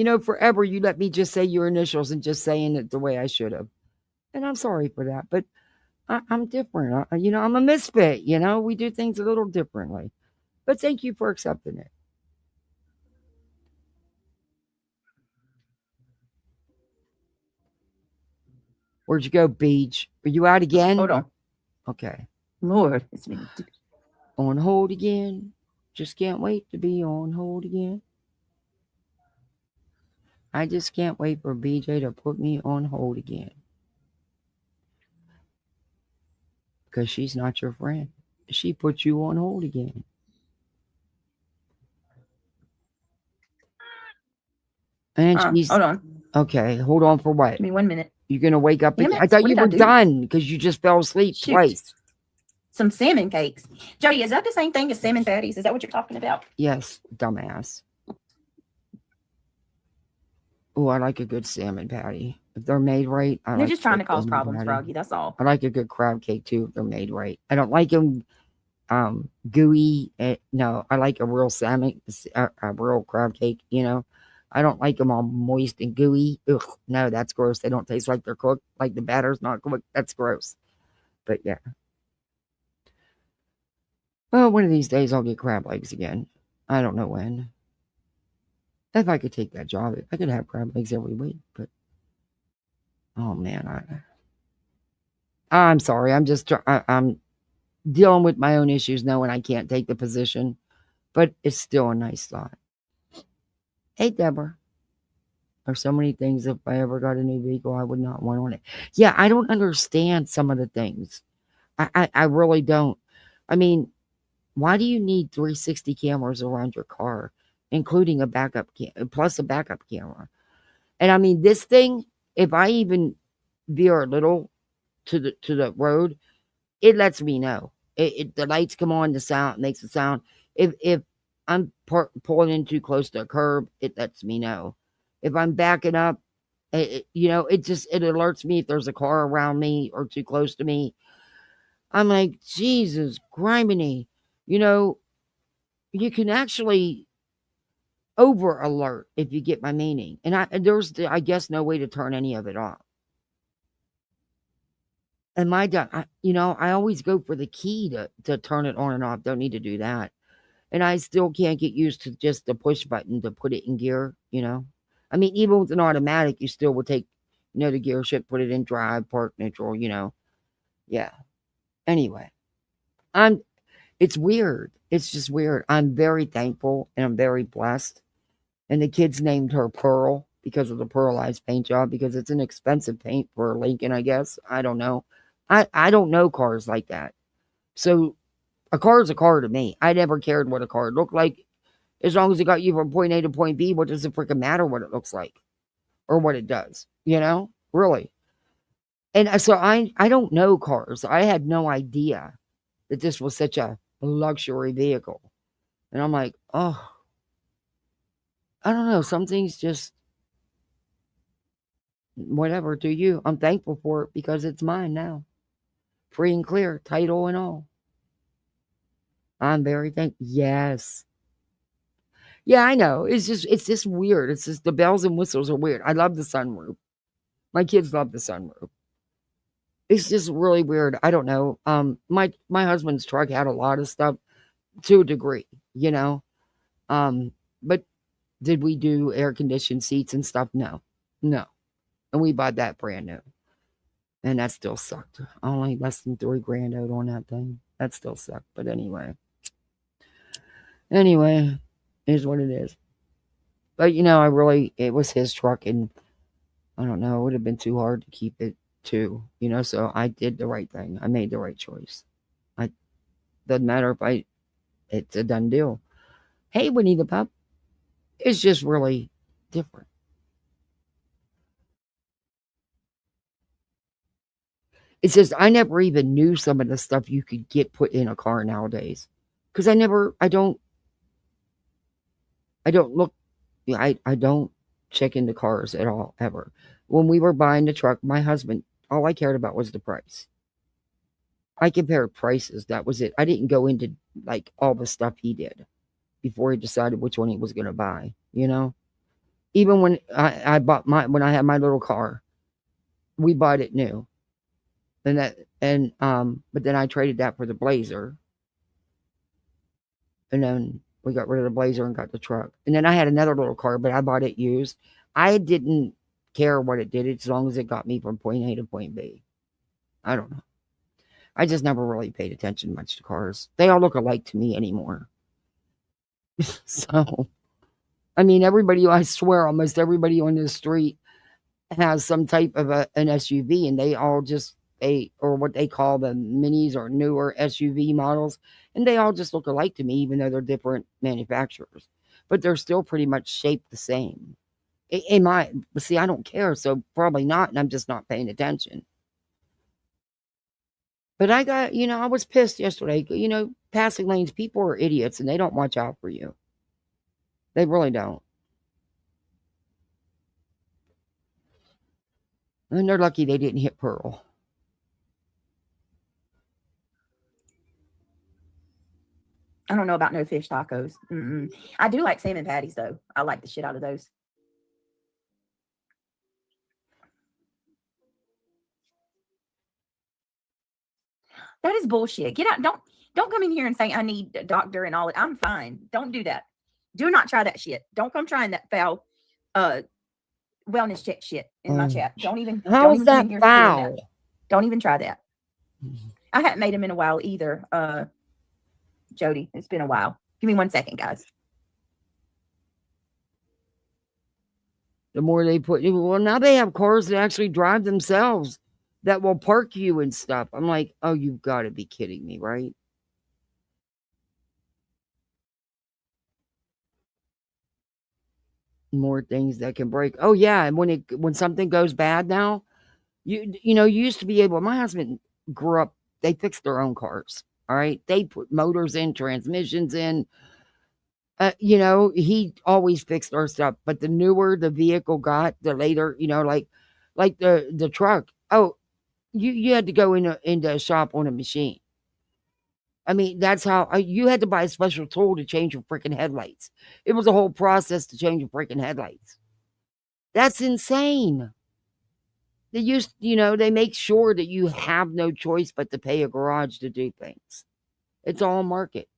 Up. Forever you let me just say your initials and just saying it the way I should have. And I'm sorry for that. But I'm different. I'm a misfit. We do things a little differently. But thank you for accepting it. Where'd you go, Beach? Are you out again? Hold on. Okay. Lord, it's me. On hold again. Just can't wait to be on hold again. I just can't wait for BJ to put me on hold again. Because she's not your friend. She put you on hold again. And she's... Hold on. Okay, hold on for what? Give me 1 minute. You're going to wake up again? I thought you were done because you just fell asleep twice. Some salmon cakes. Jody, is that the same thing as salmon patties? Is that what you're talking about? Yes, dumbass. Oh, I like a good salmon patty. If they're made right, They're just trying to cause problems, Froggy. That's all. I like a good crab cake too if they're made right. I don't like them gooey. No, I like a real salmon, a real crab cake. I don't like them all moist and gooey. Ugh, no, that's gross. They don't taste like they're cooked. Like the batter's not cooked. That's gross. But yeah. Well, one of these days I'll get crab legs again. I don't know when. If I could take that job, I could have crab legs every week. But oh man, I'm sorry. I'm dealing with my own issues knowing I can't take the position, but it's still a nice thought. Hey, Deborah. There's so many things. If I ever got a new vehicle, I would not want on it. Yeah, I don't understand some of the things. I really don't. I mean, why do you need 360 cameras around your car, including a backup plus a backup camera? And I mean, this thing, if I even veer a little to the road, it lets me know. The lights come on, the sound makes a sound. If I'm pulling in too close to a curb, it lets me know. If I'm backing up, it alerts me if there's a car around me or too close to me. I'm like, Jesus, criminy. You can actually over alert, if you get my meaning. And there's, I guess, no way to turn any of it off. And I always go for the key to turn it on and off. Don't need to do that. And I still can't get used to just the push button to put it in gear, I mean, even with an automatic, you still would take, the gear shift, put it in drive, park, neutral, Yeah. Anyway, it's weird. It's just weird. I'm very thankful and I'm very blessed. And the kids named her Pearl because of the pearlized paint job, because it's an expensive paint for a Lincoln, I guess. I don't know. I don't know cars like that. So a car is a car to me. I never cared what a car looked like. As long as it got you from point A to point B, what does it freaking matter what it looks like or what it does? Really. And so I don't know cars. I had no idea that this was such a luxury vehicle. And I'm like, oh, I don't know. Some things just, whatever, to you. I'm thankful for it because it's mine now. Free and clear, title and all. I'm very thankful. Yes. Yeah, I know. It's just weird. It's just the bells and whistles are weird. I love the sunroof. My kids love the sunroof. It's just really weird. I don't know. My husband's truck had a lot of stuff to a degree, But did we do air conditioned seats and stuff? No. And we bought that brand new. And that still sucked. Only less than $3,000 out on that thing. That still sucked. But anyway, is what it is. But it was his truck, and I don't know, it would have been too hard to keep it too, so I did the right thing. I made the right choice. Doesn't matter if it's a done deal. Hey, Winnie the Pup. It's just really different. It's just, I never even knew some of the stuff you could get put in a car nowadays. Because I don't look, I don't check into cars at all, ever. When we were buying the truck, my husband, all I cared about was the price. I compared prices. That was it. I didn't go into like all the stuff he did before he decided which one he was going to buy, Even when I bought when I had my little car, we bought it new. But then I traded that for the Blazer. And then we got rid of the Blazer and got the truck. And then I had another little car, but I bought it used. I didn't care what it did as long as it got me from point A to point B. I don't know. I just never really paid attention much to cars. They all look alike to me anymore. So, I mean, I swear almost everybody on the street has some type of an SUV, and they all or what they call the minis or newer SUV models, and they all just look alike to me, even though they're different manufacturers. But they're still pretty much shaped the same. See, I don't care, so probably not, and I'm just not paying attention. But I got, I was pissed yesterday. Passing lanes, people are idiots, and they don't watch out for you. They really don't. And they're lucky they didn't hit Pearl. I don't know about no fish tacos. I do like salmon patties, though. I like the shit out of those. That is bullshit. Get out. Don't come in here and say I need a doctor and all that. I'm fine. Don't do that. Do not try that shit. Don't come trying that foul wellness check shit in my chat. Don't even come in here foul? That. Don't even try that. I haven't made them in a while either. Jody, it's been a while. Give me 1 second, guys. The more they put, well, now they have cars that actually drive themselves that will park you and stuff. I'm like, oh, you've got to be kidding me, right? More things that can break. Oh yeah, and when something goes bad now, you used to be able. My husband grew up. They fixed their own cars. All right, they put motors in, transmissions in, He always fixed our stuff, but the newer the vehicle got, the later, like the truck. Oh, you had to go into a shop on a machine. I mean, that's how you had to buy a special tool to change your freaking headlights. It was a whole process to change your freaking headlights. That's insane. They make sure that you have no choice but to pay a garage to do things. It's all market.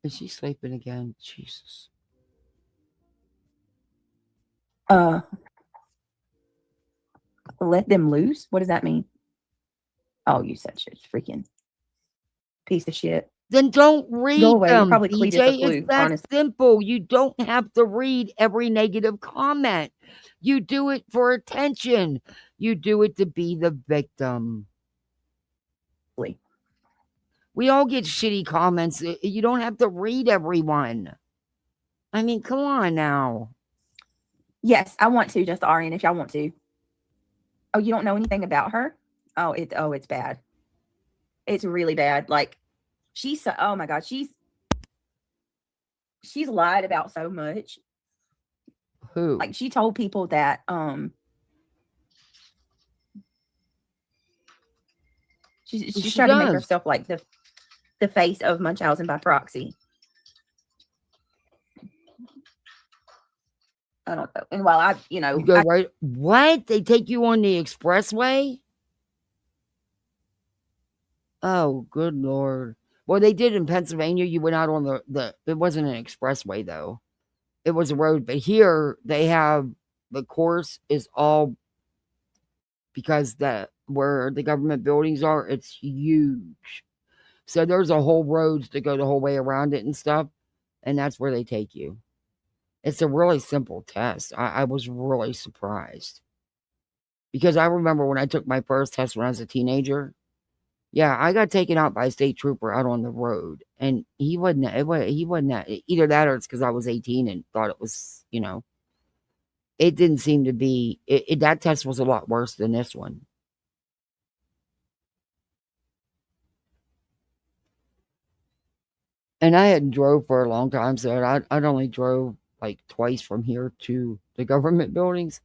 Is she sleeping again? Jesus. Let them loose? What does that mean? Oh, you such a freaking piece of shit. Then don't read Go away. You're them. probably Cletus BJ, or Clue, it's that honestly. simple. You don't have to read every negative comment. You do it for attention. You do it to be the victim. We all get shitty comments. You don't have to read everyone. I mean, come on now. Yes, I want to, just Arian, if y'all want to. Oh, you don't know anything about her? Oh, it's bad. It's really bad. Like, oh my God, she's lied about so much. Who? Like, she told people that she's trying to make herself like the face of Munchausen by proxy. I don't know. And while you go right. What? They take you on the expressway? Oh, good Lord. Well, they did in Pennsylvania. You went out on it wasn't an expressway though. It was a road. But here they have the course is all because where the government buildings are, it's huge. So there's a whole roads that go the whole way around it and stuff. And that's where they take you. It's a really simple test. I was really surprised. Because I remember when I took my first test when I was a teenager. Yeah, I got taken out by a state trooper out on the road. And he wasn't either that or it's because I was 18 and thought it was, it didn't seem to be, that test was a lot worse than this one. And I hadn't drove for a long time, so I'd only drove like twice from here to the government buildings.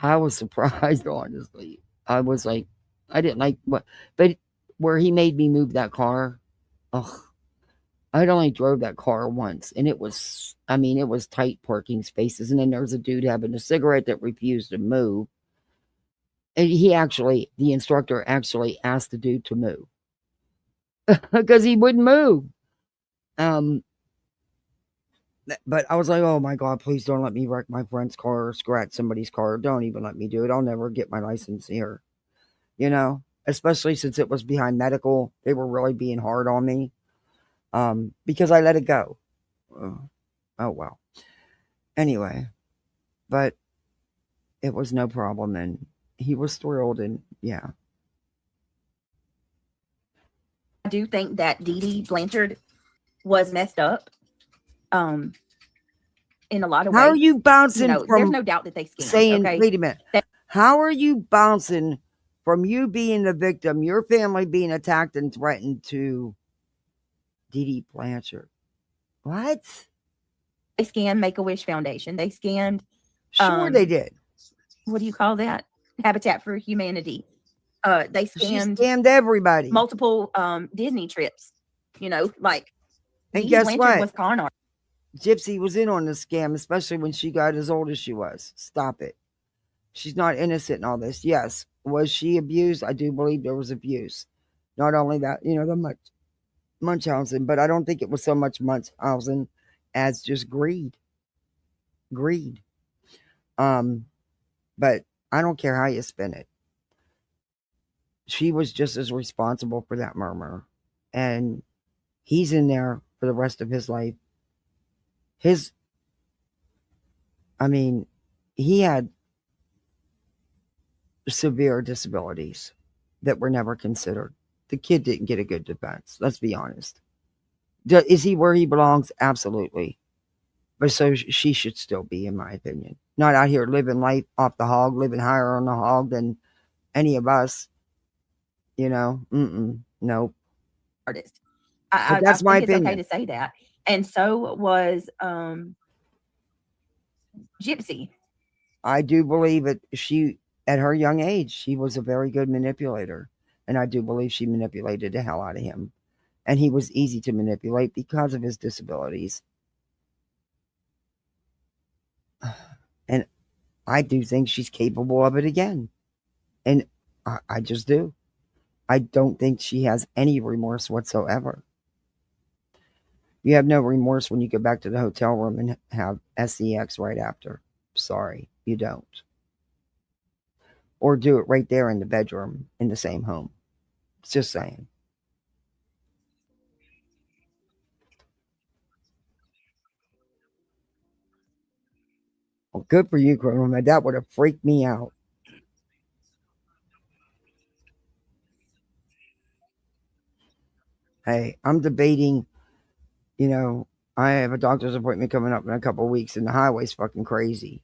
I was surprised, honestly. I was like, I didn't like but where he made me move that car, I'd only drove that car once, and it was tight parking spaces, and then there was a dude having a cigarette that refused to move. And the instructor actually asked the dude to move. Because he wouldn't move. But I was like, oh my God, please don't let me wreck my friend's car or scratch somebody's car. Don't even let me do it. I'll never get my license here. Especially since it was behind medical. They were really being hard on me. Because I let it go. Oh well. Anyway, but it was no problem, and he was thrilled, and yeah. I do think that Dee Dee Blanchard was messed up. In a lot of ways. How are you bouncing from there's no doubt that they scammed, saying, okay? wait a minute. How are you bouncing from you being the victim, your family being attacked and threatened, to Dee Dee Blanchard? What? They scammed Make-A-Wish Foundation. They scammed. Sure, they did. What do you call that? Habitat for Humanity. They scammed everybody. Multiple Disney trips. Like. And guess what? Was con art. Gypsy was in on the scam, especially when she got as old as she was. Stop it. She's not innocent in all this. Yes. Was she abused? I do believe there was abuse. Not only that, the Munchausen, but I don't think it was so much Munchausen as just greed. Greed. But I don't care how you spin it. She was just as responsible for that murmur. And he's in there for the rest of his life. He had severe disabilities that were never considered. The kid didn't get a good defense. Let's be honest. Is he where he belongs? Absolutely. But so she should still be, in my opinion. not out here living life off the hog, living higher on the hog than any of us. You know, nope. Artist. But that's my think it's okay opinion. to say that. And so was Gypsy. I do believe it. She, at her young age, she was a very good manipulator. And I do believe she manipulated the hell out of him. And he was easy to manipulate because of his disabilities. And I do think she's capable of it again. And I just do. I don't think she has any remorse whatsoever. You have no remorse when you go back to the hotel room and have sex right after. Sorry, you don't. Or do it right there in the bedroom in the same home. Just saying. Well, good for you, Grandma. That would have freaked me out. Hey, I'm debating, you know, I have a doctor's appointment coming up in a couple of weeks, and the highway's fucking crazy.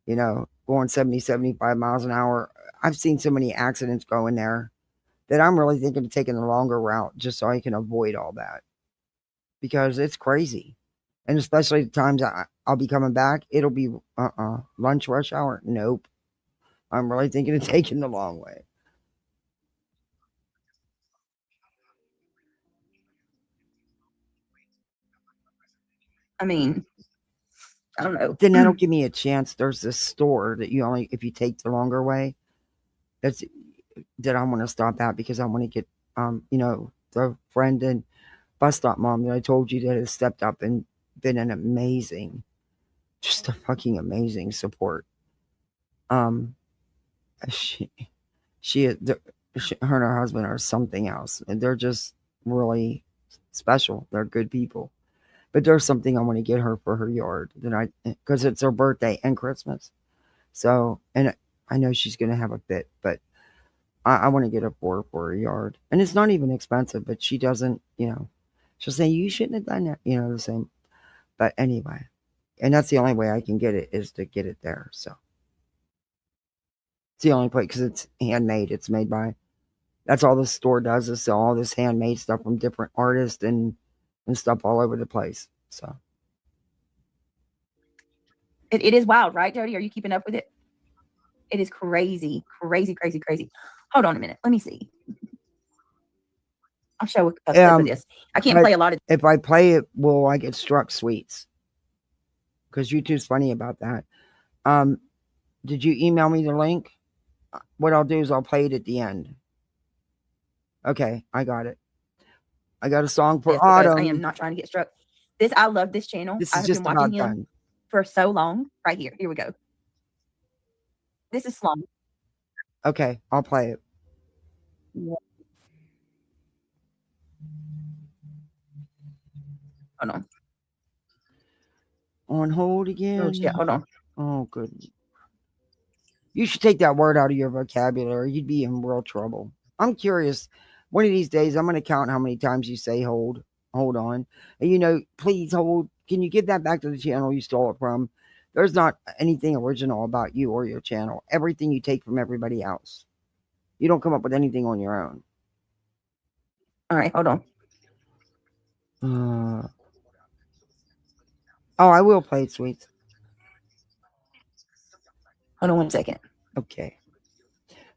You know, going 70, 75 miles an hour. I've seen so many accidents going there that I'm really thinking of taking the longer route just so I can avoid all that. Because it's crazy. And especially the times I'll be coming back, it'll be lunch rush hour. Nope. I'm really thinking of taking the long way. I mean, I don't know. Then that'll give me a chance. There's this store that you only, if you take the longer way, that I want to stop at because I want to get, you know, the friend and bus stop mom that I told you that has stepped up and been an amazing, just a fucking amazing support. She her and her husband are something else, and they're just really special. They're good people. But there's something I want to get her for her yard that because it's her birthday and Christmas. So, and I know she's going to have a fit, but I want to get her for her yard. And it's not even expensive, but she doesn't, you know, she'll say, you shouldn't have done that, you know, the same. But anyway, and that's the only way I can get it is to get it there. So it's the only place because it's handmade. It's made by, that's all the store does is sell all this handmade stuff from different artists and stuff all over the place. So it is wild, right, Jody? Are you keeping up with it? It is crazy, crazy, crazy, crazy. Hold on a minute. Let me see. I'll show a clip of this. I can't play a lot of. If I play it, will I get struck sweets? Because YouTube's funny about that. Did you email me the link? What I'll do is I'll play it at the end. Okay, I got it. I got a song for Autumn. I am not trying to get struck. I love this channel. This is just been watching him for so long. Right here. Here we go. This is Slum. Okay, I'll play it. Yeah. Hold on. On hold again? Oh, shit. Hold on. Oh, good. You should take that word out of your vocabulary. You'd be in real trouble. I'm curious. One of these days, I'm going to count how many times you say hold on. And, you know, please hold. Can you give that back to the channel you stole it from? There's not anything original about you or your channel. Everything you take from everybody else. You don't come up with anything on your own. All right, hold on. Oh, I will play it, sweets. Hold on 1 second. Okay.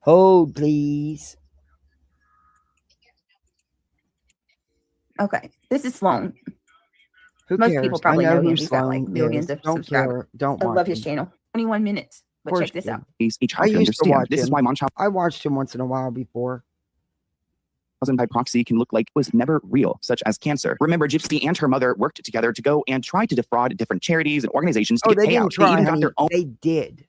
Hold, please. Okay, this is Sloan. Who Most cares? people probably know him. Who He's got like millions of Don't subscribers. care. Don't I watch love his him. channel. 21 minutes. But check this out. Each I child to used to understand. watch This him. is why Mom Child I watched him once in a while before. by proxy can look like it was never real, such as cancer. Remember, Gypsy and her mother worked together to go and try to defraud different charities and organizations to get They payouts. didn't try, they even honey. got their own. They did.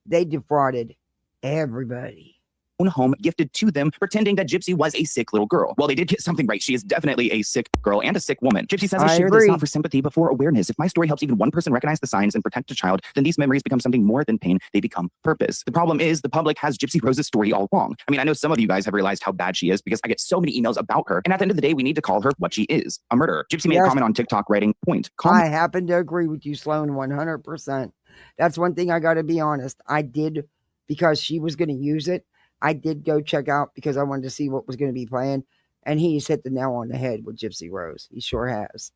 They defrauded everybody. Home gifted to them, pretending that Gypsy was a sick little girl. Well, they did get something right. She is definitely a sick girl and a sick woman. Gypsy says, I share this not for sympathy, but for awareness. If my story helps even one person recognize the signs and protect a child, then these memories become something more than pain. They become purpose. The problem is the public has Gypsy Rose's story all wrong. I mean, I know some of you guys have realized how bad she is because I get so many emails about her. And at the end of the day, we need to call her what she is, a murderer. Gypsy made a comment on TikTok writing, point. I happen to agree with you, Sloan, 100%. That's one thing I got to be honest. I did, because she was going to use it, I did go check out because I wanted to see what was going to be playing. And he's hit the nail on the head with Gypsy Rose. He sure has.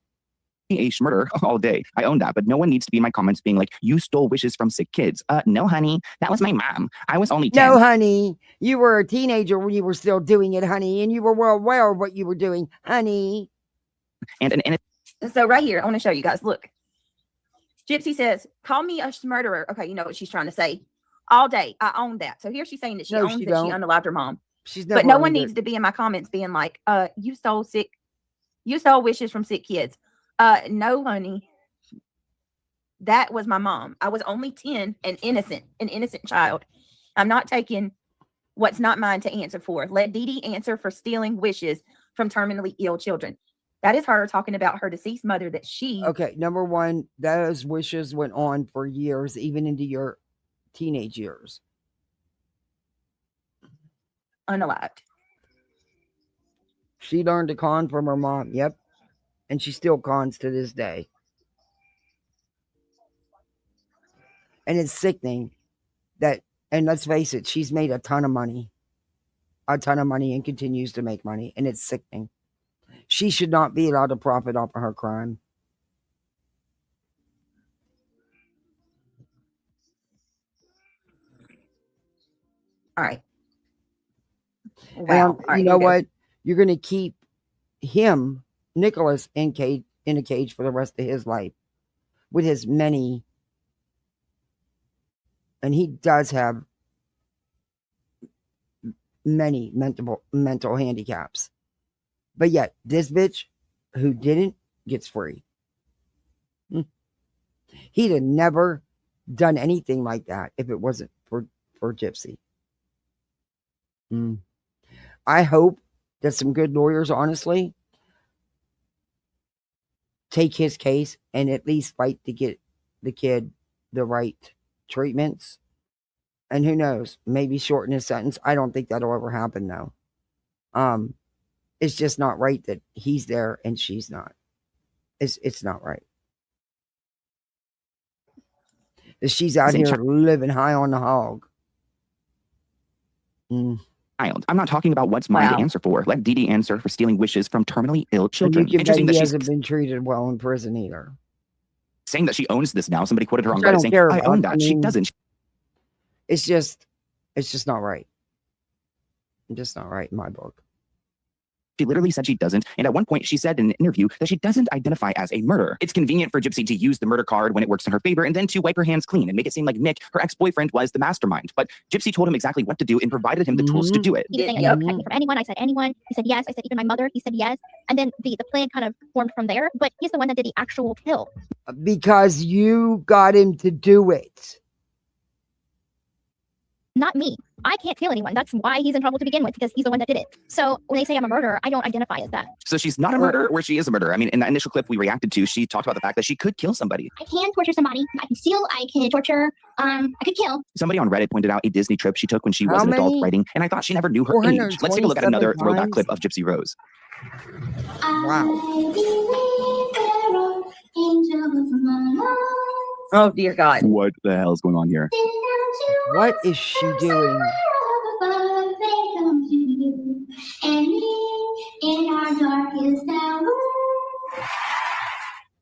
Murder all day. I own that, but no one needs to be in my comments being like, you stole wishes from sick kids. No, honey, that was my mom. I was only 10. No, honey, you were a teenager when you were still doing it, honey, and you were well aware of what you were doing, honey. And so right here, I want to show you guys. Look, Gypsy says, "Call me a murderer." Okay, you know what she's trying to say. All day, I own that. So here she's saying that she owns that she unalived her mom. But no one needs to be in my comments being like, you stole wishes from sick kids." No, honey. That was my mom. I was only 10 and innocent, an innocent child. I'm not taking what's not mine to answer for. Let Dee Dee answer for stealing wishes from terminally ill children. That is her talking about her deceased mother that she... Okay, number one, those wishes went on for years, even into your teenage years. Unalived. She learned to con from her mom. Yep. And she still cons to this day. And it's sickening that, and let's face it, she's made a ton of money. And continues to make money. And it's sickening. She should not be allowed to profit off of her crime. All right. Wow. And you know what? You're going to keep him, Nicholas, in a cage for the rest of his life with his many, and he does have many mental handicaps. But yet, this bitch who didn't gets free. He'd have never done anything like that if it wasn't for Gypsy. I hope that some good lawyers, honestly, take his case and at least fight to get the kid the right treatments. And who knows, maybe shorten his sentence. I don't think that'll ever happen, though. It's just not right that he's there and she's not. It's not right. She's out here living high on the hog. I'm not talking about what's mine to answer for. Let Dee Dee answer for stealing wishes from terminally ill children. And you can bet he hasn't been treated well in prison either. Saying that she owns this now. Somebody quoted her on Reddit saying, I own that. She doesn't. It's just not right. It's just not right in my book. She literally said she doesn't. And at one point, she said in an interview that she doesn't identify as a murderer. It's convenient for Gypsy to use the murder card when it works in her favor and then to wipe her hands clean and make it seem like Nick, her ex-boyfriend, was the mastermind. But Gypsy told him exactly what to do and provided him the tools to do it. He was saying, protect me from anyone. I said, anyone. He said, yes. I said, even my mother. He said, yes. And then the plan kind of formed from there. But he's the one that did the actual kill. Because you got him to do it. Not me. I can't kill anyone. That's why he's in trouble to begin with, because he's the one that did it. So when they say I'm a murderer, I don't identify as that. So she's not a murderer, or she is a murderer. I mean, in that initial clip we reacted to, she talked about the fact that she could kill somebody. I can torture somebody. I can steal. I can torture. I could kill. Somebody on Reddit pointed out a Disney trip she took when she was an adult writing, and I thought she never knew her age. Let's take a look at another throwback clip of Gypsy Rose. Wow. Oh, dear God. What the hell is going on here? What is she doing?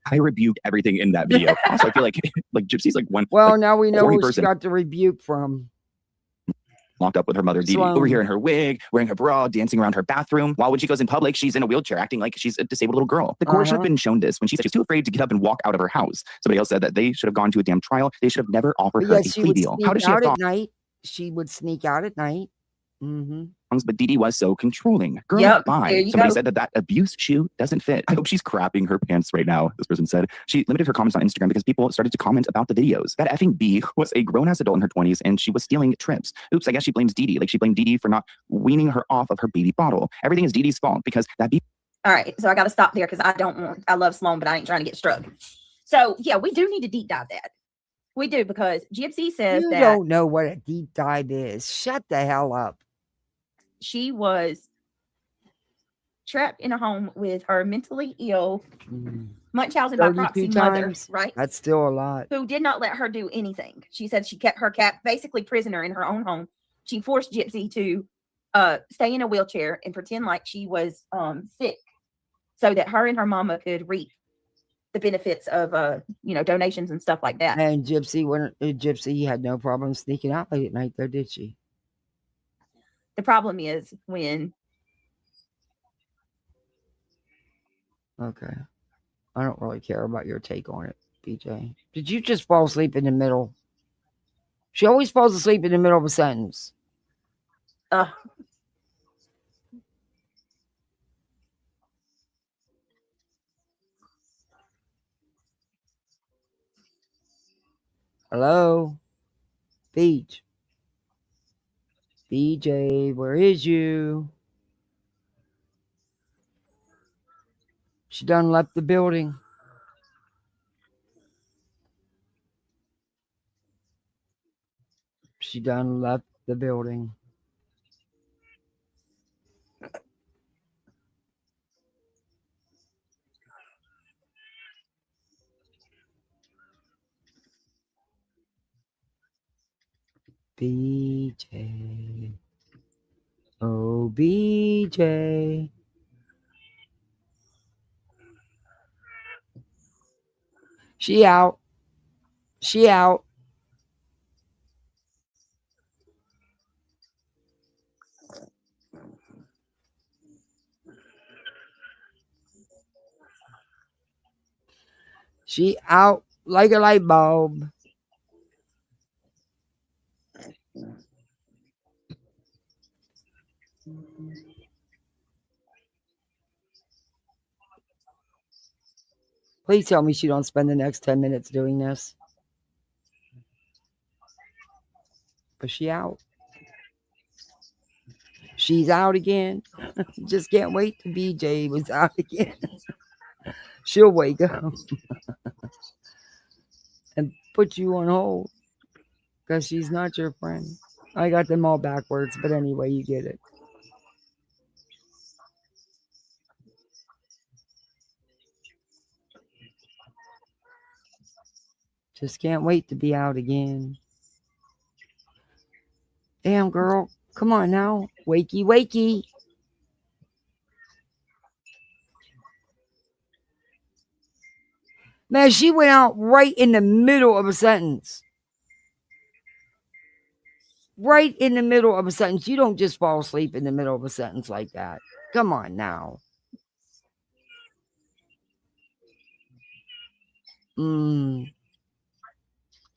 I rebuked everything in that video. Also, I feel like Gypsy's like one. Well, now we know where she got the rebuke from. Locked up with her mother, Dee Dee, over here in her wig, wearing her bra, dancing around her bathroom. While when she goes in public, she's in a wheelchair, acting like she's a disabled little girl. The court should have been shown this when she said she's too afraid to get up and walk out of her house. Somebody else said that they should have gone to a damn trial. They should have never offered her a plea deal. How does she have thought? She would sneak out at night. But Dee Dee was so controlling. Girl, bye. Somebody said that abuse shoe doesn't fit. I hope she's crapping her pants right now, this person said. She limited her comments on Instagram because people started to comment about the videos. That effing B was a grown-ass adult in her 20s and she was stealing trips. Oops, I guess she blames Dee Dee. Like she blamed Dee Dee for not weaning her off of her baby bottle. Everything is Dee Dee's fault because that B. All right, so I got to stop there because I love Sloan, but I ain't trying to get struck. So yeah, we do need to deep dive that. We do, because Gypsy says you that. You don't know what a deep dive is. Shut the hell up. She was trapped in a home with her mentally ill Munchausen by 32 proxy mother, times? right? That's still a lot. Who did not let her do anything. She said she kept her cat basically prisoner in her own home. She forced Gypsy to stay in a wheelchair and pretend like she was sick so that her and her mama could reap the benefits of donations and stuff like that. And Gypsy had no problem sneaking out late at night, though, did she? The problem is when. Okay. I don't really care about your take on it, BJ. Did you just fall asleep in the middle? She always falls asleep in the middle of a sentence. Hello? Beach. BJ, where is you? She done left the building. She done left the building. BJ. Oh, BJ. She out. She out. She out like a light bulb. Please tell me she don't spend the next 10 minutes doing this. But she out. She's out again. Just can't wait till BJ was out again. She'll wake up and put you on hold because she's not your friend. I got them all backwards, but anyway, you get it. Just can't wait to be out again. Damn, girl. Come on now. Wakey, wakey. Man, she went out right in the middle of a sentence. Right in the middle of a sentence. You don't just fall asleep in the middle of a sentence like that. Come on now.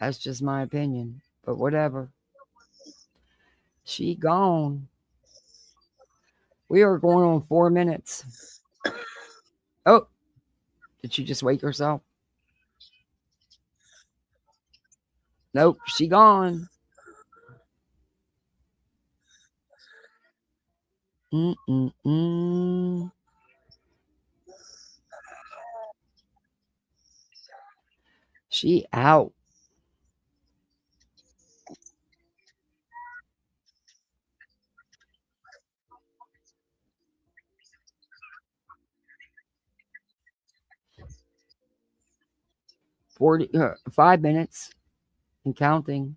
That's just my opinion. But whatever. She gone. We are going on 4 minutes. Oh, did she just wake herself? Nope, she gone. She out. $45 minutes and counting.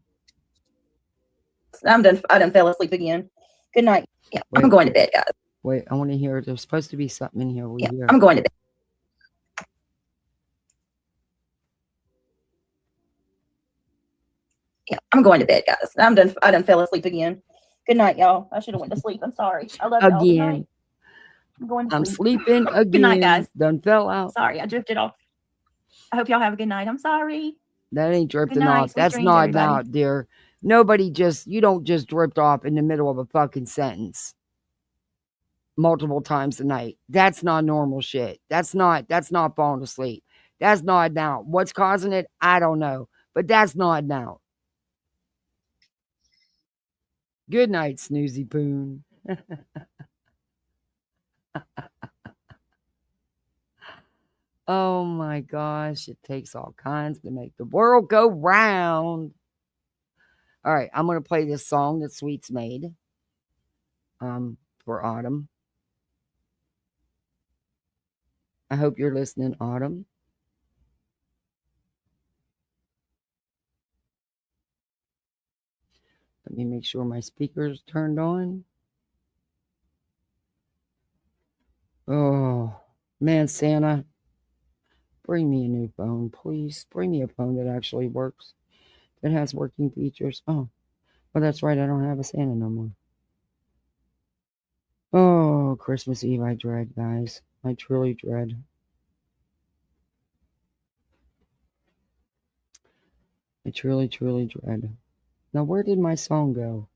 I'm done. I done fell asleep again. Good night. Yeah, Wait, I'm going to bed, guys. Wait, I want to hear. There's supposed to be something in here. Yeah, I'm going to bed. Yeah, I'm going to bed, guys. I'm done. I done fell asleep again. Good night, y'all. I should have went to sleep. I'm sorry. I love y'all. Good night. I'm going to sleep. Sleeping again. Good night, guys. Done fell out. Sorry, I drifted off. I hope y'all have a good night. I'm sorry. That ain't drifting Good night. off. Sweet That's dreams, nodding everybody. out, dear. You don't just drift off in the middle of a fucking sentence multiple times a night. That's not normal shit. That's not falling asleep. That's nodding out. What's causing it? I don't know. But that's nodding out. Good night, Snoozy Poon. Oh my gosh, it takes all kinds to make the world go round. All right, I'm going to play this song that Sweet's made for Autumn. I hope you're listening, Autumn. Let me make sure my speaker's turned on. Oh, man, Santa, bring me a new phone, please. Bring me a phone that actually works, that has working features. Oh, well, that's right. I don't have a Santa no more. Oh, Christmas Eve, I dread, guys. I truly dread. I truly, truly dread. Now, where did my song go?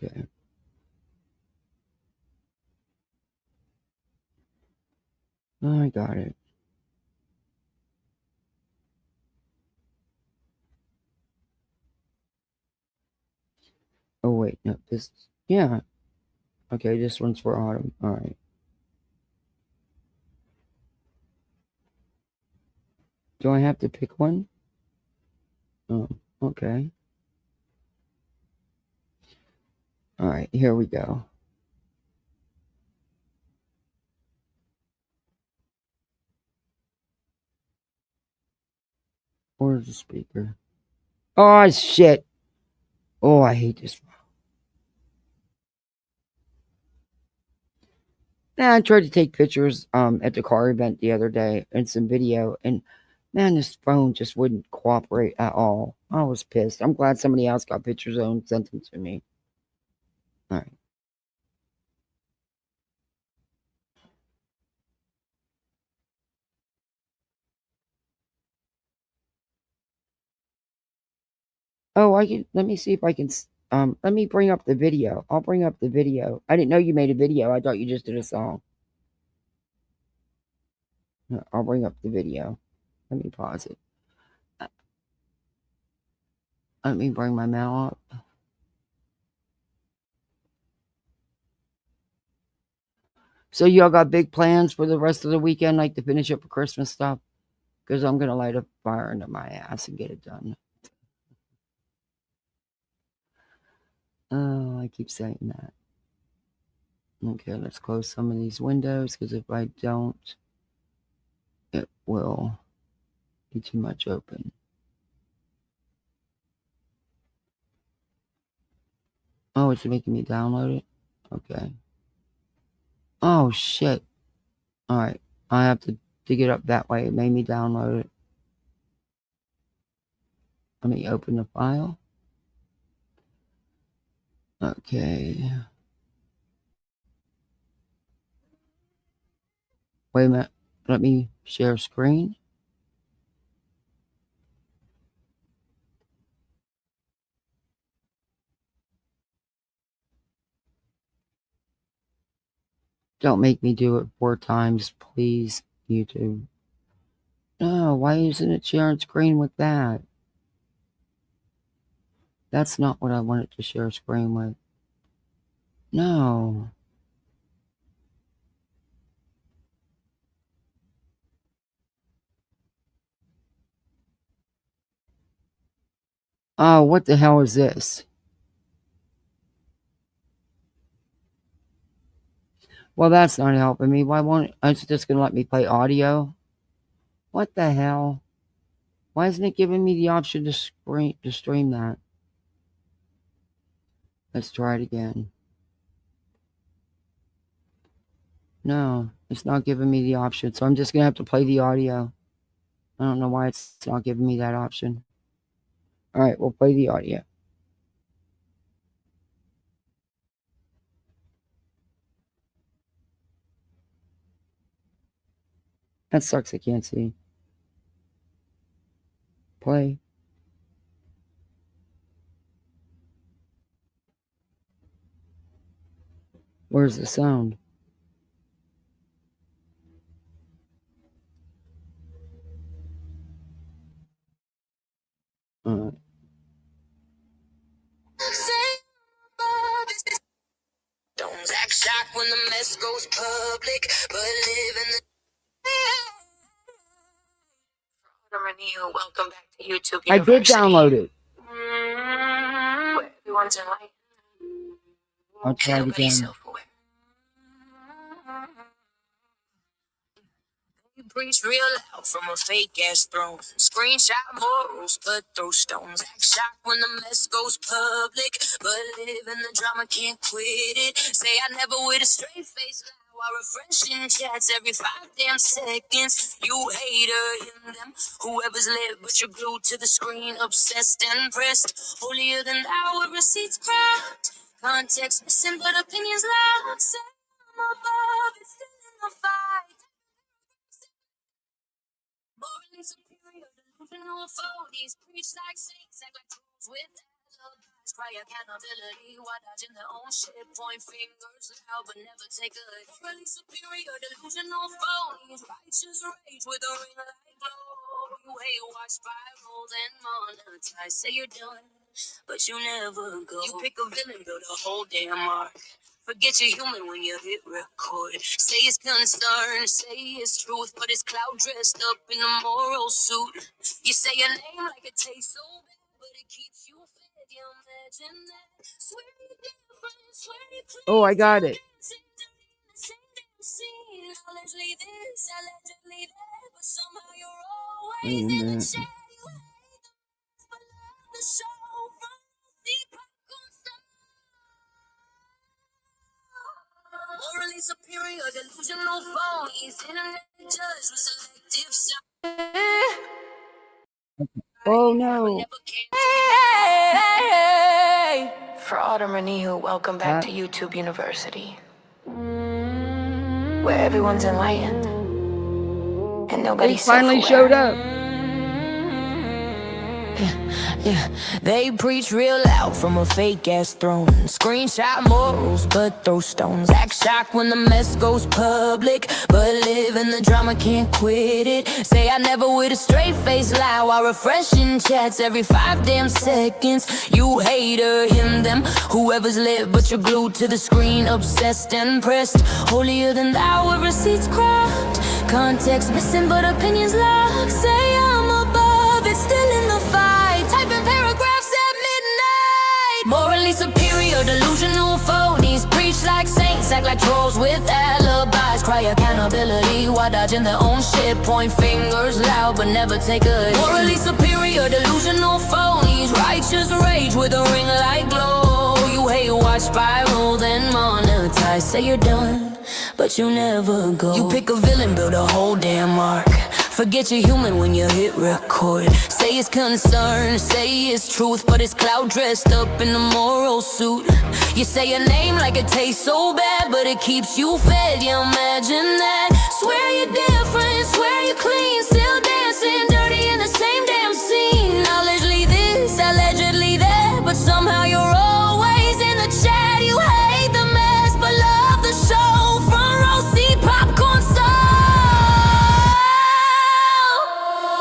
Okay. I got it. Oh, wait, no, this, yeah. Okay, this one's for autumn. All right. Do I have to pick one? Oh, okay. All right, here we go. Where's the speaker? Oh, shit. Oh, I hate this. Yeah, I tried to take pictures at the car event the other day and some video, and man, this phone just wouldn't cooperate at all. I was pissed. I'm glad somebody else got pictures of and sent them to me. All right. Oh, I can. Let me see if I can. Let me bring up the video. I'll bring up the video. I didn't know you made a video. I thought you just did a song. I'll bring up the video. Let me pause it. Let me bring my mail up. So y'all got big plans for the rest of the weekend, like to finish up the Christmas stuff? Because I'm gonna light a fire under my ass and get it done. Oh, I keep saying that. Okay, let's close some of these windows, because if I don't, it will be too much open. Oh, it's making me download it? Okay. Oh, shit. All right. I have to dig it up that way. It made me download it. Let me open the file. Okay. Wait a minute. Let me share screen. Don't make me do it 4 times, please, YouTube. No, why isn't it sharing screen with that? That's not what I wanted to share screen with. No. Oh, what the hell is this? Well, that's not helping me. Why won't it's just gonna let me play audio? What the hell? Why isn't it giving me the option to stream that? Let's try it again. No, it's not giving me the option, so I'm just gonna have to play the audio. I don't know why it's not giving me that option. All right, we'll play the audio. That sucks, I can't see. Play. Where's the sound? Alright. Don't act shocked when the mess goes public, but live in the. Welcome back to YouTube University. I did download it. Everyone's in light. I'll try it again. preach real loud from a fake ass throne. Screenshot morals, but throw stones. Act shocked when the mess goes public, but live in the drama, can't quit it. Say I never with a straight face lie while refreshing chats every 5 damn seconds. You hater, him, them, whoever's lit, but you're glued to the screen, obsessed and pressed. Holier than thou with receipts cracked. Context missing, but opinions loud. Say I'm above, it's still in the fight. Morally superior, delusional authorities preach like saints, act like trolls with alibis, cry accountability while dodging their own shit, point fingers loud but never take a hit. Morally superior, delusional phonies, righteous rage with a ring like glow. You hate watch spiral then monetize, say you're done, but you never go. You pick a villain, build a whole damn arc. Forget you're human when you hit record. Say it's concern, say it's truth, but it's cloud dressed up in a moral suit. You say your name like it tastes so bad, but it keeps you fed. You imagine that. Swear you're different, swear you clean. Oh, I got it. Allegedly this, allegedly that, but somehow you're always Wait a in the minute. chat. You hate the mess, but love the show from the popcorn stuff. Morally superior, delusional phonies, internet judge with selective sound. Oh no. For Autumn Anihu, welcome back to YouTube University, where everyone's enlightened and nobody's finally self-aware. showed up. Yeah, they preach real loud from a fake ass throne. Screenshot morals, but throw stones. Act shocked when the mess goes public, but live in the drama, can't quit it. Say I never with a straight face lie while refreshing chats every 5 damn seconds. You hater, him, them, whoever's lit, but you're glued to the screen, obsessed and pressed. Holier than thou with receipts cracked. Context missing, but opinions locked. Say I'm above, it's still in the fight. Typing paragraphs at midnight. Morally superior, delusional phonies preach like saints, act like trolls with alibis, cry accountability while dodging their own shit, point fingers loud but never take a hit. Morally superior, delusional phonies, righteous rage with a ring like glow. You hate watch spiral then monetize, say you're done, but you never go. You pick a villain, build a whole damn arc. Forget you're human when you hit record. Say it's concern, say it's truth, but it's cloud dressed up in a moral suit. You say your name like it tastes so bad, but it keeps you fed. You imagine that. Swear you're different, swear you're clean, still dancing dirty in the same damn scene. Allegedly this, allegedly that, but somehow you're always in the chat. You hate the mess, but love the show. Front row seat, popcorn style.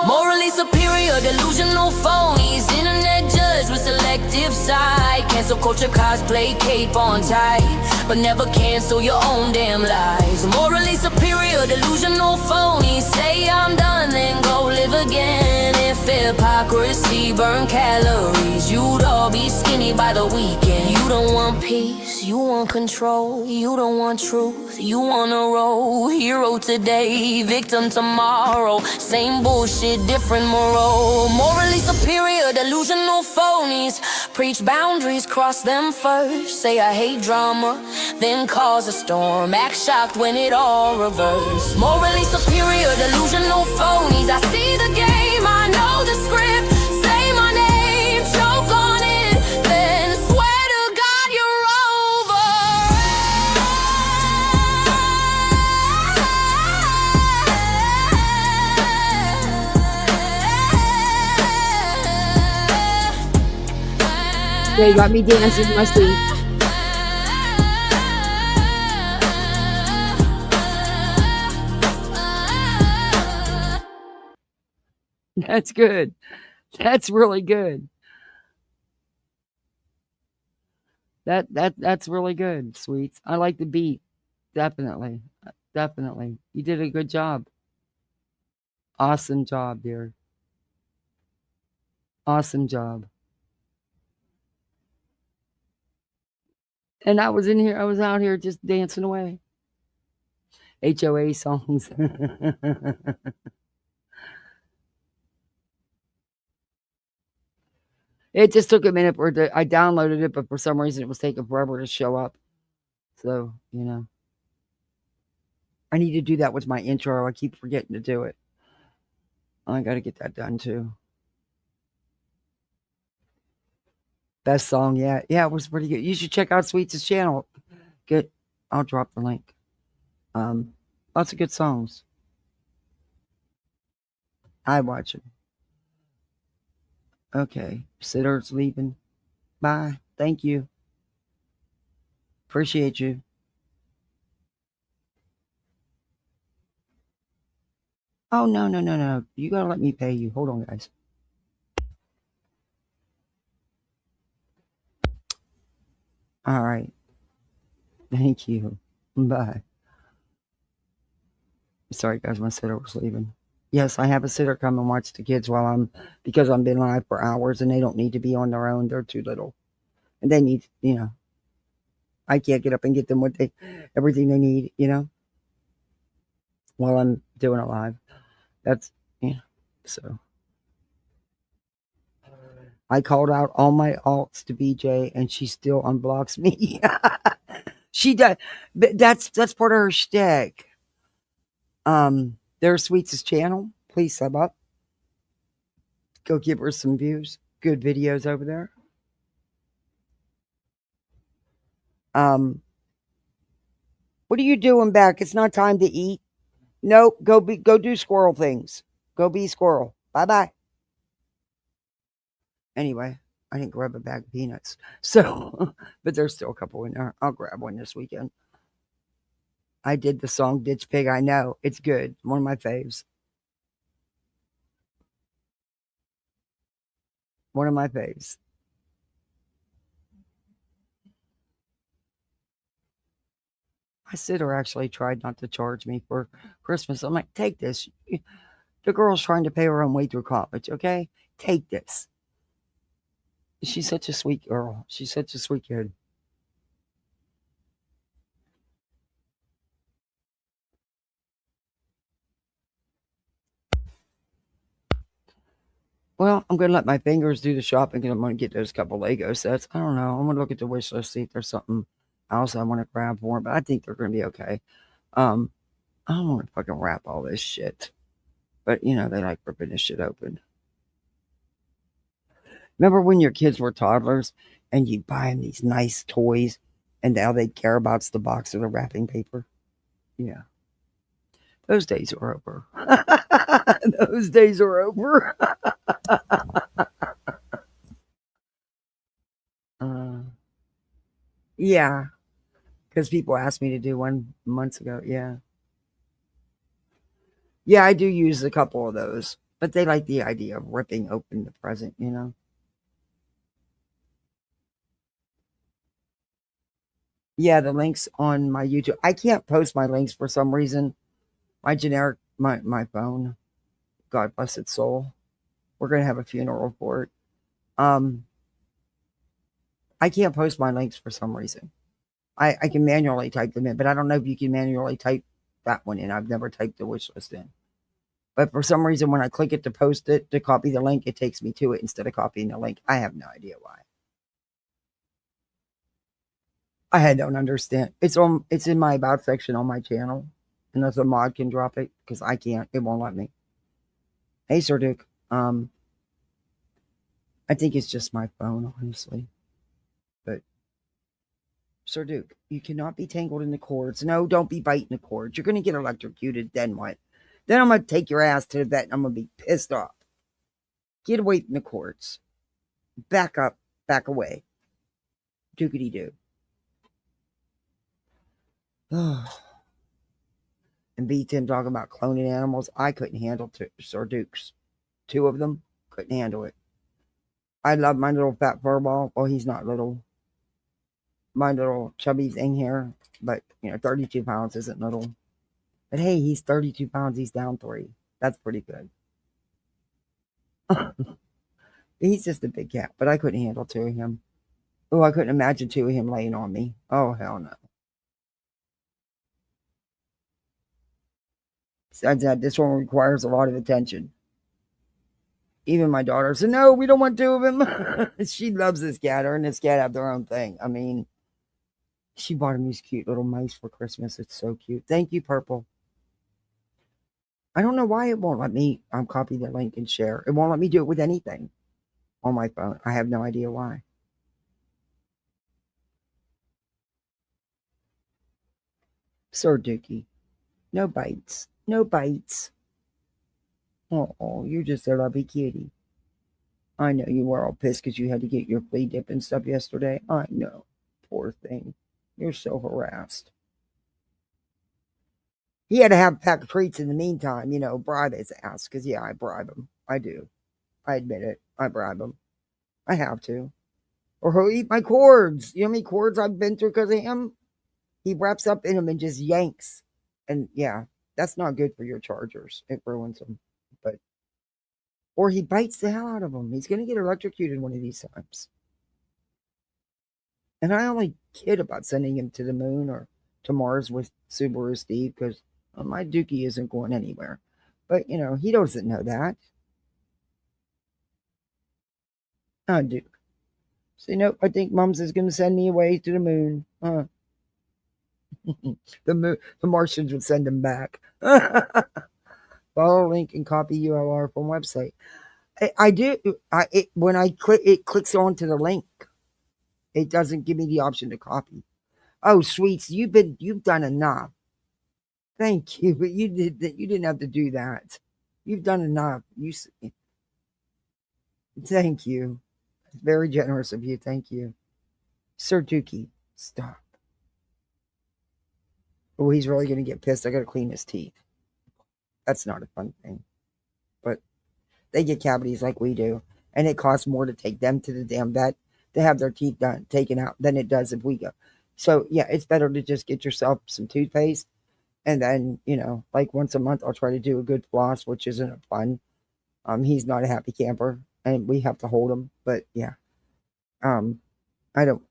Morally superior, delusional phonies, internet judge with selective sight. Cancel culture, cosplay, cape on tight, but never cancel your own damn lies. Morally superior, delusional phonies, say I'm done, then go live again. If hypocrisy burn calories, you'd all be skinny by the weekend. You don't want peace, you want control, you don't want truth, you want a role. Hero today, victim tomorrow, same bullshit, different moral. Morally superior, delusional phonies preach boundaries, cross them first. Say I hate drama, then cause a storm. Act shocked when it all reversed. Morally superior, delusional phonies. I see the game, I know the script. Say my name, choke on it, then swear to God you're over. They got me dancing in my sleep. That's good. That's really good. That's really good, Sweets. I like the beat. Definitely. Definitely. You did a good job. Awesome job, dear. Awesome job. And I was out here just dancing away. HOA songs. It just took a minute for I downloaded it, but for some reason it was taking forever to show up. So, I need to do that with my intro. I keep forgetting to do it. I got to get that done too. Best song yet. Yeah, it was pretty good. You should check out Sweets' channel. Good. I'll drop the link. Lots of good songs. I watch them. Okay. Sitter's leaving. Bye. Thank you. Appreciate you. Oh, no. You got to let me pay you. Hold on, guys. All right. Thank you. Bye. Sorry, guys. My sitter was leaving. Yes, I have a sitter come and watch the kids because I'm been live for hours and they don't need to be on their own. They're too little. And they need, I can't get up and get them everything they need, while I'm doing it live. That's, so. I called out all my alts to BJ and she still unblocks me. She does. That's part of her shtick. There's Sweets' channel. Please sub up. Go give her some views. Good videos over there. What are you doing back? It's not time to eat. Nope. Go do squirrel things. Go be squirrel. Bye-bye. Anyway, I didn't grab a bag of peanuts. So, but there's still a couple in there. I'll grab one this weekend. I did the song Ditch Pig. I know. It's good. One of my faves. One of my faves. My sitter actually tried not to charge me for Christmas. I'm like, take this. The girl's trying to pay her own way through college, okay? Take this. She's such a sweet girl. She's such a sweet kid. Well, I'm going to let my fingers do the shopping and I'm going to get those couple Lego sets. I don't know. I'm going to look at the wish list, see if there's something else I want to grab for them, but I think they're going to be okay. I don't want to fucking wrap all this shit. But, they like ripping this shit open. Remember when your kids were toddlers and you buy them these nice toys and now they care about the box or the wrapping paper? Yeah. Those days are over. Those days are over. Yeah. Because people asked me to do one months ago. Yeah. Yeah, I do use a couple of those. But they like the idea of ripping open the present, Yeah, the links on my YouTube. I can't post my links for some reason. My phone. God bless its soul. We're going to have a funeral for it. I can't post my links for some reason. I can manually type them in, but I don't know if you can manually type that one in. I've never typed the wish list in. But for some reason, when I click it to post it, to copy the link, it takes me to it instead of copying the link. I have no idea why. I don't understand. It's in my about section on my channel. Unless a mod can drop it, because I can't. It won't let me. Hey, Sir Duke. I think it's just my phone, honestly. But Sir Duke, you cannot be tangled in the cords. No, don't be biting the cords. You're going to get electrocuted. Then what? Then I'm going to take your ass to the vet and I'm going to be pissed off. Get away from the cords. Back up. Back away. Dookity doo. And B10 talking about cloning animals. I couldn't handle Sir Duke's. 2 of them. Couldn't handle it. I love my little fat furball. Well, he's not little. My little chubby thing here. But, 32 pounds isn't little. But hey, he's 32 pounds. He's down 3. That's pretty good. He's just a big cat. But I couldn't handle 2 of him. Oh, I couldn't imagine 2 of him laying on me. Oh, hell no. Besides that, this one requires a lot of attention. Even my daughter said, no, we don't want two of them. She loves this cat. Her and this cat have their own thing. I mean, she bought him these cute little mice for Christmas. It's so cute. Thank you, Purple. I don't know why it won't let me copy the link and share. It won't let me do it with anything on my phone. I have no idea why. Sir Dookie. No bites. No bites. Oh, you're just a lovely kitty. I know you were all pissed because you had to get your flea dip and stuff yesterday. I know. Poor thing. You're so harassed. He had to have a pack of treats in the meantime, bribe his ass. Because, yeah, I bribe him. I do. I admit it. I bribe him. I have to. Or he'll eat my cords. You know how many cords I've been through because of him? He wraps up in them and just yanks. And, yeah, that's not good for your chargers. It ruins them. Or he bites the hell out of them. He's going to get electrocuted one of these times. And I only kid about sending him to the moon or to Mars with Subaru Steve because my Dookie isn't going anywhere. But, he doesn't know that. I do. So, nope, I think Mums is going to send me away to the moon. The Martians would send him back. Follow link and copy URL from website. I do. When I click, it clicks onto the link. It doesn't give me the option to copy. Oh, sweets, you've done enough. Thank you, but you didn't have to do that. You've done enough. Thank you. Very generous of you. Thank you, Sir Dookie. Stop. Oh, he's really gonna get pissed. I gotta clean his teeth. That's not a fun thing. But they get cavities like we do, and it costs more to take them to the damn vet to have their teeth taken out than it does if we go. So yeah, it's better to just get yourself some toothpaste, and then like once a month I'll try to do a good floss, which isn't fun. He's not a happy camper, and we have to hold him. But yeah, I don't,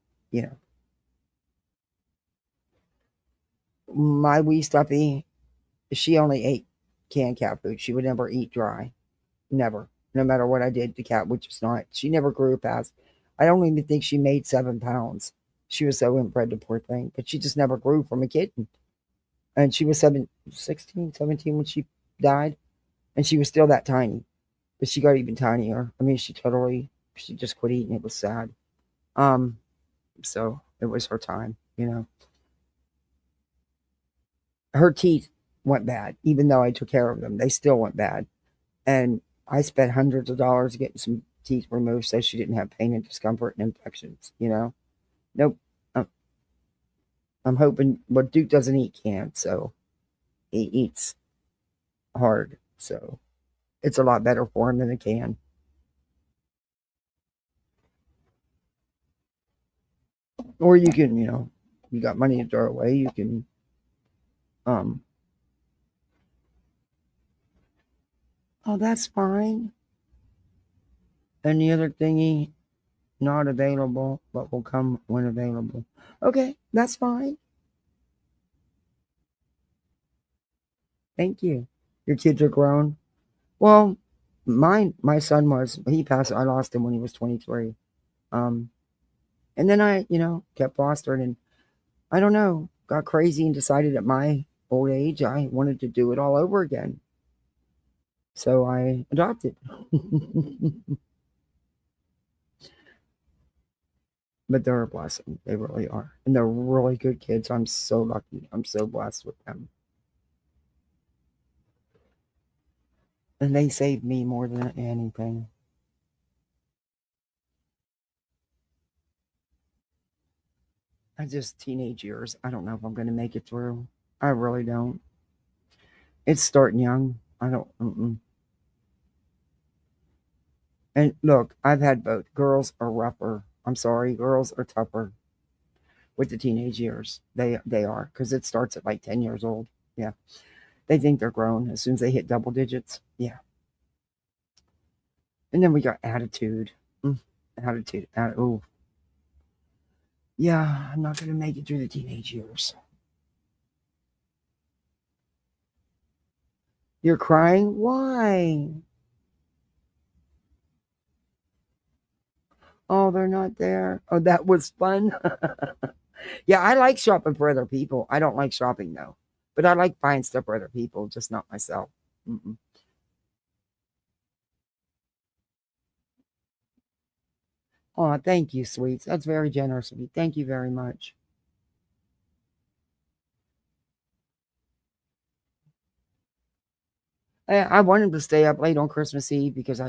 my wee stuffy, she only ate canned cat food. She would never eat dry. Never. No matter what I did, the cat would just not. She never grew past. I don't even think she made 7 pounds. She was so inbred, the poor thing. But she just never grew from a kitten. And she was 16, 17 when she died. And she was still that tiny. But she got even tinier. I mean, she just quit eating. It was sad. So it was her time, Her teeth went bad. Even though I took care of them, they still went bad. And I spent hundreds of dollars getting some teeth removed so she didn't have pain and discomfort and infections, Nope. I'm hoping, but Duke doesn't eat canned, so he eats hard. So it's a lot better for him than a can. Or you can, you got money to throw away, you can, oh, that's fine. Any other thingy? Not available, but will come when available. Okay, that's fine. Thank you. Your kids are grown? Well, my son was. He passed. I lost him when he was 23. And then I, kept fostering, and I don't know, got crazy and decided at my old age I wanted to do it all over again. So I adopted. But they're a blessing. They really are. And they're really good kids. I'm so lucky. I'm so blessed with them. And they saved me more than anything. I just, teenage years, I don't know if I'm going to make it through. I really don't. It's starting young. I don't. And look, I've had both. Girls are rougher. I'm sorry. Girls are tougher with the teenage years. They are, because it starts at like 10 years old. Yeah. They think they're grown as soon as they hit double digits. Yeah. And then we got attitude. Attitude. Oh. Yeah, I'm not going to make it through the teenage years. You're crying? Why? Oh, they're not there. Oh, that was fun. Yeah, I like shopping for other people. I don't like shopping though, but I like buying stuff for other people, just not myself. Mm-mm. Oh, thank you, sweets. That's very generous of you. Thank you very much. I wanted to stay up late on Christmas Eve because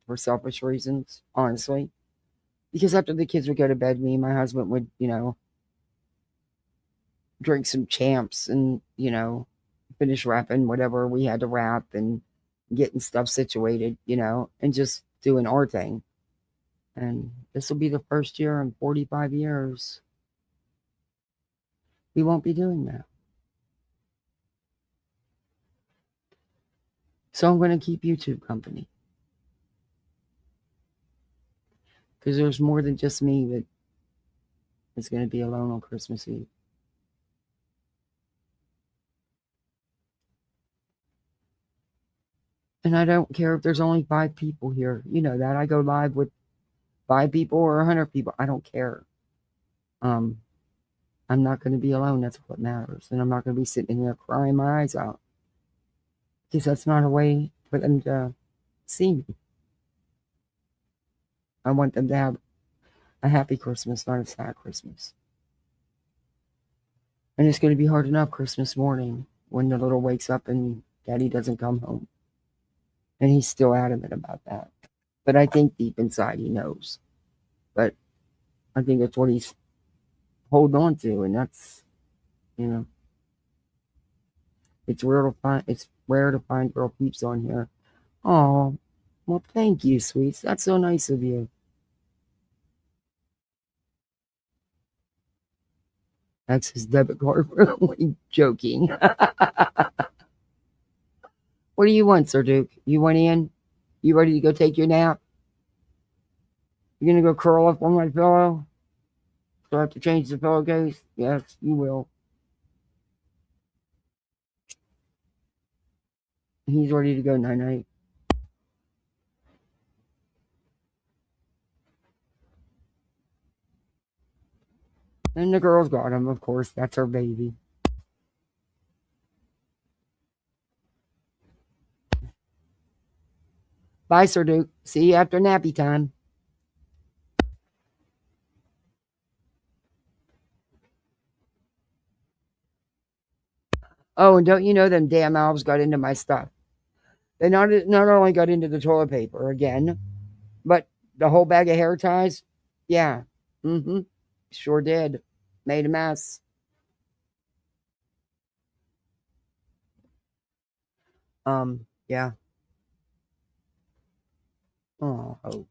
for selfish reasons, honestly. Because after the kids would go to bed, me and my husband would, drink some champs and, finish wrapping whatever we had to wrap and getting stuff situated, and just doing our thing. And this will be the first year in 45 years we won't be doing that. So I'm going to keep YouTube company. Because there's more than just me that is going to be alone on Christmas Eve. And I don't care if there's only 5 people here. You know that. I go live with 5 people or 100 people. I don't care. I'm not going to be alone. That's what matters. And I'm not going to be sitting here crying my eyes out. Because that's not a way for them to see me. I want them to have a happy Christmas, not a sad Christmas. And it's going to be hard enough Christmas morning when the little wakes up and Daddy doesn't come home. And he's still adamant about that. But I think deep inside he knows. But I think that's what he's holding on to. And that's, it's rare to find girl peeps on here. Oh, well, thank you, sweets. That's so nice of you. That's his debit card. Really joking. What do you want, Sir Duke? You went in? You ready to go take your nap? You gonna go curl up on my pillow? Do I have to change the pillowcase? Yes, you will. He's ready to go night-night. And the girl's got him, of course. That's her baby. Bye, Sir Duke. See you after nappy time. Oh, and don't you know them damn elves got into my stuff? They not only got into the toilet paper again, but the whole bag of hair ties. Yeah. Mm-hmm. Sure did. Made a mess. Yeah. Oh.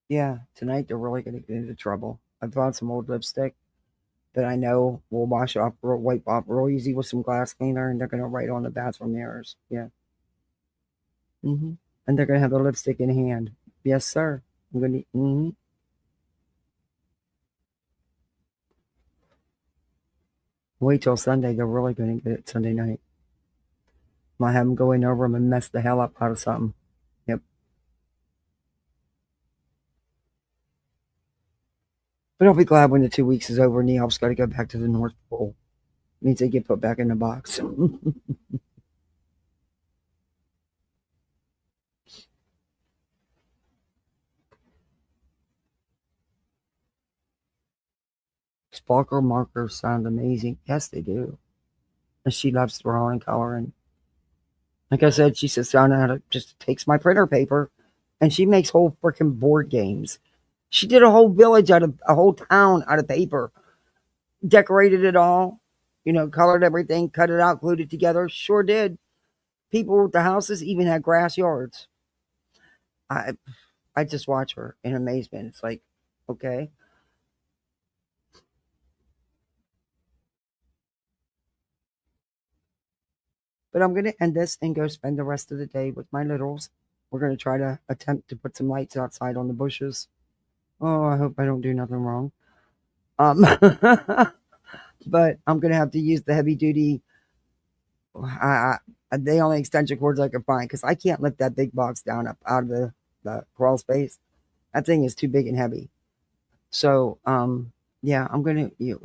Yeah, tonight they're really going to get into trouble. I found some old lipstick that I know will wipe off real easy with some glass cleaner, and they're going to write on the bathroom mirrors. Yeah. And they're going to have the lipstick in hand. Yes, sir. I'm going to. Wait till Sunday. They're really going to get it Sunday night. Might have them go in over them and mess the hell up out of something. Yep. But I'll be glad when the 2 weeks is over and the elves got to go back to the North Pole. It means they get put back in the box. Sparkle markers sound amazing. Yes, they do. And she loves drawing, coloring. Like I said, she sits down and just takes my printer paper and she makes whole freaking board games. She did a whole village a whole town out of paper. Decorated it all, colored everything, cut it out, glued it together. Sure did. People with the houses even had grass yards. I just watch her in amazement. It's like, okay. But I'm going to end this and go spend the rest of the day with my littles. We're going to try to attempt to put some lights outside on the bushes. Oh, I hope I don't do nothing wrong. But I'm going to have to use the heavy duty the only extension cords I could find, because I can't lift that big box down up out of the crawl space. That thing is too big and heavy. So, yeah,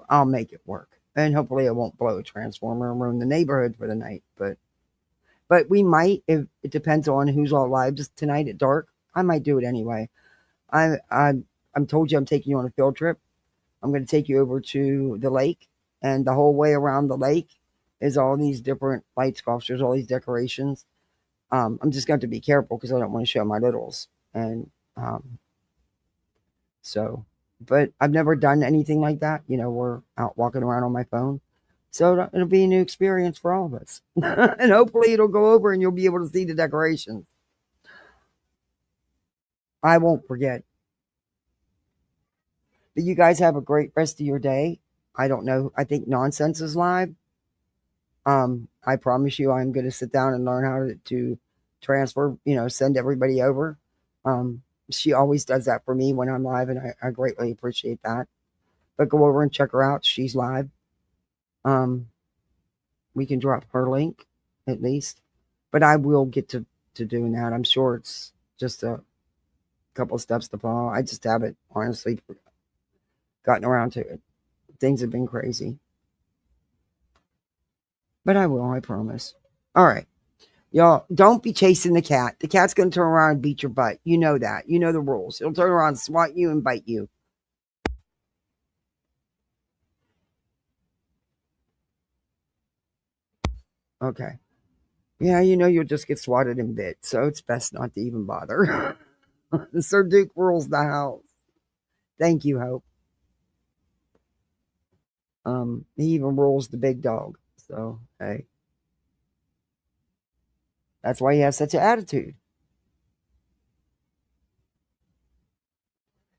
I'll make it work. And hopefully it won't blow a transformer and ruin the neighborhood for the night. But we might, if it depends on who's all live just tonight at dark. I might do it anyway. I'm told you I'm taking you on a field trip. I'm going to take you over to the lake, and the whole way around the lake is all these different light sculptures, all these decorations. I'm just going to have to be careful because I don't want to show my littles. And so, but I've never done anything like that. We're out walking around on my phone. So it'll be a new experience for all of us. And hopefully it'll go over and you'll be able to see the decorations. I won't forget. But you guys have a great rest of your day. I don't know. I think Nonsense is live. I promise you I'm going to sit down and learn how to transfer, send everybody over. She always does that for me when I'm live, and I greatly appreciate that. But go over and check her out. She's live. We can drop her link at least. But I will get to doing that. I'm sure it's just a couple steps to follow. I just haven't honestly gotten around to it. Things have been crazy. But I will, I promise. All right. Y'all, don't be chasing the cat. The cat's going to turn around and beat your butt. You know that. You know the rules. It'll turn around, swat you, and bite you. Okay. Yeah, you'll just get swatted and bit, so it's best not to even bother. Sir Duke rules the house. Thank you, Hope. He even rules the big dog. So, hey. That's why he has such an attitude.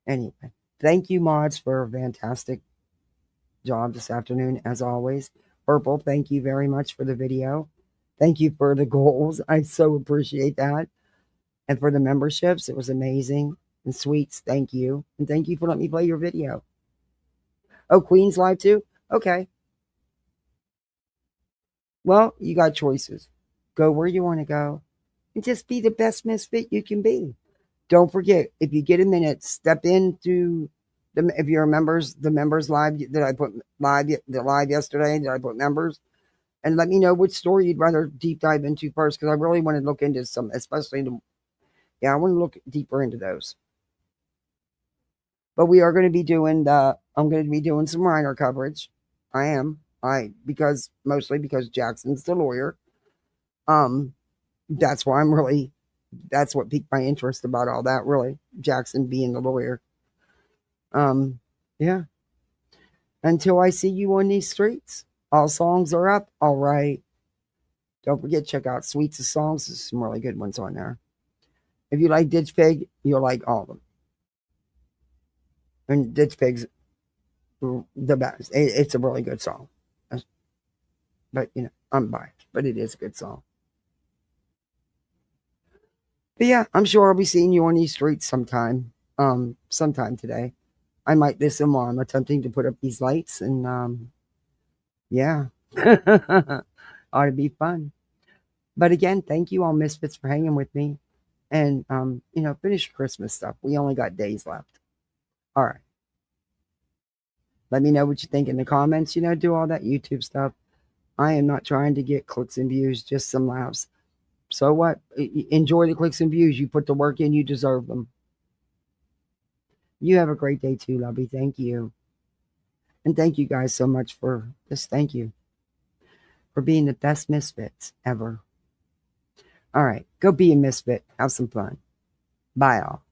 Anyway, thank you, mods, for a fantastic job this afternoon, as always. Purple, thank you very much for the video. Thank you for the goals. I so appreciate that. And for the memberships, it was amazing. And Sweets, thank you. And thank you for letting me play your video. Oh, Queen's live too? Okay. Well, you got choices. Go where you want to go and just be the best misfit you can be. Don't forget, if you get a minute, step into if you're the members live that I put live yesterday, that I put members, and let me know which story you'd rather deep dive into first, because I really want to look into some, especially I want to look deeper into those. But we are going to be doing I'm going to be doing some Reiner coverage. I am. Mostly because Jackson's the lawyer. That's why that's what piqued my interest about all that, really. Jackson being the lawyer. Yeah. Until I see you on these streets, all songs are up. All right. Don't forget, check out Sweets of Songs. There's some really good ones on there. If you like Ditch Pig, you'll like all of them. And Ditch Pig's the best. It's a really good song. But, I'm biased. But it is a good song. But yeah, I'm sure I'll be seeing you on these streets sometime today. I might listen while I'm attempting to put up these lights, and yeah, ought to be fun. But again, thank you all misfits for hanging with me, and finish Christmas stuff. We only got days left. All right. Let me know what you think in the comments. Do all that YouTube stuff. I am not trying to get clicks and views, just some laughs. So what? Enjoy the clicks and views. You put the work in, you deserve them. You have a great day too, Lovey. Thank you. And thank you guys so much for this. Thank you for being the best misfits ever. All right. Go be a misfit. Have some fun. Bye all.